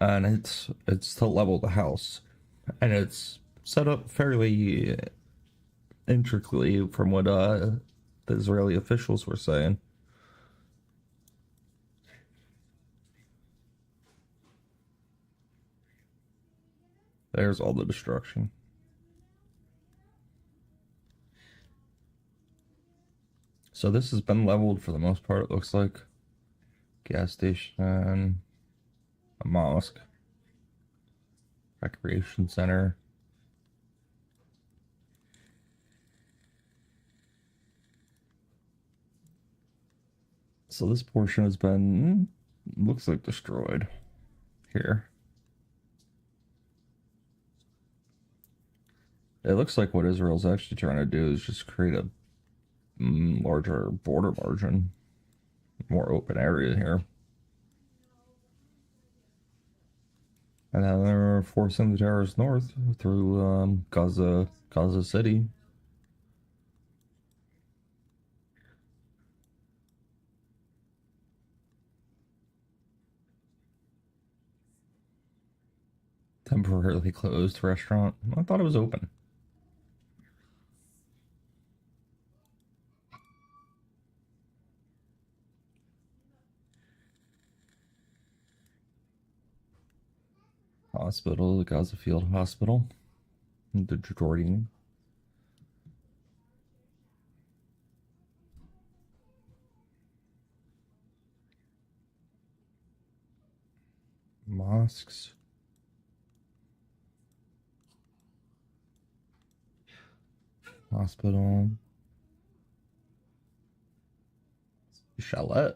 And it's to level the house. And it's set up fairly intricately from what the Israeli officials were saying. There's all the destruction. So this has been leveled for the most part, it looks like. Gas station, a mosque, recreation center. So this portion has been, looks like, destroyed here. It looks like what Israel's actually trying to do is just create a larger border margin, more open area here. And now they're forcing the terrorists north through Gaza City. Temporarily closed restaurant. I thought it was open. Hospital, the Gaza Field Hospital, the Jordan. Mosques. Hospital. Chalet.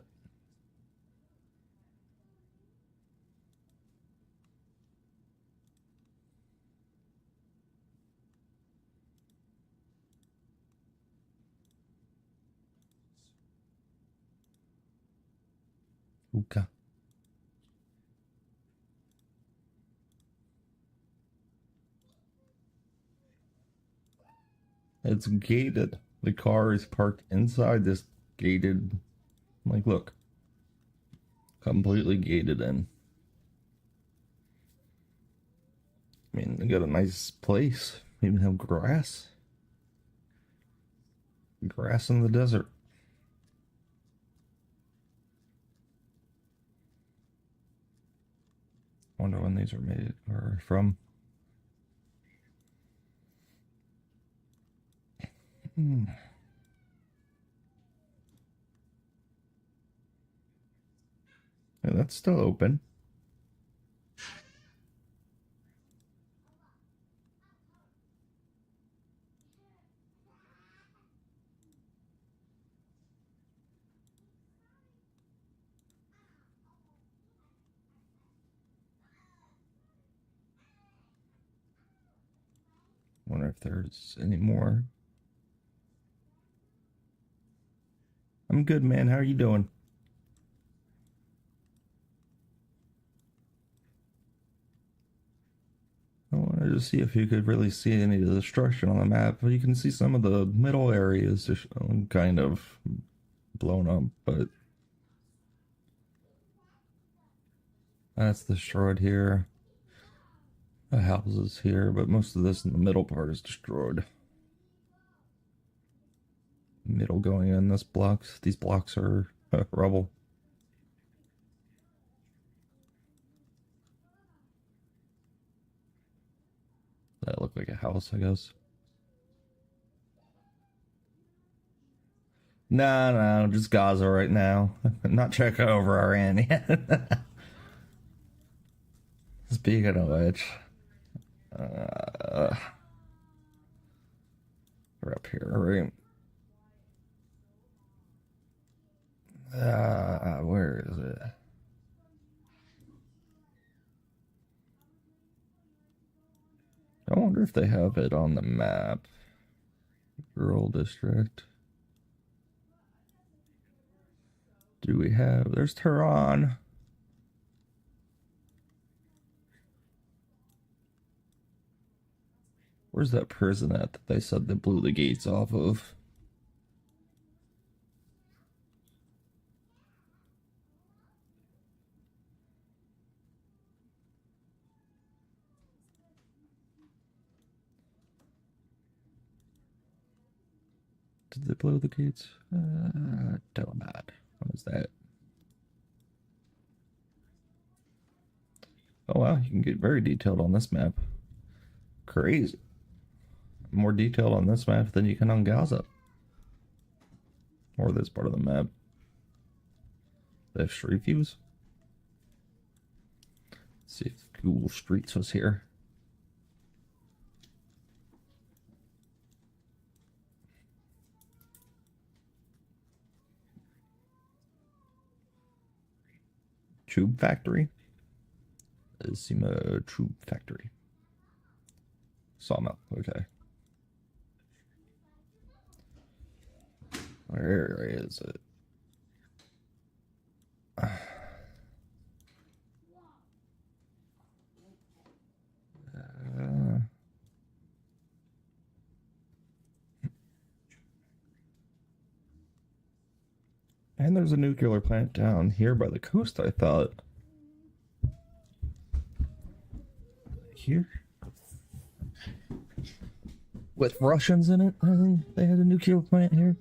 Okay. It's gated. The car is parked inside this gated, like, look, completely gated in. I mean, they got a nice place. Even have grass. Grass in the desert. Wonder when these are made or from. Yeah, that's still open. Wonder if there's any more. I'm good, man. How are you doing? I wanted to see if you could really see any of the destruction on the map. You can see some of the middle areas just kind of blown up, but that's destroyed here. The houses here, but most of this in the middle part is destroyed. Middle going in this blocks. These blocks are rubble. That looked like a house, I guess. No, just Gaza right now. Not checking over our end yet. Speaking of which, we're up here, right? Where is it? I wonder if they have it on the map. Rural district. Do we have... There's Tehran. Where's that prison at that they said they blew the gates off of? Did they blow the gates? Don't not. What is that? Oh wow, you can get very detailed on this map. Crazy. More detailed on this map than you can on Gaza. Or this part of the map. They have street views. Let's see if Google Streets was here. Tube Factory. Zima Tube Factory. Sawmill, okay. Where is it? And there's a nuclear plant down here by the coast, I thought. Here? With Russians in it, I think they had a nuclear plant here.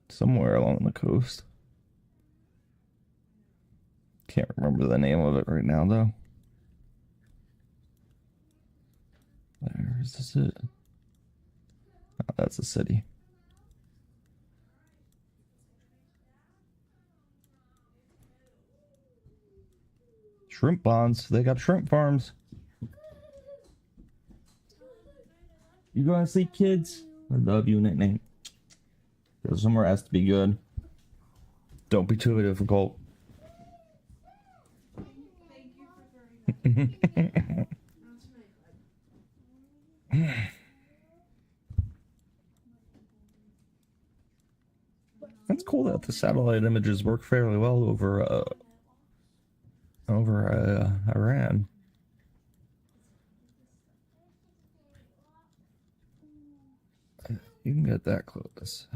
Somewhere along the coast. Can't remember the name of it right now, though. Where is this it? Oh, that's a city. Shrimp bonds. They got shrimp farms. You gonna see kids? I love you, nickname. Somewhere has to be good. Don't be too difficult. It's cool that the satellite images work fairly well over Iran. You can get that close.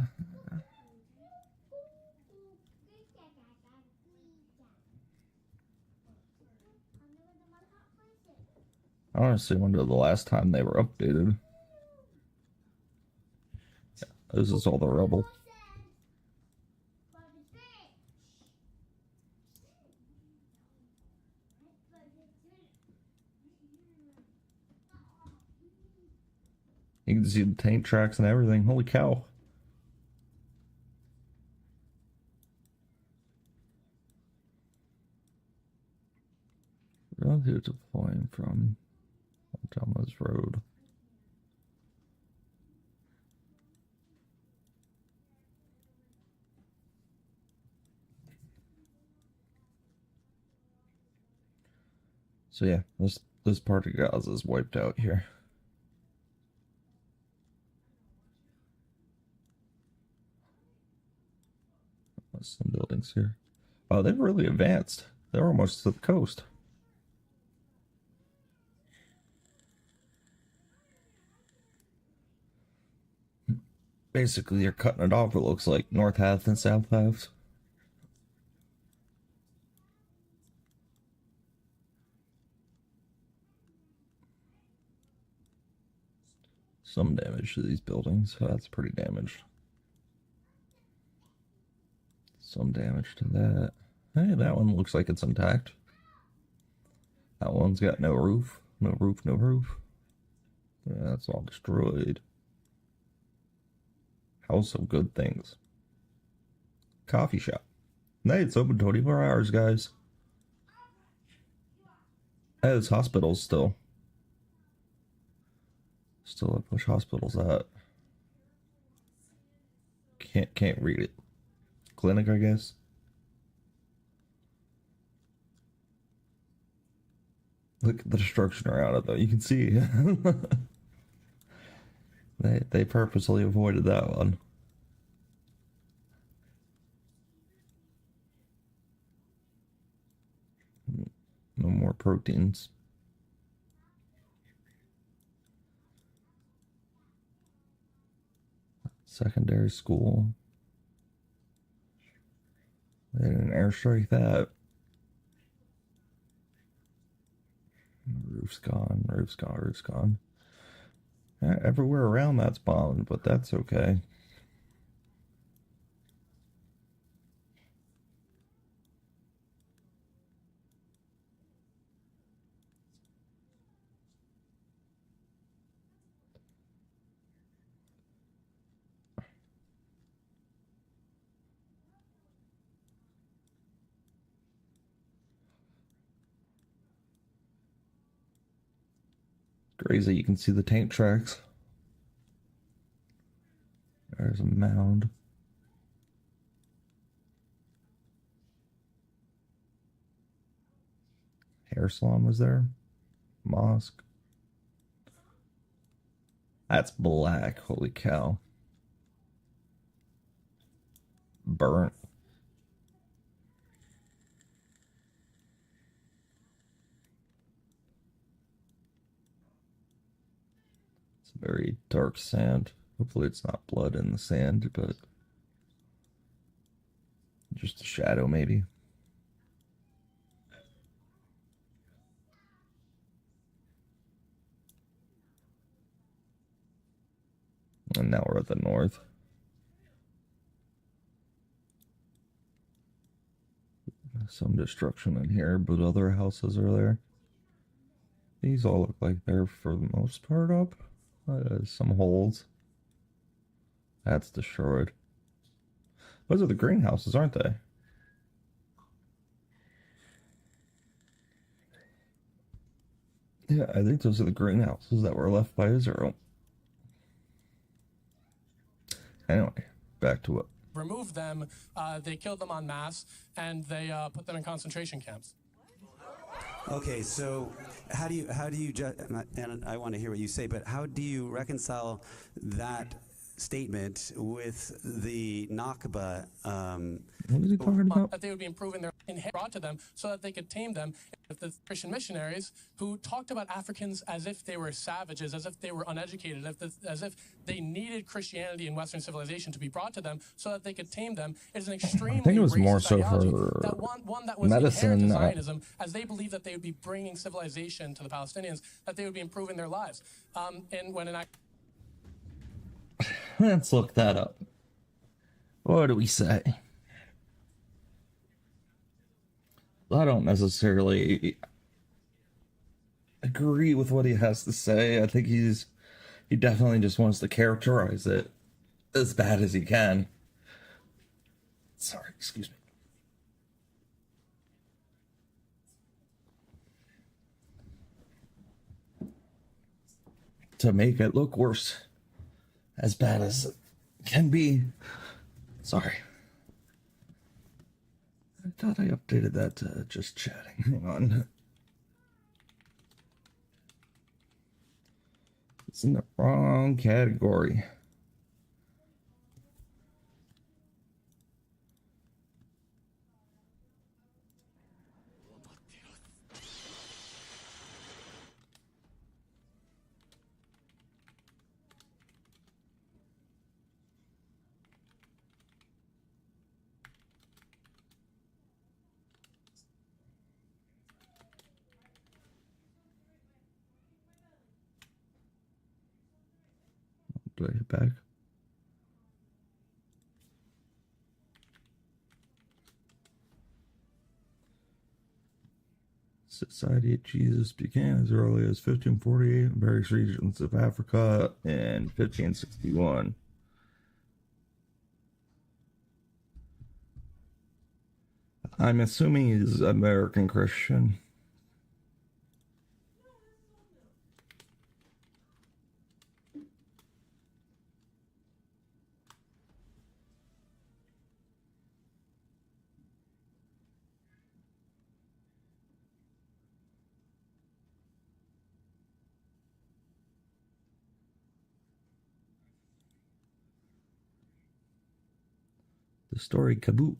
I honestly wonder the last time they were updated. Yeah, this is all the rubble. You can see the tank tracks and everything. Holy cow. Relative deploying from Thomas Road. So yeah, this part of Gaza is wiped out here. Some buildings here. Oh, they've really advanced. They're almost to the coast. Basically, you're cutting it off, it looks like, north half and south halves. Some damage to these buildings. So that's pretty damaged. Some damage to that. Hey, that one looks like it's intact. That one's got no roof. No roof, no roof. Yeah, that's all destroyed. House of good things. Coffee shop. Hey, it's open 24 hours, guys. Hey, there's hospitals still. Still at which hospital's at? Can't read it. Clinic, I guess. Look at the destruction around it, though. You can see. They purposely avoided that one. No more proteins. Secondary school. They didn't airstrike that. Roof's gone, roof's gone, roof's gone. Everywhere around that's bombed, but that's okay. Crazy, you can see the tank tracks. There's a mound. Hair salon was there. Mosque. That's black. Holy cow. Burnt. It's very dark sand. Hopefully it's not blood in the sand, but just a shadow maybe. And now we're at the north. Some destruction in here, but other houses are there. These all look like they're for the most part up. Some holes. That's destroyed. Those are the greenhouses, aren't they? Yeah, I think those are the greenhouses that were left by Israel. Anyway, back to it. Removed them, they killed them en masse, and they put them in concentration camps. Okay, so how do you and I want to hear what you say, but how do you reconcile that statement with the Nakba? What is he talking about? That they would be improving their brought to them so that they could tame them. If the Christian missionaries who talked about Africans as if they were savages, as if they were uneducated, as if they needed Christianity and Western civilization to be brought to them so that they could tame them, is an extremely I think it was more so ideology. for That one that was medicine. inherent to Zionism, as they believed that they would be bringing civilization to the Palestinians, that they would be improving their lives. And when Let's look that up. What do we say? I don't necessarily agree with what he has to say. I think he definitely just wants to characterize it as bad as he can. Sorry, excuse me. To make it look worse. As bad as it can be. Sorry. I thought I updated that to just chatting. Hang on. It's in the wrong category. Do I hit back? Society of Jesus began as early as 1548 in various regions of Africa and 1561. I'm assuming he's American Christian. The story Kabut.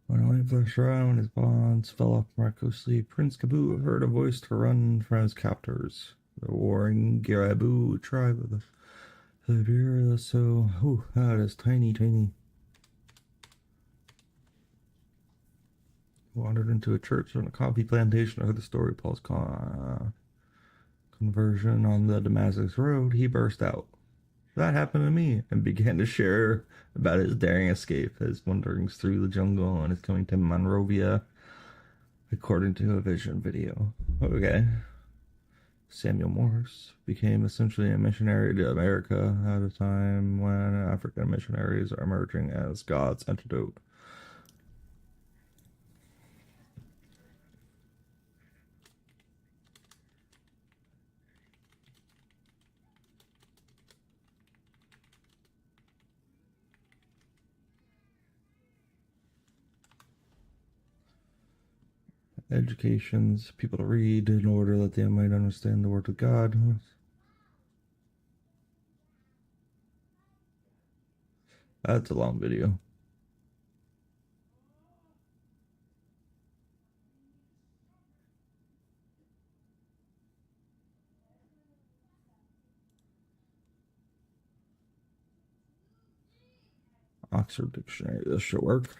When a light flashed around, his bonds fell off miraculously. Prince Kabut heard a voice to run from his captors. The warring Girabu tribe of the Siberia, so that is tiny. Wandered into a church on a coffee plantation. Heard the story Paul's conversion on the Damascus Road. He burst out. That happened to me, and began to share about his daring escape, his wanderings through the jungle, and his coming to Monrovia, according to a Vision video. Okay. Samuel Morse became essentially a missionary to America at a time when African missionaries are emerging as God's antidote. Educations, people to read in order that they might understand the word of God. That's a long video. Oxford Dictionary, this should work.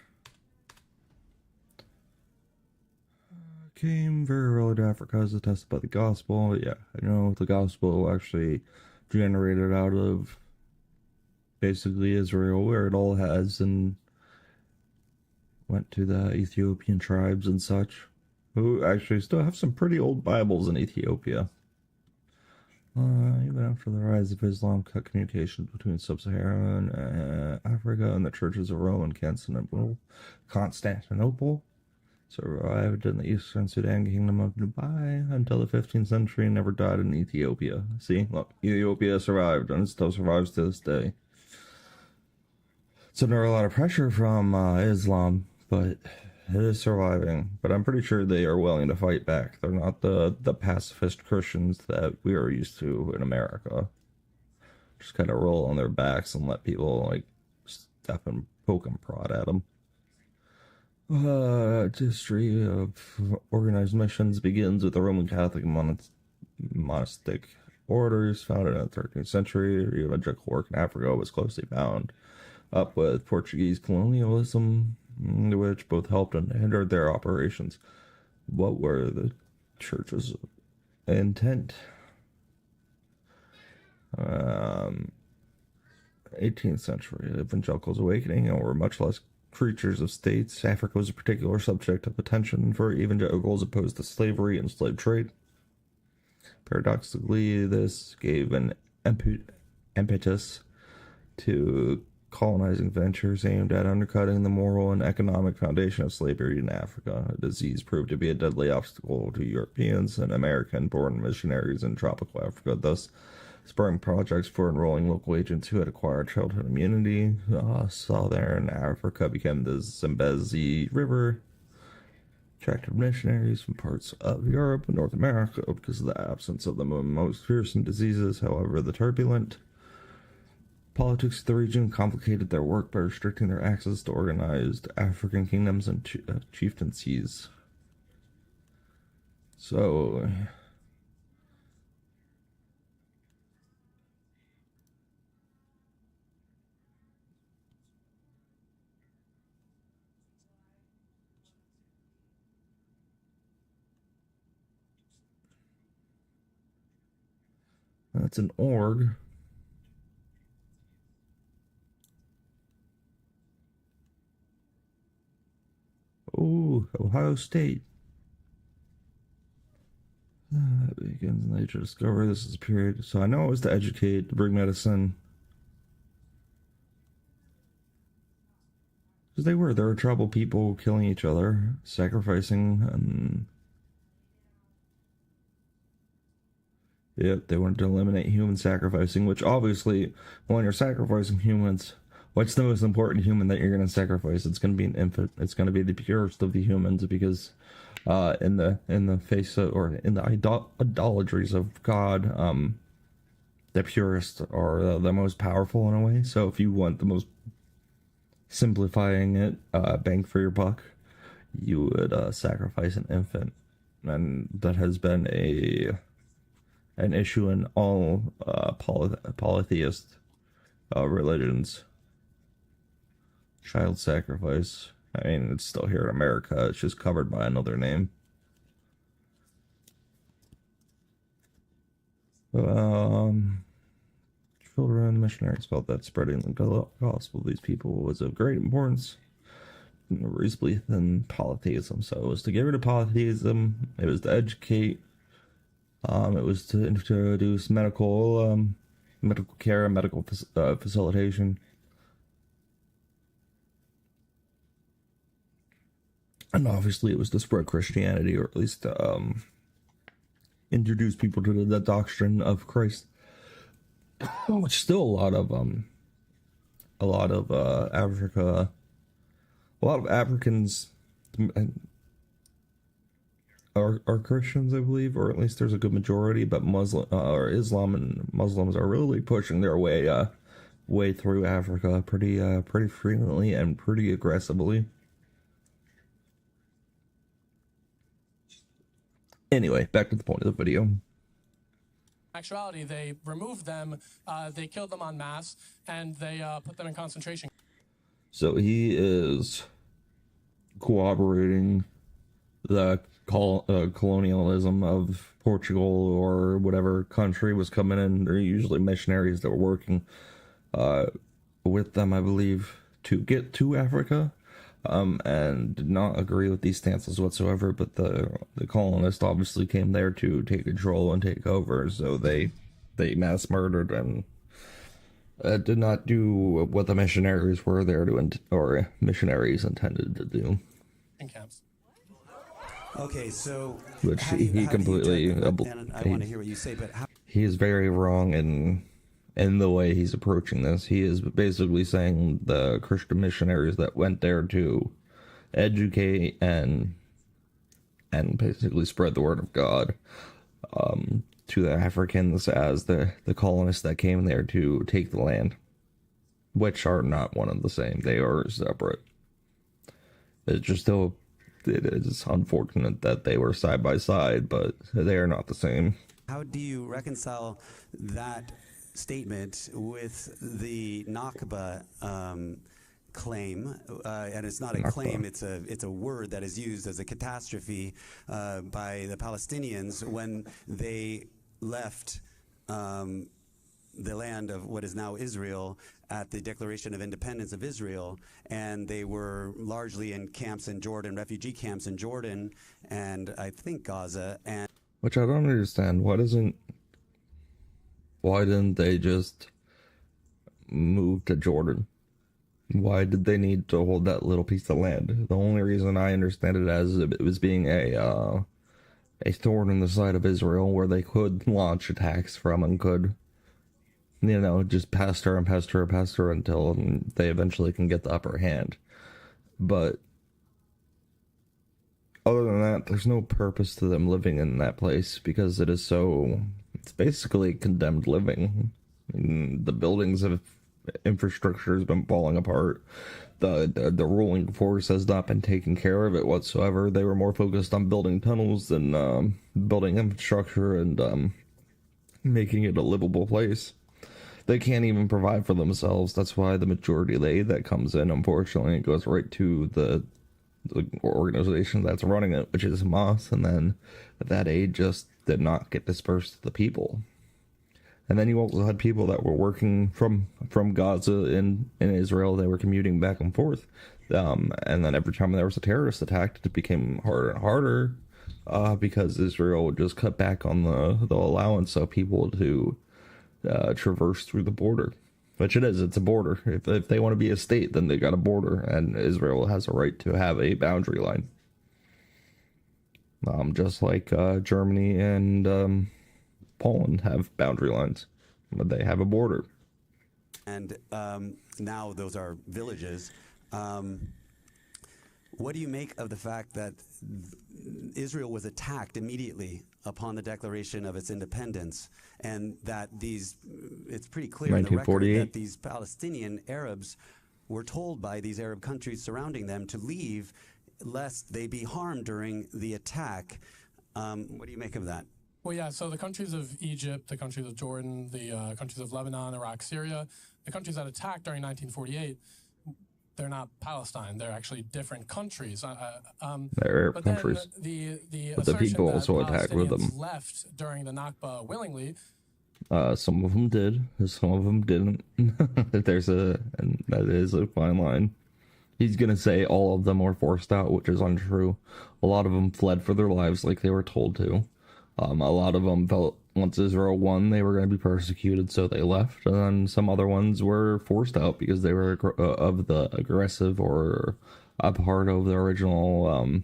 Came very early to Africa as attested by the gospel. Yeah, I know the gospel actually generated out of basically Israel, where it all has, and went to the Ethiopian tribes and such, who actually still have some pretty old Bibles in Ethiopia. Even after the rise of Islam, cut communications between sub-Saharan Africa and the churches of Rome and Constantinople. Survived in the Eastern Sudan Kingdom of Dubai until the 15th century and never died in Ethiopia. See, look, Ethiopia survived and it still survives to this day. It's under a lot of pressure from Islam, but it is surviving. But I'm pretty sure they are willing to fight back. They're not the pacifist Christians that we are used to in America. Just kind of roll on their backs and let people like step and poke and prod at them. History of organized missions begins with the Roman Catholic monastic orders founded in the 13th century. Evangelical work in Africa was closely bound up with Portuguese colonialism, which both helped and hindered their operations. What were the church's intent? 18th century evangelicals awakening and were much less creatures of states. Africa was a particular subject of attention for evangelicals opposed to slavery and slave trade. Paradoxically, this gave an impetus to colonizing ventures aimed at undercutting the moral and economic foundation of slavery in Africa. A disease proved to be a deadly obstacle to Europeans and American-born missionaries in tropical Africa, thus spurring projects for enrolling local agents who had acquired childhood immunity. Southern Africa became the Zambezi River, attracted missionaries from parts of Europe and North America because of the absence of the most fearsome diseases. However, the turbulent politics of the region complicated their work by restricting their access to organized African kingdoms and chieftaincies. So that's an org. Oh, Ohio State. Begins in nature discovery. This is a period. So I know it was to educate, to bring medicine. Because there were tribal people killing each other, sacrificing, and yep, they wanted to eliminate human sacrificing, which obviously, when you're sacrificing humans, what's the most important human that you're going to sacrifice? It's going to be an infant. It's going to be the purest of the humans, because in the face of, or in the idolatries of God, the purest are the most powerful in a way. So if you want the most simplifying it, bang for your buck, you would sacrifice an infant, and that has been an issue in all polytheist religions. Child sacrifice. I mean, it's still here in America. It's just covered by another name. Children, missionaries felt that spreading the gospel of these people was of great importance, reasonably than polytheism. So it was to get rid of polytheism. It was to educate. It was to introduce medical care, medical facilitation. And obviously it was to spread Christianity, or at least introduce people to the doctrine of Christ. Which still a lot of Africa, a lot of Africans are Christians, I believe, or at least there's a good majority, but Islam and Muslims are really pushing their way through Africa pretty frequently and pretty aggressively. Anyway, back to the point of the video. Actuality, they removed them, they killed them en masse, and they put them in concentration. So he is corroborating the colonialism of Portugal or whatever country was coming in. They're usually missionaries that were working with them, I believe, to get to Africa, and did not agree with these stances whatsoever. But the colonists obviously came there to take control and take over, so they mass murdered and did not do what the missionaries were there to or missionaries intended to do. In camps. Okay, so Which he completely. I want to hear what you say, but how? He is very wrong in the way he's approaching this. He is basically saying the Christian missionaries that went there to educate and basically spread the word of God to the Africans as the colonists that came there to take the land, which are not one and the same. They are separate. It's just still, it is unfortunate that they were side by side, but they are not the same. How do you reconcile that statement with the Nakba claim, and it's not a claim, it's a word that is used as a catastrophe by the Palestinians when they left the land of what is now Israel at the Declaration of Independence of Israel, and they were largely in camps in Jordan, refugee camps in Jordan, and I think Gaza, and which I don't understand. Why didn't they just move to Jordan? Why did they need to hold that little piece of land? The only reason I understand it as it was being a thorn in the side of Israel, where they could launch attacks from and could, just pester until they eventually can get the upper hand. But other than that, there's no purpose to them living in that place, because it's basically condemned living. The buildings of infrastructure has been falling apart. The ruling force has not been taking care of it whatsoever. They were more focused on building tunnels than building infrastructure and making it a livable place. They can't even provide for themselves. That's why the majority of the aid that comes in, unfortunately, it goes right to the organization that's running it, which is Hamas, and then that aid just did not get dispersed to the people. And then you also had people that were working from Gaza in Israel. They were commuting back and forth, and then every time there was a terrorist attack, it became harder and harder because Israel would just cut back on the allowance of people to traverse through the border. Which it's a border. If they want to be a state, then they got a border, and Israel has a right to have a boundary line. Just like Germany and Poland have boundary lines, but they have a border. And now those are villages. What do you make of the fact that Israel was attacked immediately upon the declaration of its independence, and that it's pretty clear in the record that these Palestinian Arabs were told by these Arab countries surrounding them to leave lest they be harmed during the attack. What do you make of that? Well, yeah, so the countries of Egypt, the countries of Jordan, the countries of Lebanon, Iraq, Syria, the countries that attacked during 1948, they're not Palestine. They're actually different countries. They're Arab countries. But the people also attacked with them. Left during the Nakba willingly. Some of them did, some of them didn't. And that is a fine line. He's gonna say all of them were forced out, which is untrue. A lot of them fled for their lives like they were told to. A lot of them felt once Israel won, they were going to be persecuted, so they left. And then some other ones were forced out because they were of the aggressive or a part of the original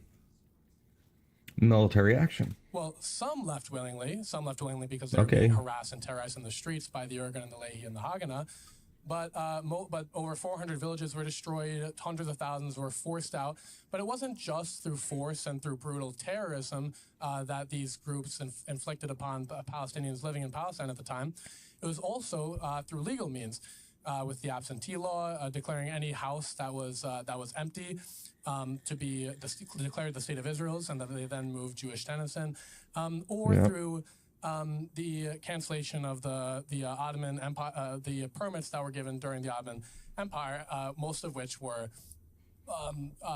military action. Well, some left willingly. Some left willingly because they were being harassed and terrorized in the streets by the Irgun and the Lehi and the Haganah. But over 400 villages were destroyed, hundreds of thousands were forced out. But it wasn't just through force and through brutal terrorism that these groups inflicted upon Palestinians living in Palestine at the time. It was also through legal means, with the absentee law, declaring any house that was empty to be declared the state of Israel's, and that they then moved Jewish tenants in, through the cancellation of the Ottoman Empire, the permits that were given during the Ottoman Empire, most of which were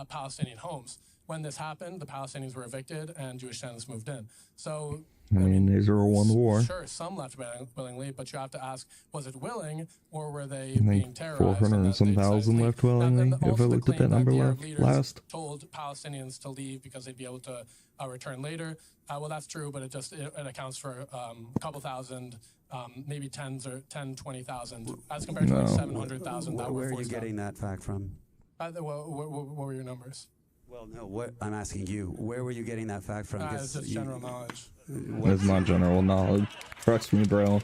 Palestinian homes. When this happened, the Palestinians were evicted and Jewish tenants moved in. So, I mean, Israel won the war. Sure, some left willingly, but you have to ask, was it willing or were they being terrorized? 400 and some thousand left willingly, if I looked at that number last. Told Palestinians to leave because they'd be able to return later. Well, that's true, but it accounts for a couple thousand, maybe 20,000, as compared to like 700,000 that were Where are you forced getting that fact from? out. What were your numbers? Well, no, what I'm asking you, where were you getting that fact from? It's just general knowledge. It's not general knowledge. Trust me, bro.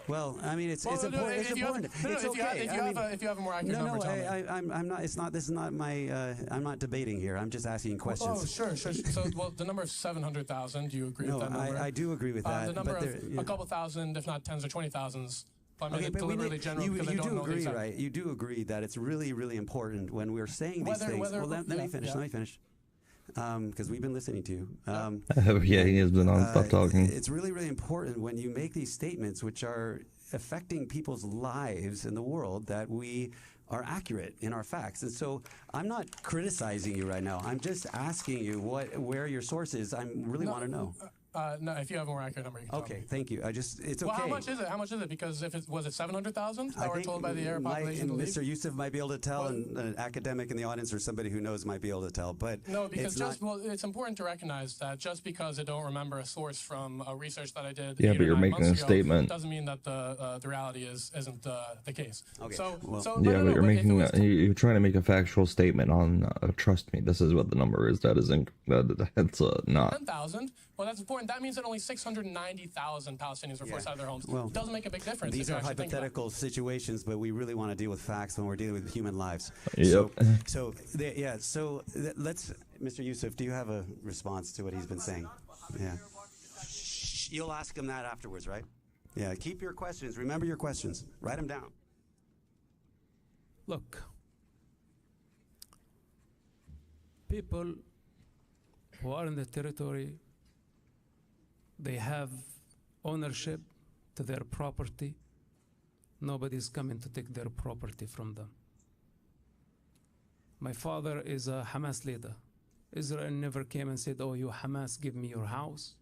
Well, I mean, it's important. It's important. It's okay. If you have a more accurate number, tell me. I'm not. It's not. This is not my. I'm not debating here. I'm just asking questions. Oh, sure. So, well, the number of 700,000. Do you agree with that number? I do agree with that. The number of a couple thousand, if not tens or 20,000s. I mean, deliberately general you because I don't do know agree, the right? You do agree that it's really, really important when we're saying these things. Well, let me finish. Let me finish. Because we've been listening to you. Yeah, he has been non-stop talking. It's really, really important when you make these statements, which are affecting people's lives in the world, that we are accurate in our facts. And so I'm not criticizing you right now. I'm just asking you where your source is. I really want to know. No, if you have a more accurate number, you can tell me. Thank you. It's okay. Well, how much is it? How much is it? Because if was it 700,000 that were told by the Arab population to leave? Mr. Yusuf might be able to tell, and an academic in the audience or somebody who knows might be able to tell. But no, because it's important to recognize that just because I don't remember a source from research that I did, yeah, but you're making a statement. Doesn't mean that the reality isn't the case. Okay. But you're making you're trying to make a factual statement on. Trust me, this is what the number is. That isn't. That's not 10,000. Well, that's important. That means that only 690,000 Palestinians were forced out of their homes. Well, it doesn't make a big difference. These are hypothetical situations, but we really want to deal with facts when we're dealing with human lives. Yep. So let's, Mr. Yusuf, do you have a response to what he's been saying? Yeah. You'll ask him that afterwards, right? Yeah. Keep your questions. Remember your questions. Write them down. Look, people who are in the territory, they have ownership to their property. Nobody's coming to take their property from them. My father is a Hamas leader. Israel never came and said, oh, you Hamas, give me your house.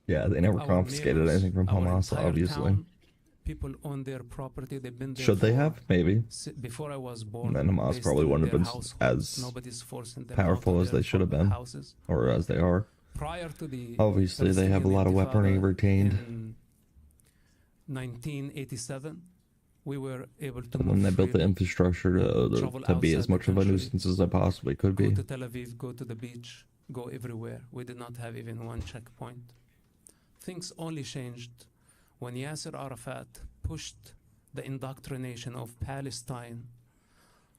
Yeah, they never confiscated anything from Hamas, obviously. People own their property. They've been there. Should they have? Maybe. Before I was born. And then Hamas probably wouldn't have been as powerful as they should have been, or as they are. Prior to the obviously, they have a lot of weaponry retained. In 1987, we were able to. When they built the infrastructure to be as much of a nuisance as they possibly could be. Go to Tel Aviv, go to the beach, go everywhere. We did not have even one checkpoint. Things only changed when Yasser Arafat pushed the indoctrination of Palestine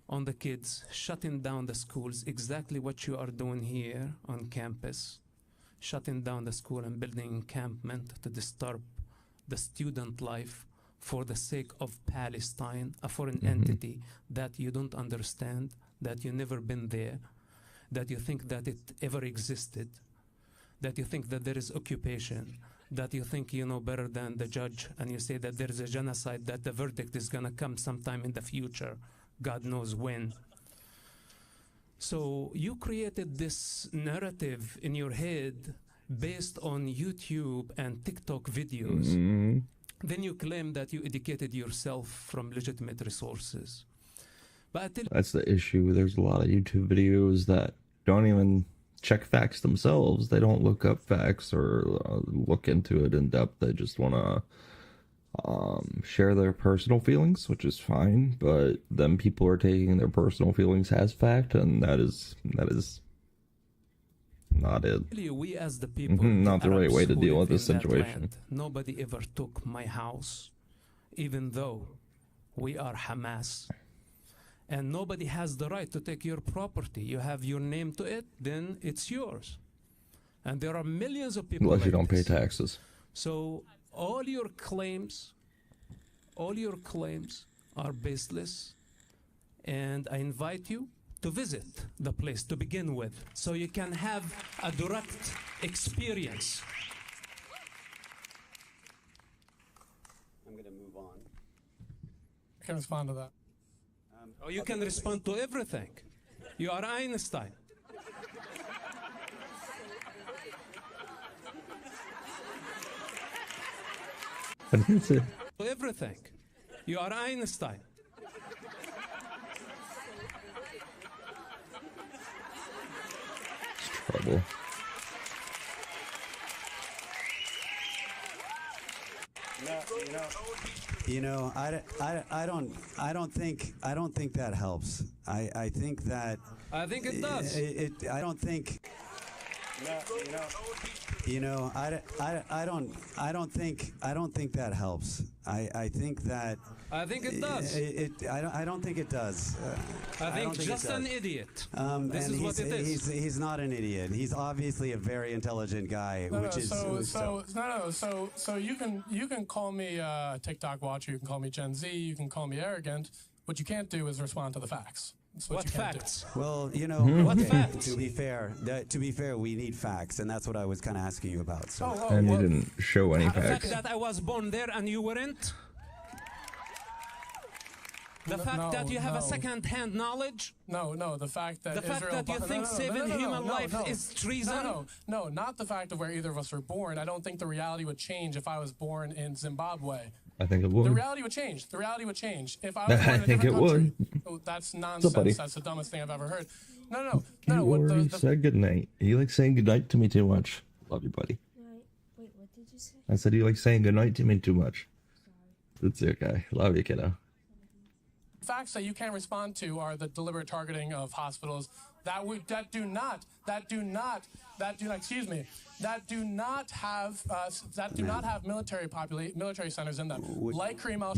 on the kids, shutting down the schools, exactly what you are doing here on campus, shutting down the school and building encampment to disturb the student life for the sake of Palestine, a foreign entity that you don't understand, that you never been there, that you think that it ever existed, that you think that there is occupation, that you think you know better than the judge, and you say that there is a genocide, that the verdict is going to come sometime in the future, God knows when. So you created this narrative in your head based on YouTube and TikTok videos. Then you claim that you educated yourself from legitimate resources. But That's the issue. There's a lot of YouTube videos that don't even check facts themselves. They don't look up facts or look into it in depth. They just want to share their personal feelings, which is fine. But then people are taking their personal feelings as fact, and that is not it. We as the people, not the right Arabs way to who deal live with this in that situation. land, nobody ever took my house, even though we are Hamas. And nobody has the right to take your property. You have your name to it, then it's yours. And there are millions of people Unless you like don't pay this. taxes. So all your claims are baseless. And I invite you to visit the place to begin with, so you can have a direct experience. I'm going to move on. I can respond to that. Or you can respond to everything. You are Einstein. That's it. To everything. You are Einstein. Trouble. I don't think that helps. I think that. I think it does. I don't think. I don't think that helps. I think that. I think it does. I don't think it does. I think don't just it does. an idiot. This And is what it is. He's not an idiot. He's obviously a very intelligent guy, So you can call me TikTok watcher, you can call me Gen Z, you can call me arrogant. What you can't do is respond to the facts. That's what you can't facts? do. Well, What facts? To be fair, we need facts, and that's what I was kind of asking you about. So. And you didn't show any The fact facts. that I was born there and you weren't? The fact that you have a second-hand knowledge? No, the fact that The fact Israel that you think saving human life is treason? No, not the fact of where either of us were born. I don't think the reality would change if I was born in Zimbabwe. I think it would. The reality would change. The reality would change if I was born I in a think it different country. would. Oh, that's What's nonsense. up, buddy? That's the dumbest thing I've ever heard. No. You What already the said goodnight. You like saying goodnight to me too much. Love you, buddy. Wait, what did you say? I said you like saying goodnight to me too much. It's okay. Love you, kiddo. facts that you can't respond to are the deliberate targeting of hospitals that do not have military centers in them, like Kareem al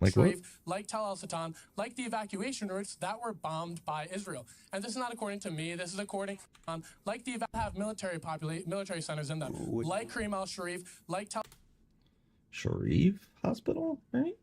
like what? Sharif, like Tal al-Satan, like the evacuation routes that were bombed by Israel. And this is not according to me. This is according like the have military centers in them, like Kareem al-Sharif, like Tal. Sharif Hospital, right?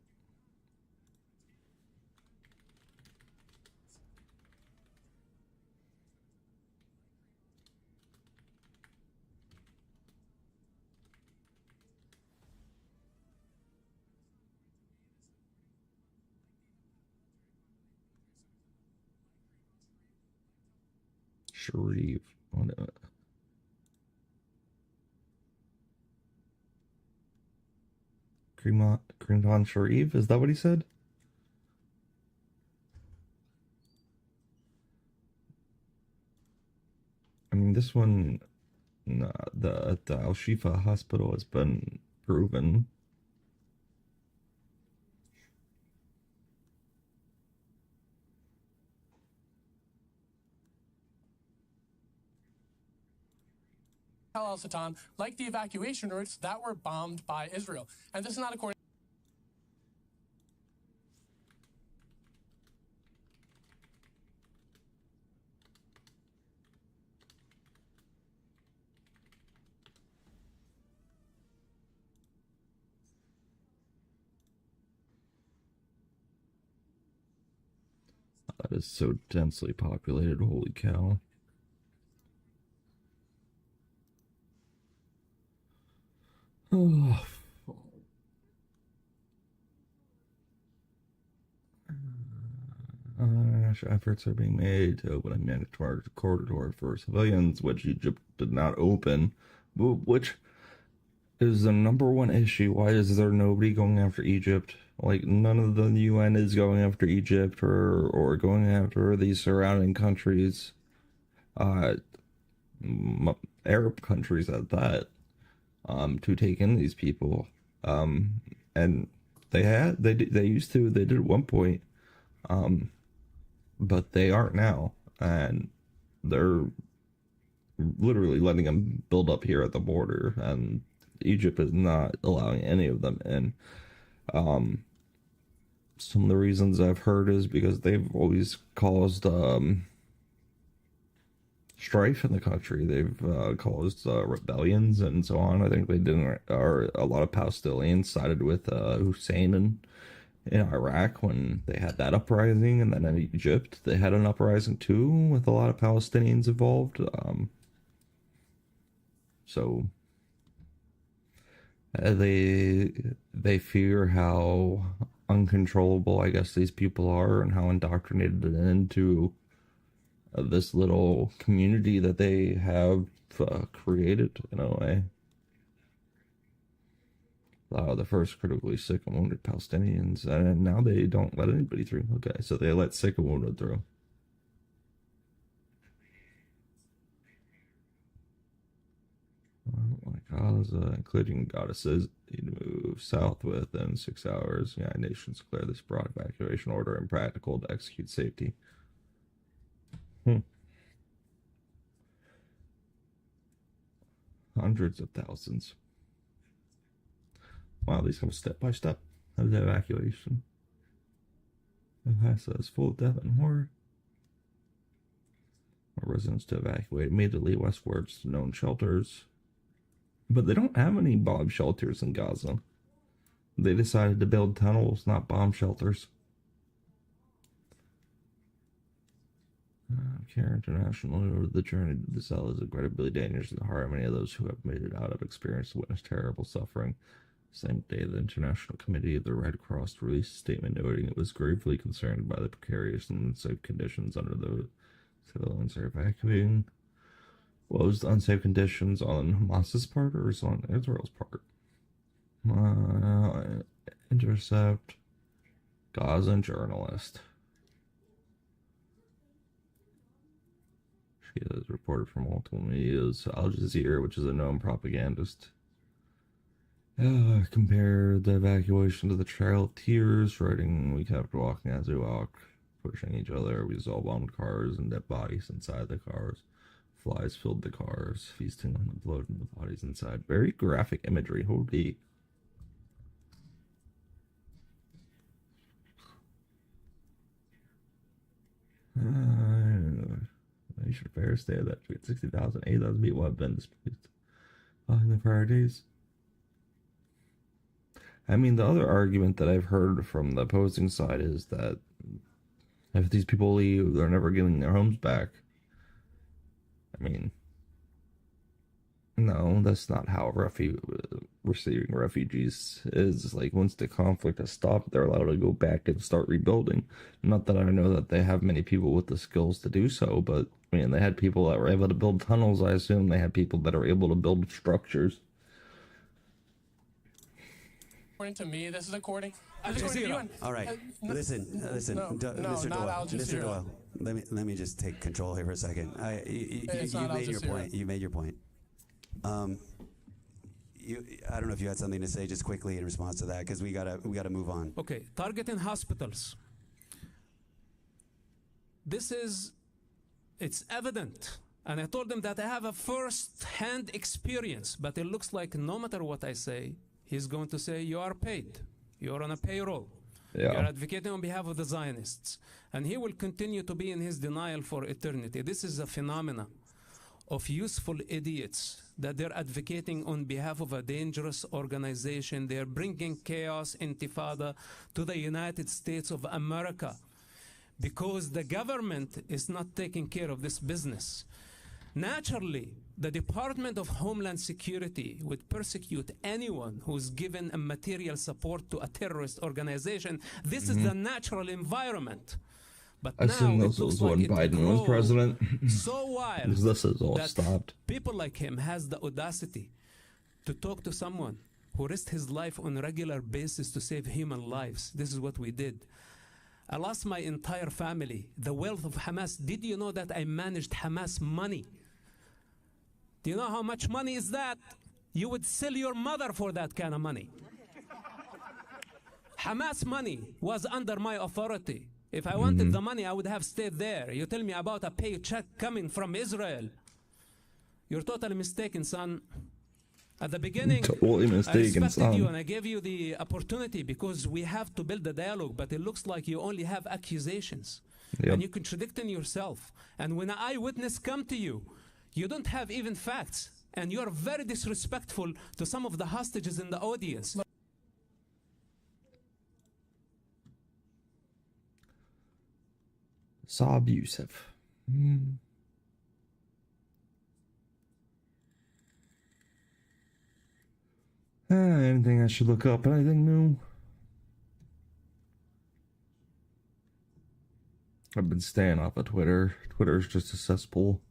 Sharif. Kareem Sharif? Is that what he said? I mean, this one, nah, the Al Shifa hospital has been proven. Tal al-Satan, like the evacuation routes that were bombed by Israel. And this is not according. That is so densely populated. Holy cow. Oh. Efforts are being made to open a mandatory corridor for civilians, which Egypt did not open, which is the number one issue. Why is there nobody going after Egypt? Like, none of the UN is going after Egypt or going after these surrounding countries, Arab countries at that, to take in these people. And they did at one point, but they aren't now, and they're literally letting them build up here at the border, and Egypt is not allowing any of them in. Some of the reasons I've heard is because they've always caused strife in the country. They've caused rebellions and so on. I think they didn't, or a lot of Palestinians sided with Hussein in Iraq when they had that uprising, and then in Egypt they had an uprising too with a lot of Palestinians involved. So they fear how uncontrollable, I guess, these people are, and how indoctrinated into this little community that they have created in a way. The first critically sick and wounded Palestinians, and now they don't let anybody through. Okay, so they let sick and wounded through. Like Gaza, including goddesses, need to move south within 6 hours. United Nations declare this broad evacuation order impractical to execute safety. Hundreds of thousands. Wow, these come step by step of the evacuation. Gaza is full of death and horror. Residents to evacuate immediately westwards to known shelters. But they don't have any bomb shelters in Gaza. They decided to build tunnels, not bomb shelters. Care International noted the journey to the cell is incredibly dangerous, and the heart of many of those who have made it out have experienced and witnessed terrible suffering. Same day, the International Committee of the Red Cross released a statement noting it was gravely concerned by the precarious and unsafe conditions under the civilians are evacuating. What was the unsafe conditions on Hamas's part or is on Israel's part? Intercept. Gaza journalist. She has reported from multiple medias. Al Jazeera, which is a known propagandist, compared the evacuation to the Trail of Tears, writing, "We kept walking as we walked, pushing each other. We saw bombed cars and dead bodies inside the cars. Flies filled the cars, feasting on the blood and the bodies inside." Very graphic imagery. Holy. You should fair stay that between 60,000 and 8,000 people have been displaced in the prior days. I mean, the other argument that I've heard from the opposing side is that if these people leave, they're never getting their homes back. I mean, no, that's not how receiving refugees is. Like, once the conflict has stopped, they're allowed to go back and start rebuilding. Not that I know that they have many people with the skills to do so, but I mean, they had people that were able to build tunnels. I assume they had people that are able to build structures. According to me, this is according to you. All right, listen, Mr. Doyle. Let me just take control here for a second. You made your point. I don't know if you had something to say just quickly in response to that, because we gotta move on. Okay, targeting hospitals. It's evident, and I told them that I have a first-hand experience, but it looks like no matter what I say, he's going to say, you are paid. You're on a payroll. Yeah. You're advocating on behalf of the Zionists. And he will continue to be in his denial for eternity. This is a phenomena of useful idiots that they're advocating on behalf of a dangerous organization. They're bringing chaos, intifada, to the United States of America because the government is not taking care of this business. Naturally, the Department of Homeland Security would persecute anyone who's given a material support to a terrorist organization. This is the natural environment. But I assume now this it looks was like when it Biden was grew president. so wild Because this is all that stopped. people like him has the audacity to talk to someone who risked his life on a regular basis to save human lives. This is what we did. I lost my entire family, the wealth of Hamas. Did you know that I managed Hamas money? Do you know how much money is that? You would sell your mother for that kind of money. Hamas money was under my authority. If I wanted the money, I would have stayed there. You tell me about a paycheck coming from Israel. You're totally mistaken, son. At the beginning, Totally mistaken, I respected you son. and I gave you the opportunity because we have to build a dialogue, but it looks like you only have accusations. Yep. And you're contradicting yourself. And when an eyewitness come to you, you don't have even facts. And you're very disrespectful to some of the hostages in the audience. Saab Youssef. Anything I should look up? Anything new? I've been staying off of Twitter. Twitter's just a cesspool.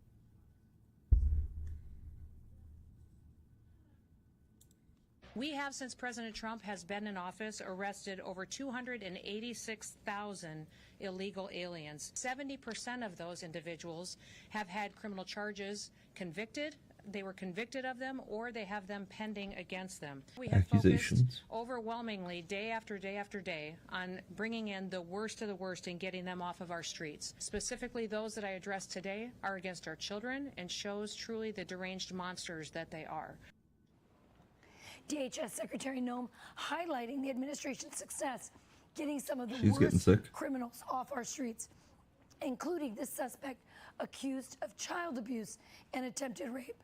We have, since President Trump has been in office, arrested over 286,000 illegal aliens. 70% of those individuals have had criminal charges convicted. They were convicted of them, or they have them pending against them. We have Accusations. focused overwhelmingly, day after day after day, on bringing in the worst of the worst and getting them off of our streets. Specifically, those that I addressed today are against our children and shows truly the deranged monsters that they are. DHS Secretary Noem highlighting the administration's success getting some of the She's getting worst sick. criminals off our streets, including this suspect accused of child abuse and attempted rape.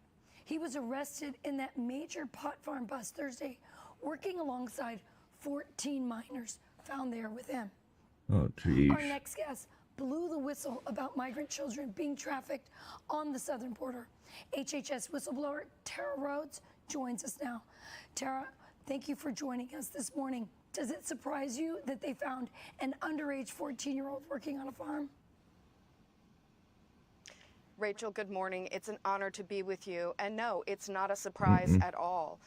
He was arrested in that major pot farm bus Thursday, working alongside 14 minors found there with him. Oh, geez. Our next guest blew the whistle about migrant children being trafficked on the southern border. HHS whistleblower Tara Rhodes joins us now. Tara, thank you for joining us this morning. Does it surprise you that they found an underage 14-year-old working on a farm? Rachel, good morning. It's an honor to be with you. And no, it's not a surprise at all.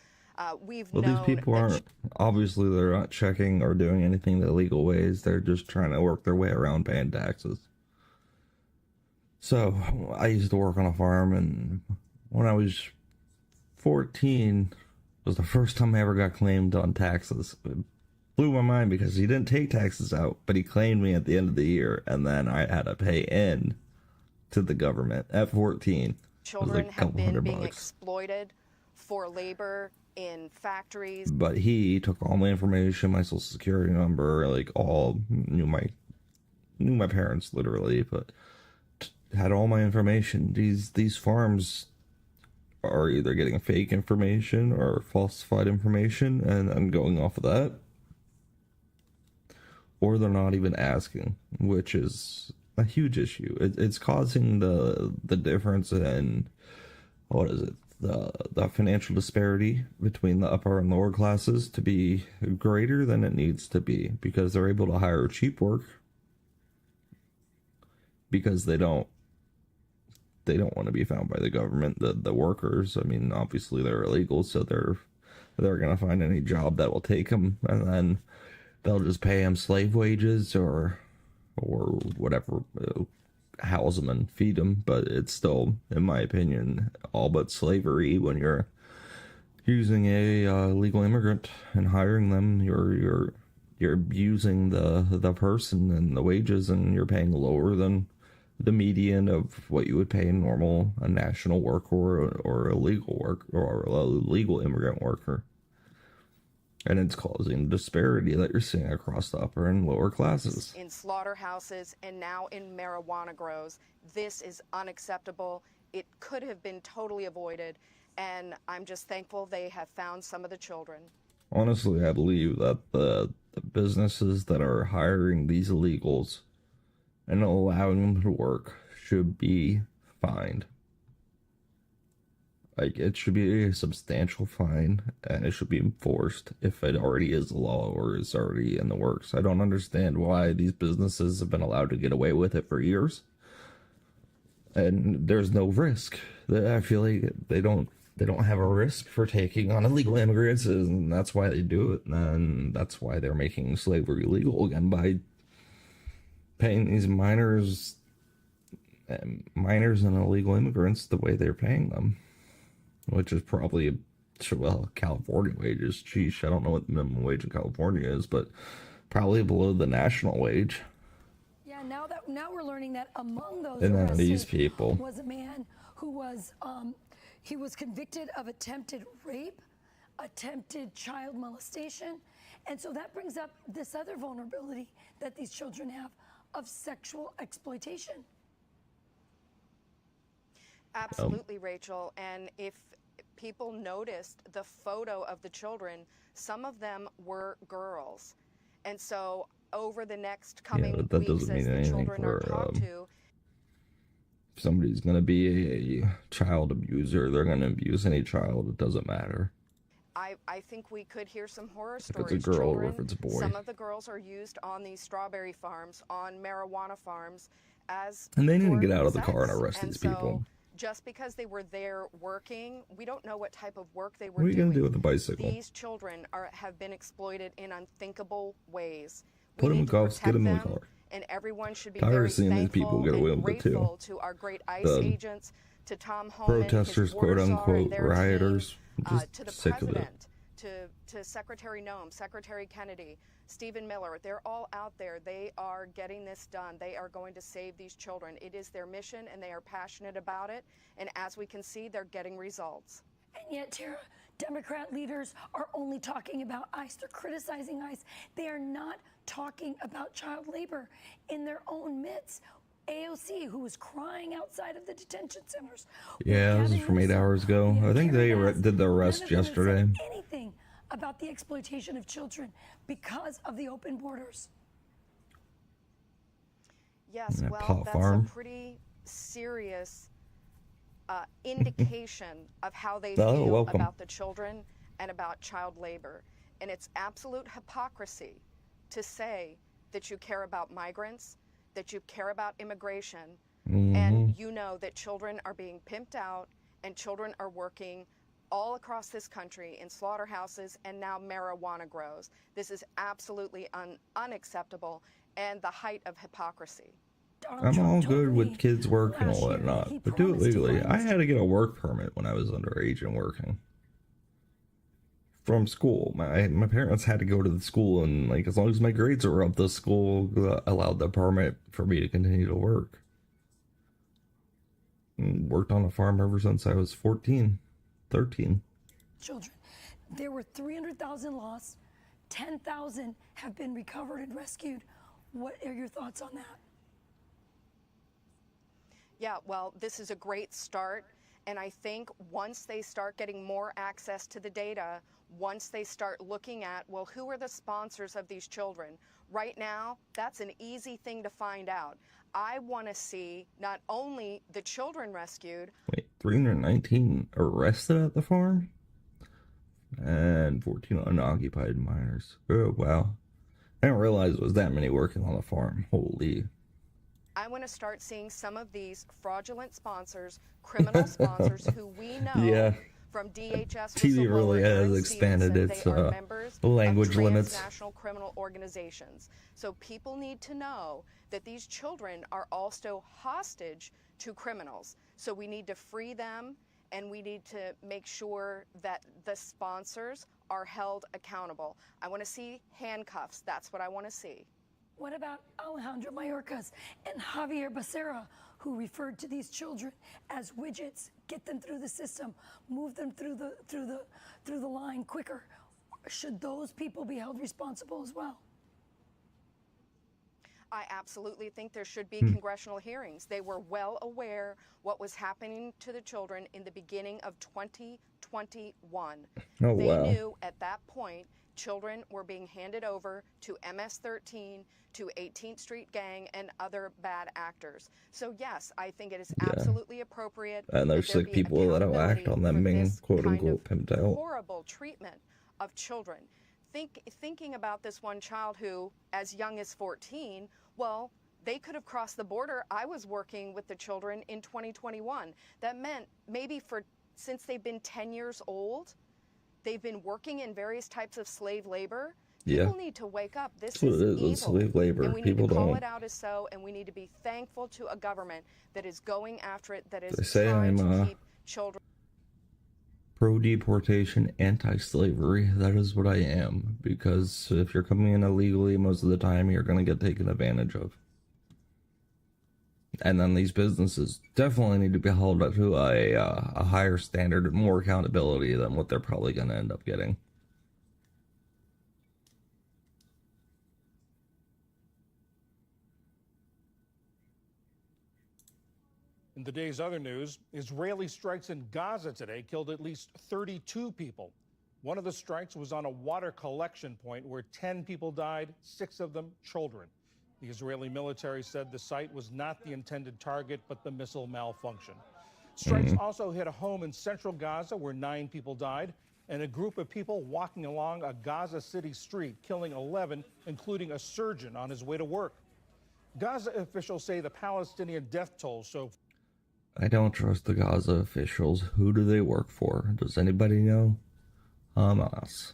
We've Well, known these people aren't, obviously they're not checking or doing anything the illegal ways. They're just trying to work their way around paying taxes. So, I used to work on a farm, and when I was 14, was the first time I ever got claimed on taxes. It blew my mind because he didn't take taxes out, but he claimed me at the end of the year, and then I had to pay in to the government at 14. children like a have couple been $100 being bucks. exploited for labor in factories. But he took all my information, my social security number, like all knew my parents literally, but had all my information. These farms are either getting fake information or falsified information, and I'm going off of that, or they're not even asking, which is a huge issue. It's causing the difference in, what is it, the financial disparity between the upper and lower classes to be greater than it needs to be, because they're able to hire cheap work because they don't want to be found by the government. The workers, I mean, obviously they're illegal, so they're gonna find any job that will take them, and then they'll just pay them slave wages or whatever, house them and feed them. But it's still, in my opinion, all but slavery when you're using a legal immigrant and hiring them. You're abusing the person and the wages, and you're paying lower than the median of what you would pay a national worker or a legal work or a legal immigrant worker. And it's causing the disparity that you're seeing across the upper and lower classes. In slaughterhouses and now in marijuana grows. This is unacceptable. It could have been totally avoided, and I'm just thankful they have found some of the children. Honestly, I believe that the businesses that are hiring these illegals and allowing them to work should be fined. Like, it should be a substantial fine, and it should be enforced if it already is the law or is already in the works. I don't understand why these businesses have been allowed to get away with it for years, and there's no risk. I feel like they don't have a risk for taking on illegal immigrants, and that's why they do it, and that's why they're making slavery legal again by paying these minors and illegal immigrants the way they're paying them. Which is probably, well, California wages. Sheesh, I don't know what the minimum wage in California is, but probably below the national wage. Yeah, now we're learning that among those And then arrested these people was a man who was he was convicted of attempted rape, attempted child molestation, and so that brings up this other vulnerability that these children have of sexual exploitation. Absolutely, Rachel. And if people noticed the photo of the children, some of them were girls. And so over the next coming but that weeks, doesn't as mean the anything children are for, talked to, if somebody's going to be a child abuser, they're going to abuse any child. It doesn't matter. I think we could hear some horror If stories. it's a girl Children, or if it's a boy. Some of the girls are used on these strawberry farms, on marijuana farms, as And they need to for get out of the car and sex. arrest And these so, people. just because they were there working, we don't know what type of work they were What are you doing. going to do with the bicycle? These children have been exploited in unthinkable ways. We Put them in need to cuffs, get them in the protect car. them, and everyone should be Tired very of seeing these thankful people get away and with it, too. grateful to our great ICE The agents, to Tom Homan, protesters, his border quote czar, unquote, and their rioters. team, I'm just to the sick of it. president, to Secretary Noem, Secretary Kennedy, Stephen Miller. They're all out there. They are getting this done. They are going to save these children. It is their mission, and they are passionate about it. And as we can see, they're getting results. And yet, Tara, Democrat leaders are only talking about ICE. They're criticizing ICE. They are not talking about child labor in their own midst. AOC, who was crying outside of the detention centers. Yeah, this is from 8 hours ago. I think they did the arrest yesterday. Anything about the exploitation of children because of the open borders. Yes, That well, pot that's farm. a pretty serious indication of how they Oh, feel welcome. about the children and about child labor. And it's absolute hypocrisy to say that you care about migrants, that you care about immigration, and you know that children are being pimped out and children are working all across this country in slaughterhouses and now marijuana grows. This is absolutely unacceptable and the height of hypocrisy. I'm all good with kids working and whatnot, but do it legally. I had to get a work permit when I was underage and working. From school. My parents had to go to the school, and like as long as my grades were up, the school allowed the permit for me to continue to work. And worked on a farm ever since I was 13. Children. There were 300,000 lost. 10,000 have been recovered and rescued. What are your thoughts on that? Yeah, well, this is a great start. And I think once they start getting more access to the data, once they start looking at, well, who are the sponsors of these children? Right now, that's an easy thing to find out. I want to see not only the children rescued. Wait, 319 arrested at the farm? And 14 unoccupied minors. Oh, wow. I didn't realize it was that many working on the farm. Holy. I want to start seeing some of these fraudulent sponsors, criminal sponsors who we know Yeah. from DHS TV really whistleblower has Aaron expanded Stevenson, its they are members language of limits. transnational criminal organizations. So people need to know that these children are also hostage to criminals. So we need to free them, and we need to make sure that the sponsors are held accountable. I want to see handcuffs. That's what I want to see. What about Alejandro Mayorkas and Javier Becerra, who referred to these children as widgets? Get them through the system, move them through the line quicker. Should those people be held responsible as well? I absolutely think there should be congressional hearings. They were well aware what was happening to the children in the beginning of 2021. Oh, They wow. knew at that point children were being handed over to MS-13, to 18th Street Gang, and other bad actors. So yes, I think it is absolutely appropriate. And there's sick people that'll act on them being quote-unquote pimped out. Horrible treatment of children. Thinking about this one child who, as young as 14, well, they could have crossed the border. I was working with the children in 2021. That meant maybe since they've been 10 years old, they've been working in various types of slave labor. People need to wake up. This That's what is it is, evil. it's slave labor. And we People need to call don't. it out as so, and we need to be thankful to a government that is going after it, that is They say trying I'm to keep children. pro-deportation, anti-slavery. That is what I am. Because if you're coming in illegally, most of the time you're going to get taken advantage of. And then these businesses definitely need to be held up to a higher standard and more accountability than what they're probably going to end up getting. In the day's other news, Israeli strikes in Gaza today killed at least 32 people. One of the strikes was on a water collection point where 10 people died, 6 of them children. The Israeli military said the site was not the intended target, but the missile malfunctioned. Strikes also hit a home in central Gaza where 9 people died, and a group of people walking along a Gaza City street, killing 11, including a surgeon on his way to work. Gaza officials say the Palestinian death toll so I don't trust the Gaza officials. Who do they work for? Does anybody know? Hamas.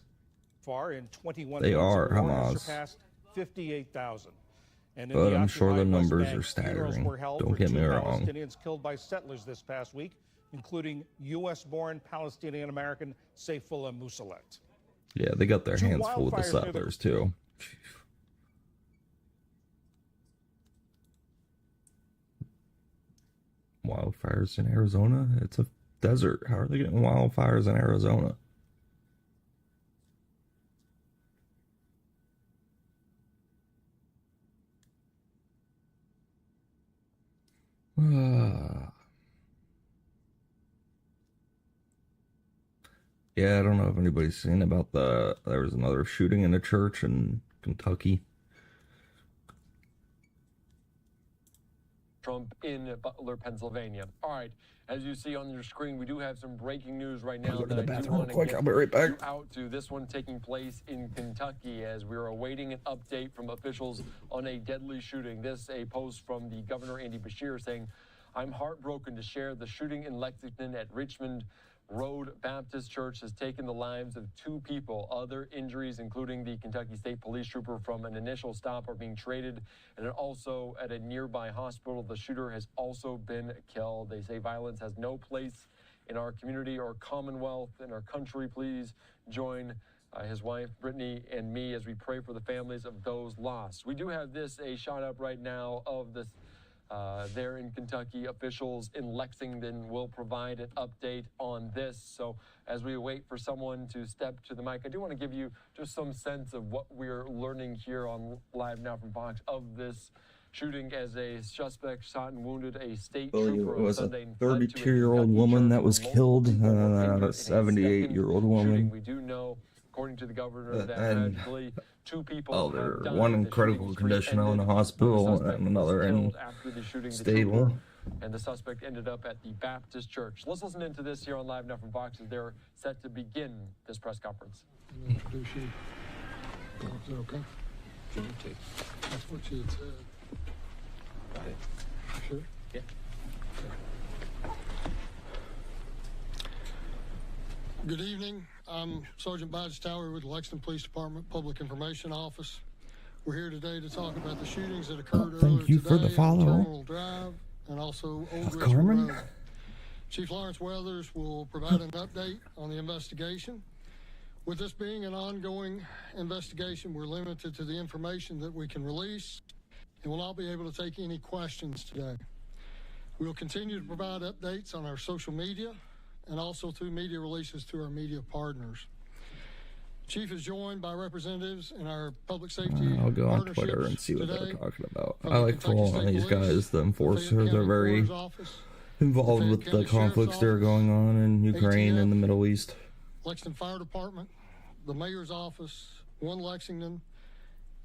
far in 21 They months, are the warriors Hamas. surpassed 58,000. And in But the I'm sure the occupied West numbers Bank, are funerals staggering. were held Don't for get me 2 wrong. Palestinians killed by settlers this past week, including U.S.-born Palestinian-American Saifullah Musalet. Yeah, they got their 2 hands full with the wildfires near the- settlers, too. Wildfires in Arizona? It's a desert. How are they getting wildfires in Arizona? Yeah, I don't know if anybody's seen about there was another shooting in a church in Kentucky. Trump in Butler, Pennsylvania. All right, as you see on your screen, we do have some breaking news right now. Go to the that I do bathroom real want to quick. get I'll be right back. you out to this one taking place in Kentucky as we're awaiting an update from officials on a deadly shooting. This, a post from the Governor Andy Beshear saying, "I'm heartbroken to share the shooting in Lexington at Richmond Road Baptist Church has taken the lives of 2 people. Other injuries, including the Kentucky State Police trooper from an initial stop, are being treated. And also at a nearby hospital, the shooter has also been killed. They say violence has no place in our community or commonwealth, in our country. Please join his wife, Brittany, and me as we pray for the families of those lost." We do have this, a shot up right now of this there in Kentucky. Officials in Lexington will provide an update on this. So as we wait for someone to step to the mic, I do want to give you just some sense of what we're learning here on Live Now from Fox of this shooting as a suspect shot and wounded a state It trooper on was a Sunday and fled to a 32-year-old woman that was killed, and a 78-year-old woman. We do know, according to the governor, that And tragically 2 people they're have died. one in The critical shooting condition spree in the ended. hospital suspect and another was in killed after the shooting. The stable. trooper and the suspect ended up at the Baptist Church. Let's listen into this here on Live Now from Fox as they're set to begin this press conference. Introduce you. Is that okay? That's what she had said. Got it. Sure? Yeah. Good evening. I'm Sergeant Badge Tower with the Lexington Police Department Public Information Office. We're here today to talk about the shootings that occurred earlier Thank you for the today follow. on Terminal Drive and also Old Richmond Carmen? Road. Chief Lawrence Weathers will provide an update on the investigation. With this being an ongoing investigation, we're limited to the information that we can release and will not be able to take any questions today. We will continue to provide updates on our social media and also through media releases to our media partners. Chief is joined by representatives in our public safety I'll go on partnerships Twitter and see what they're today talking about. from I the like Kentucky following State these Police, guys. The enforcers Fayette are County very Coroner's Office, involved Fayette with the County conflicts Sheriff's that are going on in Ukraine ATF, and the Middle East. Lexington Fire Department, the mayor's office, One Lexington,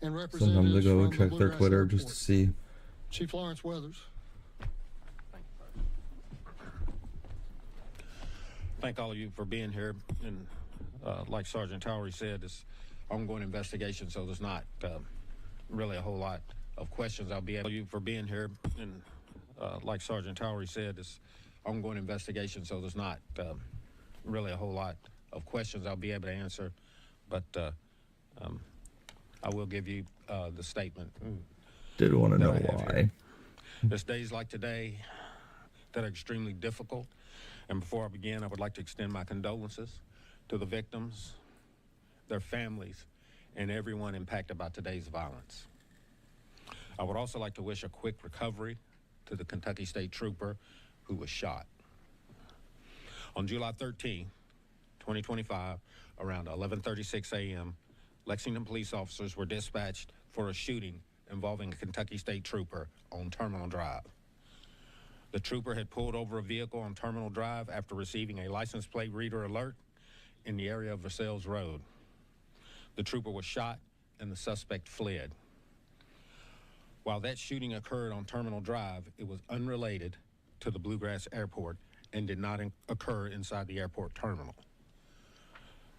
and Sometimes I representatives go from the check their Bluegrass Twitter Airport. just to see. Chief Lawrence Weathers. Thank all of you for being here. And like Sergeant Towery said, it's ongoing investigation, so there's not really a whole lot of questions I'll be able to for being here. And like Sergeant Towery said, it's ongoing investigation, so there's not really a whole lot of questions I'll be able to answer. But I will give you the statement. Did want to know that I have why. here. There's days like today that are extremely difficult. And before I begin, I would like to extend my condolences to the victims, their families, and everyone impacted by today's violence. I would also like to wish a quick recovery to the Kentucky State Trooper who was shot. On July 13, 2025, around 11:36 a.m., Lexington police officers were dispatched for a shooting involving a Kentucky State Trooper on Terminal Drive. The trooper had pulled over a vehicle on Terminal Drive after receiving a license plate reader alert in the area of Versailles Road. The trooper was shot and the suspect fled. While that shooting occurred on Terminal Drive, it was unrelated to the Bluegrass Airport and did not occur inside the airport terminal.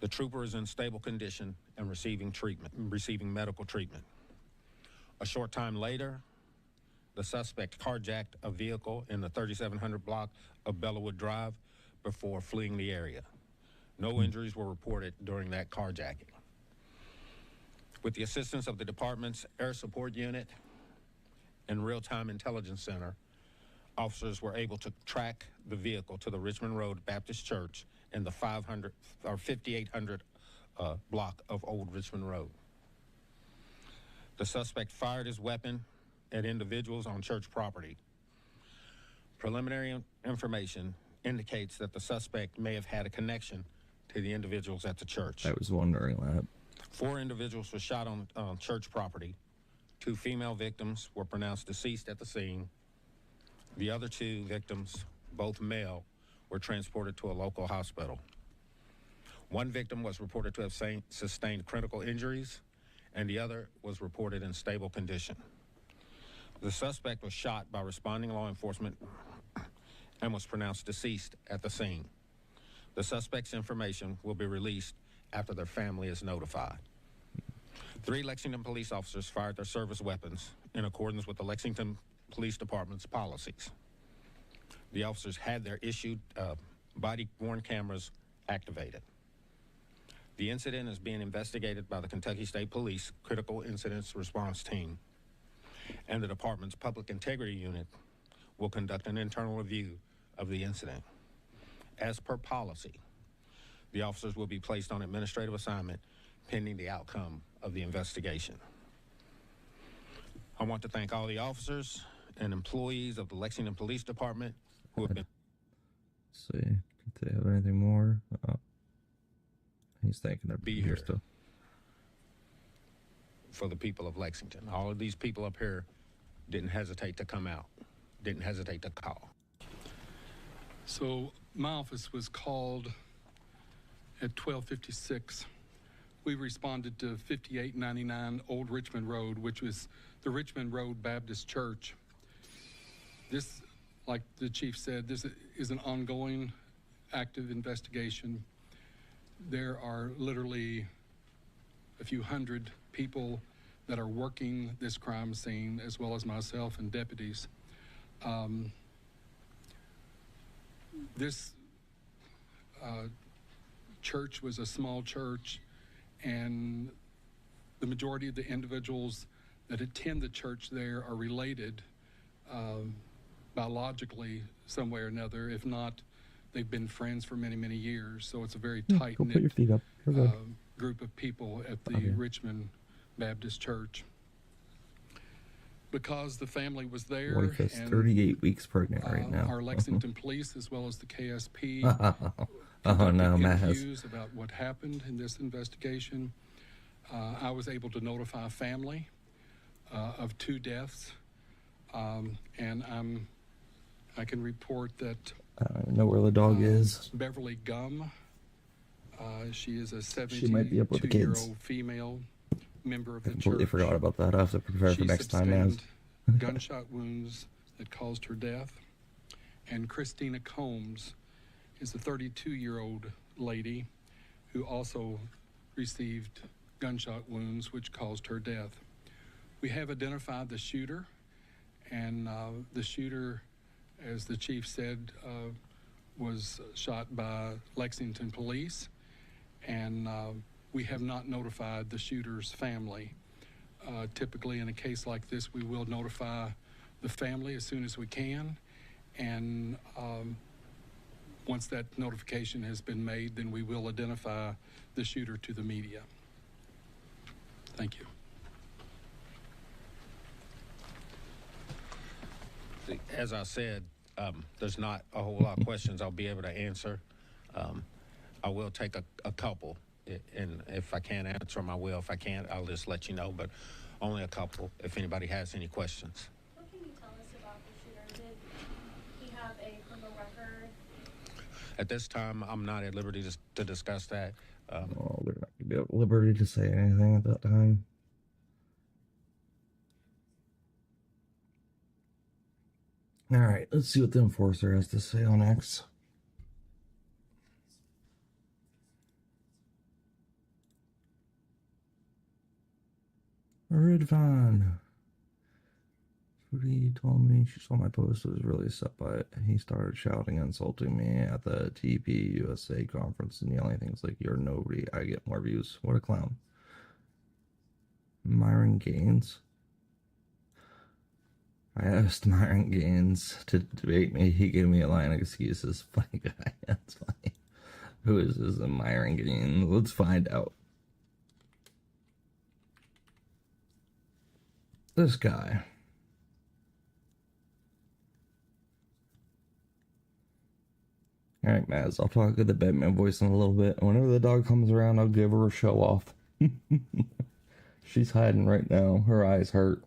The trooper is in stable condition and receiving medical treatment. A short time later, the suspect carjacked a vehicle in the 3700 block of Bellawood Drive before fleeing the area. No injuries were reported during that carjacking. With the assistance of the department's Air Support Unit and Real-Time Intelligence Center, officers were able to track the vehicle to the Richmond Road Baptist Church in the 5800 block of Old Richmond Road. The suspect fired his weapon at individuals on church property. Preliminary information indicates that the suspect may have had a connection to the individuals at the church. I was wondering that. 4 individuals were shot on church property. 2 female victims were pronounced deceased at the scene. The other 2 victims, both male, were transported to a local hospital. 1 victim was reported to have sustained critical injuries, and the other was reported in stable condition. The suspect was shot by responding law enforcement and was pronounced deceased at the scene. The suspect's information will be released after their family is notified. 3 Lexington police officers fired their service weapons in accordance with the Lexington Police Department's policies. The officers had their issued body-worn cameras activated. The incident is being investigated by the Kentucky State Police Critical Incidents Response Team, and the department's Public Integrity Unit will conduct an internal review of the incident. As per policy, the officers will be placed on administrative assignment pending the outcome of the investigation. I want to thank all the officers and employees of the Lexington Police Department who have been... Let's see, did they have anything more? He's thanking their Be here. For the people of Lexington. All of these people up here didn't hesitate to come out, didn't hesitate to call. So my office was called at 12:56. We responded to 5899 Old Richmond Road, which was the Richmond Road Baptist Church. This, like the chief said, this is an ongoing active investigation. There are literally a few hundred people that are working this crime scene, as well as myself and deputies. This church was a small church, and the majority of the individuals that attend the church there are related biologically some way or another. If not, they've been friends for many, many years. So it's a very Go put your tight-knit feet up. You're good. group of people at the Okay. Richmond Baptist Church. Because the family was there, Wife is and 38 weeks pregnant right now. our Lexington police, as well as the KSP, Oh no, conducted Matt has. interviews about what happened in this investigation. I was able to notify a family of 2 deaths, and I can report that I don't even know where the dog is. Beverly Gum She is a She might be up with the kids. 72-year-old female member of I the completely church. forgot about that. I have to prepare for She next time, man. sustained gunshot wounds that caused her death. And Christina Combs is a 32-year-old lady who also received gunshot wounds which caused her death. We have identified the shooter, and the shooter, as the chief said, was shot by Lexington police, and we have not notified the shooter's family. Typically in a case like this, we will notify the family as soon as we can, and once that notification has been made, then we will identify the shooter to the media. Thank you. As I said, there's not a whole lot of questions I'll be able to answer. I will take a couple, and if I can't answer them, I will. If I can't, I'll just let you know, but only a couple if anybody has any questions. What can you tell us about the shooter? Did he have a criminal record? At this time, I'm not at liberty to discuss that. Oh, they're not going to be at liberty to say anything at that time. Alright, let's see what the enforcer has to say on X. Ridvan. Trudy told me she saw my post, was really upset by it. He started shouting and insulting me at the TP USA conference and yelling things like, "You're nobody, I get more views." What a clown. Myron Gaines. I asked Myron Gaines to debate me. He gave me a line of excuses. Funny guy. That's funny. Who is this Myron Gaines? Let's find out. This guy. Alright, Maz, I'll talk to the Batman voice in a little bit. Whenever the dog comes around, I'll give her a show off. She's hiding right now. Her eyes hurt.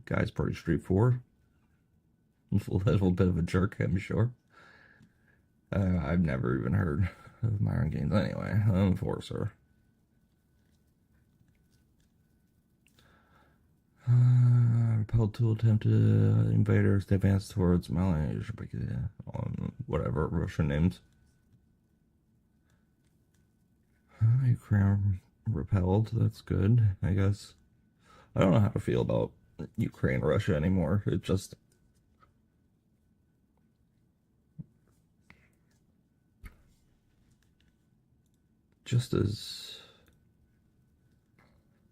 Guy's pretty straightforward. A little bit of a jerk, I'm sure. I've never even heard of Myron Gaines. Anyway, enforcer. Repelled to attempt to invaders to advance towards Mali, on whatever Russian names. Ukraine repelled. That's good, I guess. I don't know how to feel about Ukraine, Russia anymore. It just as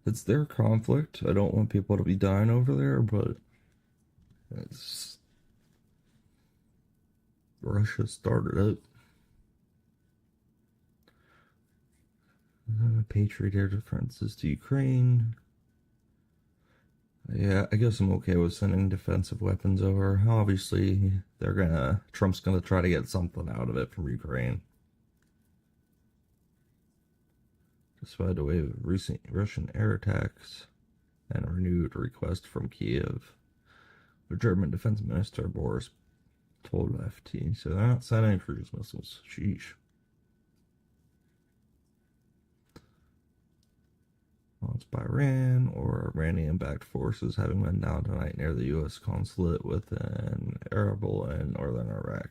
it's their conflict. I don't want people to be dying over there, but it's Russia started it. Patriot air defenses to Ukraine. Yeah, I guess I'm okay with sending defensive weapons over. Obviously, Trump's gonna try to get something out of it from Ukraine. Despite a wave of recent Russian air attacks and a renewed request from Kiev, the German Defense Minister Boris told FT, so they're not sending cruise missiles. Sheesh. Well, it's by Iran or Iranian-backed forces having been down tonight near the U.S. consulate within Erbil in northern Iraq.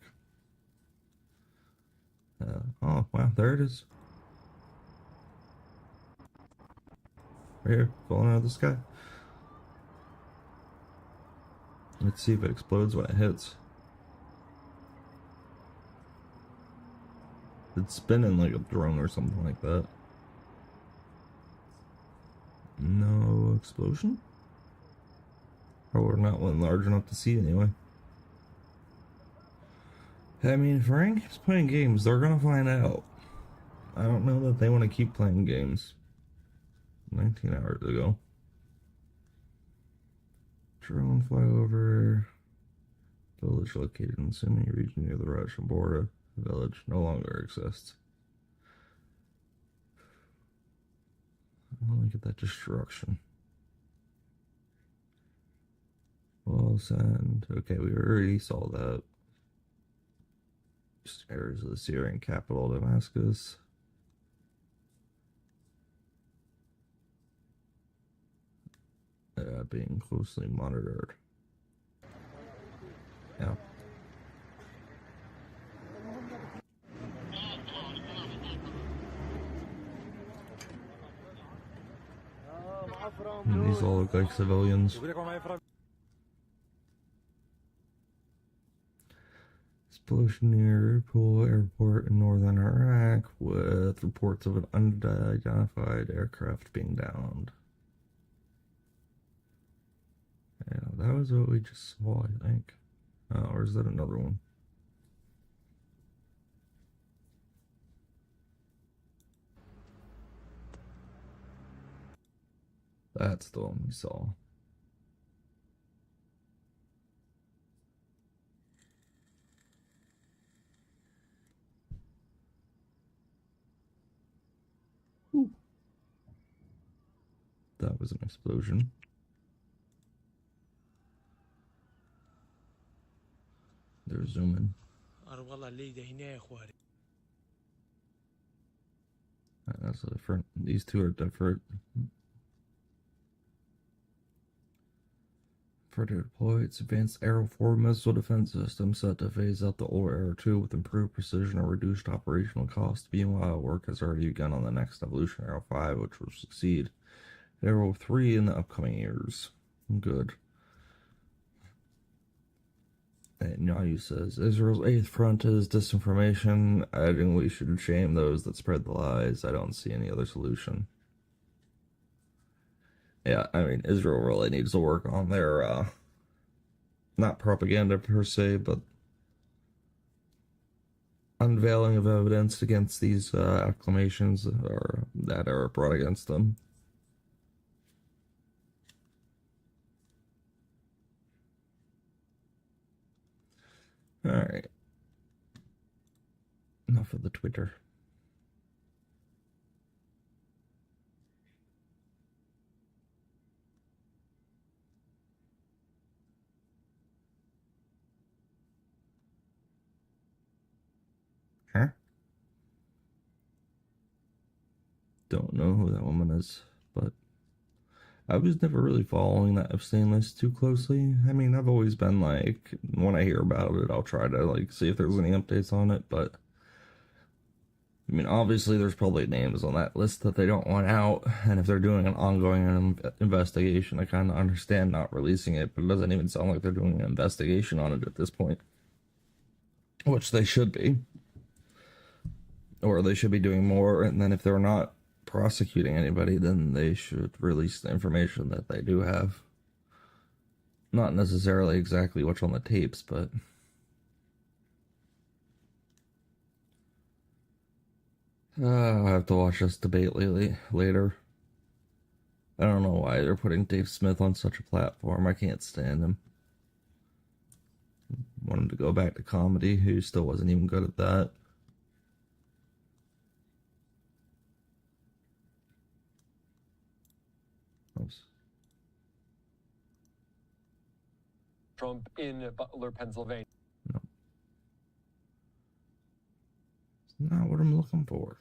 Oh, wow, there it is. Right here, falling out of the sky. Let's see if it explodes when it hits. It's spinning like a drone or something like that. No explosion? Or not one large enough to see anyway. I mean, if Ryan keeps playing games, they're gonna find out. I don't know that they want to keep playing games. 19 hours ago. drone fly over village located in Sunni region near the Russian border. The village no longer exists. Look at that destruction. Well, send. Okay, we already saw that. Just areas of the Syrian capital, Damascus. Being closely monitored. Yeah. And these all look like civilians. Explosion near Erbil airport in northern Iraq with reports of an unidentified aircraft being downed. Yeah, that was what we just saw, I think. Or is that another one? That's the one we saw. Ooh. That was an explosion. They're zooming. That's different. These two are different. Further deploy its advanced Arrow 4 missile defense system set to phase out the old Arrow 2 with improved precision and reduced operational cost. Meanwhile, work has already begun on the next evolution, Arrow 5, which will succeed Arrow 3 in the upcoming years. Good. And Yayu says, Israel's 8th front is disinformation, adding we should shame those that spread the lies. I don't see any other solution. Yeah, I mean, Israel really needs to work on their, not propaganda per se, but unveiling of evidence against these acclamations or that are brought against them. Alright. Enough of the Twitter. Huh? Don't know who that woman is, but I was never really following that Epstein list too closely. I mean, I've always been like, when I hear about it, I'll try to like see if there's any updates on it, but I mean, obviously there's probably names on that list that they don't want out, and if they're doing an ongoing investigation, I kind of understand not releasing it, but it doesn't even sound like they're doing an investigation on it at this point, which they should be, or they should be doing more, and then if they're not prosecuting anybody, then they should release the information that they do have. Not necessarily exactly what's on the tapes, but I'll have to watch this debate later. I don't know why they're putting Dave Smith on such a platform. I can't stand him. Want him to go back to comedy. He still wasn't even good at that. Oops. Trump in Butler, Pennsylvania. No. It's not what I'm looking for.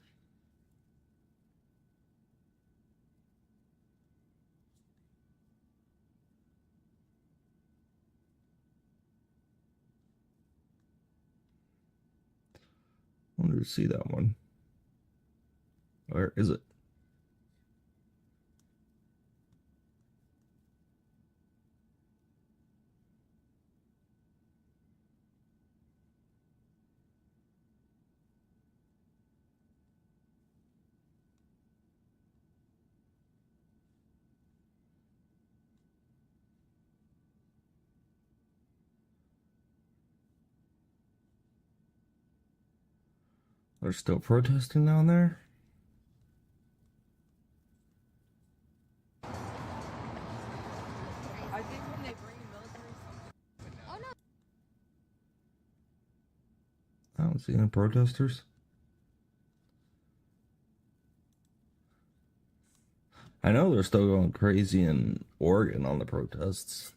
I wanted to see that one. Where is it? They're still protesting down there? I think when they bring I don't see any protesters. I know they're still going crazy in Oregon on the protests.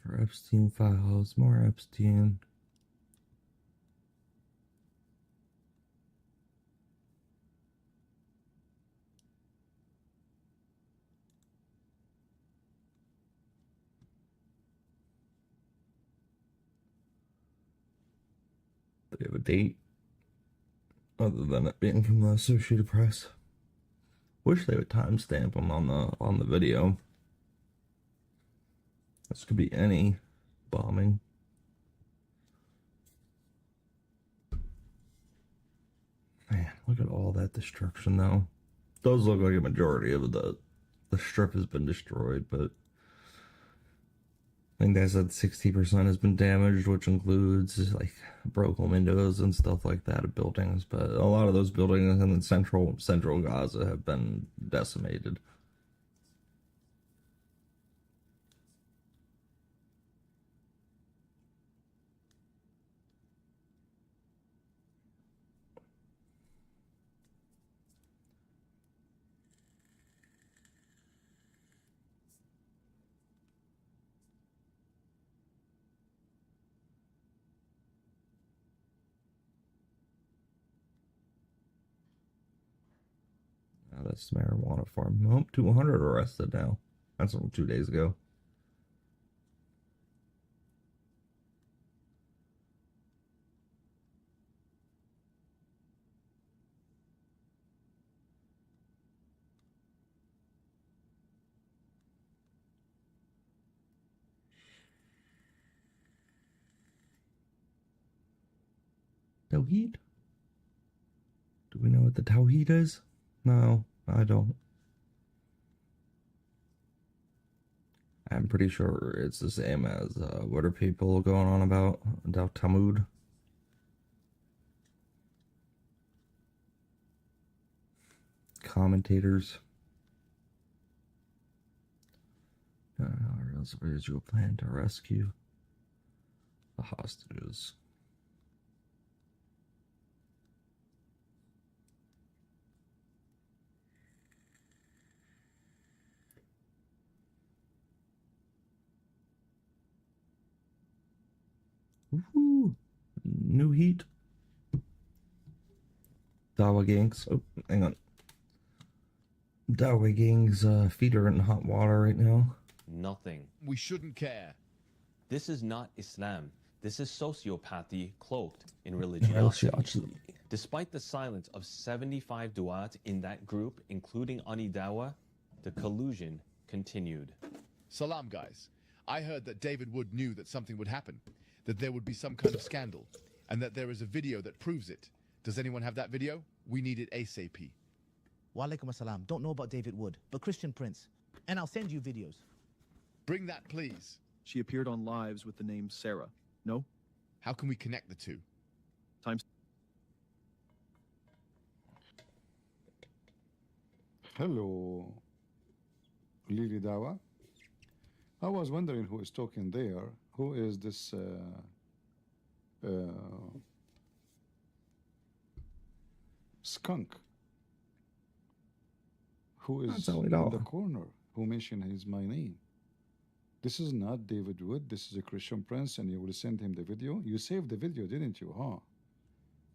For Epstein files, more Epstein. They have a date other than it being from the Associated Press. Wish they would timestamp them on the video. This could be any bombing. Man, look at all that destruction though. Does look like a majority of the strip has been destroyed, but I think they said 60% has been damaged, which includes like broken windows and stuff like that of buildings. But a lot of those buildings in central Gaza have been decimated. That's the marijuana farm. Nope, 200 arrested now. That's from 2 days ago. Tawhid? Do we know what the Tawhid is? No, I don't. I'm pretty sure it's the same as what are people going on about Talmud? Commentators. Or else Israel plan to rescue the hostages. Woohoo! New heat. Dawa gangs. Oh, hang on. Dawa gangs' feet are in hot water right now. Nothing. We shouldn't care. This is not Islam. This is sociopathy cloaked in religiosity. Despite the silence of 75 du'at in that group, including Ani Dawa, the collusion continued. Salam, guys. I heard that David Wood knew that something would happen, that there would be some kind of scandal, and that there is a video that proves it. Does anyone have that video? We need it ASAP. Walaikum assalam. Don't know about David Wood, but Christian Prince. And I'll send you videos. Bring that, please. She appeared on Lives with the name Sarah. No? How can we connect the two? Times. Hello, Lily Dawa. I was wondering who is talking there. Who is this skunk? Who is in the corner? Who mentioned my name? This is not David Wood. This is a Christian Prince, and you will send him the video. You saved the video, didn't you, huh?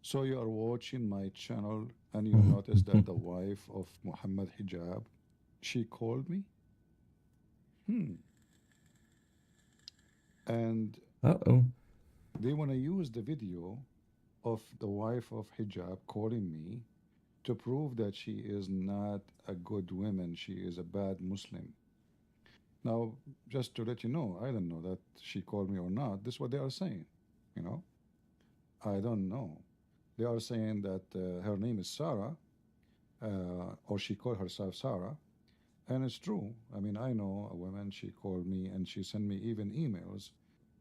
So you are watching my channel, and you noticed that the wife of Muhammad Hijab, she called me. And they want to use the video of the wife of Hijab calling me to prove that she is not a good woman. She is a bad Muslim. Now, just to let you know, I don't know that she called me or not. This is what they are saying, you know. I don't know. They are saying that her name is Sarah, or she called herself Sarah. And it's true. I mean, I know a woman, she called me and she sent me even emails,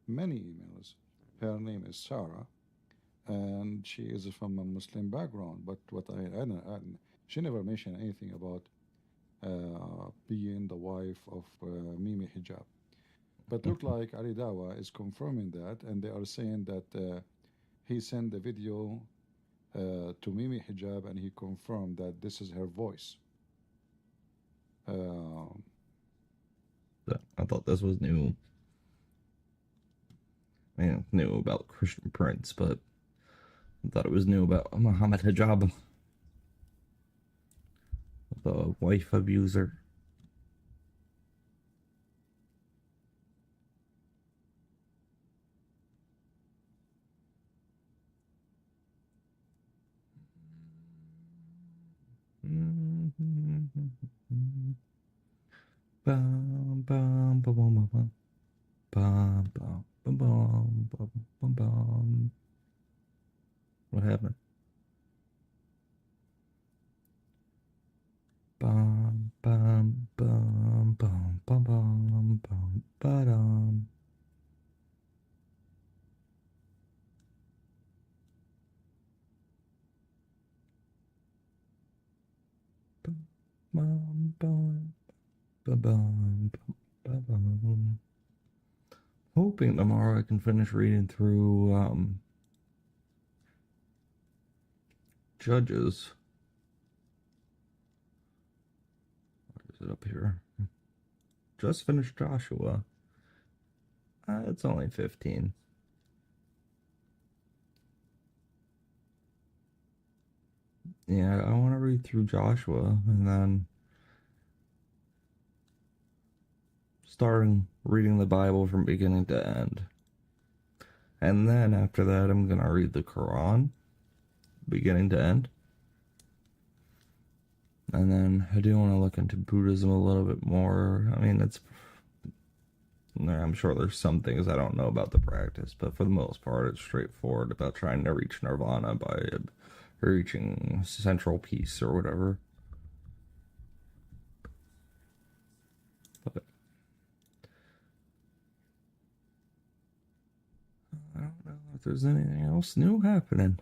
many emails. Her name is Sarah, and she is from a Muslim background. But what she never mentioned anything about being the wife of Mimi Hijab. But look like Ali Dawa is confirming that, and they are saying that he sent the video to Mimi Hijab, and he confirmed that this is her voice. I thought this was new. I mean, new about Christian Prince, but I thought it was new about Muhammad Hijab, the wife abuser. Bum, bum, bum, bum, bum, bum, bum, bum, bum, bum, bum, bum. What happened? Bum, bum, bum, bum, bum, bum, bum, ba-dum. Bum, bum, ba-bum, ba-bum. Hoping tomorrow I can finish reading through Judges. Where is it up here? Just finished Joshua. It's only 15. Yeah, I want to read through Joshua and then starting reading the Bible from beginning to end. And then after that, I'm going to read the Quran, beginning to end. And then I do want to look into Buddhism a little bit more. I mean, I'm sure there's some things I don't know about the practice, but for the most part, it's straightforward about trying to reach nirvana by reaching central peace or whatever. But I don't know if there's anything else new happening,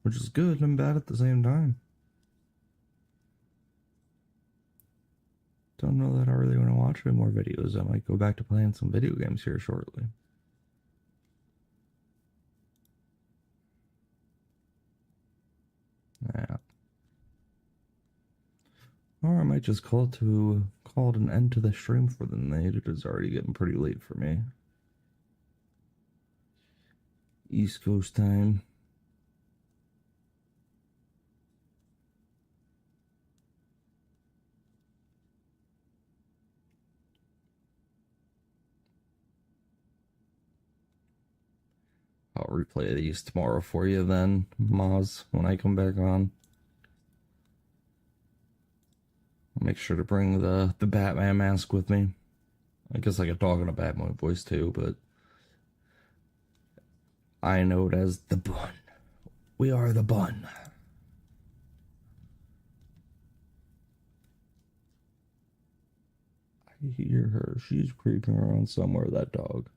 which is good and bad at the same time. Don't know that I really want to watch any more videos. I might go back to playing some video games here shortly. Yeah. Or I might just call it an end to the stream for the night. It is already getting pretty late for me. East Coast time. I'll replay these tomorrow for you then, Maz, when I come back on. I'll make sure to bring the Batman mask with me. I guess I could talk in a Batman voice too, but I know it as the Bun. We are the Bun. I hear her. She's creeping around somewhere, that dog.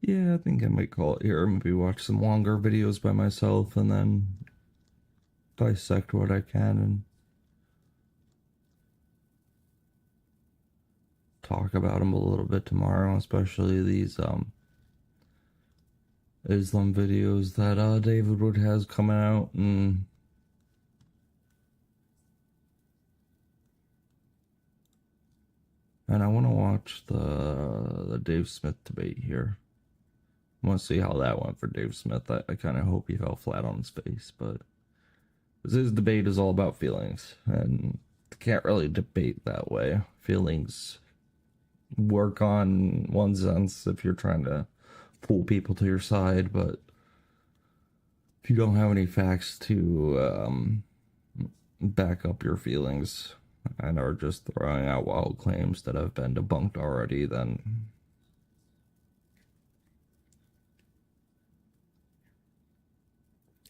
Yeah, I think I might call it here. Maybe watch some longer videos by myself and then dissect what I can and talk about them a little bit tomorrow, especially these Islam videos that David Wood has coming out, and I want to watch the Dave Smith debate here. I want to see how that went for Dave Smith. I kind of hope he fell flat on his face, but his debate is all about feelings, and you can't really debate that way. Feelings work on one sense if you're trying to pull people to your side, but if you don't have any facts to back up your feelings, and are just throwing out wild claims that have been debunked already, then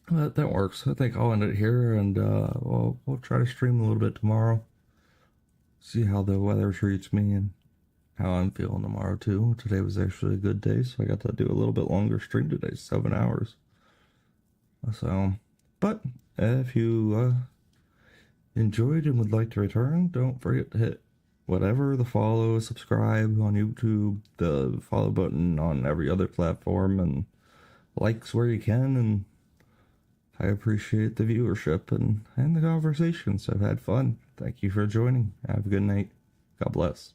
that works. I think I'll end it here, and we'll try to stream a little bit tomorrow. See how the weather treats me and how I'm feeling tomorrow too. Today was actually a good day, so I got to do a little bit longer stream today, 7 hours. So, but if you enjoyed and would like to return, don't forget to hit whatever, the follow, subscribe on YouTube, the follow button on every other platform, and likes where you can. And I appreciate the viewership and the conversations. I've had fun. Thank you for joining. Have a good night. God bless.